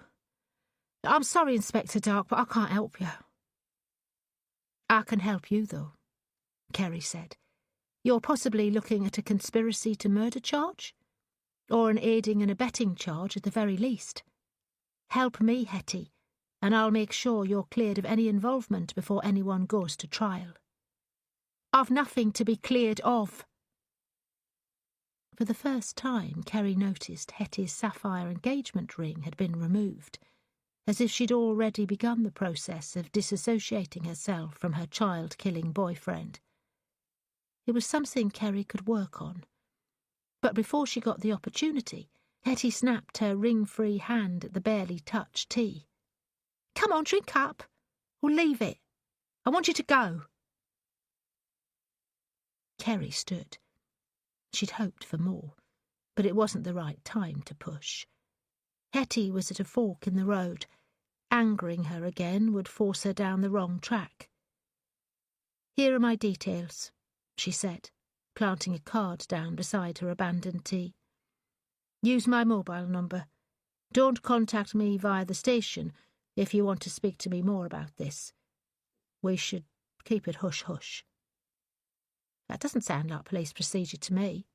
I'm sorry, Inspector Dark, but I can't help you. I can help you, though, Kerry said. You're possibly looking at a conspiracy to murder charge? Or an aiding and abetting charge at the very least. Help me, Hetty, and I'll make sure you're cleared of any involvement before anyone goes to trial. I've nothing to be cleared of. For the first time, Kerry noticed Hetty's sapphire engagement ring had been removed, as if she'd already begun the process of disassociating herself from her child-killing boyfriend. It was something Kerry could work on. But before she got the opportunity, Hetty snapped her ring-free hand at the barely touched tea. Come on, drink up, or leave it. I want you to go. Kerry stood. She'd hoped for more, but it wasn't the right time to push. Hetty was at a fork in the road. Angering her again would force her down the wrong track. Here are my details, she said, planting a card down beside her abandoned tea. Use my mobile number. Don't contact me via the station if you want to speak to me more about this. We should keep it hush-hush. That doesn't sound like police procedure to me.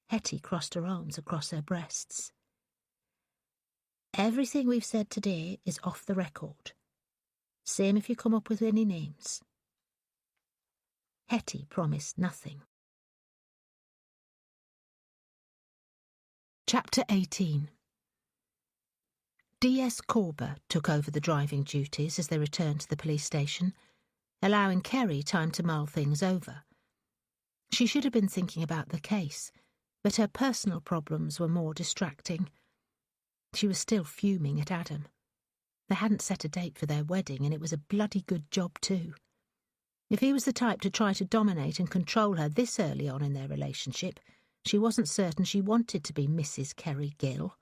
Hetty crossed her arms across her breasts. Everything we've said today is off the record. Same if you come up with any names. Hetty promised nothing. Chapter 18. D.S. Corber took over the driving duties as they returned to the police station, allowing Kerry time to mull things over. She should have been thinking about the case, but her personal problems were more distracting. She was still fuming at Adam. They hadn't set a date for their wedding, and it was a bloody good job too. If he was the type to try to dominate and control her this early on in their relationship, she wasn't certain she wanted to be Mrs. Kerry Gill.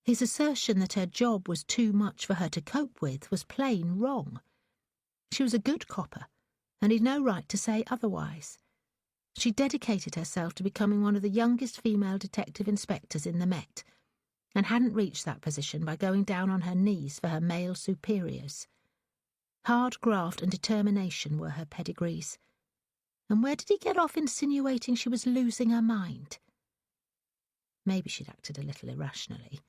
His assertion that her job was too much for her to cope with was plain wrong. She was a good copper, and he'd no right to say otherwise. She dedicated herself to becoming one of the youngest female detective inspectors in the Met, and hadn't reached that position by going down on her knees for her male superiors. Hard graft and determination were her pedigrees. And where did he get off insinuating she was losing her mind? Maybe she'd acted a little irrationally,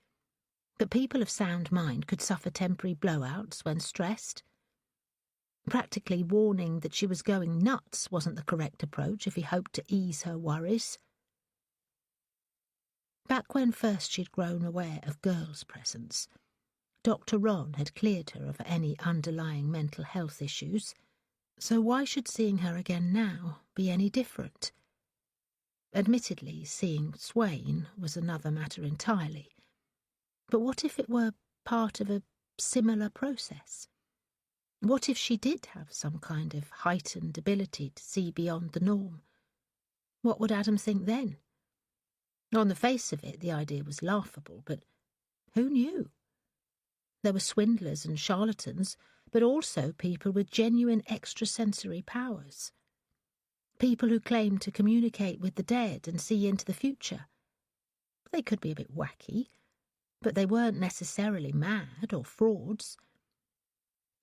but people of sound mind could suffer temporary blowouts when stressed. Practically warning that she was going nuts wasn't the correct approach if he hoped to ease her worries. Back when first she'd grown aware of girls' presence, Dr. Ron had cleared her of any underlying mental health issues, so why should seeing her again now be any different? Admittedly, seeing Swain was another matter entirely, but what if it were part of a similar process? What if she did have some kind of heightened ability to see beyond the norm? What would Adam think then? On the face of it, the idea was laughable, but who knew? There were swindlers and charlatans, but also people with genuine extrasensory powers. People who claimed to communicate with the dead and see into the future. They could be a bit wacky, but they weren't necessarily mad or frauds.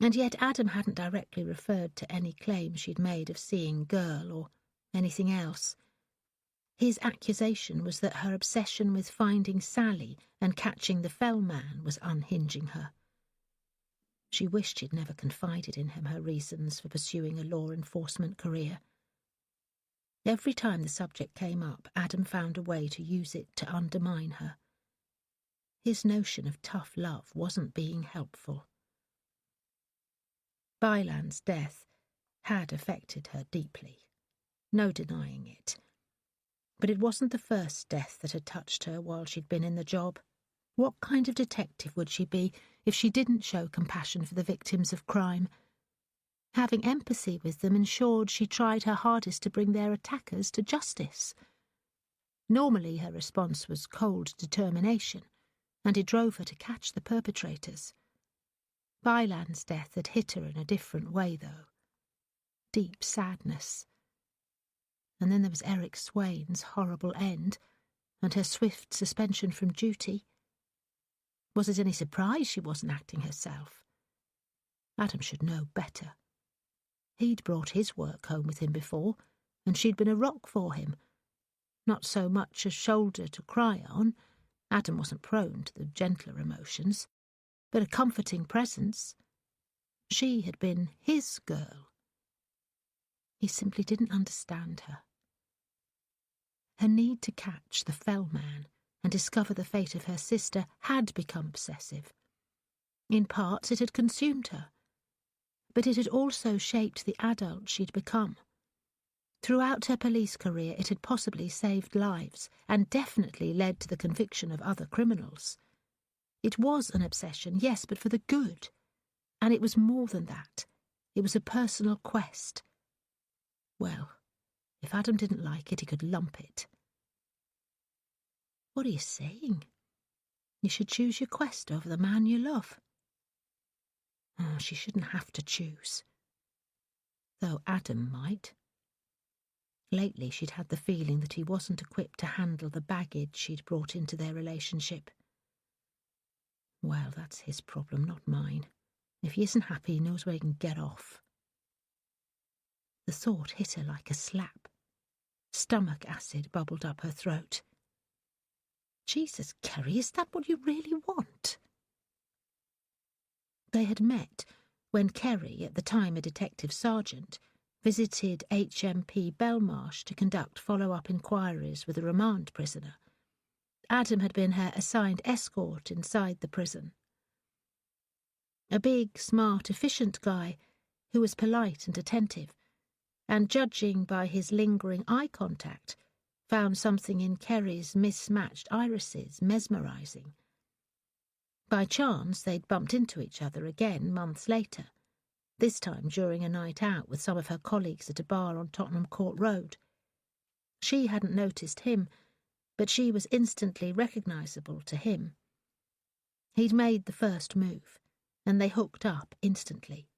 And yet Adam hadn't directly referred to any claim she'd made of seeing Girl or anything else. His accusation was that her obsession with finding Sally and catching the fell man was unhinging her. She wished she'd never confided in him her reasons for pursuing a law enforcement career. Every time the subject came up, Adam found a way to use it to undermine her. His notion of tough love wasn't being helpful. Byland's death had affected her deeply, no denying it. But it wasn't the first death that had touched her while she'd been in the job. What kind of detective would she be if she didn't show compassion for the victims of crime? Having empathy with them ensured she tried her hardest to bring their attackers to justice. Normally her response was cold determination, and it drove her to catch the perpetrators. Byland's death had hit her in a different way, though. Deep sadness. And then there was Eric Swain's horrible end, and her swift suspension from duty. Was it any surprise she wasn't acting herself? Adam should know better. He'd brought his work home with him before, and she'd been a rock for him. Not so much a shoulder to cry on. Adam wasn't prone to the gentler emotions, but a comforting presence. She had been his girl. He simply didn't understand her. Her need to catch the fell man and discover the fate of her sister had become obsessive. In parts it had consumed her, but it had also shaped the adult she'd become. Throughout her police career it had possibly saved lives and definitely led to the conviction of other criminals. It was an obsession, yes, but for the good. And it was more than that. It was a personal quest. Well, if Adam didn't like it, he could lump it. What are you saying? You should choose your quest over the man you love. Oh, she shouldn't have to choose. Though Adam might. Lately she'd had the feeling that he wasn't equipped to handle the baggage she'd brought into their relationship. Well, that's his problem, not mine. If he isn't happy, he knows where he can get off. The thought hit her like a slap. Stomach acid bubbled up her throat. Jesus, Kerry, is that what you really want? They had met when Kerry, at the time a detective sergeant, visited HMP Belmarsh to conduct follow-up inquiries with a remand prisoner. Adam had been her assigned escort inside the prison. A big, smart, efficient guy who was polite and attentive, and judging by his lingering eye contact, found something in Kerry's mismatched irises mesmerising. By chance, they'd bumped into each other again months later, this time during a night out with some of her colleagues at a bar on Tottenham Court Road. She hadn't noticed him, but she was instantly recognisable to him. He'd made the first move, and they hooked up instantly.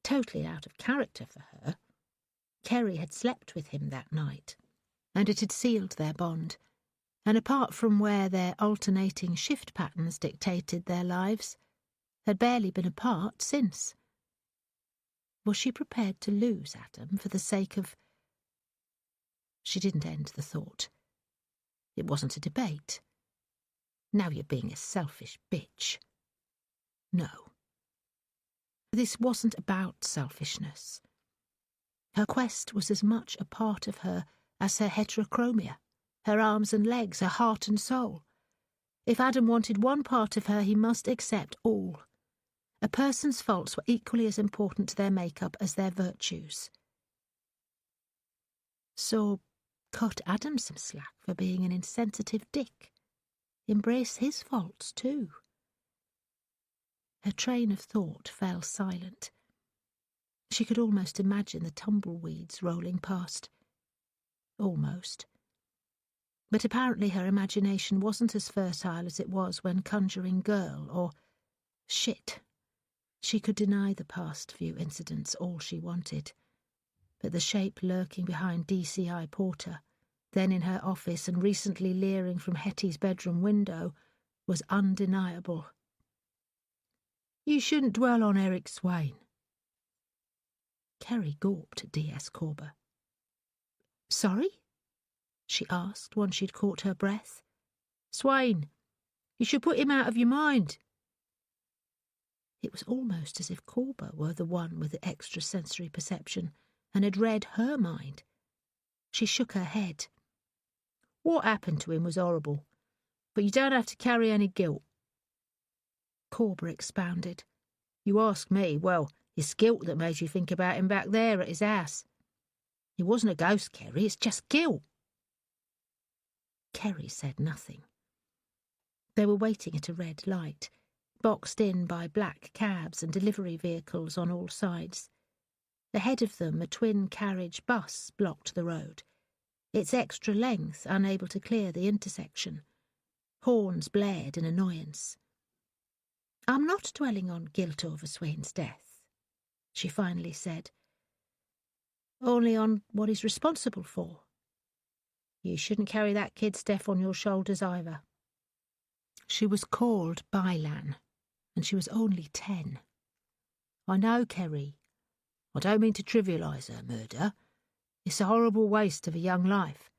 Totally out of character for her. Kerry had slept with him that night, and it had sealed their bond, and apart from where their alternating shift patterns dictated their lives, had barely been apart since. Was she prepared to lose Adam for the sake of... She didn't end the thought. It wasn't a debate. Now you're being a selfish bitch. No. This wasn't about selfishness. Her quest was as much a part of her as her heterochromia, her arms and legs, her heart and soul. If Adam wanted one part of her, he must accept all. A person's faults were equally as important to their makeup as their virtues. So, cut Adam some slack for being an insensitive dick. Embrace his faults too. Her train of thought fell silent. She could almost imagine the tumbleweeds rolling past. Almost. But apparently her imagination wasn't as fertile as it was when conjuring girl or shit. She could deny the past few incidents all she wanted, but the shape lurking behind DCI Porter, then in her office and recently leering from Hetty's bedroom window, was undeniable. You shouldn't dwell on Eric Swain. Kerry gawped at D.S. Corber. Sorry? She asked once she'd caught her breath. Swain. You should put him out of your mind. It was almost as if Corber were the one with the extrasensory perception and had read her mind. She shook her head. What happened to him was horrible, but you don't have to carry any guilt. Corber expounded. You ask me, well, it's guilt that made you think about him back there at his house. It wasn't a ghost, Kerry, it's just guilt. Kerry said nothing. They were waiting at a red light, boxed in by black cabs and delivery vehicles on all sides. Ahead of them, a twin-carriage bus blocked the road, its extra length unable to clear the intersection. Horns blared in annoyance. I'm not dwelling on guilt over Swain's death, she finally said. Only on what he's responsible for. You shouldn't carry that kid Steph on your shoulders either. She was called Bylan, and she was only 10. I know, Kerry. I don't mean to trivialise her murder. It's a horrible waste of a young life.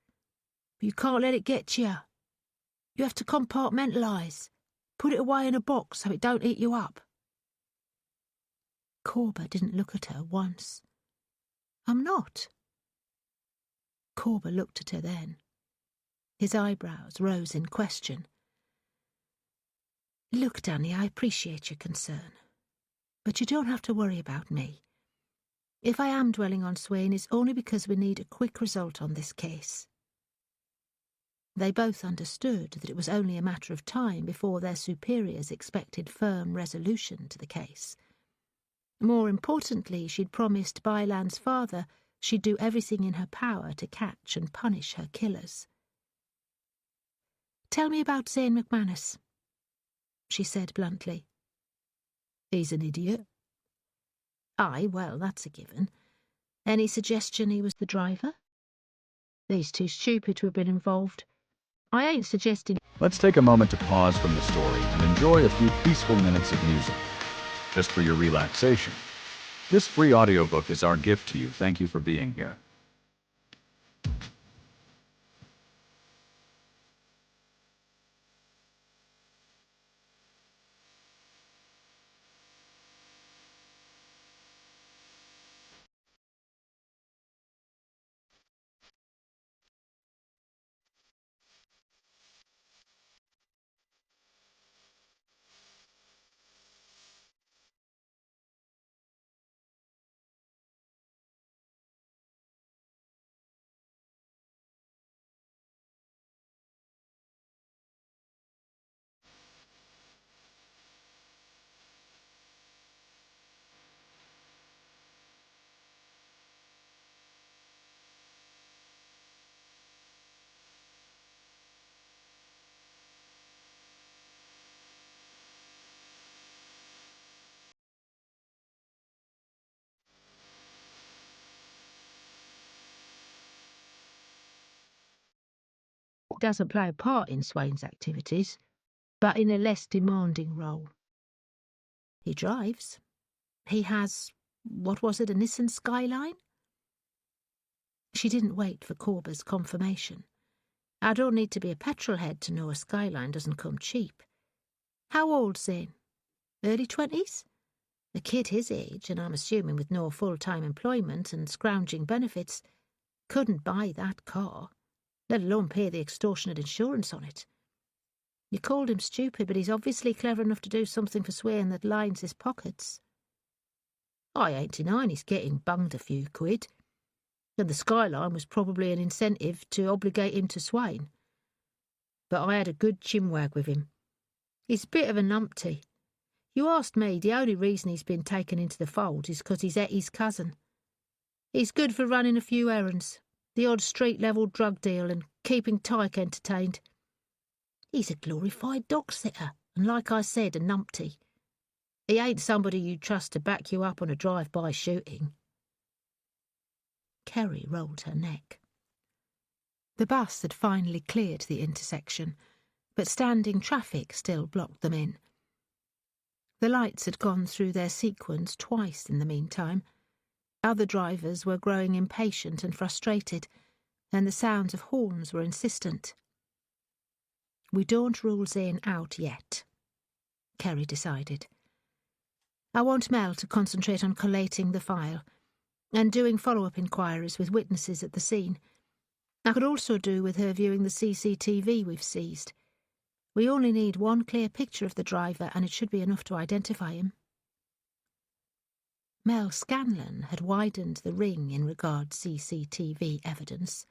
But you can't let it get to you. You have to compartmentalise. Put it away in a box so it don't eat you up. Corber didn't look at her once. I'm not. Corber looked at her then. His eyebrows rose in question. Look, Danny, I appreciate your concern. But you don't have to worry about me. If I am dwelling on Swain, it's only because we need a quick result on this case. They both understood that it was only a matter of time before their superiors expected firm resolution to the case. More importantly, she'd promised Bylan's father she'd do everything in her power to catch and punish her killers. Tell me about Zane McManus, she said bluntly. He's an idiot. Aye, well, that's a given. Any suggestion he was the driver? He's too stupid to have been involved. I ain't suggesting... Let's take a moment to pause from the story and enjoy a few peaceful minutes of music, just for your relaxation. This free audiobook is our gift to you. Thank you for being here. doesn't play a part in Swain's activities, but in a less demanding role. He drives. He has, what was it, a Nissan Skyline? She didn't wait for Corber's confirmation. I don't need to be a petrolhead to know a Skyline doesn't come cheap. How old, Zane? Early 20s? A kid his age, and I'm assuming with no full-time employment and scrounging benefits, couldn't buy that car, let alone pay the extortionate insurance on it. You called him stupid, but he's obviously clever enough to do something for Swain that lines his pockets. I ain't denying he's getting bunged a few quid, and the Skyline was probably an incentive to obligate him to Swain. But I had a good chinwag with him. He's a bit of a numpty. You asked me, the only reason he's been taken into the fold is 'cause he's Etty's cousin. He's good for running a few errands, the odd street-level drug deal, and keeping Tyke entertained. He's a glorified dog-sitter, and like I said, a numpty. He ain't somebody you'd trust to back you up on a drive-by shooting. Kerry rolled her neck. The bus had finally cleared the intersection, but standing traffic still blocked them in. The lights had gone through their sequence twice in the meantime. Other drivers were growing impatient and frustrated, and the sounds of horns were insistent. We don't rule Zane out yet, Kerry decided. I want Mel to concentrate on collating the file and doing follow-up inquiries with witnesses at the scene. I could also do with her viewing the CCTV we've seized. We only need one clear picture of the driver, and it should be enough to identify him. Mel Scanlon had widened the ring in regard CCTV evidence,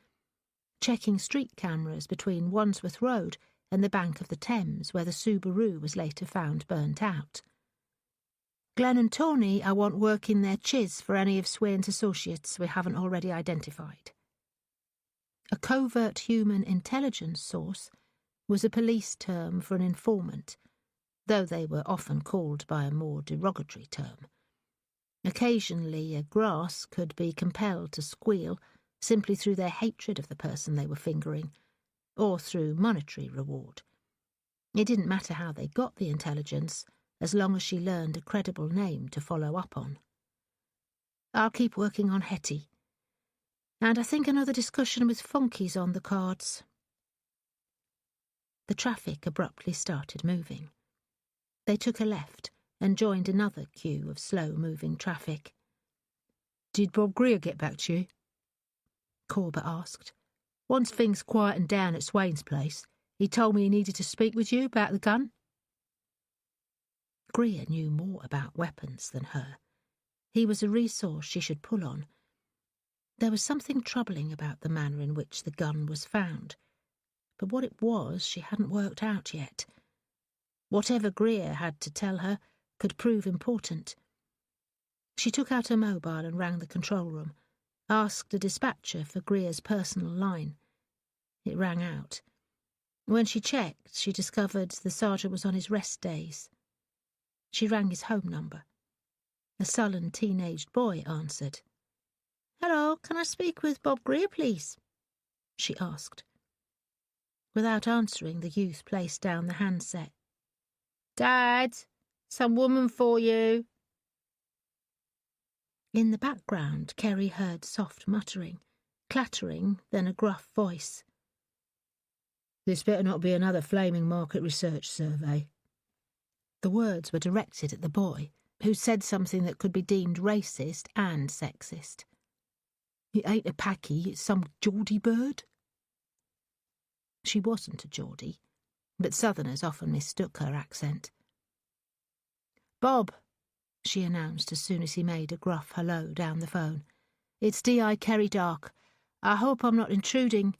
checking street cameras between Wandsworth Road and the bank of the Thames, where the Subaru was later found burnt out. Glenn and Tony, I want working their chiz for any of Swain's associates we haven't already identified. A covert human intelligence source was a police term for an informant, though they were often called by a more derogatory term. Occasionally a grass could be compelled to squeal simply through their hatred of the person they were fingering, or through monetary reward. It didn't matter how they got the intelligence, as long as she learned a credible name to follow up on. I'll keep working on Hetty. And I think another discussion with Funky's on the cards. The traffic abruptly started moving. They took a left and joined another queue of slow-moving traffic. Did Bob Greer get back to you? Corber asked. Once things quietened down at Swain's place, he told me he needed to speak with you about the gun. Greer knew more about weapons than her. He was a resource she should pull on. There was something troubling about the manner in which the gun was found, but what it was she hadn't worked out yet. Whatever Greer had to tell her could prove important. She took out her mobile and rang the control room, asked a dispatcher for Greer's personal line. It rang out. When she checked, she discovered the sergeant was on his rest days. She rang his home number. A sullen teenaged boy answered. "Hello, can I speak with Bob Greer, please?" she asked. Without answering, the youth placed down the handset. "Dad, some woman for you." In the background, Kerry heard soft muttering, clattering, then a gruff voice. "This better not be another flaming market research survey." The words were directed at the boy, who said something that could be deemed racist and sexist. "It ain't a Packie, it's some Geordie bird." She wasn't a Geordie, but Southerners often mistook her accent. "Bob," she announced as soon as he made a gruff hello down the phone. "It's D.I. Kerry Dark. I hope I'm not intruding."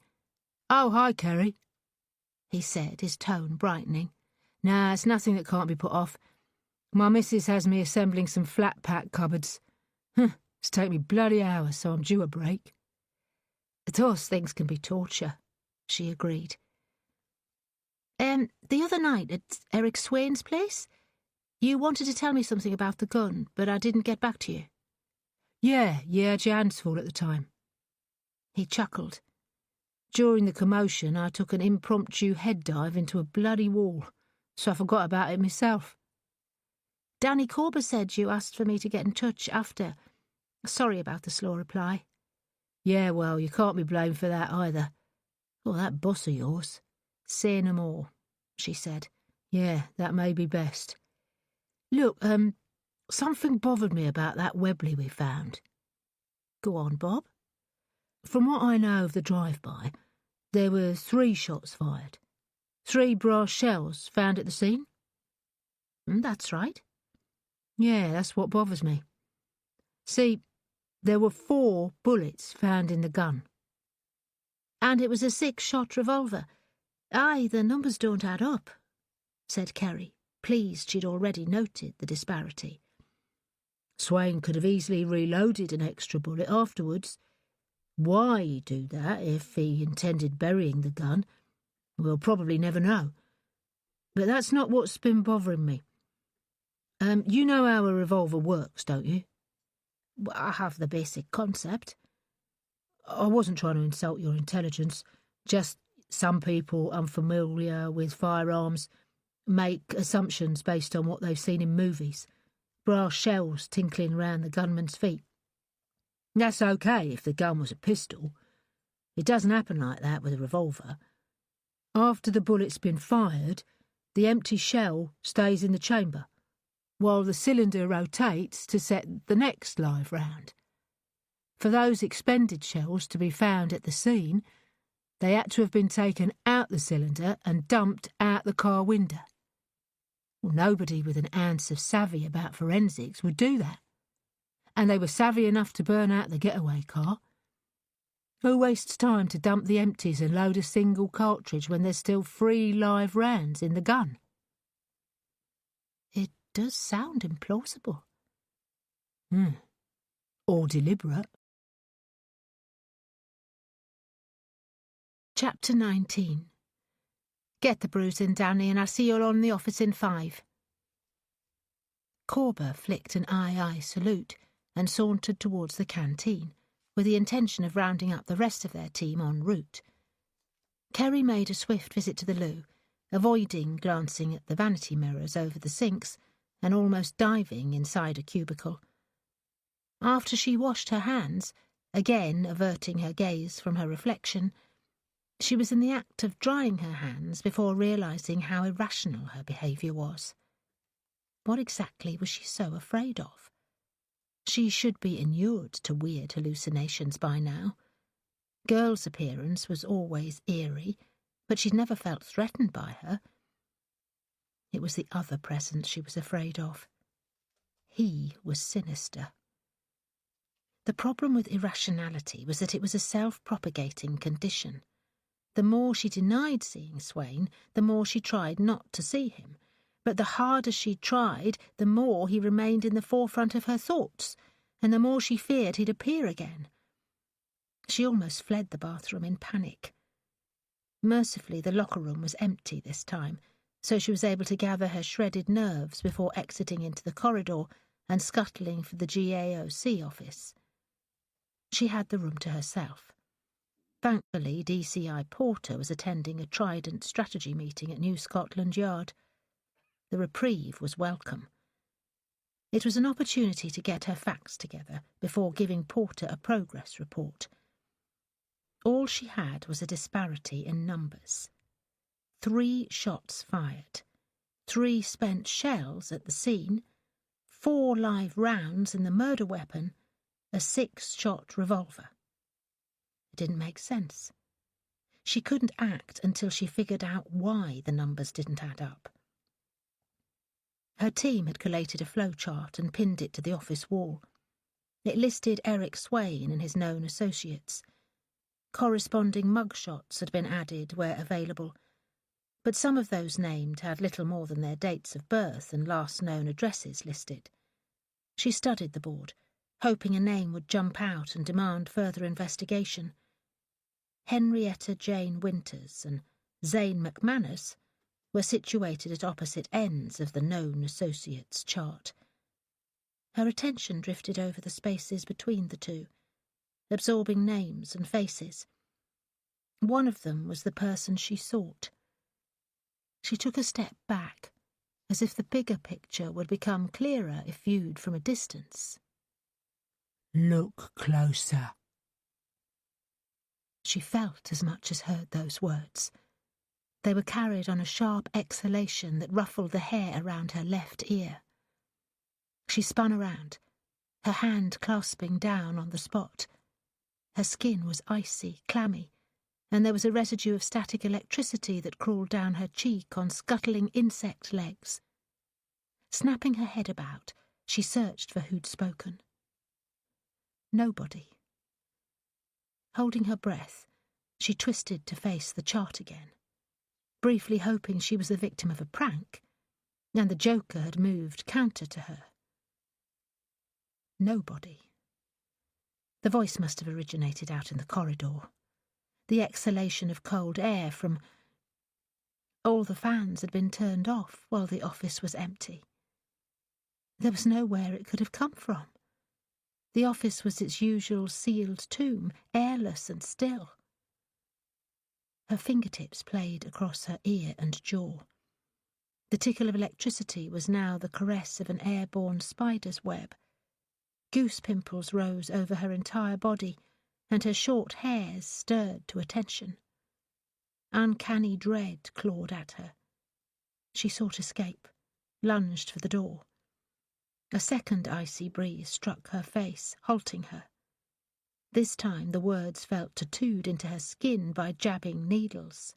"Oh, hi, Kerry," he said, his tone brightening. "Nah, it's nothing that can't be put off. My missus has me assembling some flat-pack cupboards. It's taken me bloody hours, so I'm due a break." "Those things can be torture," she agreed. The other night at Eric Swain's place, you wanted to tell me something about the gun, but I didn't get back to you." Yeah, your hands full at the time." He chuckled. During the commotion, I took an impromptu head dive into a bloody wall, so I forgot about it myself. Danny Corber said you asked for me to get in touch after. Sorry about the slow reply. Yeah, well, you can't be blamed for that either. Oh, that boss of yours. Say no more, she said. Yeah, that may be best. Look, something bothered me about that Webley we found. Go on, Bob. From what I know of the drive-by, there were 3 shots fired. 3 brass shells found at the scene. That's right. Yeah, that's what bothers me. See, there were 4 bullets found in the gun. And it was a 6-shot revolver. Aye, the numbers don't add up, said Kerry, pleased she'd already noted the disparity. Swain could have easily reloaded an extra bullet afterwards. Why he'd do that, if he intended burying the gun, we'll probably never know. But that's not what's been bothering me. You know how a revolver works, don't you? I have the basic concept. I wasn't trying to insult your intelligence. Just some people unfamiliar with firearms make assumptions based on what they've seen in movies. Brass shells tinkling round the gunman's feet. That's okay if the gun was a pistol. It doesn't happen like that with a revolver. After the bullet's been fired, the empty shell stays in the chamber, while the cylinder rotates to set the next live round. For those expended shells to be found at the scene, they had to have been taken out the cylinder and dumped out the car window. Well, nobody with an ounce of savvy about forensics would do that. And they were savvy enough to burn out the getaway car. Who wastes time to dump the empties and load a single cartridge when there's still 3 live rounds in the gun? It does sound implausible. Or deliberate. Chapter 19. Get the bruising, Danny, and I'll see you all in the office in 5. Corber flicked an aye-aye salute and sauntered towards the canteen, with the intention of rounding up the rest of their team en route. Kerry made a swift visit to the loo, avoiding glancing at the vanity mirrors over the sinks and almost diving inside a cubicle. After she washed her hands, again averting her gaze from her reflection, she was in the act of drying her hands before realising how irrational her behaviour was. What exactly was she so afraid of? She should be inured to weird hallucinations by now. Girl's appearance was always eerie, but she'd never felt threatened by her. It was the other presence she was afraid of. He was sinister. The problem with irrationality was that it was a self-propagating condition. The more she denied seeing Swain, the more she tried not to see him. But the harder she tried, the more he remained in the forefront of her thoughts, and the more she feared he'd appear again. She almost fled the bathroom in panic. Mercifully, the locker room was empty this time, so she was able to gather her shredded nerves before exiting into the corridor and scuttling for the GAOC office. She had the room to herself. Thankfully, DCI Porter was attending a Trident strategy meeting at New Scotland Yard. The reprieve was welcome. It was an opportunity to get her facts together before giving Porter a progress report. All she had was a disparity in numbers. 3 shots fired, 3 spent shells at the scene, 4 live rounds in the murder weapon, a 6-shot revolver. It didn't make sense. She couldn't act until she figured out why the numbers didn't add up. Her team had collated a flowchart and pinned it to the office wall. It listed Eric Swain and his known associates. Corresponding mugshots had been added where available, but some of those named had little more than their dates of birth and last known addresses listed. She studied the board, hoping a name would jump out and demand further investigation. Henrietta Jane Winters and Zane McManus were situated at opposite ends of the known associates chart. Her attention drifted over the spaces between the two, absorbing names and faces. One of them was the person she sought. She took a step back, as if the bigger picture would become clearer if viewed from a distance. Look closer. She felt as much as heard those words. They were carried on a sharp exhalation that ruffled the hair around her left ear. She spun around, her hand clasping down on the spot. Her skin was icy, clammy, and there was a residue of static electricity that crawled down her cheek on scuttling insect legs. Snapping her head about, she searched for who'd spoken. Nobody. Holding her breath, she twisted to face the chart again, briefly hoping she was the victim of a prank, and the Joker had moved counter to her. Nobody. The voice must have originated out in the corridor. The exhalation of cold air from... All the fans had been turned off while the office was empty. There was nowhere it could have come from. The office was its usual sealed tomb, airless and still. Her fingertips played across her ear and jaw. The tickle of electricity was now the caress of an airborne spider's web. Goose pimples rose over her entire body, and her short hairs stirred to attention. Uncanny dread clawed at her. She sought escape, lunged for the door. A second icy breeze struck her face, halting her. This time the words felt tattooed into her skin by jabbing needles.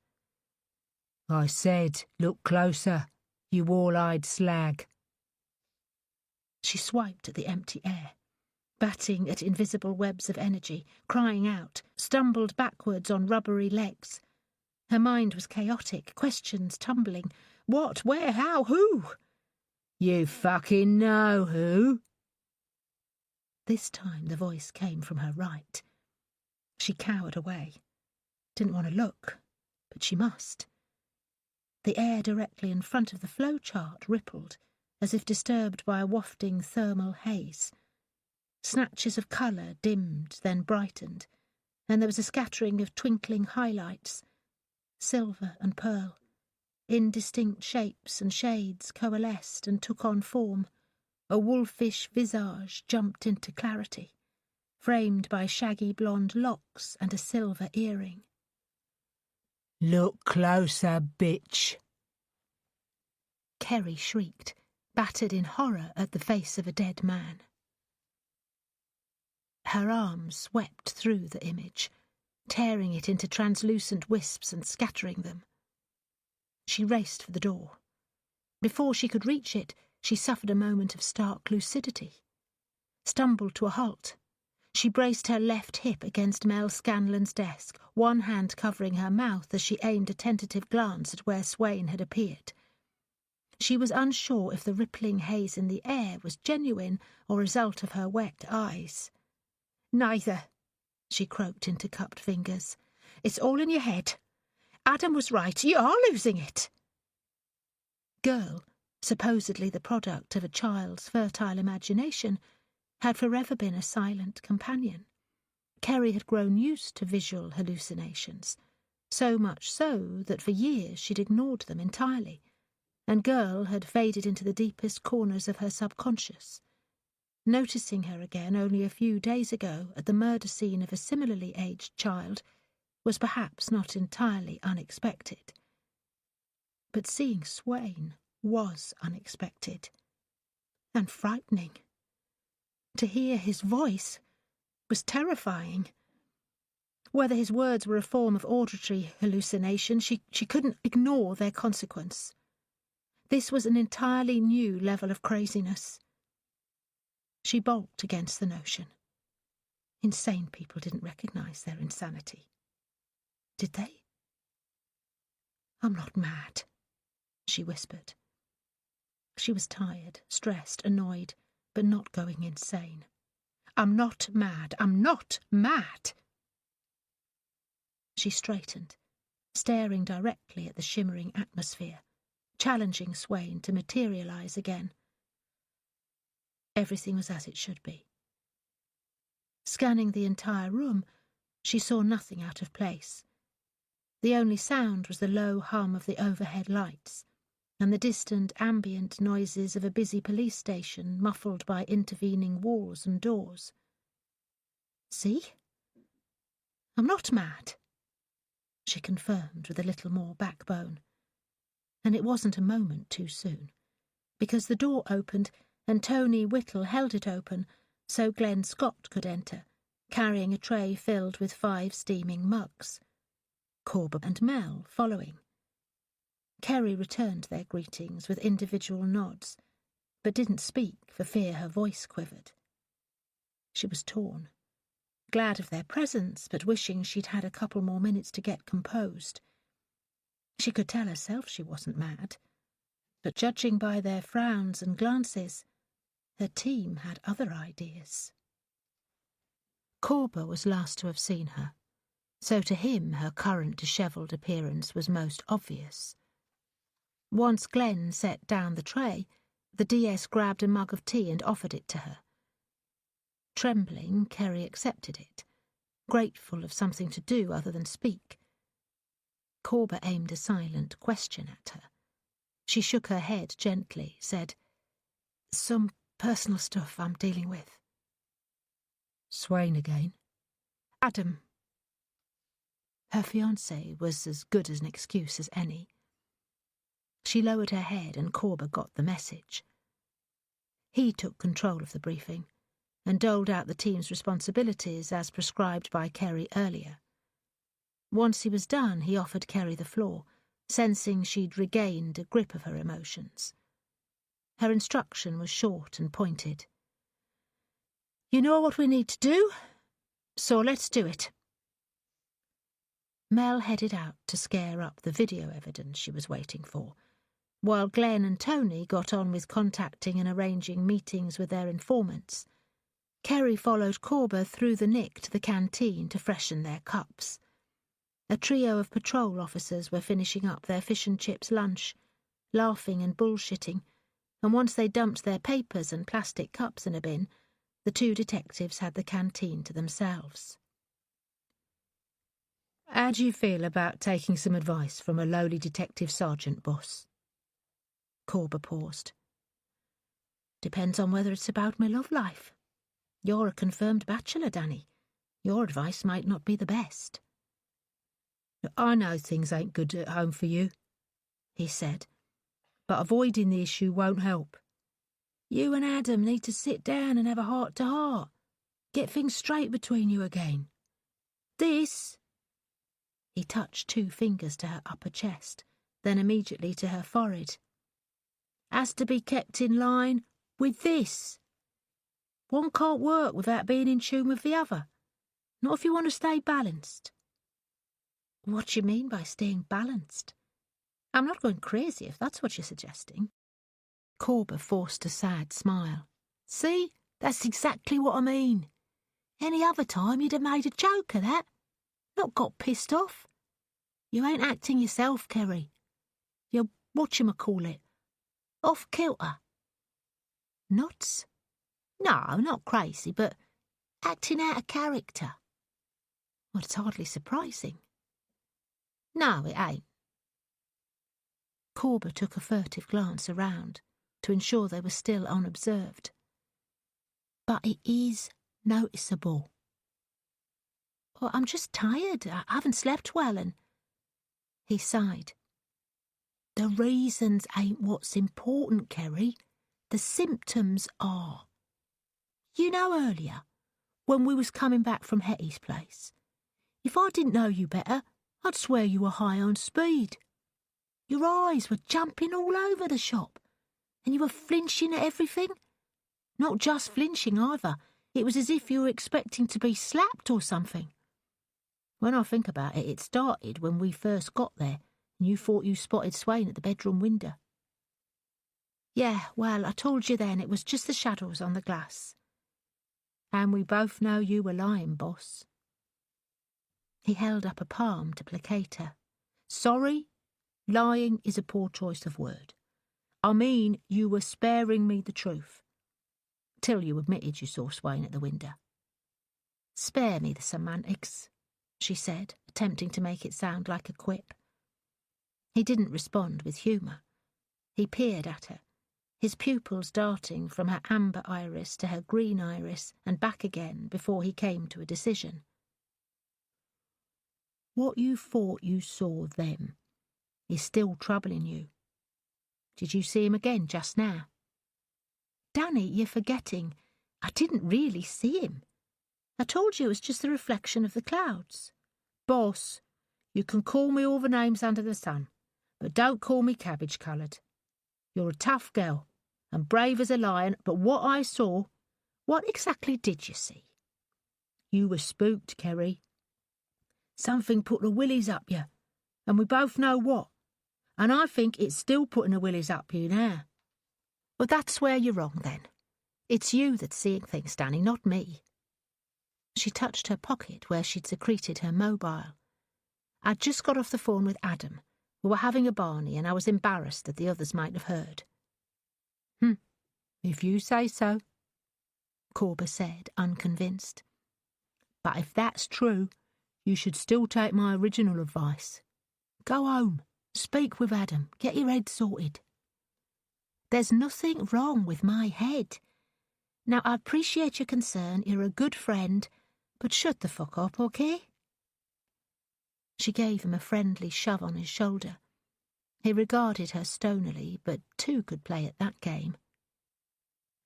I said, look closer, you wall-eyed slag. She swiped at the empty air, batting at invisible webs of energy, crying out, stumbled backwards on rubbery legs. Her mind was chaotic, questions tumbling. What, where, how, who? You fucking know who. This time the voice came from her right. She cowered away. Didn't want to look, but she must. The air directly in front of the flowchart rippled, as if disturbed by a wafting thermal haze. Snatches of colour dimmed, then brightened, and there was a scattering of twinkling highlights. Silver and pearl. Indistinct shapes and shades coalesced and took on form. A wolfish visage jumped into clarity, framed by shaggy blonde locks and a silver earring. Look closer, bitch. Kerry shrieked, battered in horror at the face of a dead man. Her arms swept through the image, tearing it into translucent wisps and scattering them. She raced for the door. Before she could reach it, she suffered a moment of stark lucidity. Stumbled to a halt. She braced her left hip against Mel Scanlon's desk, one hand covering her mouth as she aimed a tentative glance at where Swain had appeared. She was unsure if the rippling haze in the air was genuine or a result of her wet eyes. "Neither," she croaked into cupped fingers. "It's all in your head. Adam was right. You are losing it." Girl, supposedly the product of a child's fertile imagination, had forever been a silent companion. Kerry had grown used to visual hallucinations, so much so that for years she'd ignored them entirely, and Girl had faded into the deepest corners of her subconscious. Noticing her again only a few days ago at the murder scene of a similarly aged child was perhaps not entirely unexpected. But seeing Swain was unexpected and frightening. To hear his voice was terrifying. Whether his words were a form of auditory hallucination, she couldn't ignore their consequence. This was an entirely new level of craziness. She balked against the notion. Insane people didn't recognise their insanity. Did they? "I'm not mad," she whispered. She was tired, stressed, annoyed, but not going insane. "I'm not mad. I'm not mad." She straightened, staring directly at the shimmering atmosphere, challenging Swain to materialise again. Everything was as it should be. Scanning the entire room, she saw nothing out of place. The only sound was the low hum of the overhead lights and the distant ambient noises of a busy police station muffled by intervening walls and doors. See? I'm not mad, she confirmed with a little more backbone. And it wasn't a moment too soon, because the door opened and Tony Whittle held it open so Glenn Scott could enter, carrying a tray filled with 5 steaming mugs. Corber and Mel following. Kerry returned their greetings with individual nods, but didn't speak for fear her voice quivered. She was torn, glad of their presence, but wishing she'd had a couple more minutes to get composed. She could tell herself she wasn't mad, but judging by their frowns and glances, her team had other ideas. Corber was last to have seen her, so to him her current dishevelled appearance was most obvious. Once Glenn set down the tray, the DS grabbed a mug of tea and offered it to her. Trembling, Kerry accepted it, grateful of something to do other than speak. Corber aimed a silent question at her. She shook her head gently, said, "Some personal stuff I'm dealing with." Swain again? Adam. Her fiancé was as good as an excuse as any. She lowered her head and Corber got the message. He took control of the briefing and doled out the team's responsibilities as prescribed by Kerry earlier. Once he was done, he offered Kerry the floor, sensing she'd regained a grip of her emotions. Her instruction was short and pointed. "You know what we need to do, so let's do it." Mel headed out to scare up the video evidence she was waiting for, while Glenn and Tony got on with contacting and arranging meetings with their informants. Kerry followed Corber through the nick to the canteen to freshen their cups. A trio of patrol officers were finishing up their fish and chips lunch, laughing and bullshitting, and once they dumped their papers and plastic cups in a bin, the 2 detectives had the canteen to themselves. How do you feel about taking some advice from a lowly detective sergeant, boss? Corber paused. Depends on whether it's about my love life. You're a confirmed bachelor, Danny. Your advice might not be the best. I know things ain't good at home for you, he said, but avoiding the issue won't help. You and Adam need to sit down and have a heart-to-heart. Get things straight between you again. This... He touched 2 fingers to her upper chest, then immediately to her forehead. Has to be kept in line with this. One can't work without being in tune with the other. Not if you want to stay balanced. What do you mean by staying balanced? I'm not going crazy if that's what you're suggesting. Corber forced a sad smile. See, that's exactly what I mean. Any other time you'd have made a joke of that. Not got pissed off. You ain't acting yourself, Kerry. You're whatchamacallit. Off kilter. Nuts? No, not crazy, but acting out of character. Well, it's hardly surprising. No, it ain't. Corber took a furtive glance around to ensure they were still unobserved. But it is noticeable. Well, I'm just tired. I haven't slept well and... He sighed. The reasons ain't what's important, Kerry. The symptoms are. You know earlier, when we was coming back from Hetty's place, if I didn't know you better, I'd swear you were high on speed. Your eyes were jumping all over the shop, and you were flinching at everything. Not just flinching either. It was as if you were expecting to be slapped or something. When I think about it, it started when we first got there, and you thought you spotted Swain at the bedroom window. Yeah, well, I told you then it was just the shadows on the glass. And we both know you were lying, boss. He held up a palm to placate her. Sorry, lying is a poor choice of word. I mean, you were sparing me the truth. Till you admitted you saw Swain at the window. Spare me the semantics. she said, attempting to make it sound like a quip. He didn't respond with humour. He peered at her, his pupils darting from her amber iris to her green iris and back again before he came to a decision. What you thought you saw them is still troubling you. Did you see him again just now? Danny, you're forgetting. I didn't really see him. I told you it was just the reflection of the clouds. Boss, you can call me all the names under the sun, but don't call me cabbage-coloured. You're a tough girl, and brave as a lion, but what I saw, what exactly did you see? You were spooked, Kerry. Something put the willies up you, and we both know what, and I think it's still putting the willies up you now. Well, that's where you're wrong, then. It's you that's seeing things, Danny, not me. She touched her pocket where she'd secreted her mobile. I'd just got off the phone with Adam. We were having a barney, and I was embarrassed that the others might have heard. If you say so, Corber said, unconvinced. But if that's true, you should still take my original advice. Go home, speak with Adam, get your head sorted. There's nothing wrong with my head. Now, I appreciate your concern, you're a good friend, but shut the fuck up, okay? She gave him a friendly shove on his shoulder. He regarded her stonily, but two could play at that game.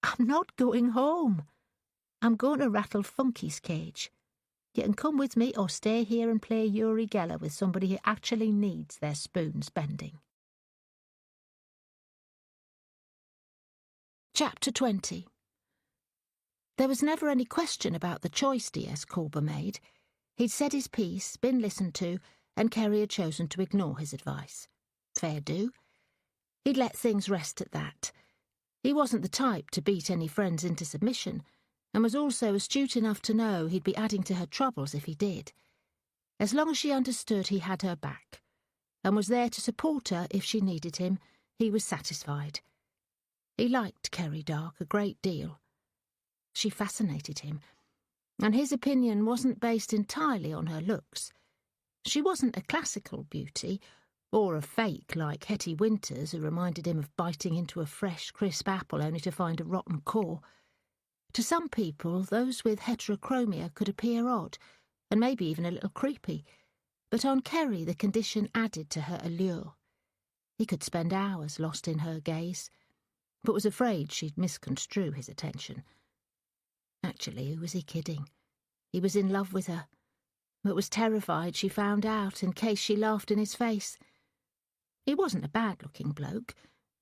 I'm not going home. I'm going to rattle Funky's cage. You can come with me or stay here and play Uri Geller with somebody who actually needs their spoons bending. Chapter 20. There was never any question about the choice D.S. Corber made. He'd said his piece, been listened to, and Kerry had chosen to ignore his advice. Fair do. He'd let things rest at that. He wasn't the type to beat any friends into submission, and was also astute enough to know he'd be adding to her troubles if he did. As long as she understood he had her back, and was there to support her if she needed him, he was satisfied. He liked Kerry Dark a great deal. She fascinated him, and his opinion wasn't based entirely on her looks. She wasn't a classical beauty, or a fake like Hetty Winters, who reminded him of biting into a fresh, crisp apple only to find a rotten core. To some people, those with heterochromia could appear odd, and maybe even a little creepy, but on Kerry the condition added to her allure. He could spend hours lost in her gaze, but was afraid she'd misconstrue his attention. Actually, who was he kidding? He was in love with her, but was terrified she found out in case she laughed in his face. He wasn't a bad-looking bloke,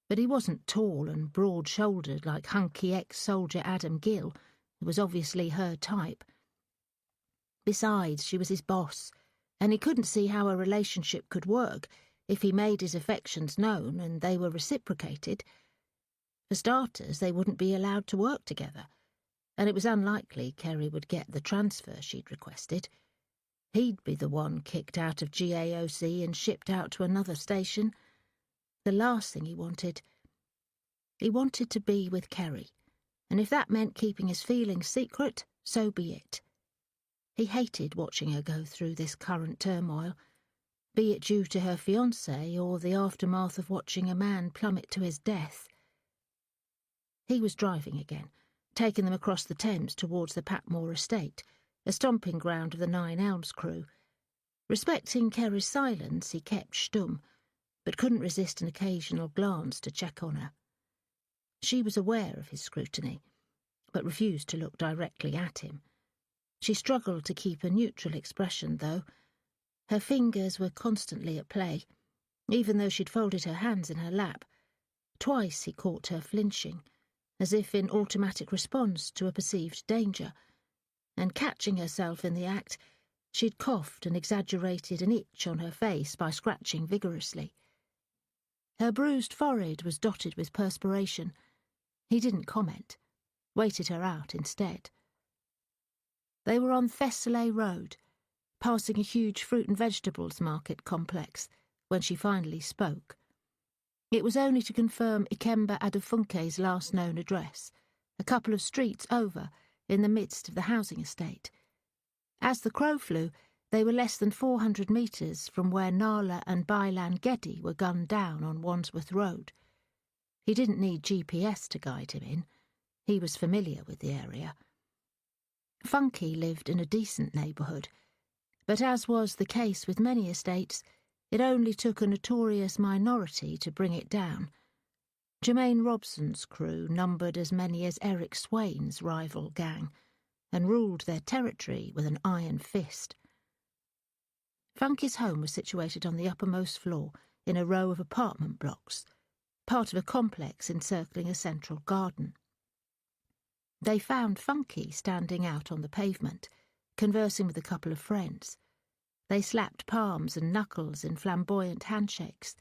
but he wasn't tall and broad-shouldered like hunky ex-soldier Adam Gill, who was obviously her type. Besides, she was his boss, and he couldn't see how a relationship could work if he made his affections known and they were reciprocated. For starters, they wouldn't be allowed to work together, and it was unlikely Kerry would get the transfer she'd requested. He'd be the one kicked out of GAOC and shipped out to another station. The last thing he wanted. He wanted to be with Kerry, and if that meant keeping his feelings secret, so be it. He hated watching her go through this current turmoil, be it due to her fiancé or the aftermath of watching a man plummet to his death. He was driving again, taking them across the Thames towards the Patmore estate, a stomping ground of the Nine Elms crew. Respecting Kerry's silence, he kept stum, but couldn't resist an occasional glance to check on her. She was aware of his scrutiny, but refused to look directly at him. She struggled to keep a neutral expression, though. Her fingers were constantly at play, even though she'd folded her hands in her lap. Twice he caught her flinching, as if in automatic response to a perceived danger, and catching herself in the act, she'd coughed and exaggerated an itch on her face by scratching vigorously. Her bruised forehead was dotted with perspiration. He didn't comment, waited her out instead. They were on Thessaly Road, passing a huge fruit and vegetables market complex, when she finally spoke. It was only to confirm Ikemba Adefunke's last known address, a couple of streets over, in the midst of the housing estate. As the crow flew, They were less than 400 metres from where Nala and Bailan Geddy were gunned down on Wandsworth Road. He didn't need GPS to guide him in. He was familiar with the area. Funky lived in a decent neighbourhood, but as was the case with many estates, it only took a notorious minority to bring it down. Jermaine Robson's crew numbered as many as Eric Swain's rival gang, and ruled their territory with an iron fist. Funky's home was situated on the uppermost floor in a row of apartment blocks, part of a complex encircling a central garden. They found Funky standing out on the pavement, conversing with a couple of friends. They slapped palms and knuckles in flamboyant handshakes.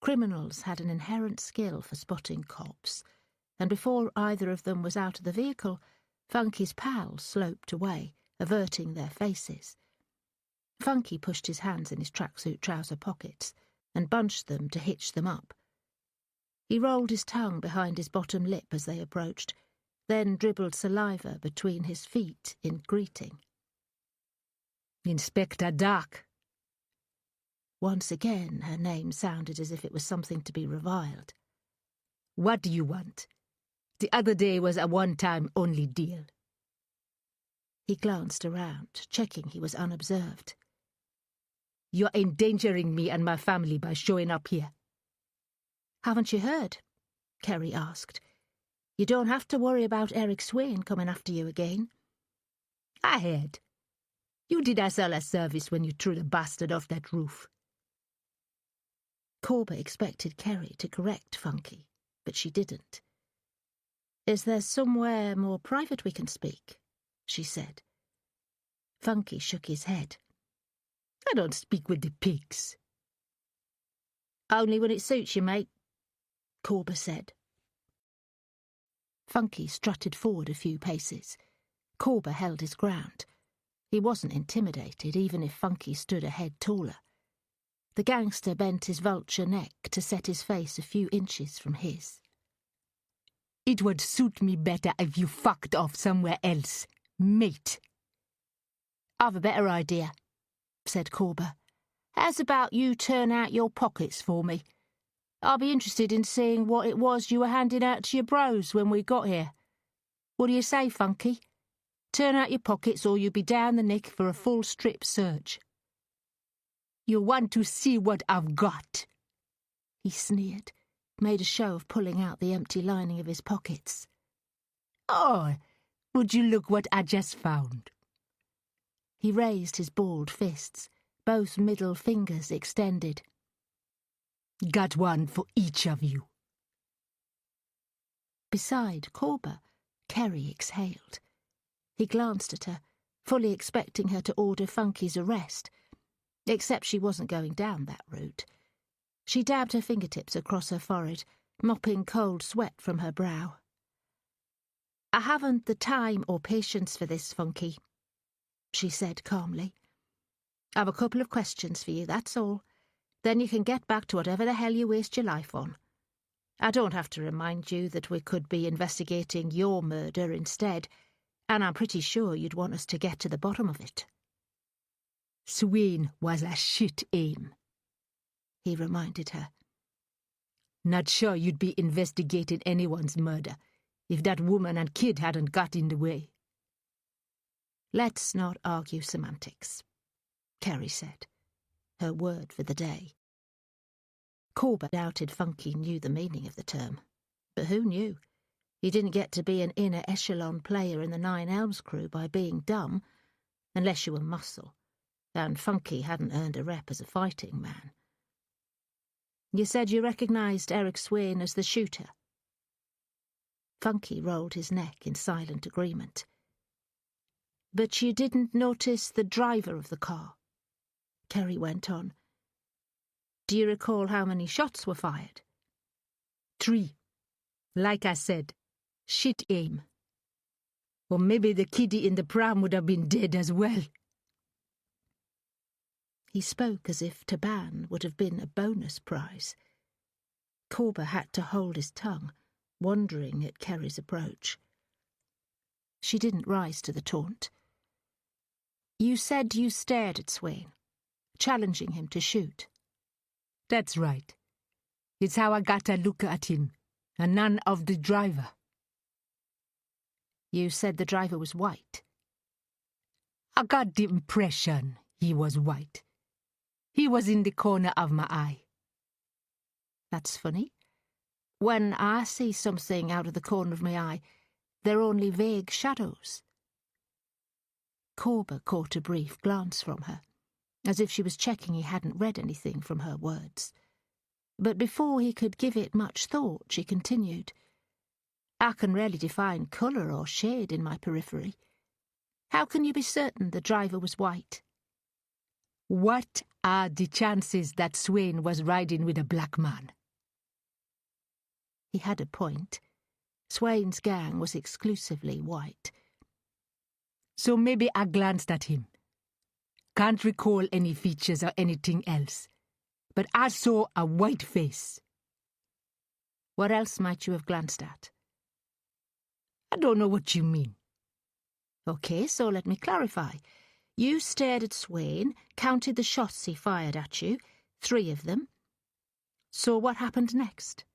Criminals had an inherent skill for spotting cops, and before either of them was out of the vehicle, Funky's pals sloped away, averting their faces. Funky pushed his hands in his tracksuit trouser pockets and bunched them to hitch them up. He rolled his tongue behind his bottom lip as they approached, then dribbled saliva between his feet in greeting. Inspector Dark. Once again her name sounded as if it was something to be reviled. What do you want? The other day was a one-time only deal. He glanced around, checking he was unobserved. You're endangering me and my family by showing up here. Haven't you heard? Kerry asked. You don't have to worry about Eric Swain coming after you again. I heard. You did us all a service when you threw the bastard off that roof. Corber expected Kerry to correct Funky, but she didn't. Is there somewhere more private we can speak? She said. Funky shook his head. I don't speak with the pigs. Only when it suits you, mate, Corber said. Funky strutted forward a few paces. Corber held his ground. He wasn't intimidated, even if Funky stood a head taller. The gangster bent his vulture neck to set his face a few inches from his. It would suit me better if you fucked off somewhere else, mate. I've a better idea, said Corber. How's about you turn out your pockets for me? I'll be interested in seeing what it was you were handing out to your bros when we got here. What do you say, Funky? Turn out your pockets or you'll be down the nick for a full strip search. You want to see what I've got? He sneered, made a show of pulling out the empty lining of his pockets. Oh, would you look what I just found? He raised his balled fists, both middle fingers extended. Got one for each of you. Beside Corber, Kerry exhaled. He glanced at her, fully expecting her to order Funky's arrest, except she wasn't going down that route. She dabbed her fingertips across her forehead, mopping cold sweat from her brow. I haven't the time or patience for this, Funky, she said calmly. I've a couple of questions for you, that's all. Then you can get back to whatever the hell you waste your life on. I don't have to remind you that we could be investigating your murder instead, and I'm pretty sure you'd want us to get to the bottom of it. Swain was a shit aim, he reminded her. Not sure you'd be investigating anyone's murder if that woman and kid hadn't got in the way. Let's not argue semantics, Kerry said, her word for the day. Corber doubted Funky knew the meaning of the term, but who knew? He didn't get to be an inner echelon player in the Nine Elms crew by being dumb, unless you were muscle, and Funky hadn't earned a rep as a fighting man. You said you recognised Eric Swain as the shooter. Funky rolled his neck in silent agreement. But you didn't notice the driver of the car, Kerry went on. Do you recall how many shots were fired? 3. Like I said, shit aim. Or maybe the kiddie in the pram would have been dead as well. He spoke as if Taban would have been a bonus prize. Corber had to hold his tongue, wondering at Kerry's approach. She didn't rise to the taunt. You said you stared at Swain, challenging him to shoot. That's right. It's how I got a look at him, and none of the driver. You said the driver was white. I got the impression he was white. He was in the corner of my eye. That's funny. When I see something out of the corner of my eye, they're only vague shadows. Corber caught a brief glance from her, as if she was checking he hadn't read anything from her words. But before he could give it much thought, she continued, I can rarely define colour or shade in my periphery. How can you be certain the driver was white? What are the chances that Swain was riding with a black man? He had a point. Swain's gang was exclusively white. So maybe I glanced at him. Can't recall any features or anything else. But I saw a white face. What else might you have glanced at? I don't know what you mean. OK, so let me clarify. You stared at Swain, counted the shots he fired at you, 3 of them. So what happened next?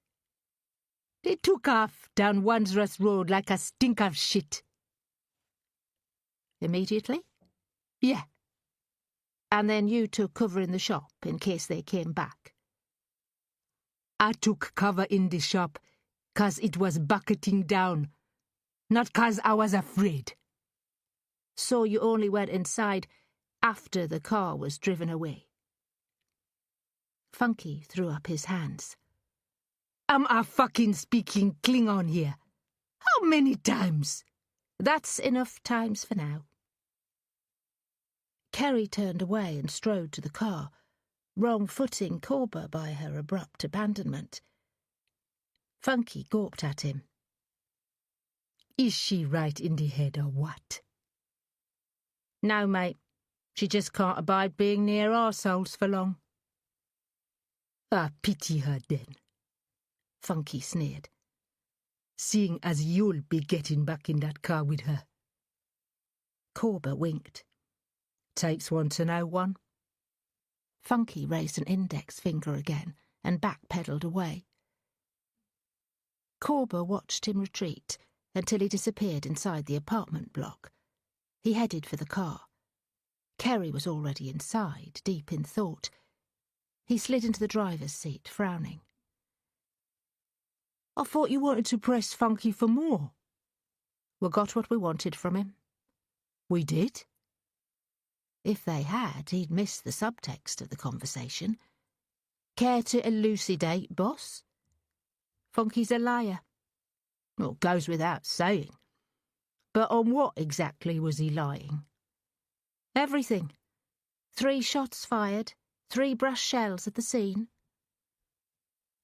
They took off down Wandsworth Road like a stink of shit. Immediately? Yeah. And then you took cover in the shop in case they came back? I took cover in the shop 'cause it was bucketing down, not 'cause I was afraid. So you only went inside after the car was driven away? Funky threw up his hands. I'm a fucking speaking Klingon here. How many times? That's enough times for now. Kerry turned away and strode to the car, wrong-footing Corber by her abrupt abandonment. Funky gawped at him. Is she right in the head or what? No, mate. She just can't abide being near arseholes for long. I pity her then, Funky sneered. seeing as you'll be getting back in that car with her. Corber winked. Takes one to know one. Funky raised an index finger again and backpedaled away. Corber watched him retreat until he disappeared inside the apartment block. He headed for the car. Kerry was already inside, deep in thought. He slid into the driver's seat, frowning. I thought you wanted to press Funky for more. We got what we wanted from him. We did? If they had, he'd missed the subtext of the conversation. Care to elucidate, boss? Funky's a liar. Well, goes without saying. But on what exactly was he lying? Everything. 3 shots fired, 3 brass shells at the scene.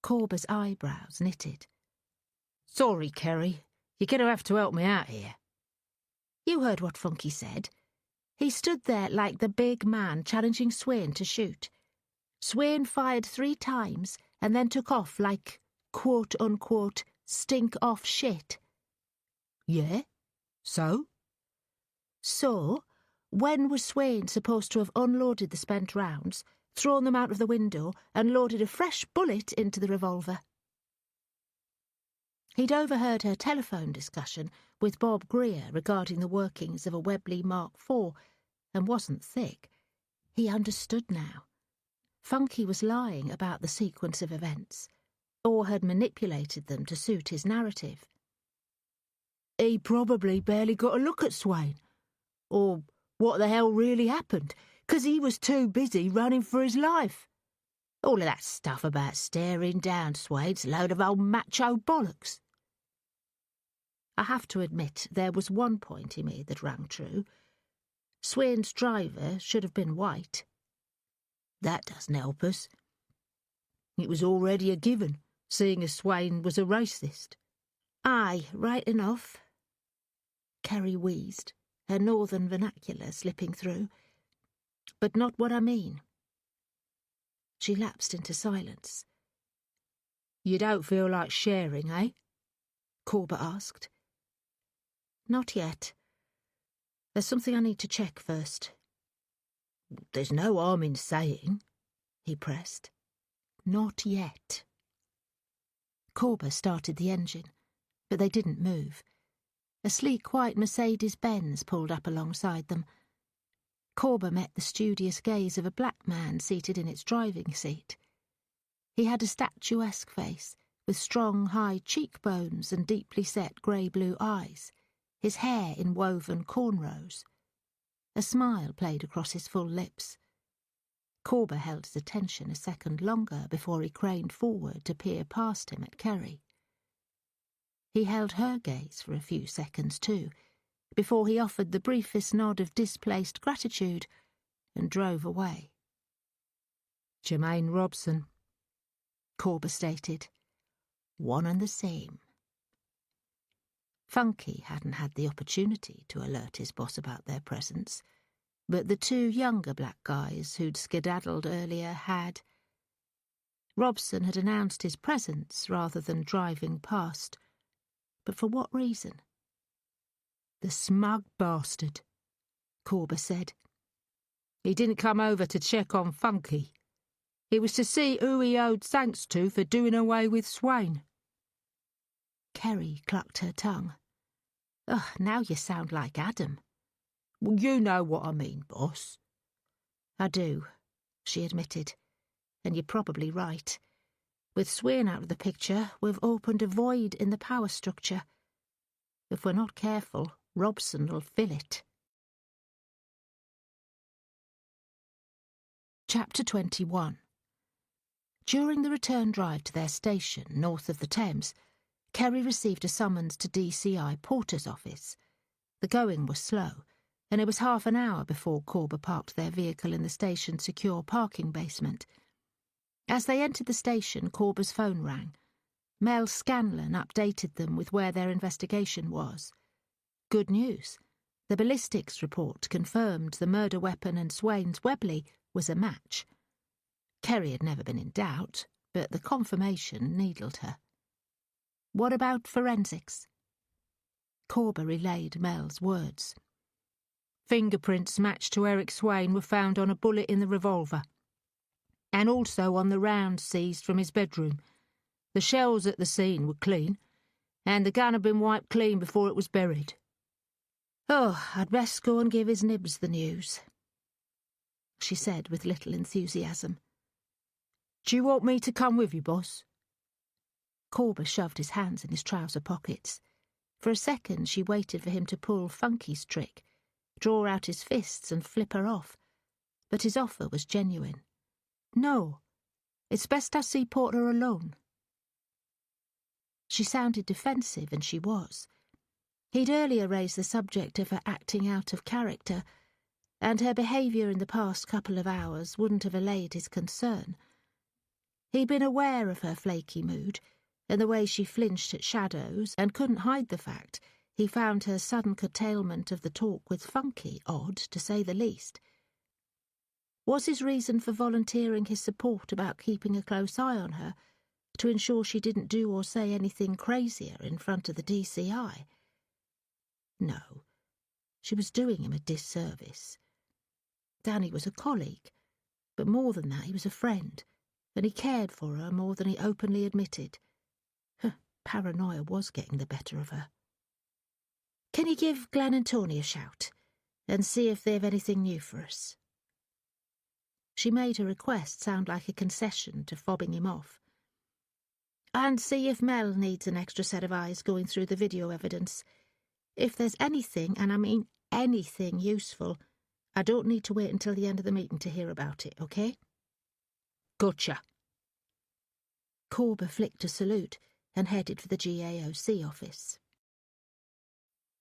Corber's eyebrows knitted. Sorry, Kerry. You're going to have to help me out here. You heard what Funky said. He stood there like the big man challenging Swain to shoot. Swain fired 3 times and then took off like, quote-unquote, stink-off shit. Yeah? So? So, when was Swain supposed to have unloaded the spent rounds, thrown them out of the window, and loaded a fresh bullet into the revolver? He'd overheard her telephone discussion with Bob Greer regarding the workings of a Webley Mark IV, and wasn't thick. He understood now. Funky was lying about the sequence of events, or had manipulated them to suit his narrative. He probably barely got a look at Swain, or what the hell really happened, 'cause he was too busy running for his life. All of that stuff about staring down Swain's a load of old macho bollocks. I have to admit there was one point he made that rang true. Swain's driver should have been white. That doesn't help us. It was already a given, seeing as Swain was a racist. Aye, right enough. Kerry wheezed, her northern vernacular slipping through. But not what I mean. She lapsed into silence. You don't feel like sharing, eh? Corber asked. Not yet. There's something I need to check first. There's no harm in saying, he pressed. Not yet. Corber started the engine, but they didn't move. A sleek white Mercedes-Benz pulled up alongside them. Corber met the studious gaze of a black man seated in its driving seat. He had a statuesque face, with strong, high cheekbones and deeply set grey-blue eyes, his hair in woven cornrows. A smile played across his full lips. Corber held his attention a second longer before he craned forward to peer past him at Kerry. He held her gaze for a few seconds too, before he offered the briefest nod of displaced gratitude and drove away. Jermaine Robson, Corber stated. One and the same. Funky hadn't had the opportunity to alert his boss about their presence, but the two younger black guys who'd skedaddled earlier had. Robson had announced his presence rather than driving past, but for what reason? the smug bastard, Corber said. He didn't come over to check on Funky. It was to see who he owed thanks to for doing away with Swain. Kerry clucked her tongue. Ugh, now you sound like Adam. Well, you know what I mean, boss. I do, she admitted. And you're probably right. With Swain out of the picture, we've opened a void in the power structure. If we're not careful, Robson will fill it. Chapter 21. During the return drive to their station north of the Thames, Kerry received a summons to DCI Porter's office. The going was slow, and it was half an hour before Corber parked their vehicle in the station's secure parking basement. As they entered the station, Corber's phone rang. Mel Scanlon updated them with where their investigation was. Good news. The ballistics report confirmed the murder weapon and Swain's Webley was a match. Kerry had never been in doubt, but the confirmation needled her. What about forensics? Corber relayed Mel's words. Fingerprints matched to Eric Swain were found on a bullet in the revolver, and also on the rounds seized from his bedroom. The shells at the scene were clean, and the gun had been wiped clean before it was buried. Oh, I'd best go and give his nibs the news, she said with little enthusiasm. Do you want me to come with you, boss? Corber shoved his hands in his trouser pockets. For a second she waited for him to pull Funky's trick, draw out his fists and flip her off, but his offer was genuine. No, it's best I see Porter alone. She sounded defensive, and she was. He'd earlier raised the subject of her acting out of character, and her behaviour in the past couple of hours wouldn't have allayed his concern. He'd been aware of her flaky mood, and the way she flinched at shadows, and couldn't hide the fact he found her sudden curtailment of the talk with Funky odd, to say the least. Was his reason for volunteering his support about keeping a close eye on her to ensure she didn't do or say anything crazier in front of the DCI? No, she was doing him a disservice. Danny was a colleague, but more than that, he was a friend, and he cared for her more than he openly admitted. Paranoia was getting the better of her. Can you give Glenn and Tony a shout, and see if they've anything new for us? She made her request sound like a concession to fobbing him off. And see if Mel needs an extra set of eyes going through the video evidence. If there's anything, and I mean anything useful, I don't need to wait until the end of the meeting to hear about it, okay? Gotcha. Corber flicked a salute and headed for the GAOC office.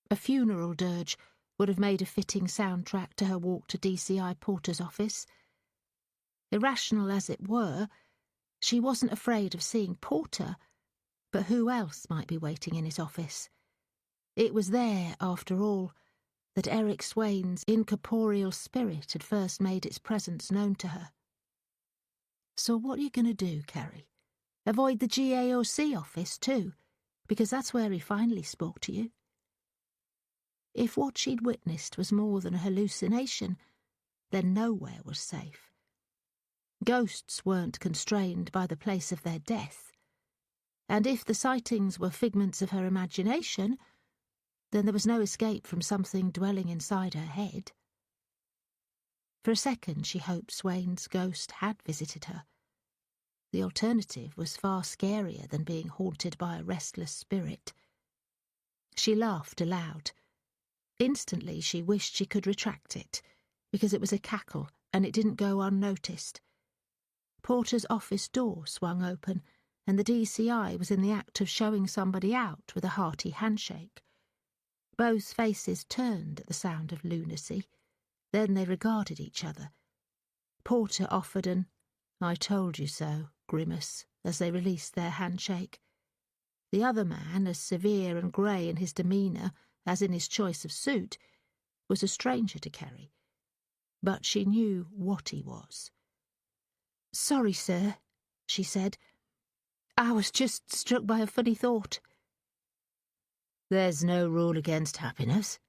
A funeral dirge would have made a fitting soundtrack to her walk to DCI Porter's office. Irrational as it were, she wasn't afraid of seeing Porter, but who else might be waiting in his office? It was there, after all, that Eric Swain's incorporeal spirit had first made its presence known to her. So what are you going to do, Kerry? Avoid the GAOC office too, because that's where he finally spoke to you. If what she'd witnessed was more than a hallucination, then nowhere was safe. Ghosts weren't constrained by the place of their death, and if the sightings were figments of her imagination, then there was no escape from something dwelling inside her head. For a second she hoped Swain's ghost had visited her. The alternative was far scarier than being haunted by a restless spirit. She laughed aloud. Instantly she wished she could retract it, because it was a cackle and it didn't go unnoticed. Porter's office door swung open, and the DCI was in the act of showing somebody out with a hearty handshake. Both faces turned at the sound of lunacy. Then they regarded each other. Porter offered an "I told you so" grimace as they released their handshake. The other man, as severe and grey in his demeanour as in his choice of suit, was a stranger to Kerry, but she knew what he was. "Sorry, sir," she said. "I was just struck by a funny thought." "There's no rule against happiness."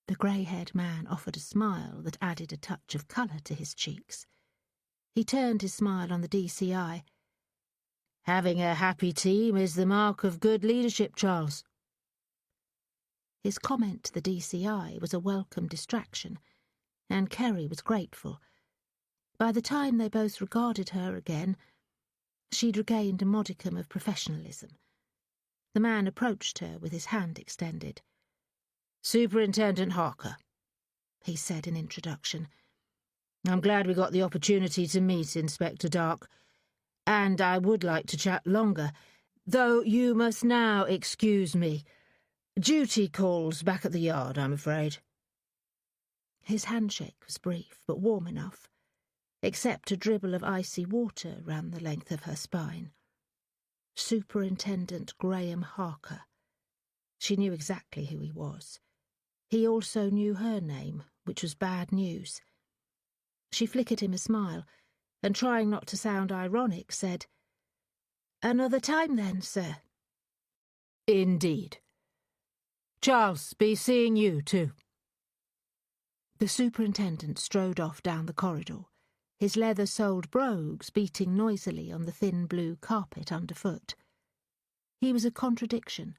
The grey-haired man offered a smile that added a touch of colour to his cheeks. He turned his smile on the DCI. "Having a happy team is the mark of good leadership, Charles." His comment to the DCI was a welcome distraction, and Kerry was grateful. By the time they both regarded her again, she'd regained a modicum of professionalism. The man approached her with his hand extended. "Superintendent Harker," he said in introduction. "I'm glad we got the opportunity to meet, Inspector Dark, and I would like to chat longer, though you must now excuse me. Duty calls back at the yard, I'm afraid." His handshake was brief, but warm enough. Except a dribble of icy water ran the length of her spine. Superintendent Graham Harker. She knew exactly who he was. He also knew her name, which was bad news. She flickered him a smile, and trying not to sound ironic, said, "Another time then, sir." "Indeed. Charles, be seeing you too." The superintendent strode off down the corridor, his leather-soled brogues beating noisily on the thin blue carpet underfoot. He was a contradiction.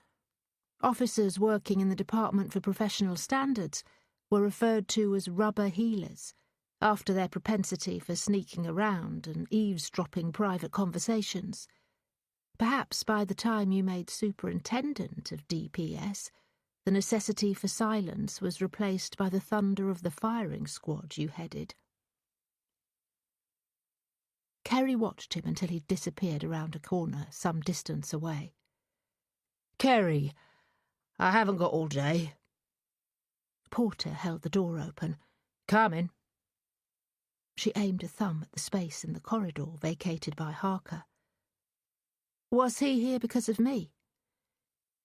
Officers working in the Department for Professional Standards were referred to as rubber heelers, after their propensity for sneaking around and eavesdropping private conversations. Perhaps by the time you made superintendent of DPS, the necessity for silence was replaced by the thunder of the firing squad you headed. Kerry watched him until he'd disappeared around a corner some distance away. "Kerry, I haven't got all day." Porter held the door open. "Come in." She aimed a thumb at the space in the corridor vacated by Harker. "Was he here because of me?"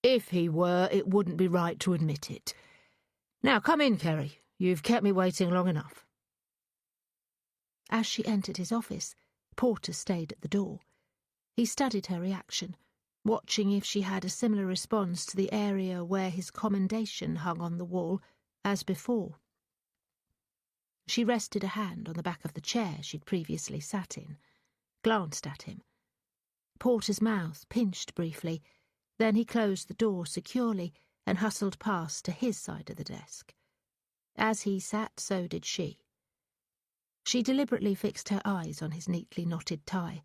"If he were, it wouldn't be right to admit it. Now come in, Kerry. You've kept me waiting long enough." As she entered his office, Porter stayed at the door. He studied her reaction, watching if she had a similar response to the area where his commendation hung on the wall as before. She rested a hand on the back of the chair she'd previously sat in, glanced at him. Porter's mouth pinched briefly, then he closed the door securely and hustled past to his side of the desk. As he sat, so did she. She deliberately fixed her eyes on his neatly knotted tie.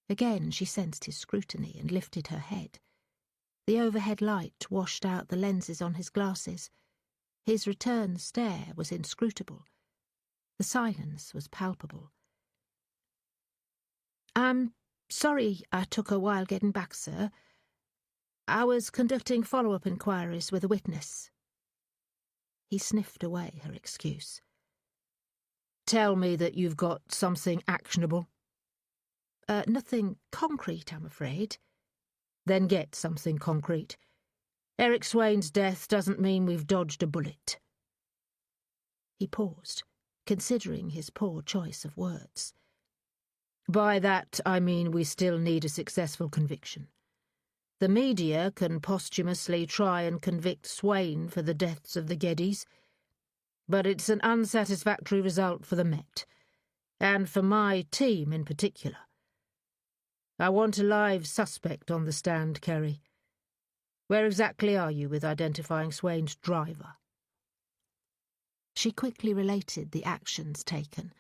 Again she sensed his scrutiny and lifted her head. The overhead light washed out the lenses on his glasses. His return stare was inscrutable. The silence was palpable. "I'm sorry I took a while getting back, sir. I was conducting follow-up inquiries with a witness." He sniffed away her excuse. "Tell me that you've got something actionable." Nothing concrete, I'm afraid." "Then get something concrete. Eric Swain's death doesn't mean we've dodged a bullet." He paused, considering his poor choice of words. "By that I mean we still need a successful conviction. The media can posthumously try and convict Swain for the deaths of the Geddys, but it's an unsatisfactory result for the Met, and for my team in particular. I want a live suspect on the stand, Kerry. Where exactly are you with identifying Swain's driver?" She quickly related the actions taken,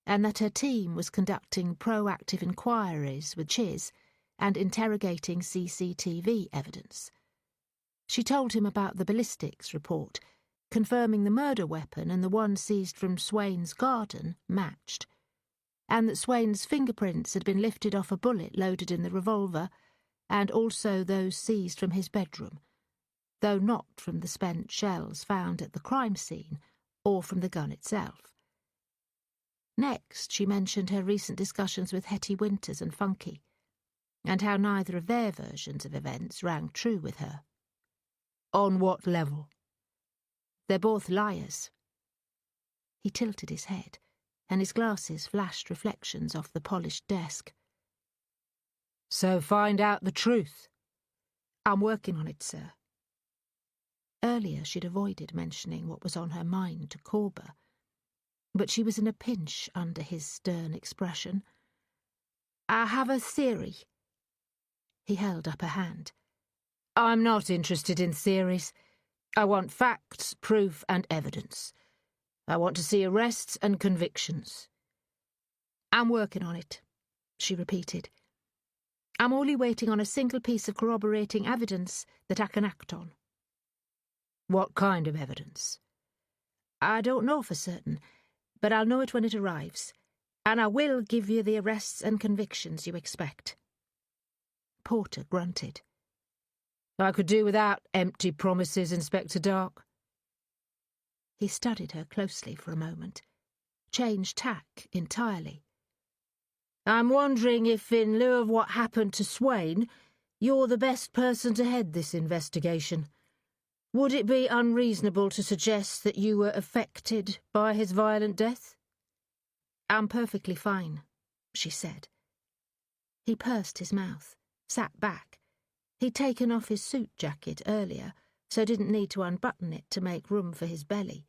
and that her team was conducting proactive inquiries with Chiz and interrogating CCTV evidence. She told him about the ballistics report, confirming the murder weapon and the one seized from Swain's garden matched, and that Swain's fingerprints had been lifted off a bullet loaded in the revolver, and also those seized from his bedroom, though not from the spent shells found at the crime scene or from the gun itself. Next, she mentioned her recent discussions with Hetty Winters and Funky, and how neither of their versions of events rang true with her. On what level? They're both liars. He tilted his head, and his glasses flashed reflections off the polished desk. So find out the truth. I'm working on it, sir. Earlier she'd avoided mentioning what was on her mind to Corber, but she was in a pinch under his stern expression. I have a theory. He held up a hand. I'm not interested in theories. I want facts, proof, and evidence. I want to see arrests and convictions. I'm working on it, she repeated. I'm only waiting on a single piece of corroborating evidence that I can act on. What kind of evidence? I don't know for certain, but I'll know it when it arrives, and I will give you the arrests and convictions you expect. Porter grunted. I could do without empty promises, Inspector Dark. He studied her closely for a moment, changed tack entirely. I'm wondering if, in lieu of what happened to Swain, you're the best person to head this investigation. Would it be unreasonable to suggest that you were affected by his violent death? I'm perfectly fine, she said. He pursed his mouth, sat back. He'd taken off his suit jacket earlier, so didn't need to unbutton it to make room for his belly.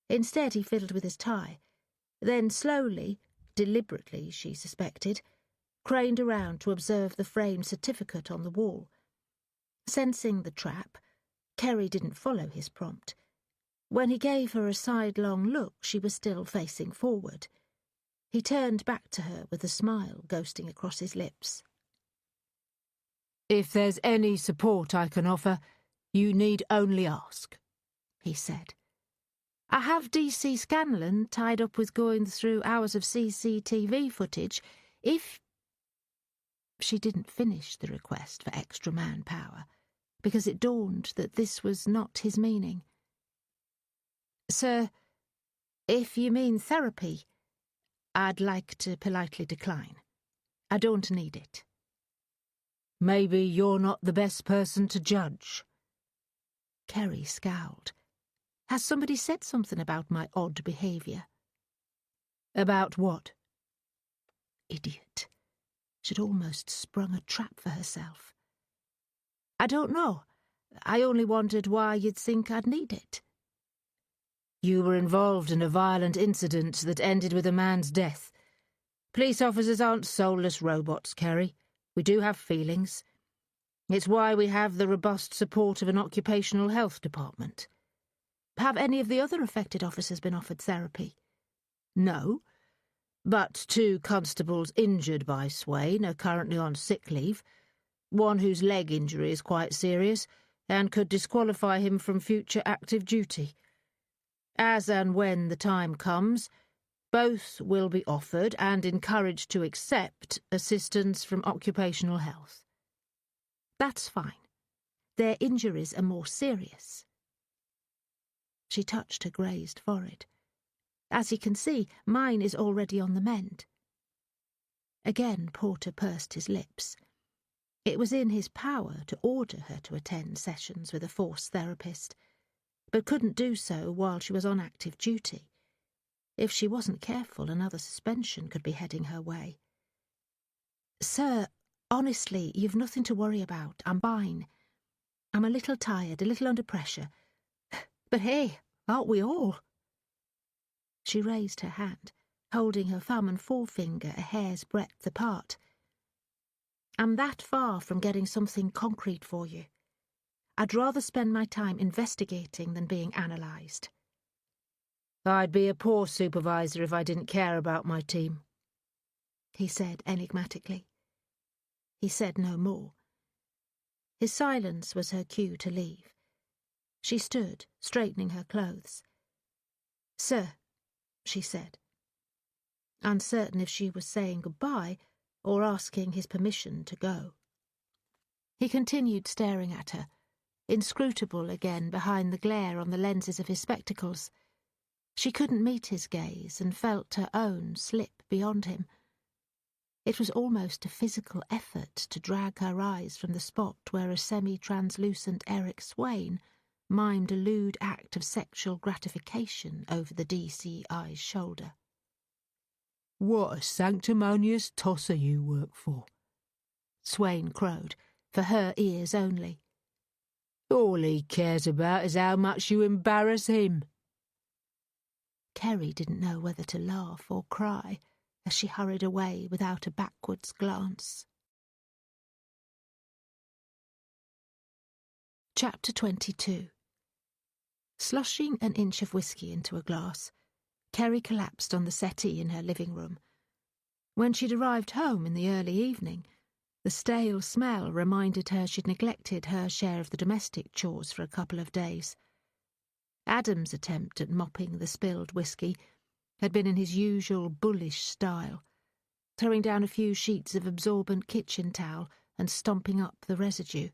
Instead, he fiddled with his tie, then slowly, deliberately, she suspected, craned around to observe the framed certificate on the wall. Sensing the trap, Kerry didn't follow his prompt. When he gave her a sidelong look, she was still facing forward. He turned back to her with a smile ghosting across his lips. If there's any support I can offer, you need only ask, he said. I have DC Scanlon tied up with going through hours of CCTV footage. If... She didn't finish the request for extra manpower, because it dawned that this was not his meaning. Sir, if you mean therapy, I'd like to politely decline. I don't need it. Maybe you're not the best person to judge. Kerry scowled. Has somebody said something about my odd behaviour? About what? Idiot. She'd almost sprung a trap for herself. I don't know. I only wondered why you'd think I'd need it. You were involved in a violent incident that ended with a man's death. Police officers aren't soulless robots, Kerry. We do have feelings. It's why we have the robust support of an occupational health department. Have any of the other affected officers been offered therapy? No, but 2 constables injured by Swain are currently on sick leave, one whose leg injury is quite serious and could disqualify him from future active duty. As and when the time comes, both will be offered and encouraged to accept assistance from occupational health. That's fine. Their injuries are more serious. She touched her grazed forehead. As you can see, mine is already on the mend. Again Porter pursed his lips. It was in his power to order her to attend sessions with a force therapist, but couldn't do so while she was on active duty. If she wasn't careful, another suspension could be heading her way. Sir, honestly, you've nothing to worry about. I'm fine. I'm a little tired, a little under pressure. But hey, aren't we all? She raised her hand, holding her thumb and forefinger a hair's breadth apart. I'm that far from getting something concrete for you. I'd rather spend my time investigating than being analysed. I'd be a poor supervisor if I didn't care about my team, he said enigmatically. He said no more. His silence was her cue to leave. She stood, straightening her clothes. Sir, she said, uncertain if she was saying goodbye or asking his permission to go. He continued staring at her, inscrutable again behind the glare on the lenses of his spectacles. She couldn't meet his gaze and felt her own slip beyond him. It was almost a physical effort to drag her eyes from the spot where a semi-translucent Eric Swain mimed a lewd act of sexual gratification over the DCI's shoulder. What a sanctimonious tosser you work for, Swain crowed, for her ears only. All he cares about is how much you embarrass him. Kerry didn't know whether to laugh or cry as she hurried away without a backwards glance. Chapter 22. Sloshing an inch of whiskey into a glass, Kerry collapsed on the settee in her living room. When she'd arrived home in the early evening, the stale smell reminded her she'd neglected her share of the domestic chores for a couple of days. Adam's attempt at mopping the spilled whiskey had been in his usual bullish style, throwing down a few sheets of absorbent kitchen towel and stomping up the residue.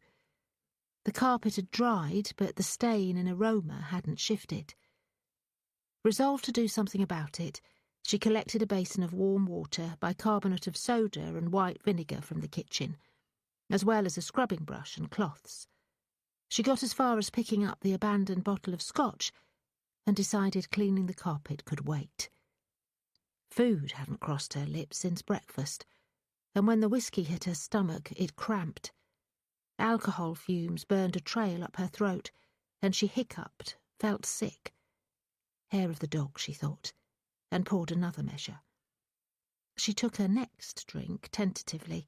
The carpet had dried, but the stain and aroma hadn't shifted. Resolved to do something about it, she collected a basin of warm water, bicarbonate of soda and white vinegar from the kitchen, as well as a scrubbing brush and cloths. She got as far as picking up the abandoned bottle of scotch and decided cleaning the carpet could wait. Food hadn't crossed her lips since breakfast, and when the whiskey hit her stomach, it cramped. Alcohol fumes burned a trail up her throat, and she hiccuped, felt sick. Hair of the dog, she thought, and poured another measure. She took her next drink tentatively,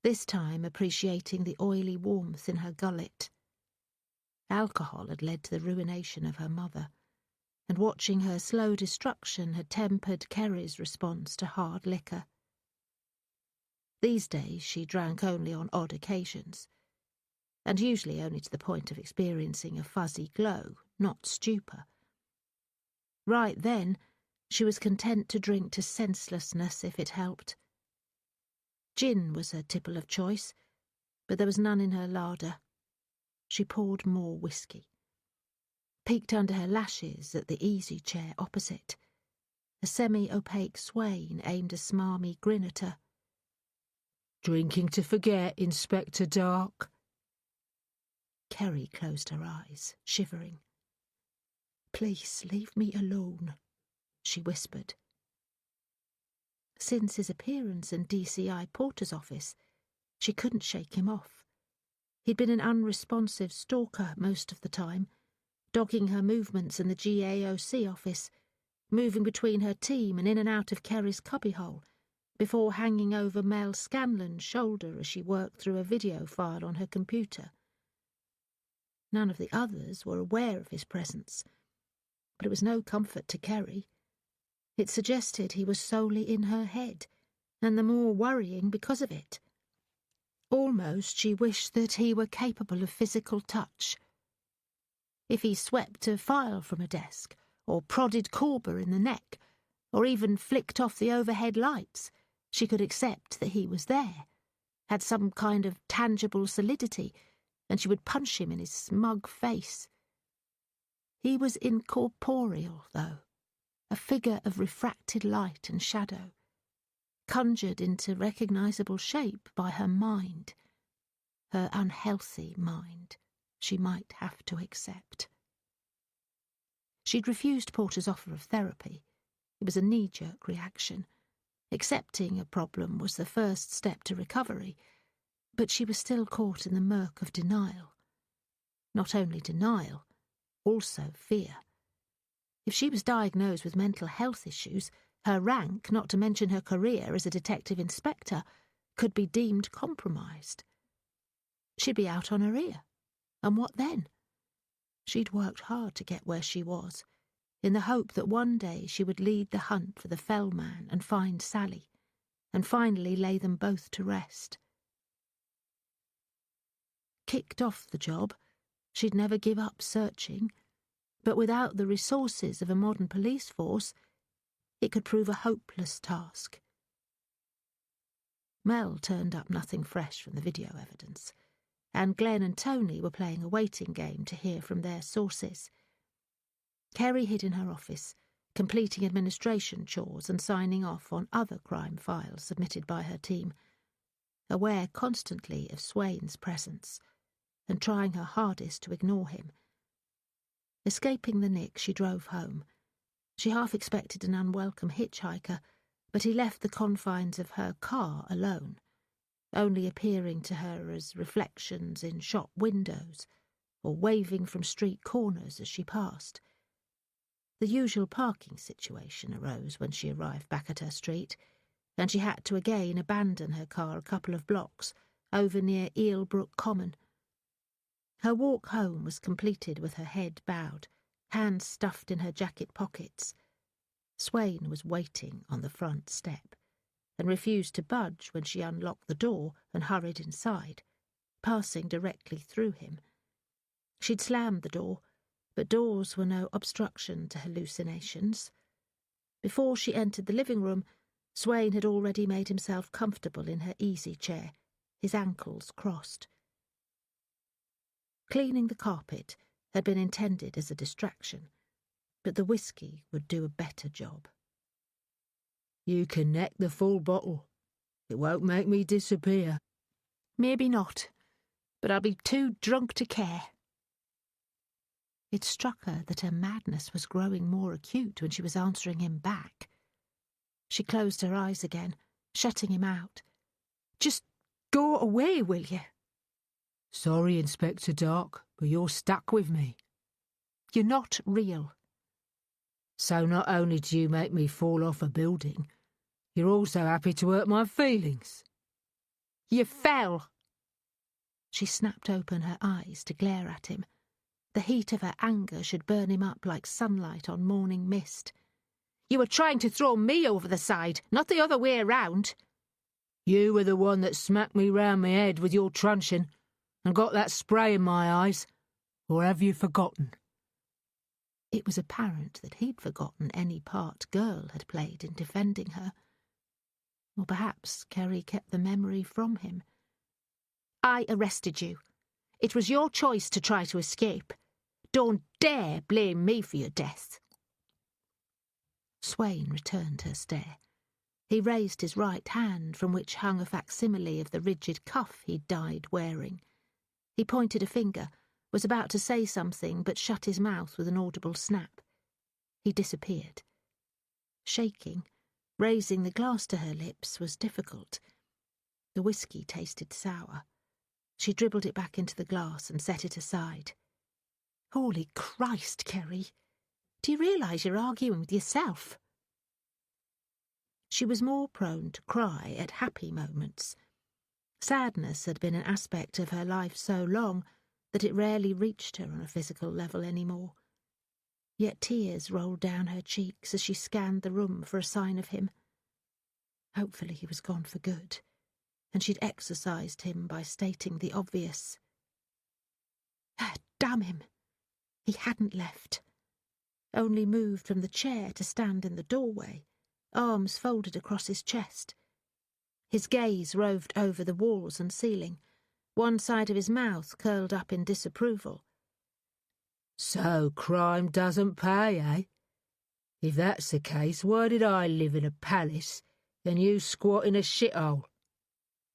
this time appreciating the oily warmth in her gullet. Alcohol had led to the ruination of her mother, and watching her slow destruction had tempered Kerry's response to hard liquor. These days she drank only on odd occasions, and usually only to the point of experiencing a fuzzy glow, not stupor. Right then, she was content to drink to senselessness if it helped. Gin was her tipple of choice, but there was none in her larder. She poured more whiskey. Peeked under her lashes at the easy chair opposite. A semi-opaque Swain aimed a smarmy grin at her. Drinking to forget, Inspector Dark? Kerry closed her eyes, shivering. Please leave me alone, she whispered. Since his appearance in DCI Porter's office, she couldn't shake him off. He'd been an unresponsive stalker most of the time, dogging her movements in the GAOC office, moving between her team and in and out of Kerry's cubbyhole, before hanging over Mel Scanlon's shoulder as she worked through a video file on her computer. None of the others were aware of his presence, but it was no comfort to Kerry. It suggested he was solely in her head, and the more worrying because of it. Almost she wished that he were capable of physical touch. If he swept a file from a desk, or prodded Corber in the neck, or even flicked off the overhead lights, she could accept that he was there, had some kind of tangible solidity, and she would punch him in his smug face. He was incorporeal, though, a figure of refracted light and shadow, conjured into recognisable shape by her mind, her unhealthy mind, she might have to accept. She'd refused Porter's offer of therapy. It was a knee-jerk reaction. Accepting a problem was the first step to recovery, but she was still caught in the murk of denial. Not only denial, also fear. If she was diagnosed with mental health issues, her rank, not to mention her career as a detective inspector, could be deemed compromised. She'd be out on her ear. And what then? She'd worked hard to get where she was, in the hope that one day she would lead the hunt for the fell man and find Sally, and finally lay them both to rest. Kicked off the job, she'd never give up searching, but without the resources of a modern police force, it could prove a hopeless task. Mel turned up nothing fresh from the video evidence, and Glenn and Tony were playing a waiting game to hear from their sources. Kerry hid in her office, completing administration chores and signing off on other crime files submitted by her team, aware constantly of Swain's presence and trying her hardest to ignore him. Escaping the nick, she drove home. She half expected an unwelcome hitchhiker, but he left the confines of her car alone, only appearing to her as reflections in shop windows or waving from street corners as she passed. The usual parking situation arose when she arrived back at her street, and she had to again abandon her car a couple of blocks over near Eelbrook Common. Her walk home was completed with her head bowed, hands stuffed in her jacket pockets. Swain was waiting on the front step, and refused to budge when she unlocked the door and hurried inside, passing directly through him. She'd slammed the door, but doors were no obstruction to hallucinations. Before she entered the living room, Swain had already made himself comfortable in her easy chair, his ankles crossed. Cleaning the carpet had been intended as a distraction, but the whiskey would do a better job. You can neck the full bottle. It won't make me disappear. Maybe not, but I'll be too drunk to care. It struck her that her madness was growing more acute when she was answering him back. She closed her eyes again, shutting him out. Just go away, will you? Sorry, Inspector Dark, but you're stuck with me. You're not real. So not only do you make me fall off a building, you're also happy to hurt my feelings. You fell. She snapped open her eyes to glare at him. The heat of her anger should burn him up like sunlight on morning mist. You were trying to throw me over the side, not the other way around. You were the one that smacked me round my head with your truncheon and got that spray in my eyes, or have you forgotten? It was apparent that he'd forgotten any part Girl had played in defending her. Or perhaps Kerry kept the memory from him. I arrested you. It was your choice to try to escape. Don't dare blame me for your death. Swain returned her stare. He raised his right hand, from which hung a facsimile of the rigid cuff he'd died wearing. He pointed a finger, was about to say something, but shut his mouth with an audible snap. He disappeared. Shaking, raising the glass to her lips was difficult. The whiskey tasted sour. She dribbled it back into the glass and set it aside. Holy Christ, Kerry! Do you realise you're arguing with yourself? She was more prone to cry at happy moments. Sadness had been an aspect of her life so long that it rarely reached her on a physical level anymore. Yet tears rolled down her cheeks as she scanned the room for a sign of him. Hopefully he was gone for good, and she'd exorcised him by stating the obvious. Damn him! He hadn't left. Only moved from the chair to stand in the doorway, arms folded across his chest. His gaze roved over the walls and ceiling, one side of his mouth curled up in disapproval. So crime doesn't pay, eh? If that's the case, why did I live in a palace and you squat in a shithole?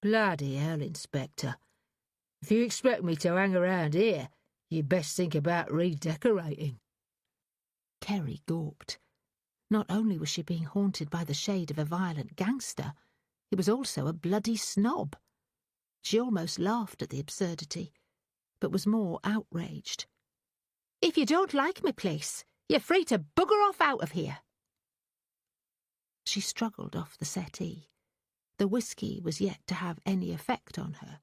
Bloody hell, Inspector. If you expect me to hang around here, you'd best think about redecorating. Kerry gawped. Not only was she being haunted by the shade of a violent gangster, he was also a bloody snob. She almost laughed at the absurdity, but was more outraged. If you don't like my place, You're free to bugger off out of here. She struggled off the settee. The whisky was yet to have any effect on her.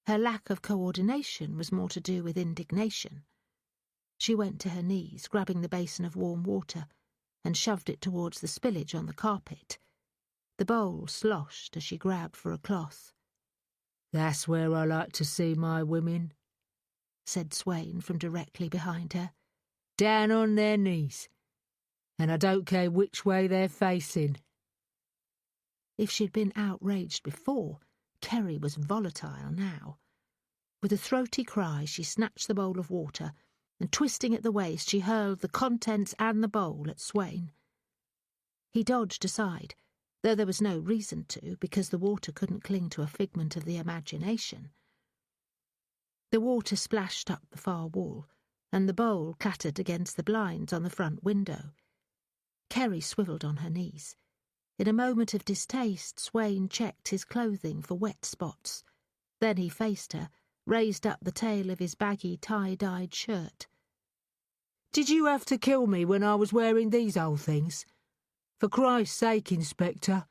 Her lack of coordination was more to do with indignation. She went to her knees, grabbing the basin of warm water, and shoved it towards the spillage on the carpet. The bowl sloshed as she grabbed for a cloth. "That's where I like to see my women," said Swain from directly behind her. "Down on their knees. And I don't care which way they're facing." If she'd been outraged before, Kerry was volatile now. With a throaty cry, she snatched the bowl of water, and twisting at the waist, she hurled the contents and the bowl at Swain. He dodged aside, though there was no reason to, because the water couldn't cling to a figment of the imagination. The water splashed up the far wall, and the bowl clattered against the blinds on the front window. Kerry swivelled on her knees. In a moment of distaste, Swain checked his clothing for wet spots. Then he faced her, raised up the tail of his baggy tie-dyed shirt. "Did you have to kill me when I was wearing these old things? For Christ's sake, Inspector,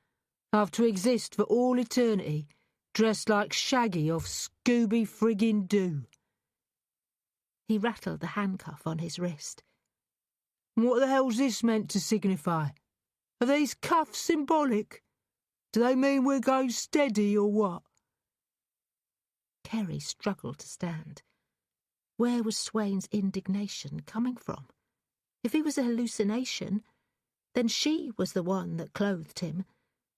I've to exist for all eternity, dressed like Shaggy off Scooby-friggin-Doo." He rattled the handcuff on his wrist. "What the hell's this meant to signify? Are these cuffs symbolic? Do they mean we're going steady or what?" Kerry struggled to stand. Where was Swain's indignation coming from? If he was a hallucination, then she was the one that clothed him,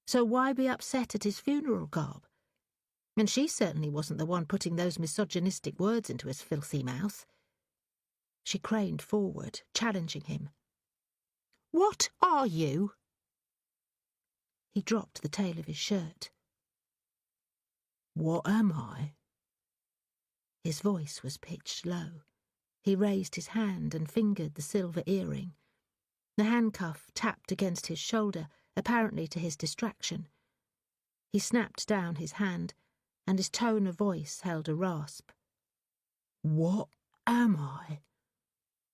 so why be upset at his funeral garb? And she certainly wasn't the one putting those misogynistic words into his filthy mouth. She craned forward, challenging him. "What are you?" He dropped the tail of his shirt. "What am I?" His voice was pitched low. He raised his hand and fingered the silver earring. The handcuff tapped against his shoulder, apparently to his distraction. He snapped down his hand, and his tone of voice held a rasp. "What am I?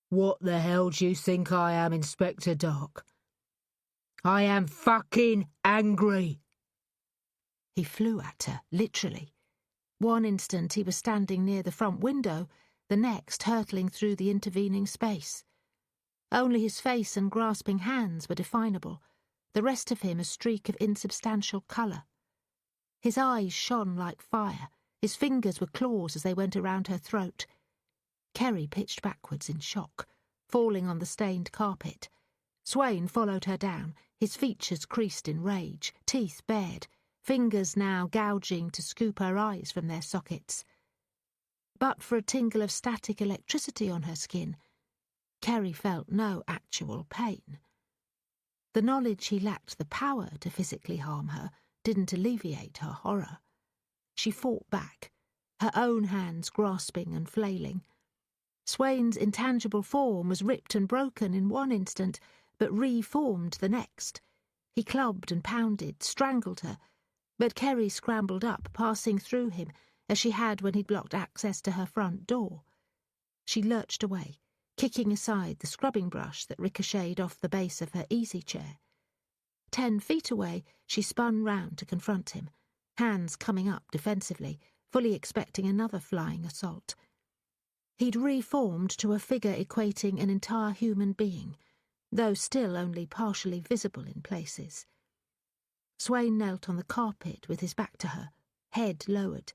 What the hell do you think I am, Inspector Doc? I am fucking angry." He flew at her, literally. One instant he was standing near the front window, the next hurtling through the intervening space. Only his face and grasping hands were definable, the rest of him a streak of insubstantial colour. His eyes shone like fire, his fingers were claws as they went around her throat. Kerry pitched backwards in shock, falling on the stained carpet. Swain followed her down, his features creased in rage, teeth bared, fingers now gouging to scoop her eyes from their sockets. But for a tingle of static electricity on her skin, Kerry felt no actual pain. The knowledge he lacked the power to physically harm her didn't alleviate her horror. She fought back, her own hands grasping and flailing. Swain's intangible form was ripped and broken in one instant, but reformed the next. He clubbed and pounded, strangled her, but Kerry scrambled up, passing through him, as she had when he'd blocked access to her front door. She lurched away, kicking aside the scrubbing brush that ricocheted off the base of her easy-chair. 10 feet away, she spun round to confront him, hands coming up defensively, fully expecting another flying assault. He'd reformed to a figure equating an entire human being, though still only partially visible in places. Swain knelt on the carpet with his back to her, head lowered.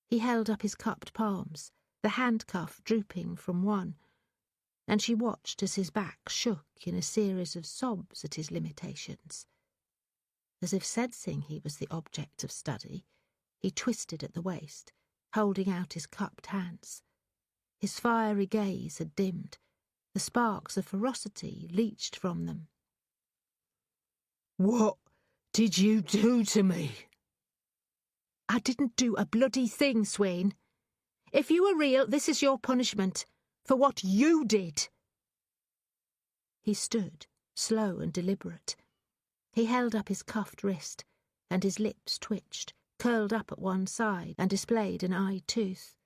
He held up his cupped palms, the handcuff drooping from one, and she watched as his back shook in a series of sobs at his limitations. As if sensing he was the object of study, he twisted at the waist, holding out his cupped hands. His fiery gaze had dimmed. The sparks of ferocity leached from them. "What did you do to me?" "I didn't do a bloody thing, Swain. If you were real, this is your punishment for what you did." He stood, slow and deliberate. He held up his cuffed wrist, and his lips twitched, curled up at one side, and displayed an eye tooth.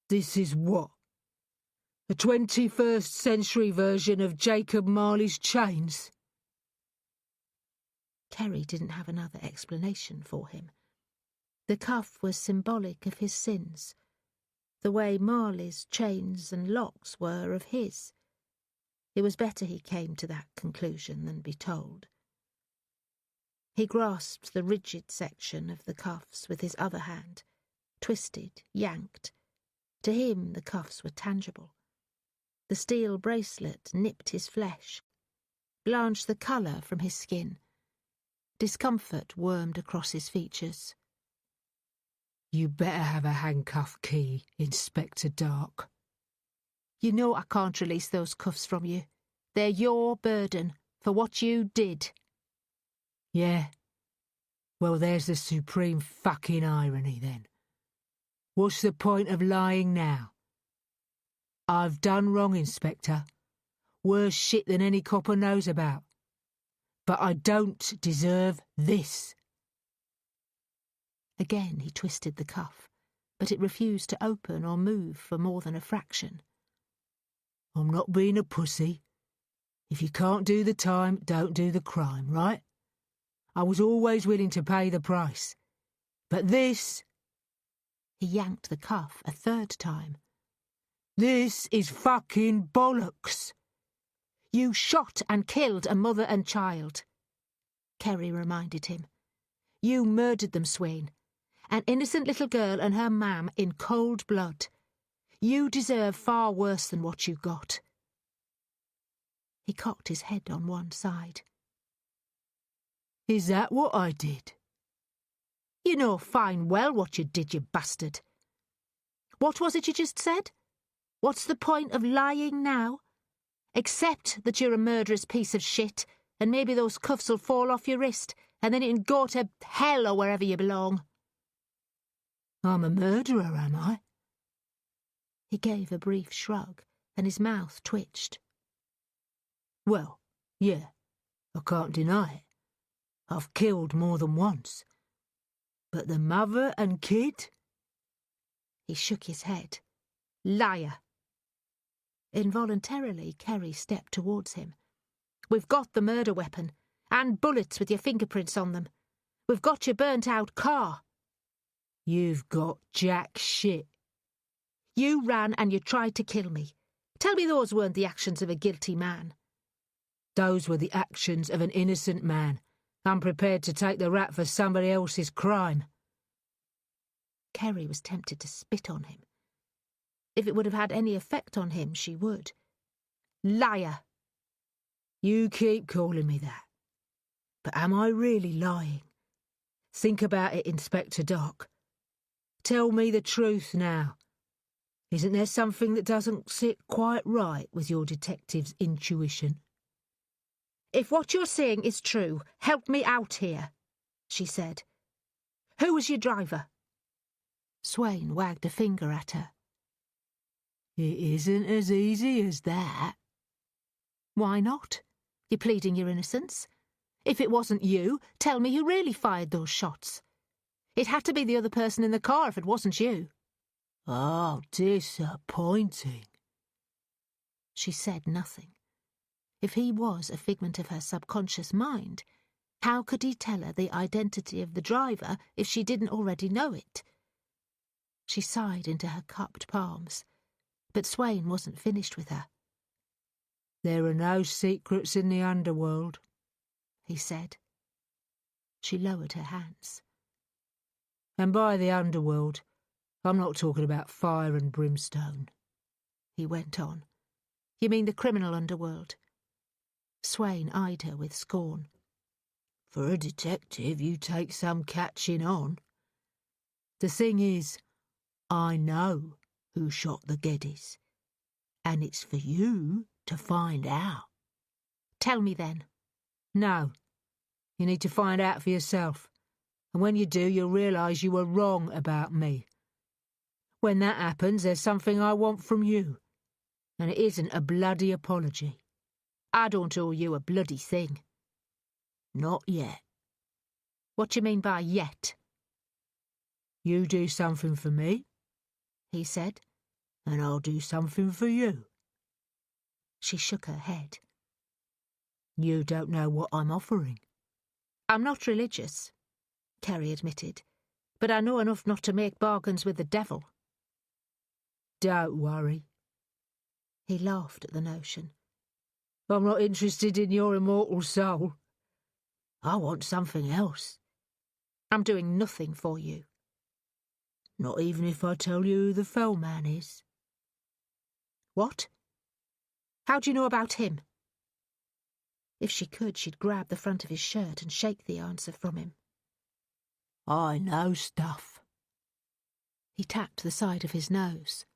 "This is what? A 21st century version of Jacob Marley's chains? Kerry didn't have another explanation for him. The cuff was symbolic of his sins, the way Marley's chains and locks were of his. It was better he came to that conclusion than be told. He grasped the rigid section of the cuffs with his other hand, twisted, yanked. To him the cuffs were tangible. The steel bracelet nipped his flesh, blanched the colour from his skin. Discomfort wormed across his features. You better have a handcuff key, Inspector Dark. You know I can't release those cuffs from you. They're your burden for what you did. Yeah? Well, there's the supreme fucking irony, then. What's the point of lying now? I've done wrong, Inspector. Worse shit than any copper knows about. But I don't deserve this. Again he twisted the cuff, but it refused to open or move for more than a fraction. I'm not being a pussy. If you can't do the time, don't do the crime, right? I was always willing to pay the price. But this... He yanked the cuff a third time. This is fucking bollocks. You shot and killed a mother and child, Kerry reminded him. You murdered them, Swain. An innocent little girl and her mam in cold blood. You deserve far worse than what you got. He cocked his head on one side. Is that what I did? You know fine well what you did, you bastard. What was it you just said? What's the point of lying now? Accept that you're a murderous piece of shit, and maybe those cuffs will fall off your wrist, and then you can go to hell or wherever you belong. I'm a murderer, am I? He gave a brief shrug, and his mouth twitched. Well, yeah, I can't deny it. I've killed more than once. But the mother and kid? He shook his head. Liar. Involuntarily, Kerry stepped towards him. We've got the murder weapon, and bullets with your fingerprints on them. We've got your burnt-out car. You've got jack shit. You ran and you tried to kill me. Tell me those weren't the actions of a guilty man. Those were the actions of an innocent man, unprepared to take the rap for somebody else's crime. Kerry was tempted to spit on him. If it would have had any effect on him, she would. Liar. You keep calling me that. But am I really lying? Think about it, Inspector Doc. Tell me the truth now. Isn't there something that doesn't sit quite right with your detective's intuition? If what you're saying is true, help me out here, she said. Who was your driver? Swain wagged a finger at her. It isn't as easy as that. Why not? You're pleading your innocence. If it wasn't you, tell me who really fired those shots. It had to be the other person in the car if it wasn't you. Oh, disappointing. She said nothing. If he was a figment of her subconscious mind, how could he tell her the identity of the driver if she didn't already know it? She sighed into her cupped palms, but Swain wasn't finished with her. There are no secrets in the underworld, he said. She lowered her hands. And by the underworld, I'm not talking about fire and brimstone, he went on. You mean the criminal underworld? Swain eyed her with scorn. For a detective, you take some catching on. The thing is, I know who shot the Geddys, and it's for you to find out. Tell me then. No. You need to find out for yourself. And when you do, you'll realise you were wrong about me. When that happens, there's something I want from you. And it isn't a bloody apology. I don't owe you a bloody thing. Not yet. What do you mean by yet? You do something for me, he said, and I'll do something for you. She shook her head. You don't know what I'm offering. I'm not religious, Kerry admitted, but I know enough not to make bargains with the devil. Don't worry. He laughed at the notion. I'm not interested in your immortal soul. I want something else. I'm doing nothing for you. Not even if I tell you who the fell man is. What? How do you know about him? If she could, she'd grab the front of his shirt and shake the answer from him. I know stuff. He tapped the side of his nose.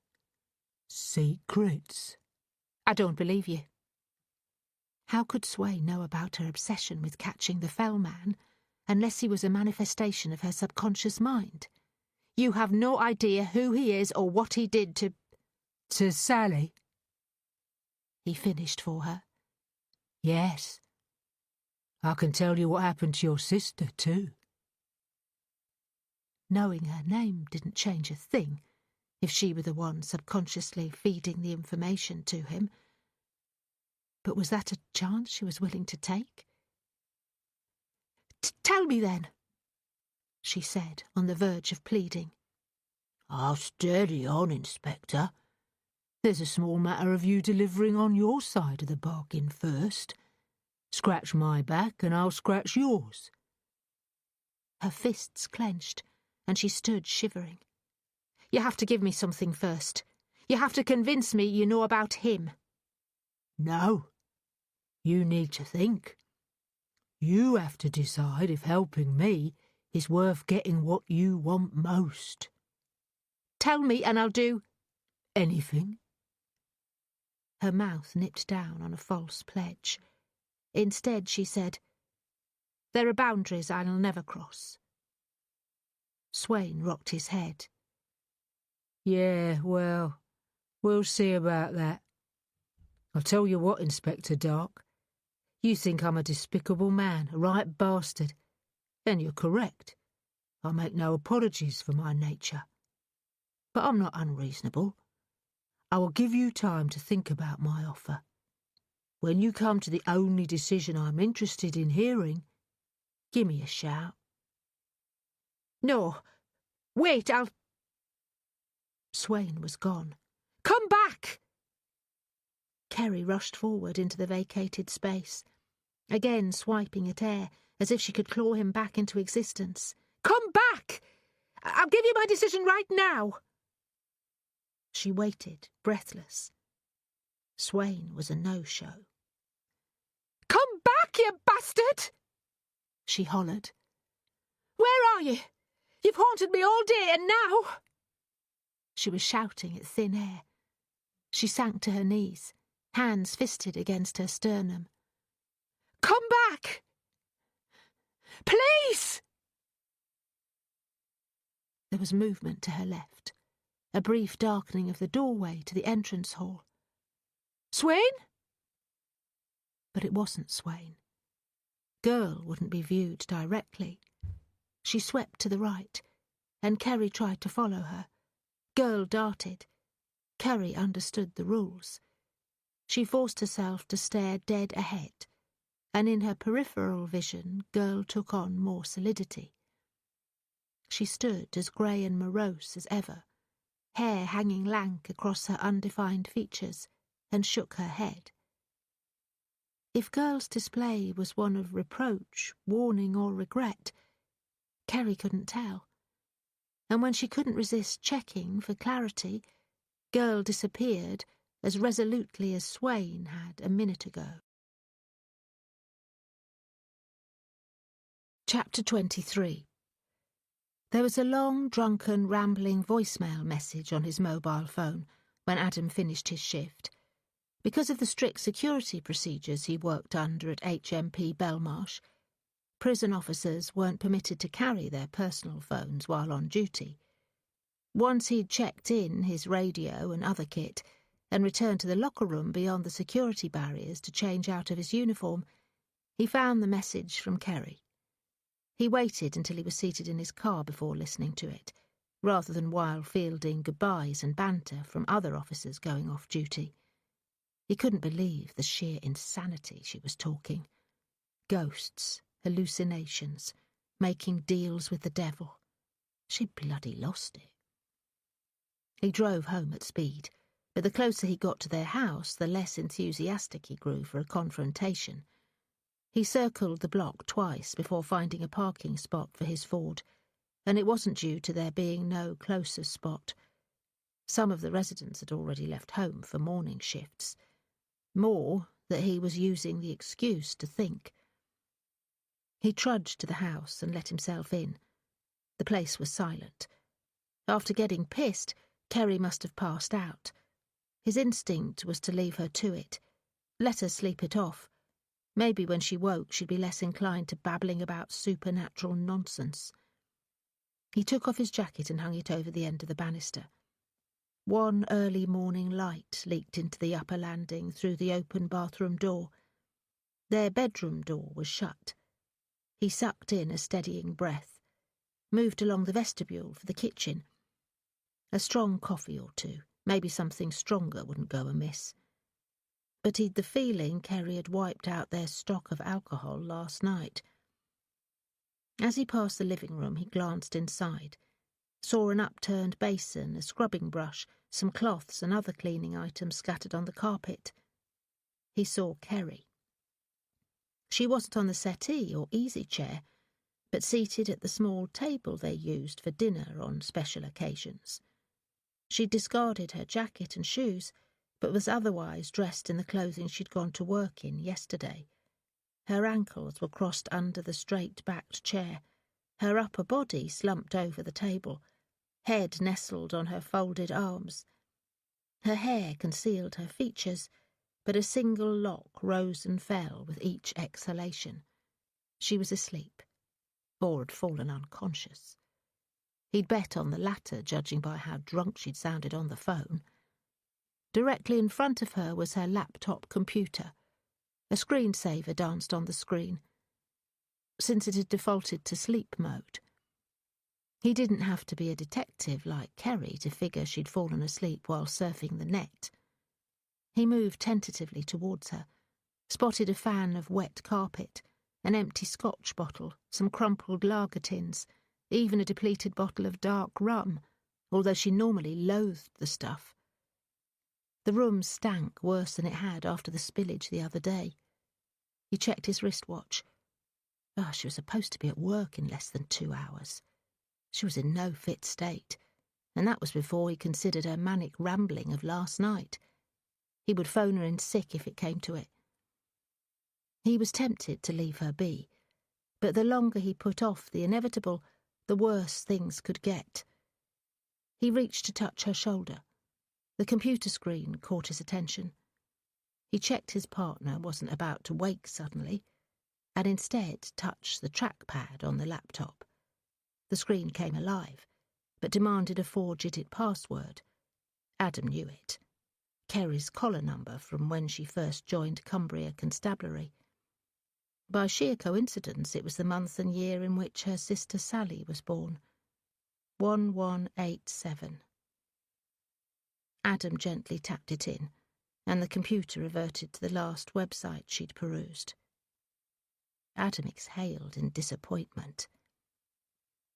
Secrets. I don't believe you. How could Swain know about her obsession with catching the fell man unless he was a manifestation of her subconscious mind? You have no idea who he is or what he did to... To Sally? He finished for her. Yes. I can tell you what happened to your sister, too. Knowing her name didn't change a thing, if she were the one subconsciously feeding the information to him. But was that a chance she was willing to take? Tell me then, she said, on the verge of pleading. I'll steady on, Inspector. There's a small matter of you delivering on your side of the bargain first. Scratch my back and I'll scratch yours. Her fists clenched, and she stood shivering. You have to give me something first. You have to convince me you know about him. No. You need to think. You have to decide if helping me is worth getting what you want most. Tell me and I'll do... Anything. Her mouth nipped down on a false pledge. Instead, she said, There are boundaries I'll never cross. Swain rocked his head. Yeah, well, we'll see about that. I'll tell you what, Inspector Dark. You think I'm a despicable man, a right bastard. And you're correct. I make no apologies for my nature. But I'm not unreasonable. I will give you time to think about my offer. When you come to the only decision I'm interested in hearing, give me a shout. No. Wait, I'll... Swain was gone. Come back! Kerry rushed forward into the vacated space, again swiping at air as if she could claw him back into existence. Come back! I'll give you my decision right now! She waited, breathless. Swain was a no-show. Come back, you bastard! She hollered. Where are you? You've haunted me all day, and now... She was shouting at thin air. She sank to her knees, hands fisted against her sternum. Come back! Please! There was movement to her left, a brief darkening of the doorway to the entrance hall. Swain? But it wasn't Swain. Girl wouldn't be viewed directly. She swept to the right, and Kerry tried to follow her. Girl darted. Kerry understood the rules. She forced herself to stare dead ahead, and in her peripheral vision, Girl took on more solidity. She stood as grey and morose as ever, hair hanging lank across her undefined features, and shook her head. If Girl's display was one of reproach, warning, or regret, Kerry couldn't tell. And when she couldn't resist checking for clarity, Girl disappeared as resolutely as Swain had a minute ago. Chapter 23. There was a long, drunken, rambling voicemail message on his mobile phone when Adam finished his shift. Because of the strict security procedures he worked under at HMP Belmarsh, prison officers weren't permitted to carry their personal phones while on duty. Once he'd checked in his radio and other kit and returned to the locker room beyond the security barriers to change out of his uniform, he found the message from Kerry. He waited until he was seated in his car before listening to it, rather than while fielding goodbyes and banter from other officers going off duty. He couldn't believe the sheer insanity she was talking. Ghosts, hallucinations, making deals with the devil. She'd bloody lost it. He drove home at speed, but the closer he got to their house, the less enthusiastic he grew for a confrontation. He circled the block twice before finding a parking spot for his Ford, and it wasn't due to there being no closer spot. Some of the residents had already left home for morning shifts. More, that he was using the excuse to think. He trudged to the house and let himself in. The place was silent. After getting pissed, Kerry must have passed out. His instinct was to leave her to it, let her sleep it off. Maybe when she woke she'd be less inclined to babbling about supernatural nonsense. He took off his jacket and hung it over the end of the banister. One early morning light leaked into the upper landing through the open bathroom door. Their bedroom door was shut. He sucked in a steadying breath, moved along the vestibule for the kitchen. A strong coffee or two, maybe something stronger wouldn't go amiss. But he'd the feeling Kerry had wiped out their stock of alcohol last night. As he passed the living room, he glanced inside, saw an upturned basin, a scrubbing brush, some cloths and other cleaning items scattered on the carpet. He saw Kerry. She wasn't on the settee or easy chair, but seated at the small table they used for dinner on special occasions. She'd discarded her jacket and shoes, but was otherwise dressed in the clothing she'd gone to work in yesterday. Her ankles were crossed under the straight-backed chair, her upper body slumped over the table, head nestled on her folded arms. Her hair concealed her features, but a single lock rose and fell with each exhalation. She was asleep, or had fallen unconscious. He'd bet on the latter, judging by how drunk she'd sounded on the phone. Directly in front of her was her laptop computer. A screensaver danced on the screen. Since it had defaulted to sleep mode. He didn't have to be a detective like Kerry to figure she'd fallen asleep while surfing the net. He moved tentatively towards her, spotted a fan of wet carpet, an empty Scotch bottle, some crumpled lager tins, even a depleted bottle of dark rum, although she normally loathed the stuff. The room stank worse than it had after the spillage the other day. He checked his wristwatch. She was supposed to be at work in less than 2 hours. She was in no fit state, and that was before he considered her manic rambling of last night. He would phone her in sick if it came to it. He was tempted to leave her be, but the longer he put off the inevitable, the worse things could get. He reached to touch her shoulder. The computer screen caught his attention. He checked his partner wasn't about to wake suddenly, and instead touched the trackpad on the laptop. The screen came alive, but demanded a 4-digit password. Adam knew it. Kerry's collar number from when she first joined Cumbria Constabulary. By sheer coincidence, it was the month and year in which her sister Sally was born. 1187. Adam gently tapped it in, and the computer reverted to the last website she'd perused. Adam exhaled in disappointment.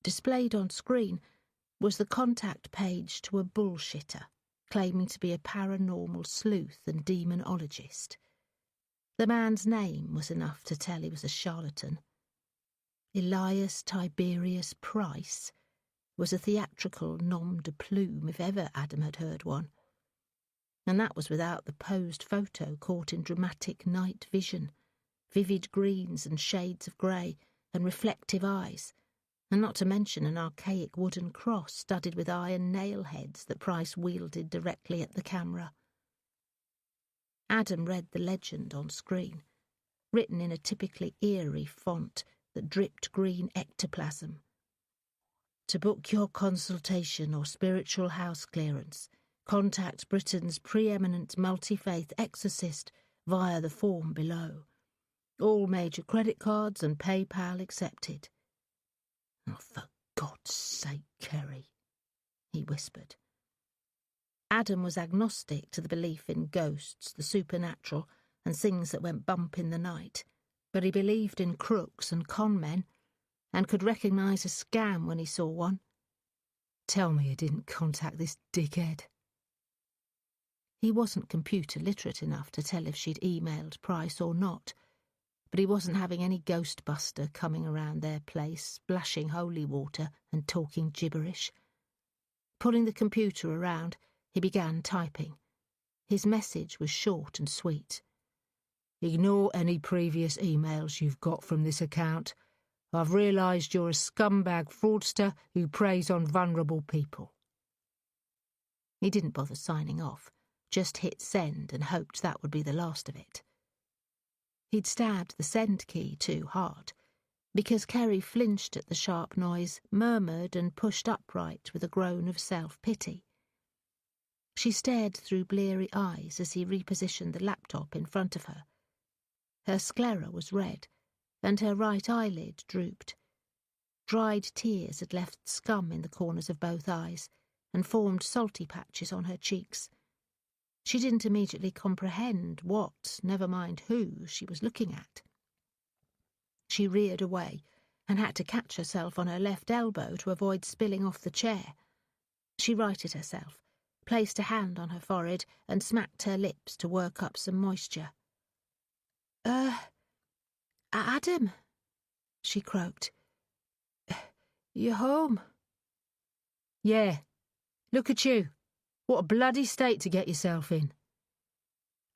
Displayed on screen was the contact page to a bullshitter, claiming to be a paranormal sleuth and demonologist. The man's name was enough to tell he was a charlatan. Elias Tiberius Price was a theatrical nom de plume if ever Adam had heard one. And that was without the posed photo caught in dramatic night vision, vivid greens and shades of grey, and reflective eyes, and not to mention an archaic wooden cross studded with iron nail heads that Price wielded directly at the camera. Adam read the legend on screen, written in a typically eerie font that dripped green ectoplasm. To book your consultation or spiritual house clearance, contact Britain's preeminent multi-faith exorcist via the form below. All major credit cards and PayPal accepted. "Oh, for God's sake, Kerry," he whispered. Adam was agnostic to the belief in ghosts, the supernatural, and things that went bump in the night, but he believed in crooks and con men, and could recognise a scam when he saw one. Tell me you didn't contact this dickhead. He wasn't computer literate enough to tell if she'd emailed Price or not, but he wasn't having any ghostbuster coming around their place, splashing holy water and talking gibberish. Pulling the computer around, he began typing. His message was short and sweet. Ignore any previous emails you've got from this account. I've realised you're a scumbag fraudster who preys on vulnerable people. He didn't bother signing off, just hit send and hoped that would be the last of it. He'd stabbed the send key too hard, because Kerry flinched at the sharp noise, murmured and pushed upright with a groan of self-pity. She stared through bleary eyes as he repositioned the laptop in front of her. Her sclera was red, and her right eyelid drooped. Dried tears had left scum in the corners of both eyes and formed salty patches on her cheeks. She didn't immediately comprehend what, never mind who, she was looking at. She reared away and had to catch herself on her left elbow to avoid spilling off the chair. She righted herself, placed a hand on her forehead and smacked her lips to work up some moisture. Adam, she croaked. You home? Yeah. Look at you. What a bloody state to get yourself in.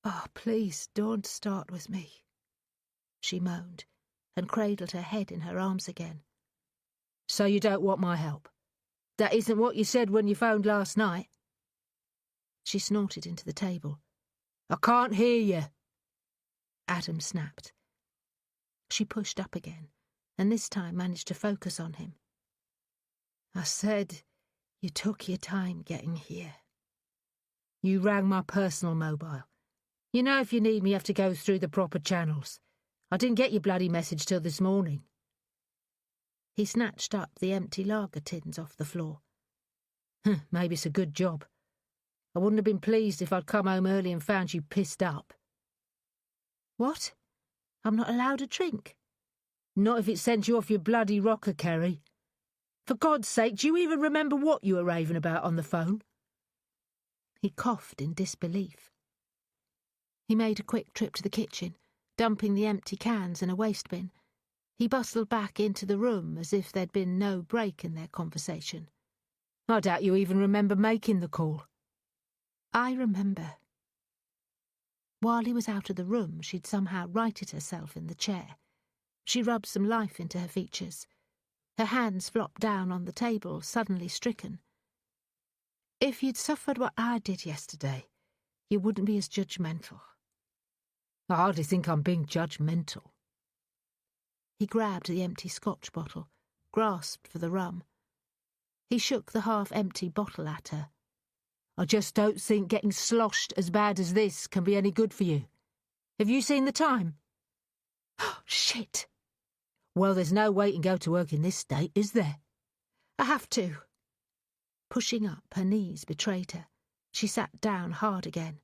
Oh, please don't start with me, she moaned, and cradled her head in her arms again. So you don't want my help? That isn't what you said when you phoned last night? She snorted into the table. I can't hear you. Adam snapped. She pushed up again, and this time managed to focus on him. I said you took your time getting here. You rang my personal mobile. You know if you need me you have to go through the proper channels. I didn't get your bloody message till this morning. He snatched up the empty lager tins off the floor. Maybe it's a good job. I wouldn't have been pleased if I'd come home early and found you pissed up. What? I'm not allowed a drink? Not if it sent you off your bloody rocker, Kerry. For God's sake, do you even remember what you were raving about on the phone? He coughed in disbelief. He made a quick trip to the kitchen, dumping the empty cans in a waste bin. He bustled back into the room as if there'd been no break in their conversation. I doubt you even remember making the call. I remember. While he was out of the room, she'd somehow righted herself in the chair. She rubbed some life into her features. Her hands flopped down on the table, suddenly stricken. If you'd suffered what I did yesterday, you wouldn't be as judgmental. I hardly think I'm being judgmental. He grabbed the empty Scotch bottle, grasped for the rum. He shook the half-empty bottle at her. I just don't think getting sloshed as bad as this can be any good for you. Have you seen the time? Oh, shit. Well, there's no way you can go to work in this state, is there? I have to. Pushing up, her knees betrayed her. She sat down hard again.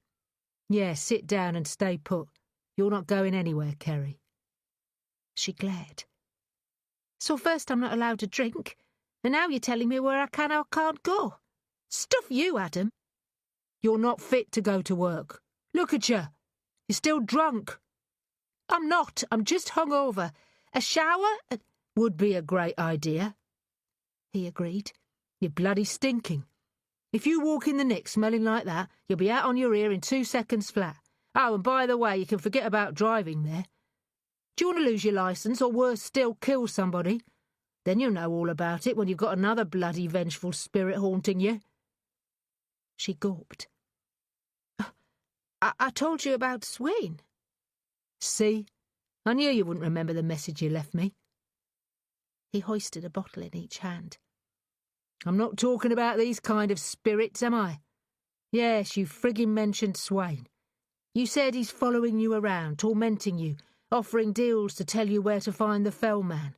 Yeah, sit down and stay put. You're not going anywhere, Kerry. She glared. So first I'm not allowed to drink, and now you're telling me where I can or can't go. Stuff you, Adam. You're not fit to go to work. Look at you. You're still drunk. I'm not. I'm just hungover. A shower would be a great idea, he agreed. You're bloody stinking. If you walk in the nick smelling like that, you'll be out on your ear in 2 seconds flat. Oh, and by the way, you can forget about driving there. Do you want to lose your licence or worse still kill somebody? Then you'll know all about it when you've got another bloody vengeful spirit haunting you. She gulped. I told you about Swain. See? I knew you wouldn't remember the message you left me. He hoisted a bottle in each hand. I'm not talking about these kind of spirits, am I? Yes, you friggin' mentioned Swain. You said he's following you around, tormenting you, offering deals to tell you where to find the fell man.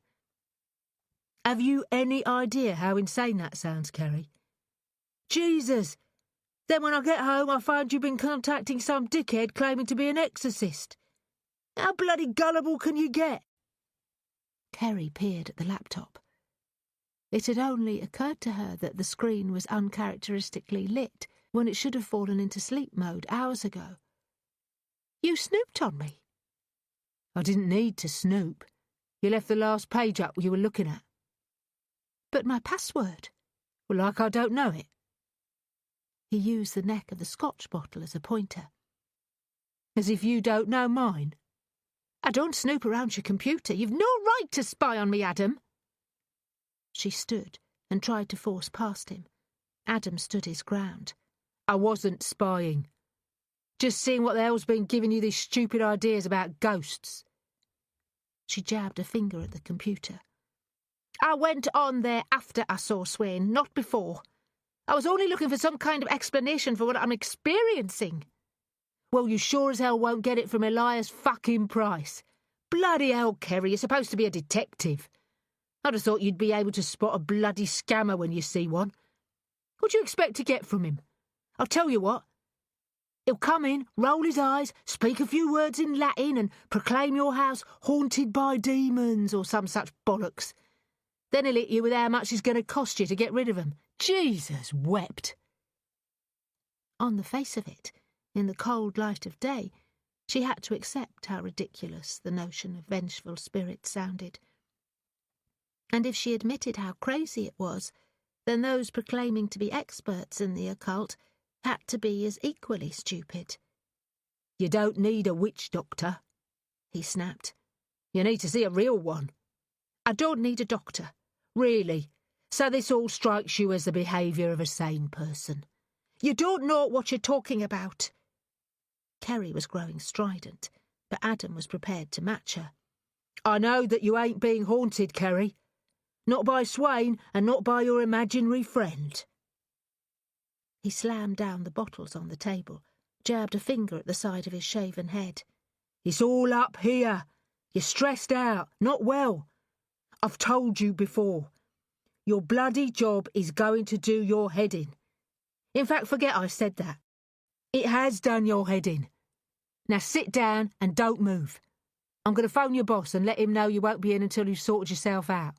Have you any idea how insane that sounds, Kerry? Jesus! Then when I get home, I find you've been contacting some dickhead claiming to be an exorcist. How bloody gullible can you get? Kerry peered at the laptop. It had only occurred to her that the screen was uncharacteristically lit when it should have fallen into sleep mode hours ago. You snooped on me. I didn't need to snoop. You left the last page up you were looking at. But my password. Well, like I don't know it. He used the neck of the scotch bottle as a pointer. As if you don't know mine. I don't snoop around your computer. You've no right to spy on me, Adam. She stood and tried to force past him. Adam stood his ground. I wasn't spying. Just seeing what the hell's been giving you these stupid ideas about ghosts. She jabbed a finger at the computer. I went on there after I saw Swain, not before. I was only looking for some kind of explanation for what I'm experiencing. Well, you sure as hell won't get it from Elias fucking Price. Bloody hell, Kerry, you're supposed to be a detective. I'd have thought you'd be able to spot a bloody scammer when you see one. What do you expect to get from him? I'll tell you what. He'll come in, roll his eyes, speak a few words in Latin and proclaim your house haunted by demons or some such bollocks. Then he'll hit you with how much it's going to cost you to get rid of him. Jesus wept. On the face of it, in the cold light of day, she had to accept how ridiculous the notion of vengeful spirits sounded. And if she admitted how crazy it was, then those proclaiming to be experts in the occult had to be as equally stupid. You don't need a witch doctor, he snapped. You need to see a real one. I don't need a doctor. Really? So this all strikes you as the behaviour of a sane person? You don't know what you're talking about. Kerry was growing strident, but Adam was prepared to match her. I know that you ain't being haunted, Kerry. Not by Swain and not by your imaginary friend. He slammed down the bottles on the table, jabbed a finger at the side of his shaven head. It's all up here. You're stressed out, not well. I've told you before. Your bloody job is going to do your head in. In fact, forget I said that. It has done your head in. Now sit down and don't move. I'm going to phone your boss and let him know you won't be in until you've sorted yourself out.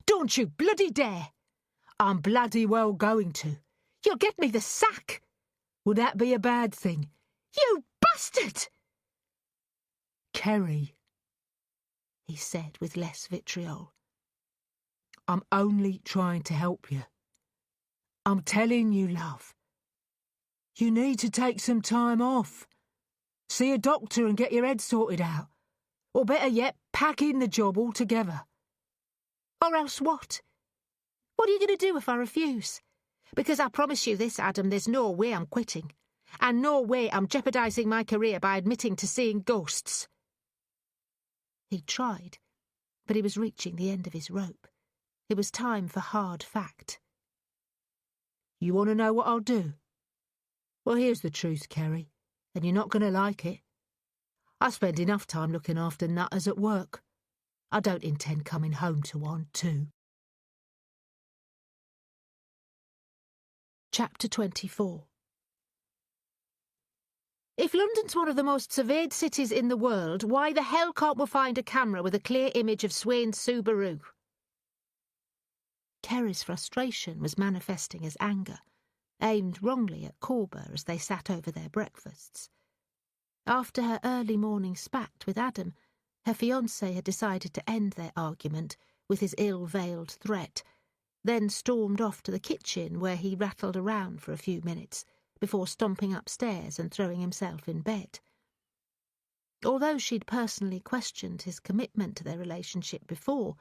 Don't you bloody dare! I'm bloody well going to. You'll get me the sack. Would that be a bad thing? You bastard! Kerry, he said with less vitriol. I'm only trying to help you. I'm telling you, love. You need to take some time off. See a doctor and get your head sorted out. Or better yet, pack in the job altogether. Or else what? What are you going to do if I refuse? Because I promise you this, Adam, there's no way I'm quitting. And no way I'm jeopardising my career by admitting to seeing ghosts. He tried, but he was reaching the end of his rope. It was time for hard fact. You want to know what I'll do? Well, here's the truth, Kerry, and you're not going to like it. I spend enough time looking after nutters at work. I don't intend coming home to one, too. Chapter 24. If London's one of the most surveyed cities in the world, why the hell can't we find a camera with a clear image of Swain's Subaru? Kerry's frustration was manifesting as anger, aimed wrongly at Corber as they sat over their breakfasts. After her early morning spat with Adam, her fiancé had decided to end their argument with his ill-veiled threat, then stormed off to the kitchen where he rattled around for a few minutes before stomping upstairs and throwing himself in bed. Although she'd personally questioned his commitment to their relationship before,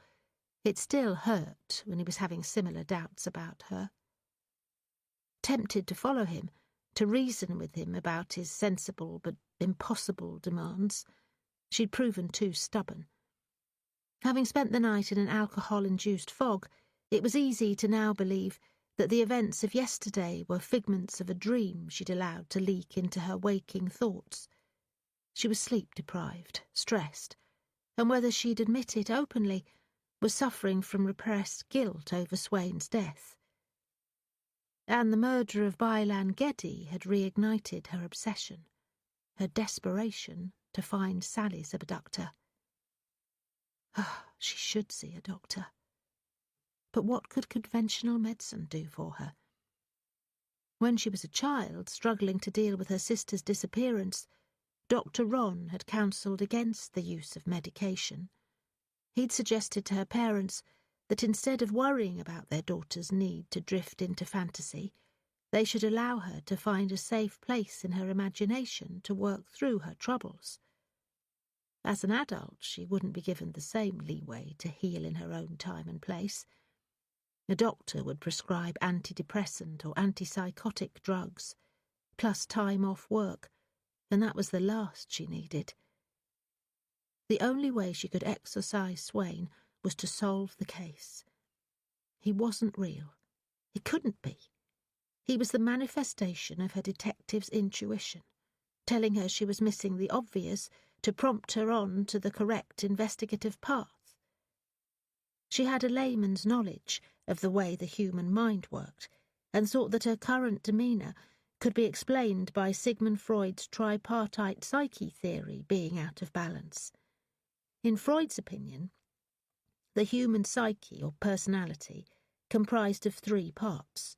it still hurt when he was having similar doubts about her. Tempted to follow him, to reason with him about his sensible but impossible demands, she'd proven too stubborn. Having spent the night in an alcohol-induced fog, it was easy to now believe that the events of yesterday were figments of a dream she'd allowed to leak into her waking thoughts. She was sleep-deprived, stressed, and whether she'd admit it openly, was suffering from repressed guilt over Swain's death. and the murder of Bailan Geddy had reignited her obsession, her desperation to find Sally's abductor. She should see a doctor. But what could conventional medicine do for her? When she was a child, struggling to deal with her sister's disappearance, Dr. Ron had counselled against the use of medication. He'd suggested to her parents that instead of worrying about their daughter's need to drift into fantasy, they should allow her to find a safe place in her imagination to work through her troubles. As an adult, she wouldn't be given the same leeway to heal in her own time and place. A doctor would prescribe antidepressant or antipsychotic drugs, plus time off work, and that was the last she needed. The only way she could exorcise Swain was to solve the case. He wasn't real. He couldn't be. He was the manifestation of her detective's intuition, telling her she was missing the obvious to prompt her on to the correct investigative path. She had a layman's knowledge of the way the human mind worked, and thought that her current demeanour could be explained by Sigmund Freud's tripartite psyche theory being out of balance. In Freud's opinion, the human psyche or personality comprised of 3 parts: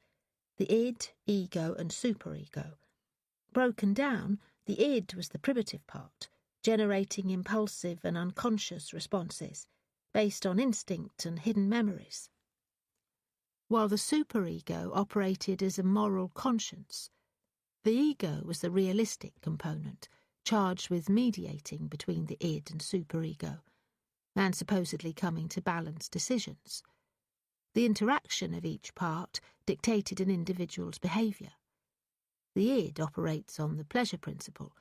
the id, ego and superego. Broken down, the id was the primitive part, generating impulsive and unconscious responses, based on instinct and hidden memories, while the superego operated as a moral conscience. The ego was the realistic component, charged with mediating between the id and superego, and supposedly coming to balanced decisions. The interaction of each part dictated an individual's behaviour. The id operates on the pleasure principle,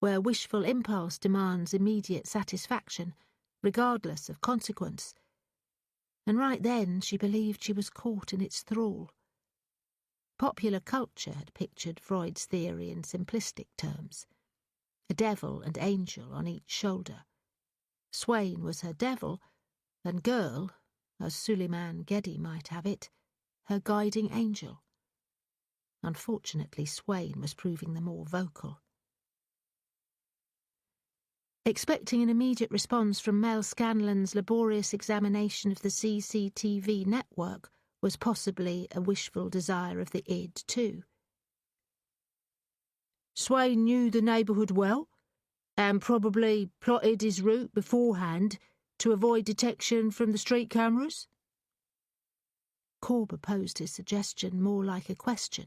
where wishful impulse demands immediate satisfaction, regardless of consequence. And right then she believed she was caught in its thrall. Popular culture had pictured Freud's theory in simplistic terms: a devil and angel on each shoulder. Swain was her devil, and Girl, as Suleiman Geddy might have it, her guiding angel. Unfortunately, Swain was proving the more vocal. Expecting an immediate response from Mel Scanlon's laborious examination of the CCTV network was possibly a wishful desire of the id too. Swain knew the neighbourhood well, and probably plotted his route beforehand to avoid detection from the street cameras? Corber posed his suggestion more like a question.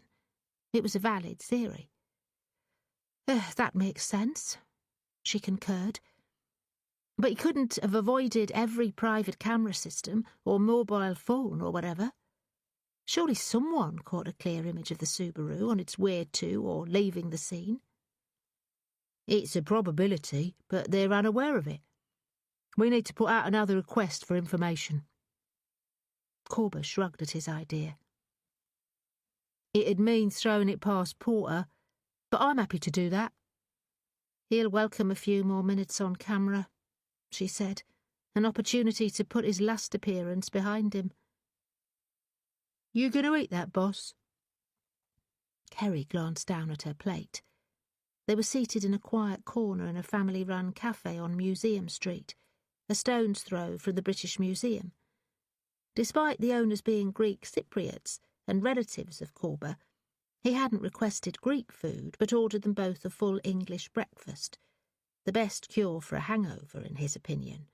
It was a valid theory. That makes sense, she concurred. But he couldn't have avoided every private camera system or mobile phone or whatever. Surely someone caught a clear image of the Subaru on its way to or leaving the scene. It's a probability, but they're unaware of it. We need to put out another request for information. Corber shrugged at his idea. It'd mean throwing it past Porter, but I'm happy to do that. He'll welcome a few more minutes on camera, she said, an opportunity to put his last appearance behind him. You going to eat that, boss? Kerry glanced down at her plate. They were seated in a quiet corner in a family-run cafe on Museum Street, a stone's throw from the British Museum. Despite the owners being Greek Cypriots and relatives of Corber, he hadn't requested Greek food but ordered them both a full English breakfast, the best cure for a hangover, in his opinion.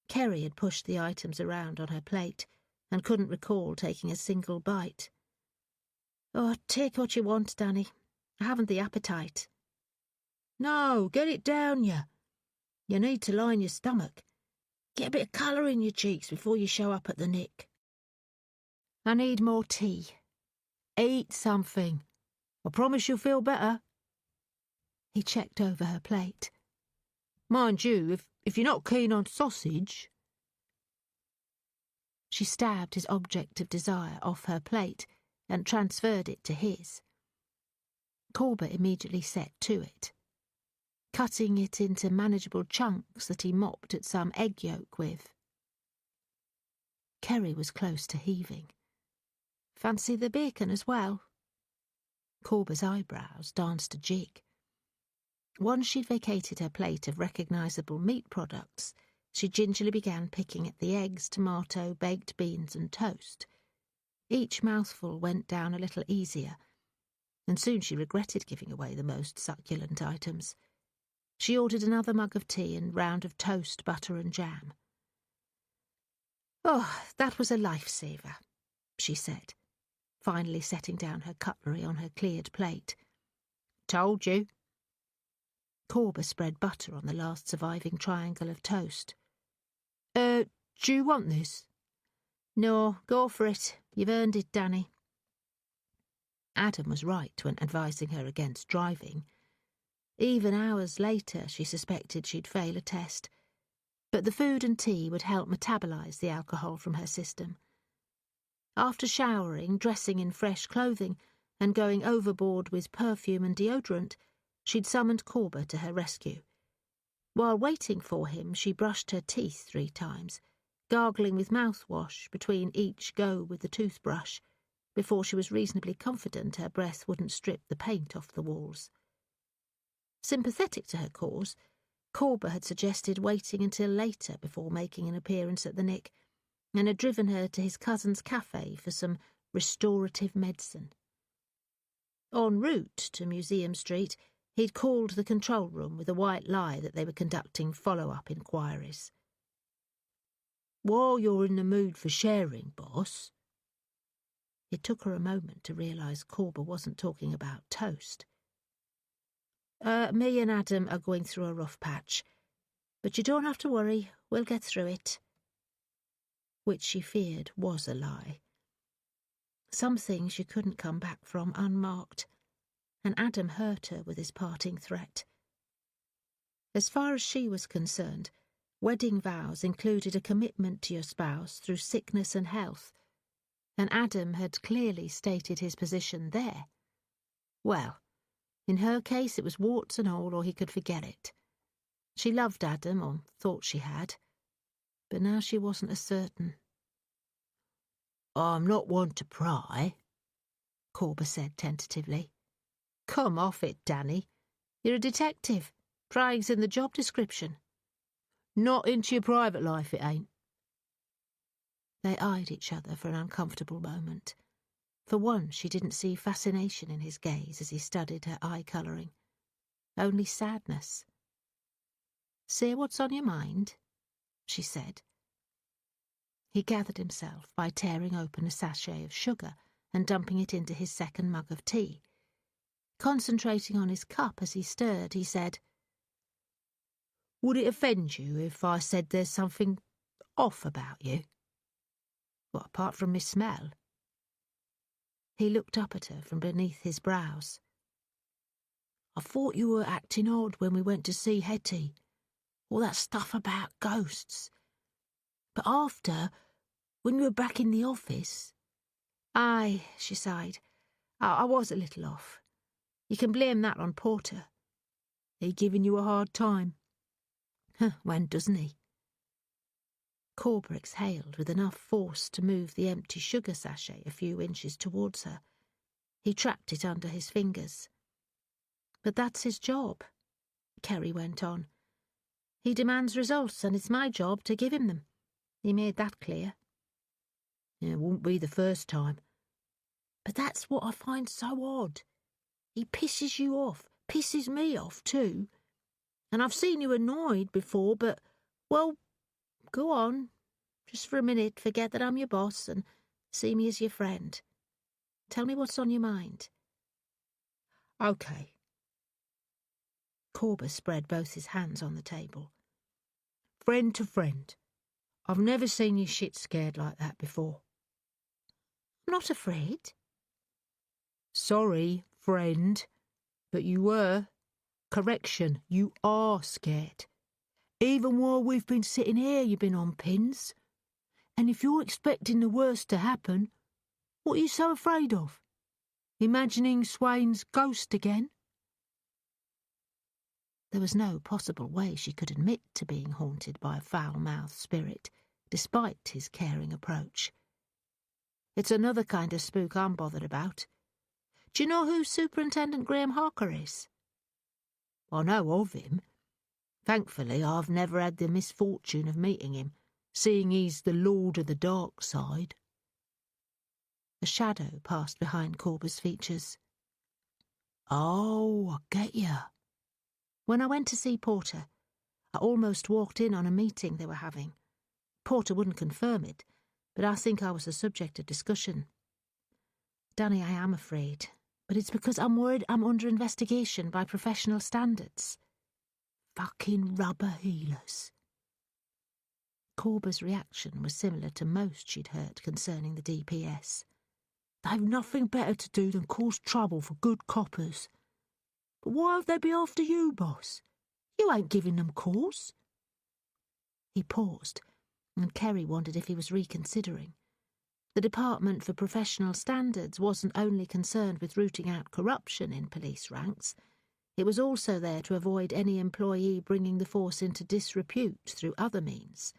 Kerry had pushed the items around on her plate and couldn't recall taking a single bite. Oh, take what you want, Danny. I haven't the appetite. No, get it down, you. You need to line your stomach. Get a bit of colour in your cheeks before you show up at the Nick. I need more tea. Eat something. I promise you'll feel better. He checked over her plate. Mind you, if you're not keen on sausage... She stabbed his object of desire off her plate and transferred it to his. Corber immediately set to it, cutting it into manageable chunks that he mopped at some egg yolk with. Kerry was close to heaving. Fancy the bacon as well? Corber's eyebrows danced a jig. Once she'd vacated her plate of recognisable meat products, she gingerly began picking at the eggs, tomato, baked beans and toast. Each mouthful went down a little easier, and soon she regretted giving away the most succulent items. She ordered another mug of tea and round of toast, butter and jam. "Oh, that was a lifesaver," she said, finally setting down her cutlery on her cleared plate. "Told you." Corber spread butter on the last surviving triangle of toast. Do you want this?" "No, go for it. You've earned it, Danny." Adam was right when advising her against driving. Even hours later, she suspected she'd fail a test, but the food and tea would help metabolise the alcohol from her system. After showering, dressing in fresh clothing, and going overboard with perfume and deodorant, she'd summoned Corber to her rescue. While waiting for him, she brushed her teeth 3 times, gargling with mouthwash between each go with the toothbrush, before she was reasonably confident her breath wouldn't strip the paint off the walls. Sympathetic to her cause, Corber had suggested waiting until later before making an appearance at the Nick, and had driven her to his cousin's cafe for some restorative medicine. En route to Museum Street, he'd called the control room with a white lie that they were conducting follow-up inquiries. "While you're in the mood for sharing, boss." It took her a moment to realise Corber wasn't talking about toast. Me and Adam are going through a rough patch, but you don't have to worry, we'll get through it." Which she feared was a lie. Something she couldn't come back from unmarked, and Adam hurt her with his parting threat. As far as she was concerned, wedding vows included a commitment to your spouse through sickness and health, and Adam had clearly stated his position there. Well, in her case it was warts and all, or he could forget it. She loved Adam, or thought she had, but now she wasn't as certain. "I'm not one to pry," Corber said tentatively. "Come off it, Danny. You're a detective. Prying's in the job description." "Not into your private life, it ain't." They eyed each other for an uncomfortable moment. For once, she didn't see fascination in his gaze as he studied her eye colouring. Only sadness. "Say what's on your mind," she said. He gathered himself by tearing open a sachet of sugar and dumping it into his second mug of tea. Concentrating on his cup as he stirred, he said, "Would it offend you if I said there's something off about you? What, apart from my smell?" He looked up at her from beneath his brows. "I thought you were acting odd when we went to see Hetty. All that stuff about ghosts. But after, when you were back in the office—" "Aye," she sighed. I was a little off. You can blame that on Porter." "He giving you a hard time?" "When doesn't he?" Corber exhaled with enough force to move the empty sugar sachet a few inches towards her. He trapped it under his fingers. "But that's his job," Kerry went on. "He demands results, and it's my job to give him them. He made that clear." "It won't be the first time." "But that's what I find so odd. He pisses you off, pisses me off too. And I've seen you annoyed before, but, well, go on. Just for a minute, forget that I'm your boss and see me as your friend. Tell me what's on your mind." "OK." Corber spread both his hands on the table. "Friend to friend. I've never seen you shit scared like that before." "I'm not afraid." "Sorry, friend, but you were. Correction, you are scared. Even while we've been sitting here, you've been on pins. And if you're expecting the worst to happen, what are you so afraid of? Imagining Swain's ghost again?" There was no possible way she could admit to being haunted by a foul-mouthed spirit, despite his caring approach. It's another kind of spook I'm bothered about. Do you know who Superintendent Graham Harker is? I know of him. Thankfully, I've never had the misfortune of meeting him, seeing he's the Lord of the Dark Side. A shadow passed behind Corber's features. Oh, I get ya. When I went to see Porter, I almost walked in on a meeting they were having. Porter wouldn't confirm it, but I think I was the subject of discussion. Danny, I am afraid, but it's because I'm worried I'm under investigation by professional standards. Fucking rubber healers. Corber's reaction was similar to most she'd heard concerning the DPS. They've nothing better to do than cause trouble for good coppers. But why would they be after you, boss? You ain't giving them cause. He paused, and Kerry wondered if he was reconsidering. The Department for Professional Standards wasn't only concerned with rooting out corruption in police ranks, it was also there to avoid any employee bringing the force into disrepute through other means.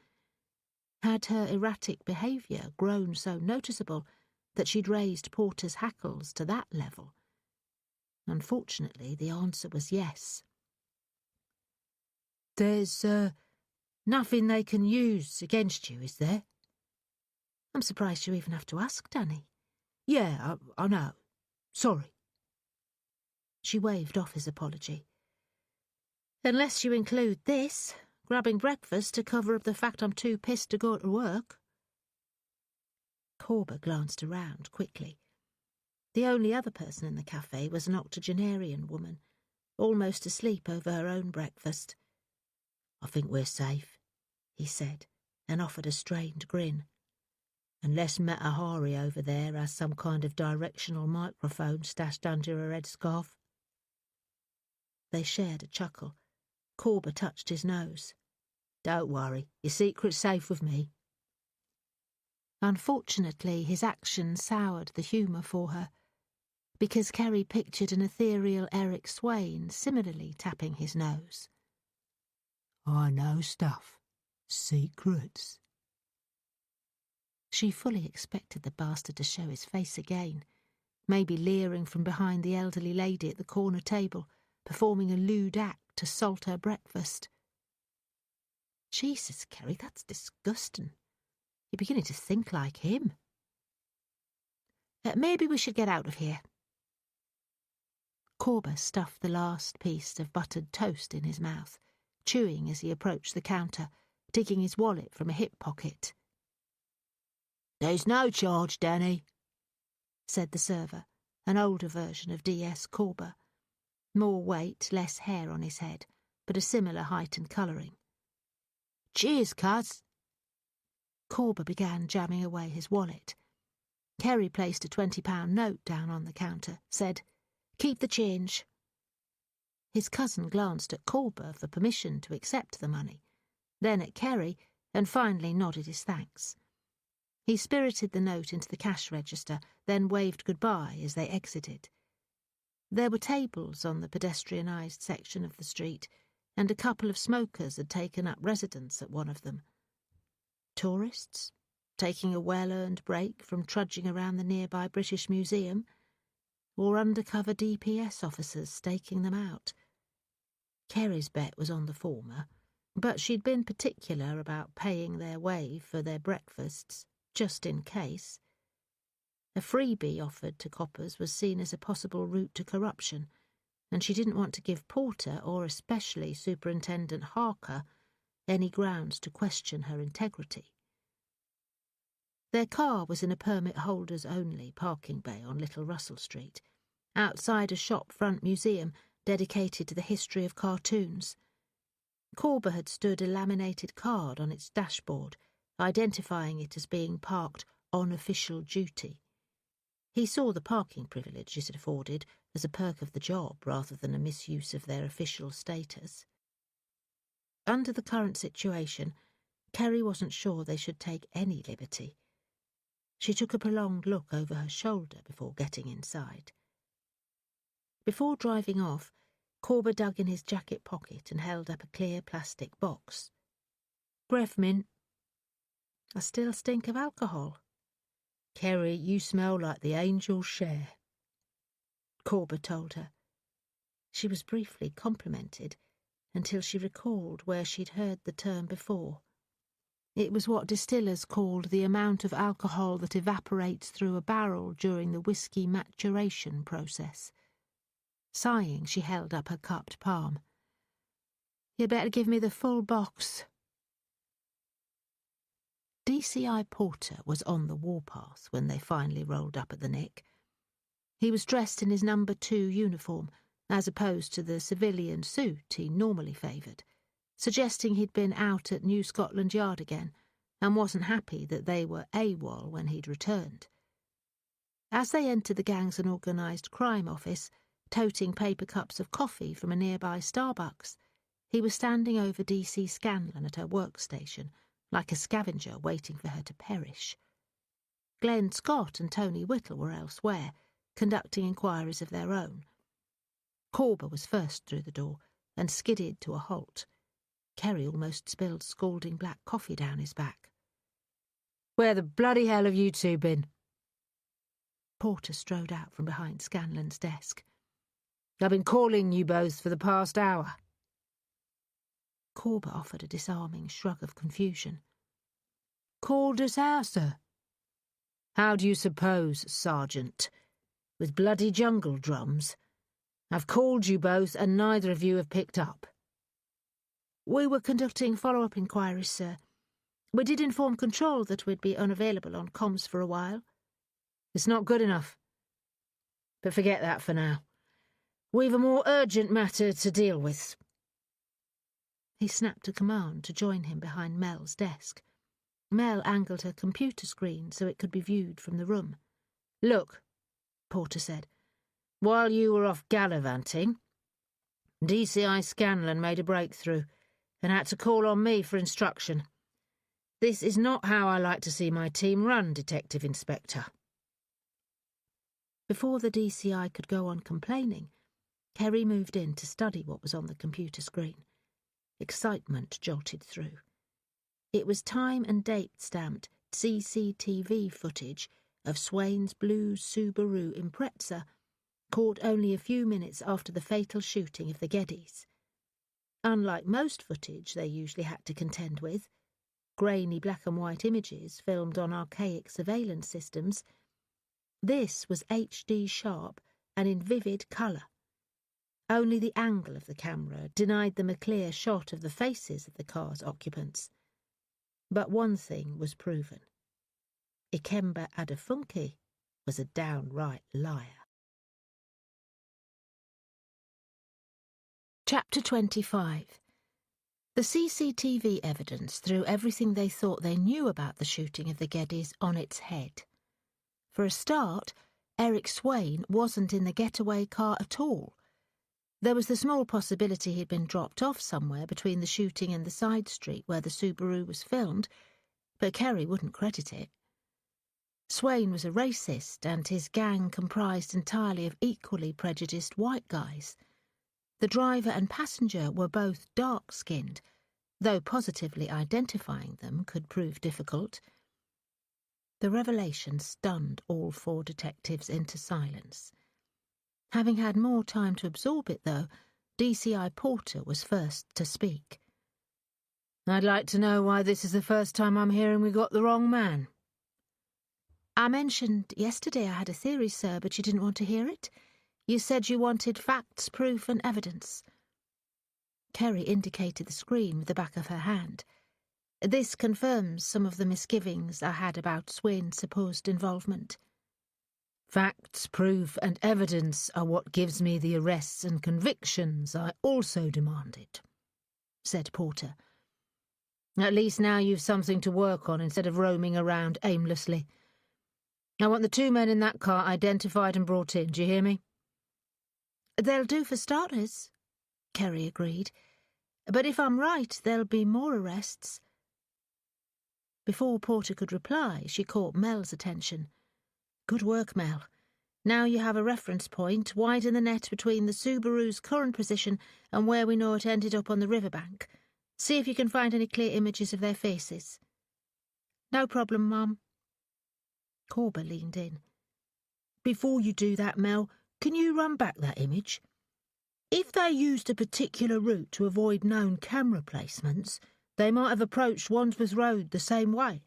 Had her erratic behaviour grown so noticeable that she'd raised Porter's hackles to that level? Unfortunately, the answer was yes. There's nothing they can use against you, is there? I'm surprised you even have to ask, Danny. Yeah, I know. Sorry. She waved off his apology. Unless you include this, grabbing breakfast to cover up the fact I'm too pissed to go to work. Corber glanced around quickly. The only other person in the cafe was an octogenarian woman, almost asleep over her own breakfast. I think we're safe, he said, and offered a strained grin. Unless Meta Hari over there has some kind of directional microphone stashed under her headscarf. They shared a chuckle. Corber touched his nose. Don't worry, your secret's safe with me. Unfortunately, his action soured the humour for her, because Kerry pictured an ethereal Eric Swain similarly tapping his nose. I know stuff. Secrets. She fully expected the bastard to show his face again, maybe leering from behind the elderly lady at the corner table, performing a lewd act to salt her breakfast. Jesus, Kerry, that's disgusting. You're beginning to think like him. Maybe we should get out of here. Corber stuffed the last piece of buttered toast in his mouth, chewing as he approached the counter, digging his wallet from a hip pocket. There's no charge, Danny, said the server, an older version of D.S. Corber. More weight, less hair on his head, but a similar height and colouring. Cheers, cuz. Corber began jamming away his wallet. Kerry placed a £20 note down on the counter, said, Keep the change. His cousin glanced at Corber for permission to accept the money, then at Kerry, and finally nodded his thanks. He spirited the note into the cash register, then waved goodbye as they exited. There were tables on the pedestrianised section of the street, and a couple of smokers had taken up residence at one of them. Tourists, taking a well-earned break from trudging around the nearby British Museum, or undercover DPS officers staking them out. Kerry's bet was on the former, but she'd been particular about paying their way for their breakfasts, just in case. A freebie offered to coppers was seen as a possible route to corruption, and she didn't want to give Porter, or especially Superintendent Harker, any grounds to question her integrity. Their car was in a permit-holders-only parking bay on Little Russell Street, outside a shop-front museum dedicated to the history of cartoons. Corber had stood a laminated card on its dashboard, identifying it as being parked on official duty. He saw the parking privileges it afforded as a perk of the job rather than a misuse of their official status. Under the current situation, Kerry wasn't sure they should take any liberty. She took a prolonged look over her shoulder before getting inside. Before driving off, Corber dug in his jacket pocket and held up a clear plastic box. Breath mint. I still stink of alcohol. Kerry, you smell like the angels share, Corber told her. She was briefly complimented until she recalled where she'd heard the term before. It was what distillers called the amount of alcohol that evaporates through a barrel during the whiskey maturation process. Sighing, she held up her cupped palm. "You'd better give me the full box." DCI Porter was on the warpath when they finally rolled up at the Nick. He was dressed in his No. 2 uniform, as opposed to the civilian suit he normally favoured, suggesting he'd been out at New Scotland Yard again and wasn't happy that they were AWOL when he'd returned. As they entered the Gangs and Organised Crime office, toting paper cups of coffee from a nearby Starbucks, he was standing over DC Scanlon at her workstation, like a scavenger waiting for her to perish. Glenn Scott and Tony Whittle were elsewhere, conducting inquiries of their own. Corber was first through the door and skidded to a halt. Kerry almost spilled scalding black coffee down his back. "Where the bloody hell have you two been?" Porter strode out from behind Scanlon's desk. "I've been calling you both for the past hour." Corber offered a disarming shrug of confusion. "Called us how, sir?" "How do you suppose, Sergeant? With bloody jungle drums? I've called you both and neither of you have picked up." "We were conducting follow-up inquiries, sir. We did inform Control that we'd be unavailable on comms for a while." "It's not good enough. But forget that for now. We've a more urgent matter to deal with." He snapped a command to join him behind Mel's desk. Mel angled her computer screen so it could be viewed from the room. "Look," Porter said, "while you were off gallivanting, DCI Scanlon made a breakthrough and had to call on me for instruction. This is not how I like to see my team run, Detective Inspector." Before the DCI could go on complaining, Kerry moved in to study what was on the computer screen. Excitement jolted through. It was time and date-stamped CCTV footage of Swain's blue Subaru Impreza, caught only a few minutes after the fatal shooting of the Geddys. Unlike most footage they usually had to contend with, grainy black-and-white images filmed on archaic surveillance systems, this was HD sharp and in vivid colour. Only the angle of the camera denied them a clear shot of the faces of the car's occupants. But one thing was proven. Ikemba Adefunke was a downright liar. Chapter 25. The CCTV evidence threw everything they thought they knew about the shooting of the Geddys on its head. For a start, Eric Swain wasn't in the getaway car at all. There was the small possibility he'd been dropped off somewhere between the shooting and the side street where the Subaru was filmed, but Kerry wouldn't credit it. Swain was a racist, and his gang comprised entirely of equally prejudiced white guys. The driver and passenger were both dark-skinned, though positively identifying them could prove difficult. The revelation stunned all four detectives into silence. Having had more time to absorb it, though, DCI Porter was first to speak. "I'd like to know why this is the first time I'm hearing we got the wrong man." "I mentioned yesterday I had a theory, sir, but you didn't want to hear it. You said you wanted facts, proof and evidence." Kerry indicated the screen with the back of her hand. "This confirms some of the misgivings I had about Swain's supposed involvement." "Facts, proof and evidence are what gives me the arrests and convictions I also demanded," said Porter. "At least now you've something to work on instead of roaming around aimlessly. I want the two men in that car identified and brought in, do you hear me?" "They'll do for starters," Kerry agreed. "But if I'm right, there'll be more arrests." Before Porter could reply, she caught Mel's attention. "Good work, Mel. Now you have a reference point, widen the net between the Subaru's current position and where we know it ended up on the riverbank. See if you can find any clear images of their faces." "No problem, Mum." Corber leaned in. Before you do that, Mel, can you run back that image? If they used a particular route to avoid known camera placements, they might have approached Wandsworth Road the same way.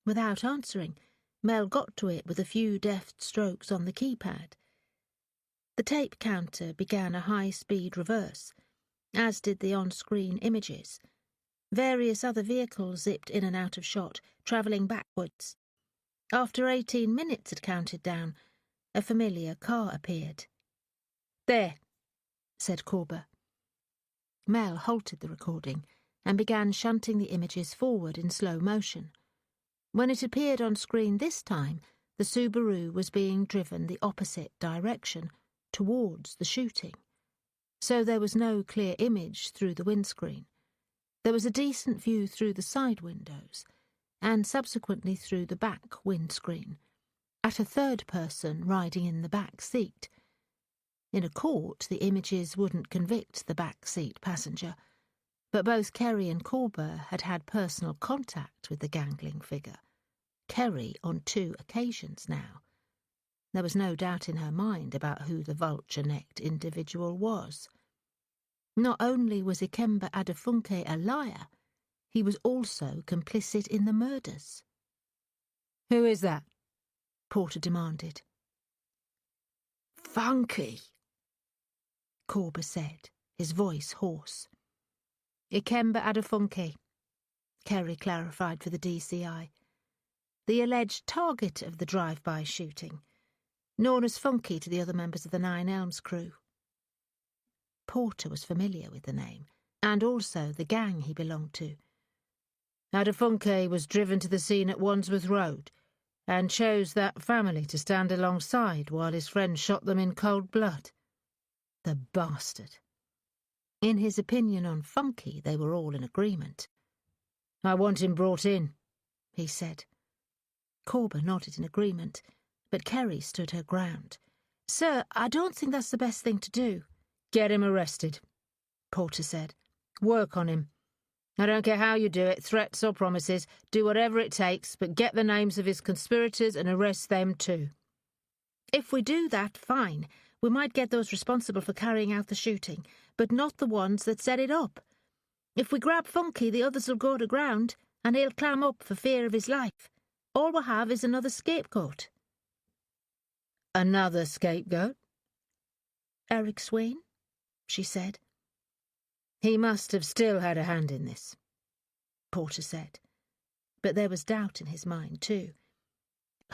Without answering, Mel got to it with a few deft strokes on the keypad. The tape counter began a high-speed reverse, as did the on-screen images. Various other vehicles zipped in and out of shot, travelling backwards. After 18 minutes had counted down, a familiar car appeared. "There," said Corber. Mel halted the recording and began shunting the images forward in slow motion. When it appeared on screen this time, the Subaru was being driven the opposite direction, towards the shooting. So there was no clear image through the windscreen. There was a decent view through the side windows, and subsequently through the back windscreen, at a third person riding in the back seat. In a court, the images wouldn't convict the back seat passenger, but both Kerry and Corber had had personal contact with the gangling figure. Kerry on 2 occasions now. There was no doubt in her mind about who the vulture-necked individual was. Not only was Ikemba Adefunke a liar, he was also complicit in the murders. "Who is that?" Porter demanded. "Funky," Corber said, his voice hoarse. Ikemba Adefunke, Kerry clarified for the DCI. The alleged target of the drive-by shooting, known as Funky to the other members of the Nine Elms crew. Porter was familiar with the name, and also the gang he belonged to. Adefunke was driven to the scene at Wandsworth Road and chose that family to stand alongside while his friend shot them in cold blood. The bastard. In his opinion on Funky, they were all in agreement. "I want him brought in," he said. Corber nodded in agreement, but Kerry stood her ground. "Sir, I don't think that's the best thing to do." "Get him arrested," Porter said. "Work on him. I don't care how you do it, threats or promises, do whatever it takes, but get the names of his conspirators and arrest them too." "If we do that, fine. We might get those responsible for carrying out the shooting, but not the ones that set it up. If we grab Funky, the others will go to ground, and he'll clam up for fear of his life. All we'll have is another scapegoat." "Another scapegoat?" "Eric Swain," she said. "He must have still had a hand in this," Porter said. But there was doubt in his mind, too.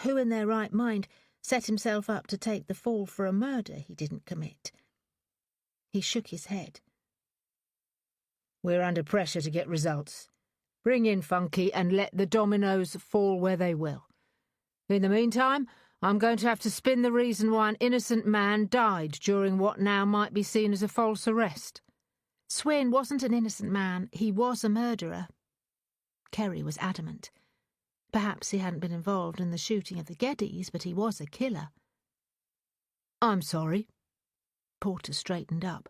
Who in their right mind set himself up to take the fall for a murder he didn't commit? He shook his head. "We're under pressure to get results. Bring in Funky and let the dominoes fall where they will. In the meantime, I'm going to have to spin the reason why an innocent man died during what now might be seen as a false arrest." "Swain wasn't an innocent man. He was a murderer." Kerry was adamant. Perhaps he hadn't been involved in the shooting of the Geddys, but he was a killer. "I'm sorry." Porter straightened up.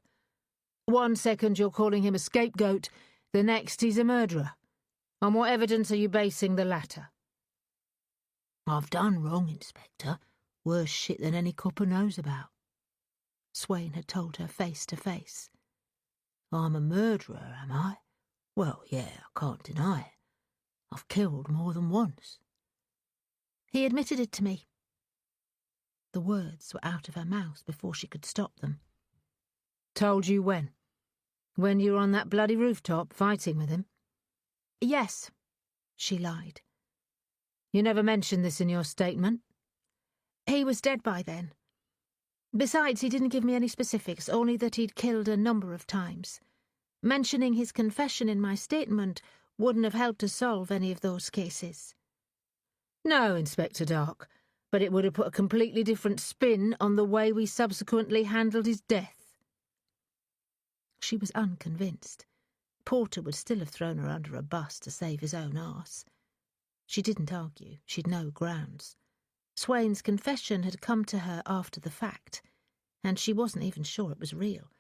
"One second you're calling him a scapegoat, the next he's a murderer. On what evidence are you basing the latter?" "I've done wrong, Inspector. Worse shit than any copper knows about," Swain had told her face to face. "I'm a murderer, am I? Well, yeah, I can't deny it. I've killed more than once." "He admitted it to me." The words were out of her mouth before she could stop them. "Told you when? When you were on that bloody rooftop fighting with him?" "Yes," she lied. "You never mentioned this in your statement?" "He was dead by then. Besides, he didn't give me any specifics, only that he'd killed a number of times. Mentioning his confession in my statement wouldn't have helped to solve any of those cases." "No, Inspector Dark, but it would have put a completely different spin on the way we subsequently handled his death." She was unconvinced. Porter would still have thrown her under a bus to save his own arse. She didn't argue. She'd no grounds. Swain's confession had come to her after the fact, and she wasn't even sure it was real.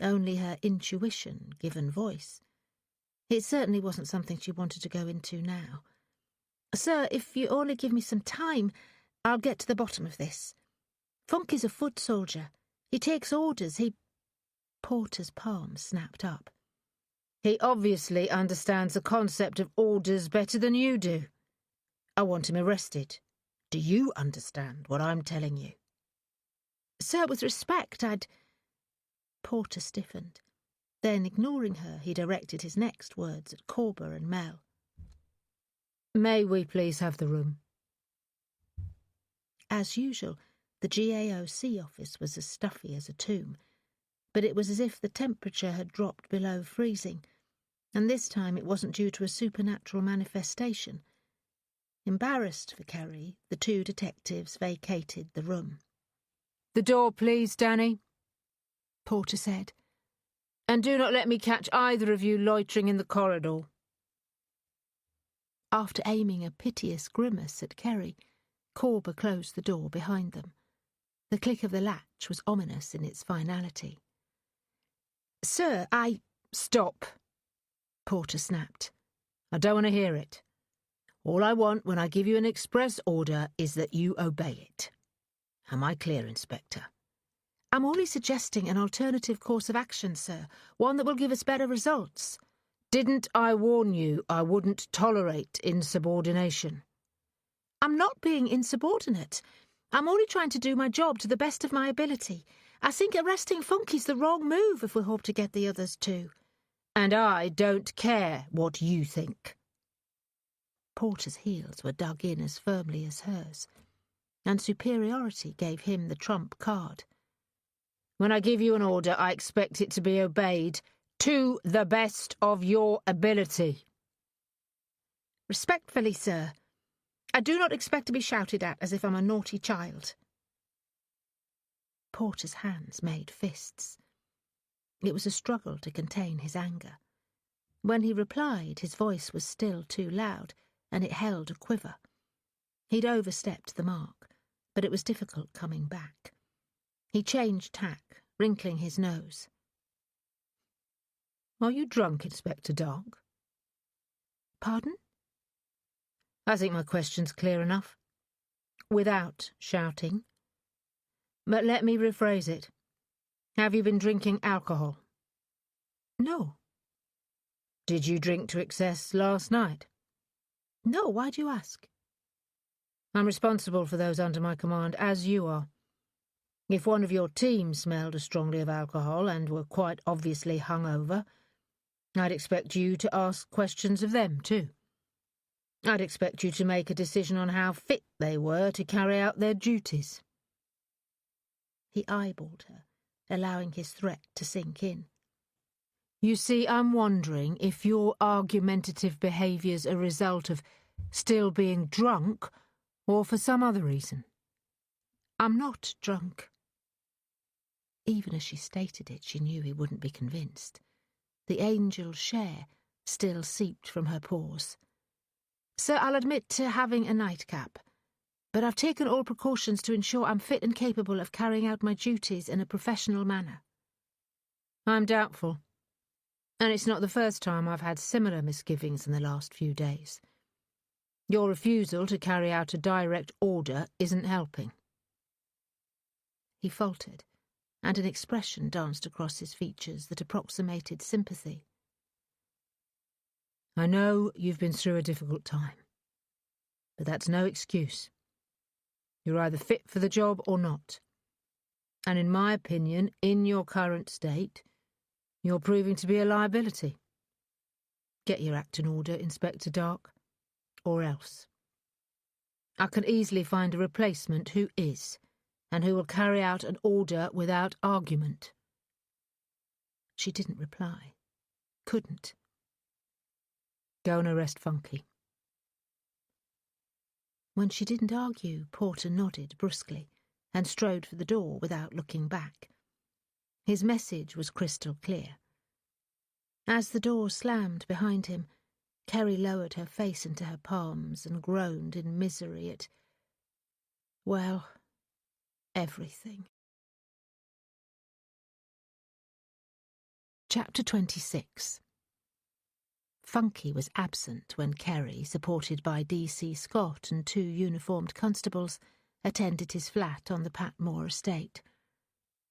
Only her intuition given voice. It certainly wasn't something she wanted to go into now. Sir, if you only give me some time, I'll get to the bottom of this. Funky's a foot soldier. He takes orders. Porter's palm snapped up. He obviously understands the concept of orders better than you do. I want him arrested. Do you understand what I'm telling you? Sir, with respect, Porter stiffened. Then, ignoring her, he directed his next words at Corber and Mel. May we please have the room? As usual, the GAOC office was as stuffy as a tomb, but it was as if the temperature had dropped below freezing, and this time it wasn't due to a supernatural manifestation. Embarrassed for Kerry, the two detectives vacated the room. The door, please, Danny, Porter said. And do not let me catch either of you loitering in the corridor. After aiming a piteous grimace at Kerry, Corber closed the door behind them. The click of the latch was ominous in its finality. Sir, Stop, Porter snapped. I don't want to hear it. All I want when I give you an express order is that you obey it. Am I clear, Inspector? I'm only suggesting an alternative course of action, sir, one that will give us better results. Didn't I warn you I wouldn't tolerate insubordination? I'm not being insubordinate. I'm only trying to do my job to the best of my ability. I think arresting Funky's the wrong move if we hope to get the others too. And I don't care what you think. Porter's heels were dug in as firmly as hers, and superiority gave him the trump card. When I give you an order, I expect it to be obeyed to the best of your ability. Respectfully, sir, I do not expect to be shouted at as if I'm a naughty child. Porter's hands made fists. It was a struggle to contain his anger. When he replied, his voice was still too loud, and it held a quiver. He'd overstepped the mark, but it was difficult coming back. He changed tack, wrinkling his nose. Are you drunk, Inspector Dark? Pardon? I think my question's clear enough. Without shouting. But let me rephrase it. Have you been drinking alcohol? No. Did you drink to excess last night? No, why do you ask? I'm responsible for those under my command, as you are. If one of your team smelled as strongly of alcohol and were quite obviously hungover, I'd expect you to ask questions of them too. I'd expect you to make a decision on how fit they were to carry out their duties. He eyeballed her, allowing his threat to sink in. You see, I'm wondering if your argumentative behaviour's a result of still being drunk or for some other reason. I'm not drunk. Even as she stated it, she knew he wouldn't be convinced. The angel's share still seeped from her pores. Sir, I'll admit to having a nightcap, but I've taken all precautions to ensure I'm fit and capable of carrying out my duties in a professional manner. I'm doubtful. And it's not the first time I've had similar misgivings in the last few days. Your refusal to carry out a direct order isn't helping. He faltered, and an expression danced across his features that approximated sympathy. I know you've been through a difficult time, but that's no excuse. You're either fit for the job or not. And in my opinion, in your current state, you're proving to be a liability. Get your act in order, Inspector Dark, or else. I can easily find a replacement who is, and who will carry out an order without argument. She didn't reply. Couldn't. Go and arrest Funky. When she didn't argue, Porter nodded brusquely and strode for the door without looking back. His message was crystal clear. As the door slammed behind him, Kerry lowered her face into her palms and groaned in misery at, well, everything. Chapter 26. Funky was absent when Kerry, supported by D.C. Scott and 2 uniformed constables, attended his flat on the Patmore estate.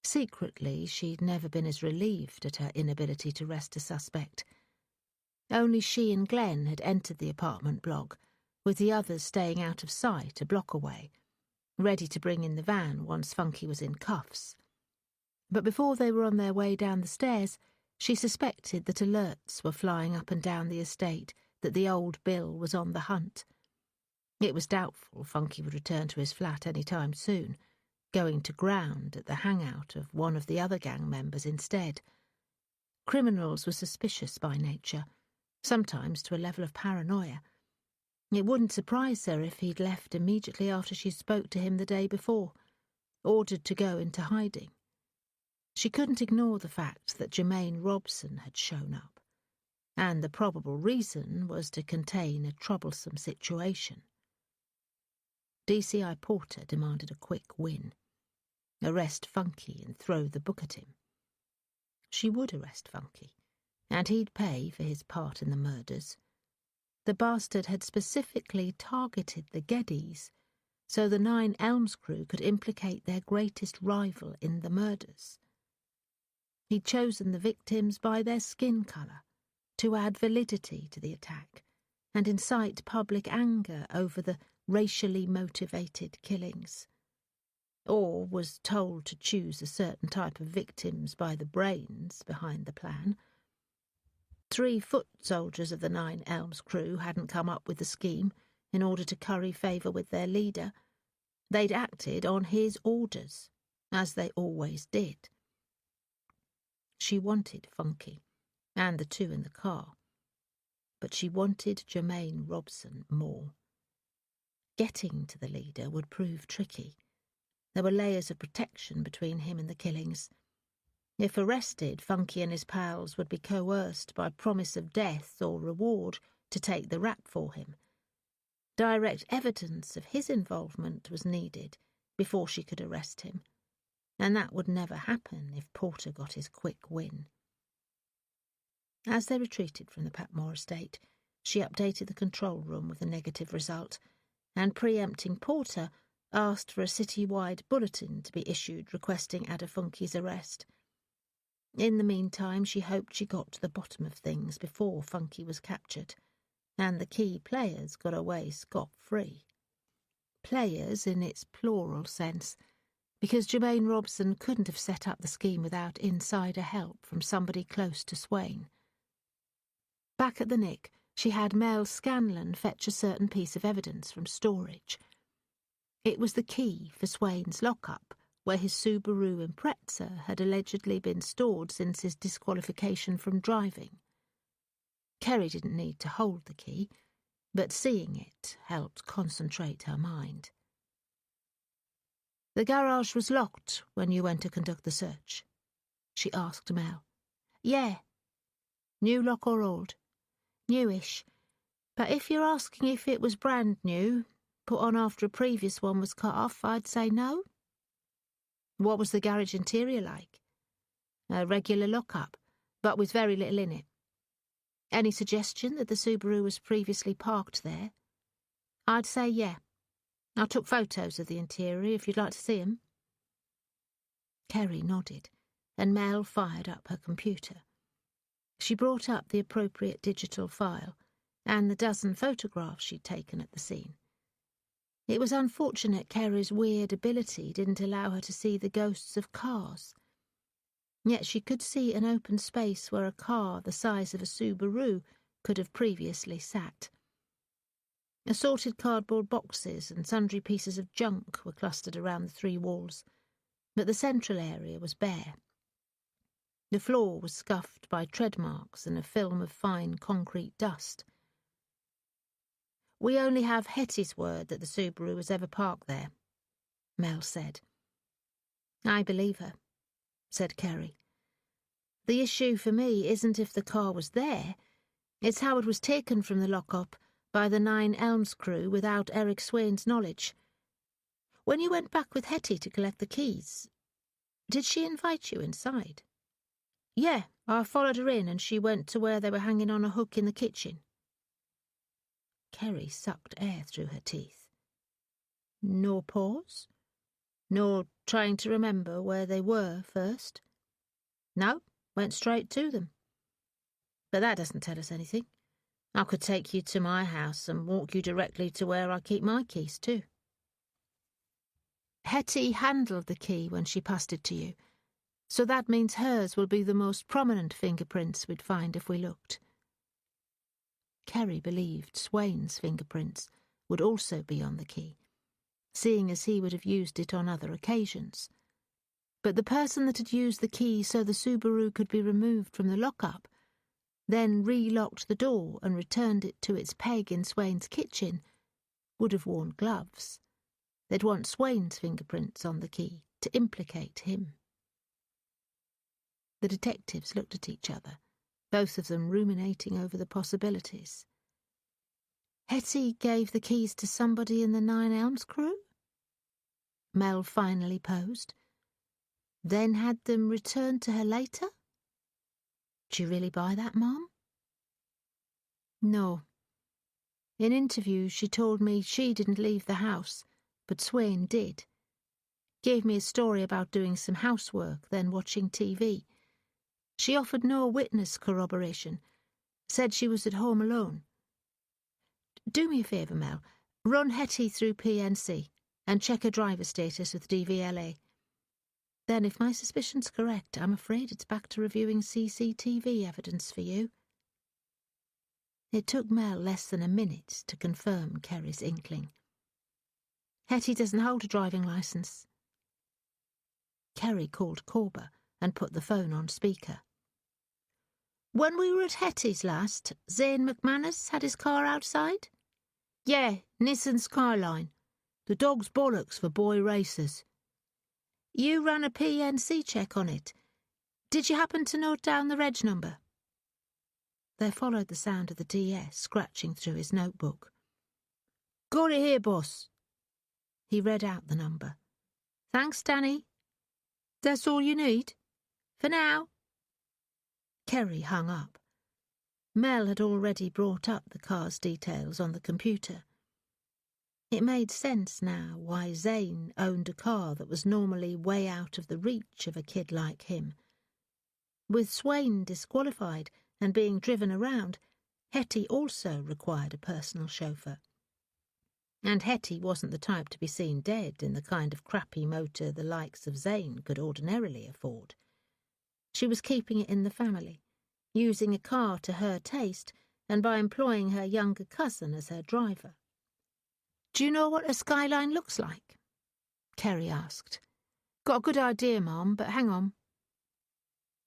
Secretly, she'd never been as relieved at her inability to arrest a suspect. Only she and Glenn had entered the apartment block, with the others staying out of sight a block away, ready to bring in the van once Funky was in cuffs. But before they were on their way down the stairs, she suspected that alerts were flying up and down the estate that the old Bill was on the hunt. It was doubtful Funky would return to his flat any time soon, going to ground at the hangout of one of the other gang members instead. Criminals were suspicious by nature, sometimes to a level of paranoia. It wouldn't surprise her if he'd left immediately after she spoke to him the day before, ordered to go into hiding. She couldn't ignore the fact that Jermaine Robson had shown up, and the probable reason was to contain a troublesome situation. DCI Porter demanded a quick win. Arrest Funky and throw the book at him. She would arrest Funky, and he'd pay for his part in the murders. The bastard had specifically targeted the Geddys, so the 9 Elms crew could implicate their greatest rival in the murders. He'd chosen the victims by their skin colour, to add validity to the attack, and incite public anger over the racially motivated killings. Or was told to choose a certain type of victims by the brains behind the plan. 3 foot soldiers of the 9 Elms crew hadn't come up with the scheme in order to curry favour with their leader. They'd acted on his orders, as they always did. She wanted Funky, and the 2 in the car, but she wanted Jermaine Robson more. Getting to the leader would prove tricky. There were layers of protection between him and the killings. If arrested, Funky and his pals would be coerced by promise of death or reward to take the rap for him. Direct evidence of his involvement was needed before she could arrest him, and that would never happen if Porter got his quick win. As they retreated from the Patmore estate, she updated the control room with a negative result, and preempting Porter, asked for a city-wide bulletin to be issued requesting Funky's arrest. In the meantime, she hoped she got to the bottom of things before Funky was captured, and the key players got away scot-free. Players in its plural sense, because Jermaine Robson couldn't have set up the scheme without insider help from somebody close to Swain. Back at the Nick, she had Mel Scanlon fetch a certain piece of evidence from storage. It was the key for Swain's lockup, where his Subaru Impreza had allegedly been stored since his disqualification from driving. Kerry didn't need to hold the key, but seeing it helped concentrate her mind. "The garage was locked when you went to conduct the search?" she asked Mel. "Yeah." "New lock or old?" "Newish. But if you're asking if it was brand new, put on after a previous one was cut off, I'd say no." "What was the garage interior like?" "A regular lock-up, but with very little in it." "Any suggestion that the Subaru was previously parked there?" "I'd say yeah. I took photos of the interior if you'd like to see 'em." Kerry nodded, and Mel fired up her computer. She brought up the appropriate digital file and the dozen photographs she'd taken at the scene. It was unfortunate Kerry's weird ability didn't allow her to see the ghosts of cars. Yet she could see an open space where a car the size of a Subaru could have previously sat. Assorted cardboard boxes and sundry pieces of junk were clustered around the 3 walls, but the central area was bare. The floor was scuffed by tread marks and a film of fine concrete dust. "We only have Hetty's word that the Subaru was ever parked there," Mel said. "I believe her," said Kerry. "The issue for me isn't if the car was there, it's how it was taken from the lock-up by the 9 Elms crew without Eric Swain's knowledge. When you went back with Hetty to collect the keys, did she invite you inside?" Yeah, I followed her in and she went to where they were hanging on a hook in the kitchen. Kerry sucked air through her teeth. No pause? Nor trying to remember where they were first? No, went straight to them. But that doesn't tell us anything. I could take you to my house and walk you directly to where I keep my keys too. Hetty handled the key when she passed it to you, so that means hers will be the most prominent fingerprints we'd find if we looked. Kerry believed Swain's fingerprints would also be on the key, seeing as he would have used it on other occasions. But the person that had used the key so the Subaru could be removed from the lockup, then re-locked the door and returned it to its peg in Swain's kitchen, would have worn gloves. They'd want Swain's fingerprints on the key to implicate him. The detectives looked at each other, both of them ruminating over the possibilities. Hetty gave the keys to somebody in the Nine Elms crew? Mel finally posed. Then had them returned to her later? Do you really buy that, Mom? No. In interviews she told me she didn't leave the house, but Swain did. Gave me a story about doing some housework, then watching TV. She offered no witness corroboration, said she was at home alone. Do me a favour, Mel. Run Hetty through PNC and check her driver status with DVLA. Then, if my suspicion's correct, I'm afraid it's back to reviewing CCTV evidence for you. It took Mel less than a minute to confirm Kerry's inkling. Hetty doesn't hold a driving licence. Kerry called Corber and put the phone on speaker. When we were at Hetty's last, Zane McManus had his car outside? Yeah, Nissan Skyline. The dog's bollocks for boy racers. You ran a PNC check on it. Did you happen to note down the reg number? There followed the sound of the DS scratching through his notebook. Got it here, boss. He read out the number. Thanks, Danny. That's all you need? For now. Kerry hung up. Mel had already brought up the car's details on the computer. It made sense now why Zane owned a car that was normally way out of the reach of a kid like him. With Swain disqualified and being driven around, Hetty also required a personal chauffeur. And Hetty wasn't the type to be seen dead in the kind of crappy motor the likes of Zane could ordinarily afford. She was keeping it in the family, using a car to her taste and by employing her younger cousin as her driver. Do you know what a Skyline looks like? Kerry asked. Got a good idea, Mom, but hang on.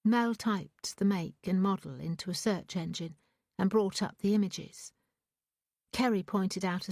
Mel typed the make and model into a search engine and brought up the images. Kerry pointed out a